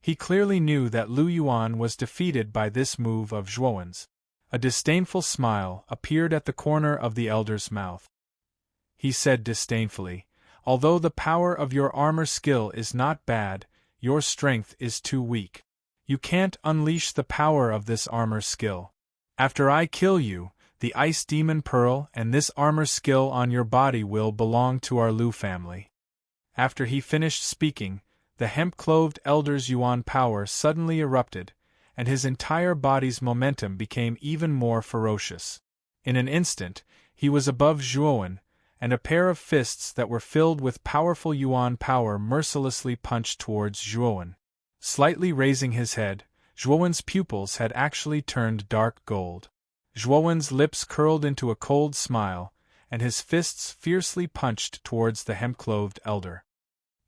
He clearly knew that Lu Yuan was defeated by this move of Zhuowen's. A disdainful smile appeared at the corner of the elder's mouth. He said disdainfully, "Although the power of your armor skill is not bad, your strength is too weak. You can't unleash the power of this armor skill. After I kill you, the Ice Demon Pearl and this armor skill on your body will belong to our Lu family." After he finished speaking, the hemp-clothed elder's Yuan power suddenly erupted, and his entire body's momentum became even more ferocious. In an instant, he was above Zhuowen, and a pair of fists that were filled with powerful Yuan power mercilessly punched towards Zhuowen. Slightly raising his head, Zhuowen's pupils had actually turned dark gold. Zhuowen's lips curled into a cold smile, and his fists fiercely punched towards the hemp-clothed elder.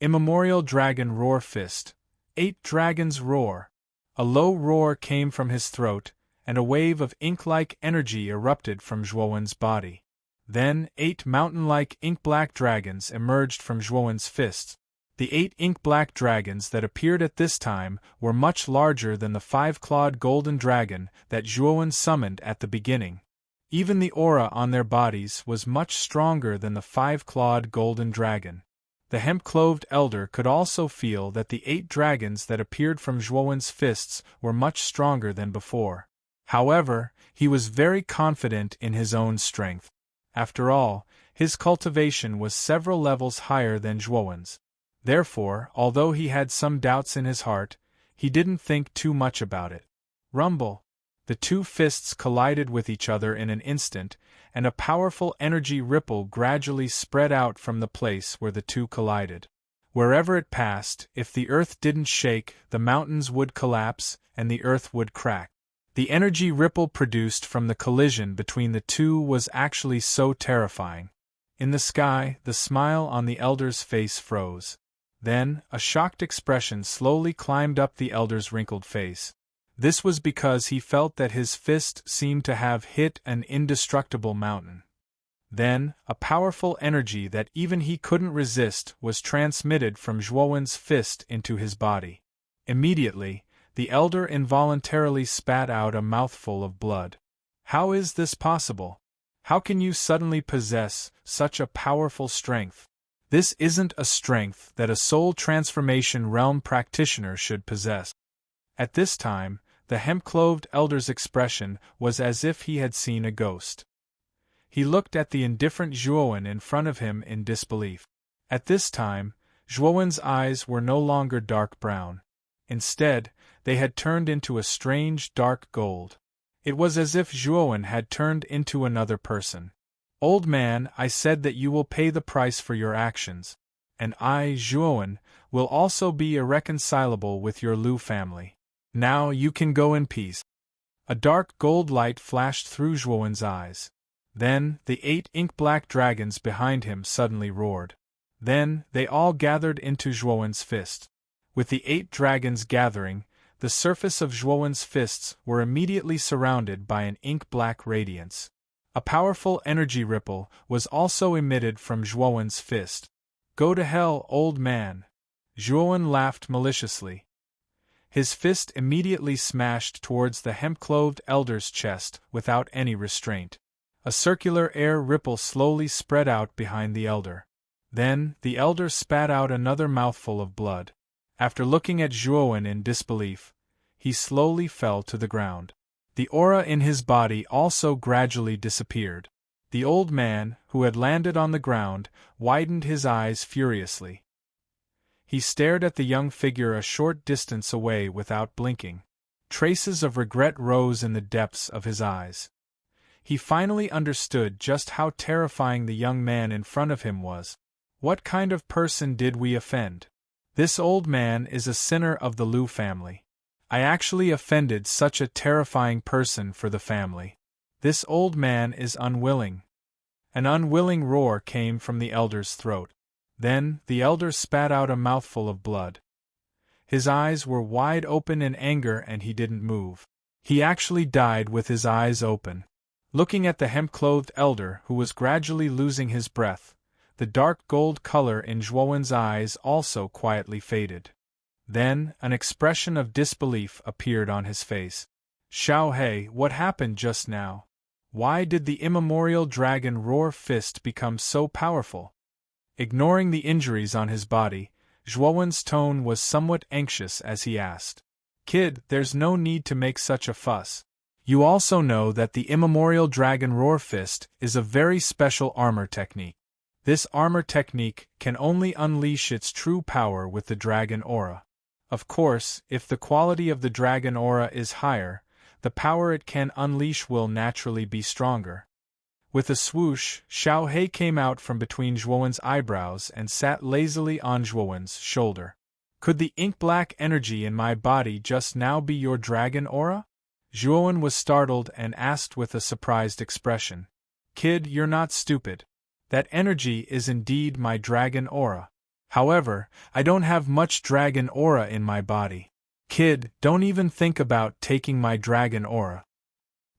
Immemorial Dragon Roar Fist. 8 Dragons Roar. A low roar came from his throat, and a wave of ink-like energy erupted from Zhuowen's body. Then 8 mountain-like ink-black dragons emerged from Zhuowen's fists. The 8 ink-black dragons that appeared at this time were much larger than the 5-clawed golden dragon that Zhuowen summoned at the beginning. Even the aura on their bodies was much stronger than the 5-clawed golden dragon. The hemp-clothed elder could also feel that the 8 dragons that appeared from Zhuowen's fists were much stronger than before. However, he was very confident in his own strength. After all, his cultivation was several levels higher than Zhuowen's. Therefore, although he had some doubts in his heart, he didn't think too much about it. Rumble! The 2 fists collided with each other in an instant, and a powerful energy ripple gradually spread out from the place where the 2 collided. Wherever it passed, if the earth didn't shake, the mountains would collapse, and the earth would crack. The energy ripple produced from the collision between the 2 was actually so terrifying. In the sky, the smile on the elder's face froze. Then, a shocked expression slowly climbed up the elder's wrinkled face. This was because he felt that his fist seemed to have hit an indestructible mountain. Then, a powerful energy that even he couldn't resist was transmitted from Zhuowen's fist into his body. Immediately, the elder involuntarily spat out a mouthful of blood. How is this possible? How can you suddenly possess such a powerful strength? This isn't a strength that a soul transformation realm practitioner should possess. At this time, the hemp-clothed elder's expression was as if he had seen a ghost. He looked at the indifferent Zhuowen in front of him in disbelief. At this time, Zhuowen's eyes were no longer dark brown. Instead, they had turned into a strange dark gold. It was as if Zhuowen had turned into another person. "Old man, I said that you will pay the price for your actions. And I, Zhuowen, will also be irreconcilable with your Lu family. Now you can go in peace." A dark gold light flashed through Zhuowen's eyes. Then, the 8 ink-black dragons behind him suddenly roared. Then, they all gathered into Zhuowen's fist. With the 8 dragons gathering, the surface of Zhuowen's fists were immediately surrounded by an ink-black radiance. A powerful energy ripple was also emitted from Zhuowen's fist. "Go to hell, old man!" Zhuowen laughed maliciously. His fist immediately smashed towards the hemp-clothed elder's chest without any restraint. A circular air ripple slowly spread out behind the elder. Then, the elder spat out another mouthful of blood. After looking at Zhuowen in disbelief, he slowly fell to the ground. The aura in his body also gradually disappeared. The old man, who had landed on the ground, widened his eyes furiously. He stared at the young figure a short distance away without blinking. Traces of regret rose in the depths of his eyes. He finally understood just how terrifying the young man in front of him was. What kind of person did we offend? This old man is a sinner of the Lu family. I actually offended such a terrifying person for the family. This old man is unwilling. An unwilling roar came from the elder's throat. Then, the elder spat out a mouthful of blood. His eyes were wide open in anger and he didn't move. He actually died with his eyes open. Looking at the hemp-clothed elder who was gradually losing his breath, the dark gold color in Zhuowen's eyes also quietly faded. Then, an expression of disbelief appeared on his face. Xiao He, what happened just now? Why did the immemorial dragon roar fist become so powerful? Ignoring the injuries on his body, Zhuowen's tone was somewhat anxious as he asked. Kid, there's no need to make such a fuss. You also know that the immemorial dragon roar fist is a very special armor technique. This armor technique can only unleash its true power with the dragon aura. Of course, if the quality of the dragon aura is higher, the power it can unleash will naturally be stronger. With a swoosh, Xiao He came out from between Zhuowen's eyebrows and sat lazily on Zhuowen's shoulder. Could the ink-black energy in my body just now be your dragon aura? Zhuowen was startled and asked with a surprised expression. Kid, you're not stupid. That energy is indeed my dragon aura. However, I don't have much dragon aura in my body. Kid, don't even think about taking my dragon aura.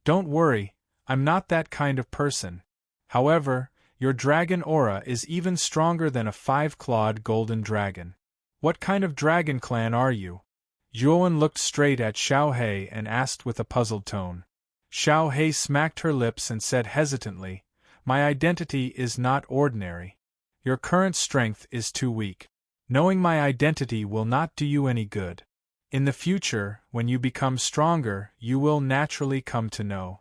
Don't worry, I'm not that kind of person. However, your dragon aura is even stronger than a 5-clawed golden dragon. What kind of dragon clan are you? Zhuowen looked straight at Xiao He and asked with a puzzled tone. Xiao He smacked her lips and said hesitantly, My identity is not ordinary. Your current strength is too weak. Knowing my identity will not do you any good. In the future, when you become stronger, you will naturally come to know.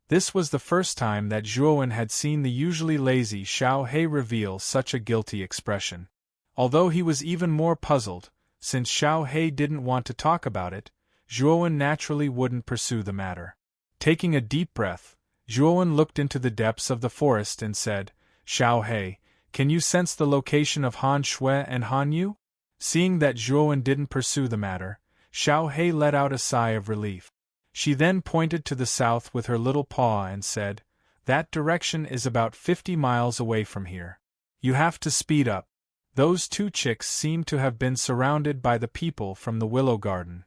This was the first time that Zhuowen had seen the usually lazy Xiao He reveal such a guilty expression. Although he was even more puzzled, since Xiao He didn't want to talk about it, Zhuowen naturally wouldn't pursue the matter. Taking a deep breath, Zhuowen looked into the depths of the forest and said, Xiao He, can you sense the location of Han Shui and Han Yu? Seeing that Zhuowen didn't pursue the matter, Xiao He let out a sigh of relief. She then pointed to the south with her little paw and said, That direction is about 50 miles away from here. You have to speed up. Those two chicks seem to have been surrounded by the people from the Willow Garden.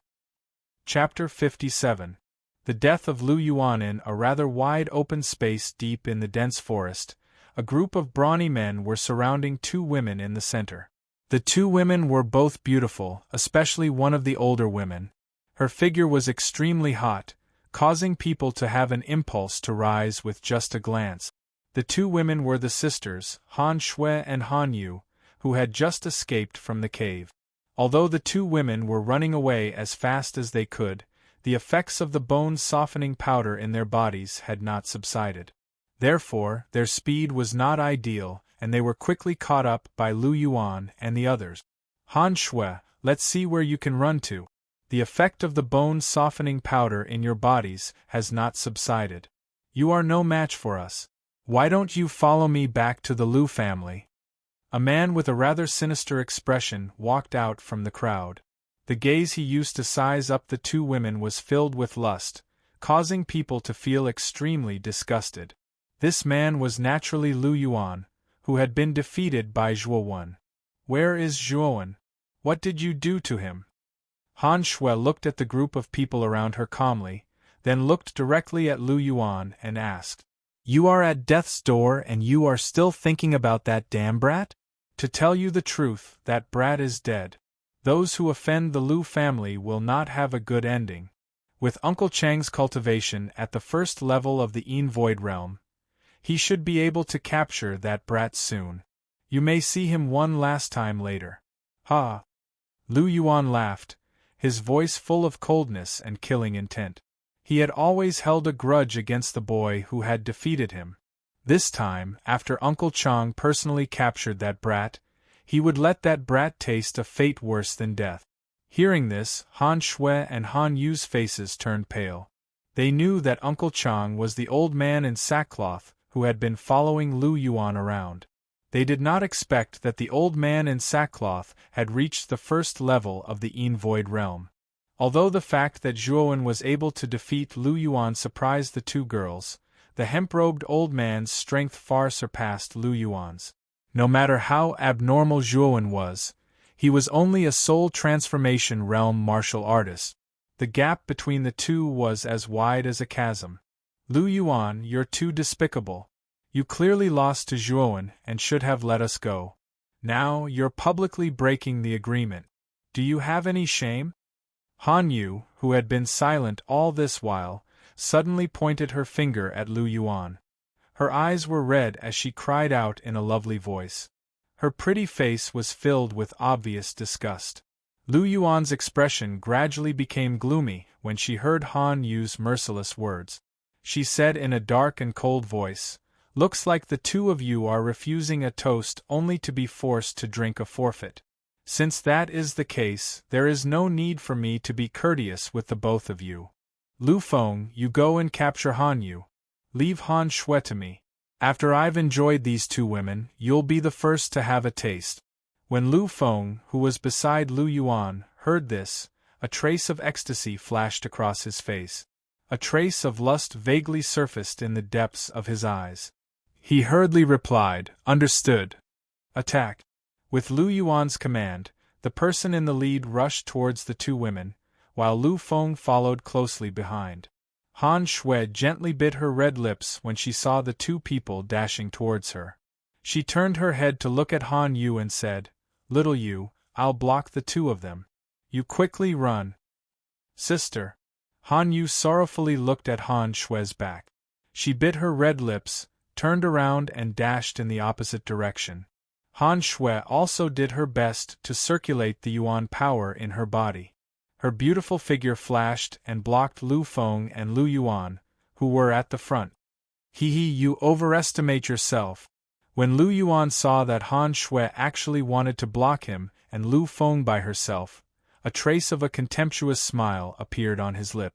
Chapter 57. The death of Lu Yuan. In a rather wide open space deep in the dense forest, a group of brawny men were surrounding two women in the center. The two women were both beautiful, especially one of the older women. Her figure was extremely hot, causing people to have an impulse to rise with just a glance. The two women were the sisters, Han Shui and Han Yu, who had just escaped from the cave. Although the two women were running away as fast as they could, the effects of the bone-softening powder in their bodies had not subsided. Therefore, their speed was not ideal, and they were quickly caught up by Lu Yuan and the others. Han Shui, let's see where you can run to. The effect of the bone-softening powder in your bodies has not subsided. You are no match for us. Why don't you follow me back to the Lu family? A man with a rather sinister expression walked out from the crowd. The gaze he used to size up the two women was filled with lust, causing people to feel extremely disgusted. This man was naturally Lu Yuan, who had been defeated by Zhuowen. Where is Zhuowen? What did you do to him? Han Shui looked at the group of people around her calmly, then looked directly at Lu Yuan and asked, You are at death's door and you are still thinking about that damn brat? To tell you the truth, that brat is dead. Those who offend the Lu family will not have a good ending. With Uncle Chang's cultivation at the first level of the Void realm, he should be able to capture that brat soon. You may see him one last time later. Ha! Lu Yuan laughed, his voice full of coldness and killing intent. He had always held a grudge against the boy who had defeated him. This time, after Uncle Chang personally captured that brat, he would let that brat taste a fate worse than death. Hearing this, Han Shui and Han Yu's faces turned pale. They knew that Uncle Chang was the old man in sackcloth who had been following Lu Yuan around. They did not expect that the old man in sackcloth had reached the first level of the Void realm. Although the fact that Zhuowen was able to defeat Lu Yuan surprised the two girls, the hemp-robed old man's strength far surpassed Lu Yuan's. No matter how abnormal Zhuowen was, he was only a soul transformation realm martial artist. The gap between the two was as wide as a chasm. Lu Yuan, you're too despicable. You clearly lost to Zhuowen and should have let us go. Now, you're publicly breaking the agreement. Do you have any shame? Han Yu, who had been silent all this while, suddenly pointed her finger at Lu Yuan. Her eyes were red as she cried out in a lovely voice. Her pretty face was filled with obvious disgust. Lu Yuan's expression gradually became gloomy when she heard Han Yu's merciless words. She said in a dark and cold voice, "Looks like the two of you are refusing a toast only to be forced to drink a forfeit. Since that is the case, there is no need for me to be courteous with the both of you. Lu Feng, you go and capture Han Yu. Leave Han Shui to me. After I've enjoyed these two women, you'll be the first to have a taste." When Lu Feng, who was beside Lu Yuan, heard this, a trace of ecstasy flashed across his face. A trace of lust vaguely surfaced in the depths of his eyes. He hurriedly replied, "Understood. Attack." With Lu Yuan's command, the person in the lead rushed towards the two women, while Lu Feng followed closely behind. Han Shui gently bit her red lips when she saw the two people dashing towards her. She turned her head to look at Han Yu and said, "Little Yu, I'll block the two of them. You quickly run." "Sister." Han Yu sorrowfully looked at Han Shui's back. She bit her red lips, turned around and dashed in the opposite direction. Han Shui also did her best to circulate the Yuan power in her body. Her beautiful figure flashed and blocked Lu Feng and Lu Yuan, who were at the front. You overestimate yourself." When Lu Yuan saw that Han Shui actually wanted to block him and Lu Feng by herself, a trace of a contemptuous smile appeared on his lip.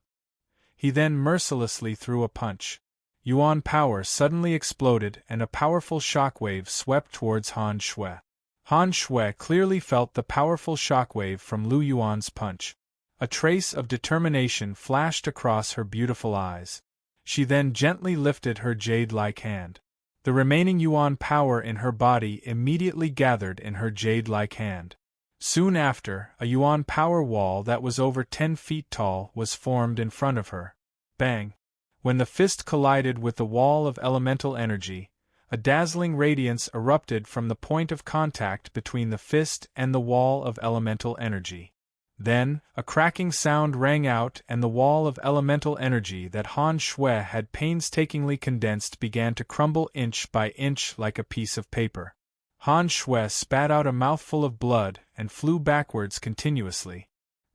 He then mercilessly threw a punch. Yuan power suddenly exploded and a powerful shockwave swept towards Han Shui. Han Shui clearly felt the powerful shockwave from Lu Yuan's punch. A trace of determination flashed across her beautiful eyes. She then gently lifted her jade-like hand. The remaining Yuan power in her body immediately gathered in her jade-like hand. Soon after, a Yuan power wall that was over 10 feet tall was formed in front of her. Bang! When the fist collided with the wall of elemental energy, a dazzling radiance erupted from the point of contact between the fist and the wall of elemental energy. Then, a cracking sound rang out and the wall of elemental energy that Han Shui had painstakingly condensed began to crumble inch by inch like a piece of paper. Han Shui spat out a mouthful of blood and flew backwards continuously.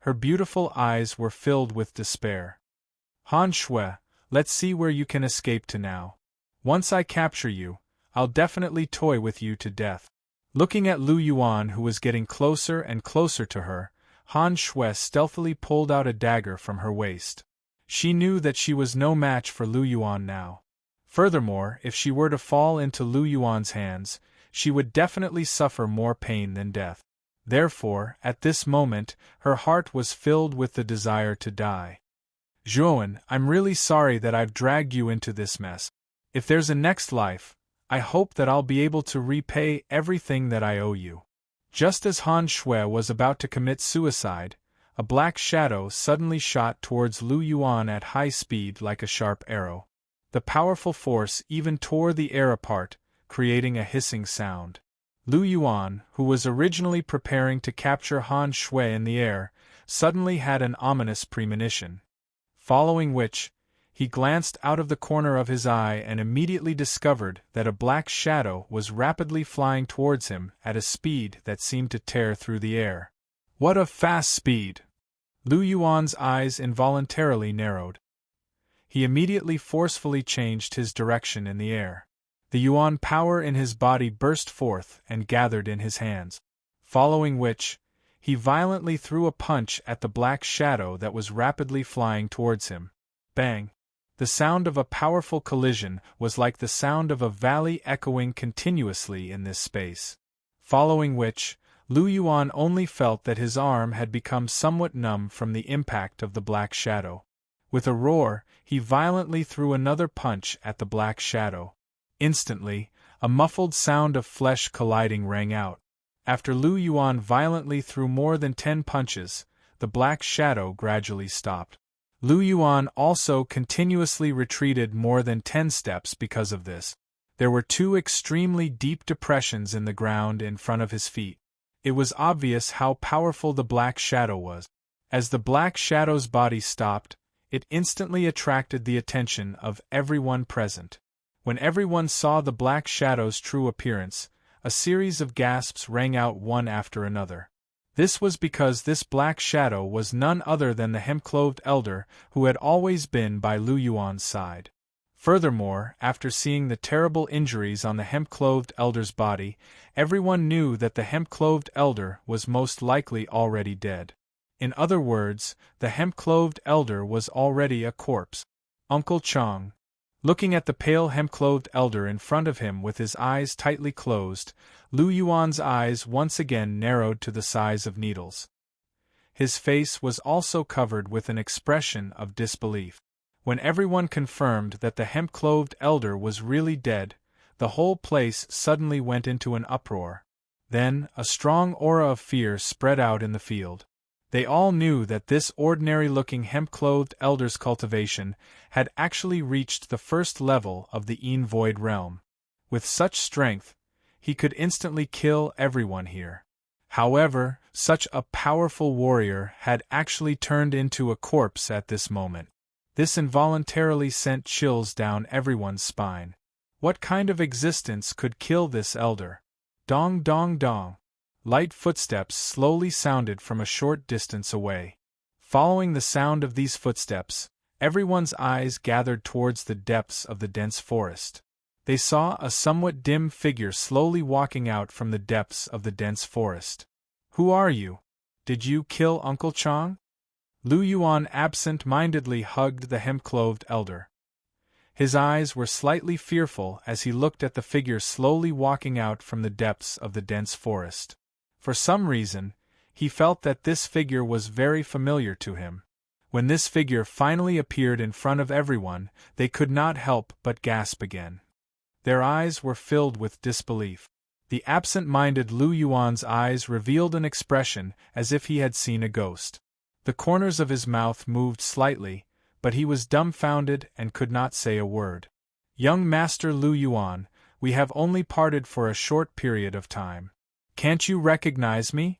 Her beautiful eyes were filled with despair. "Han Shui, let's see where you can escape to now. Once I capture you, I'll definitely toy with you to death." Looking at Lu Yuan, who was getting closer and closer to her, Han Shui stealthily pulled out a dagger from her waist. She knew that she was no match for Lu Yuan now. Furthermore, if she were to fall into Lu Yuan's hands, she would definitely suffer more pain than death. Therefore, at this moment, her heart was filled with the desire to die. "Zhuan, I'm really sorry that I've dragged you into this mess. If there's a next life, I hope that I'll be able to repay everything that I owe you." Just as Han Shui was about to commit suicide, a black shadow suddenly shot towards Lu Yuan at high speed like a sharp arrow. The powerful force even tore the air apart, creating a hissing sound. Lu Yuan, who was originally preparing to capture Han Shui in the air, suddenly had an ominous premonition. Following which, he glanced out of the corner of his eye and immediately discovered that a black shadow was rapidly flying towards him at a speed that seemed to tear through the air. What a fast speed! Lu Yuan's eyes involuntarily narrowed. He immediately forcefully changed his direction in the air. The Yuan power in his body burst forth and gathered in his hands. Following which, he violently threw a punch at the black shadow that was rapidly flying towards him. Bang! The sound of a powerful collision was like the sound of a valley echoing continuously in this space. Following which, Lu Yuan only felt that his arm had become somewhat numb from the impact of the black shadow. With a roar, he violently threw another punch at the black shadow. Instantly, a muffled sound of flesh colliding rang out. After Lu Yuan violently threw more than 10 punches, the black shadow gradually stopped. Lu Yuan also continuously retreated more than 10 steps because of this. There were 2 extremely deep depressions in the ground in front of his feet. It was obvious how powerful the black shadow was. As the black shadow's body stopped, it instantly attracted the attention of everyone present. When everyone saw the black shadow's true appearance, a series of gasps rang out one after another. This was because this black shadow was none other than the hemp-clothed elder who had always been by Lu Yuan's side. Furthermore, after seeing the terrible injuries on the hemp-clothed elder's body, everyone knew that the hemp-clothed elder was most likely already dead. In other words, the hemp-clothed elder was already a corpse. Uncle Chang. Looking at the pale hemp-clothed elder in front of him with his eyes tightly closed, Lu Yuan's eyes once again narrowed to the size of needles. His face was also covered with an expression of disbelief. When everyone confirmed that the hemp-clothed elder was really dead, the whole place suddenly went into an uproar. Then, a strong aura of fear spread out in the field. They all knew that this ordinary-looking hemp-clothed elder's cultivation had actually reached the first level of the Void realm. With such strength, he could instantly kill everyone here. However, such a powerful warrior had actually turned into a corpse at this moment. This involuntarily sent chills down everyone's spine. What kind of existence could kill this elder? Dong dong dong. Light footsteps slowly sounded from a short distance away. Following the sound of these footsteps, everyone's eyes gathered towards the depths of the dense forest. They saw a somewhat dim figure slowly walking out from the depths of the dense forest. Who are you? Did you kill Uncle Chang? Lu Yuan absent-mindedly hugged the hemp-clothed elder. His eyes were slightly fearful as he looked at the figure slowly walking out from the depths of the dense forest. For some reason, he felt that this figure was very familiar to him. When this figure finally appeared in front of everyone, they could not help but gasp again. Their eyes were filled with disbelief. The absent-minded Lu Yuan's eyes revealed an expression as if he had seen a ghost. The corners of his mouth moved slightly, but he was dumbfounded and could not say a word. Young Master Lu Yuan, we have only parted for a short period of time. Can't you recognize me?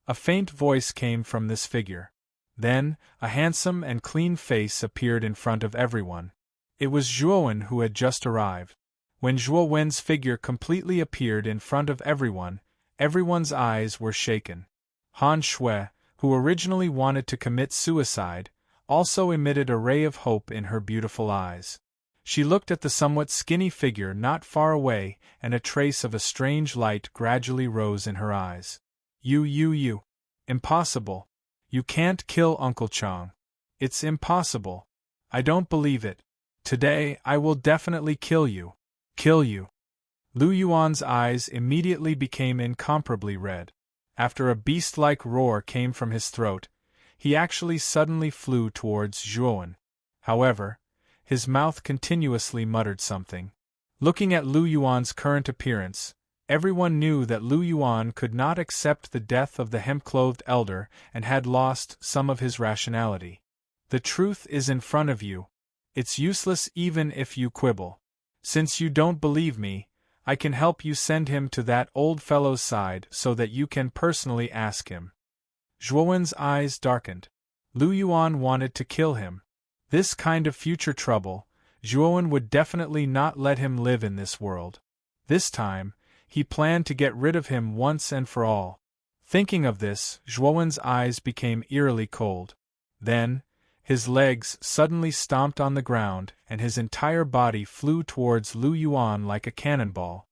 A faint voice came from this figure. Then, a handsome and clean face appeared in front of everyone. It was Zhuowen who had just arrived. When Zhuowen's figure completely appeared in front of everyone, everyone's eyes were shaken. Han Shui, who originally wanted to commit suicide, also emitted a ray of hope in her beautiful eyes. She looked at the somewhat skinny figure not far away, and a trace of a strange light gradually rose in her eyes. You. Impossible. You can't kill Uncle Chang. It's impossible. I don't believe it. Today I will definitely kill you. Kill you. Lu Yuan's eyes immediately became incomparably red. After a beast-like roar came from his throat, he actually suddenly flew towards Zhuowen. However, his mouth continuously muttered something. Looking at Lu Yuan's current appearance, everyone knew that Lu Yuan could not accept the death of the hemp-clothed elder and had lost some of his rationality. The truth is in front of you. It's useless even if you quibble. Since you don't believe me, I can help you send him to that old fellow's side so that you can personally ask him. Zhuowen's eyes darkened. Lu Yuan wanted to kill him. This kind of future trouble, Zhuowen would definitely not let him live in this world. This time, he planned to get rid of him once and for all. Thinking of this, Zhuowen's eyes became eerily cold. Then, his legs suddenly stomped on the ground and his entire body flew towards Lu Yuan like a cannonball.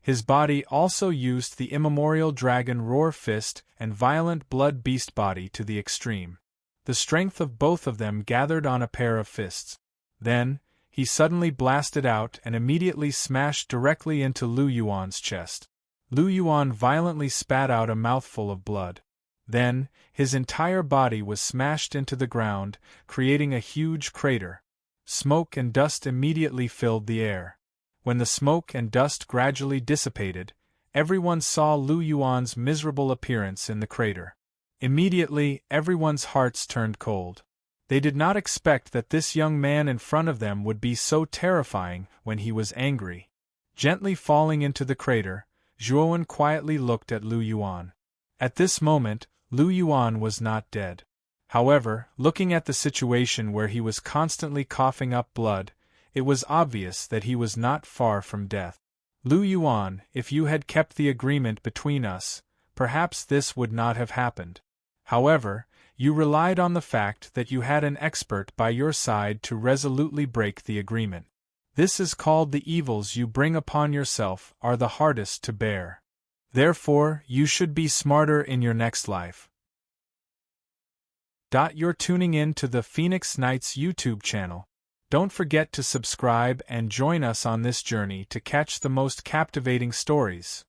His body also used the immemorial dragon roar fist and violent blood beast body to the extreme. The strength of both of them gathered on a pair of fists. Then, he suddenly blasted out and immediately smashed directly into Lu Yuan's chest. Lu Yuan violently spat out a mouthful of blood. Then, his entire body was smashed into the ground, creating a huge crater. Smoke and dust immediately filled the air. When the smoke and dust gradually dissipated, everyone saw Lu Yuan's miserable appearance in the crater. Immediately, everyone's hearts turned cold. They did not expect that this young man in front of them would be so terrifying when he was angry. Gently falling into the crater, Zhuowen quietly looked at Lu Yuan. At this moment, Lu Yuan was not dead. However, looking at the situation where he was constantly coughing up blood, it was obvious that he was not far from death. Lu Yuan, if you had kept the agreement between us, perhaps this would not have happened. However, you relied on the fact that you had an expert by your side to resolutely break the agreement. This is called the evils you bring upon yourself are the hardest to bear. Therefore, you should be smarter in your next life. You're tuning in to the Phoenix Nights YouTube channel. Don't forget to subscribe and join us on this journey to catch the most captivating stories.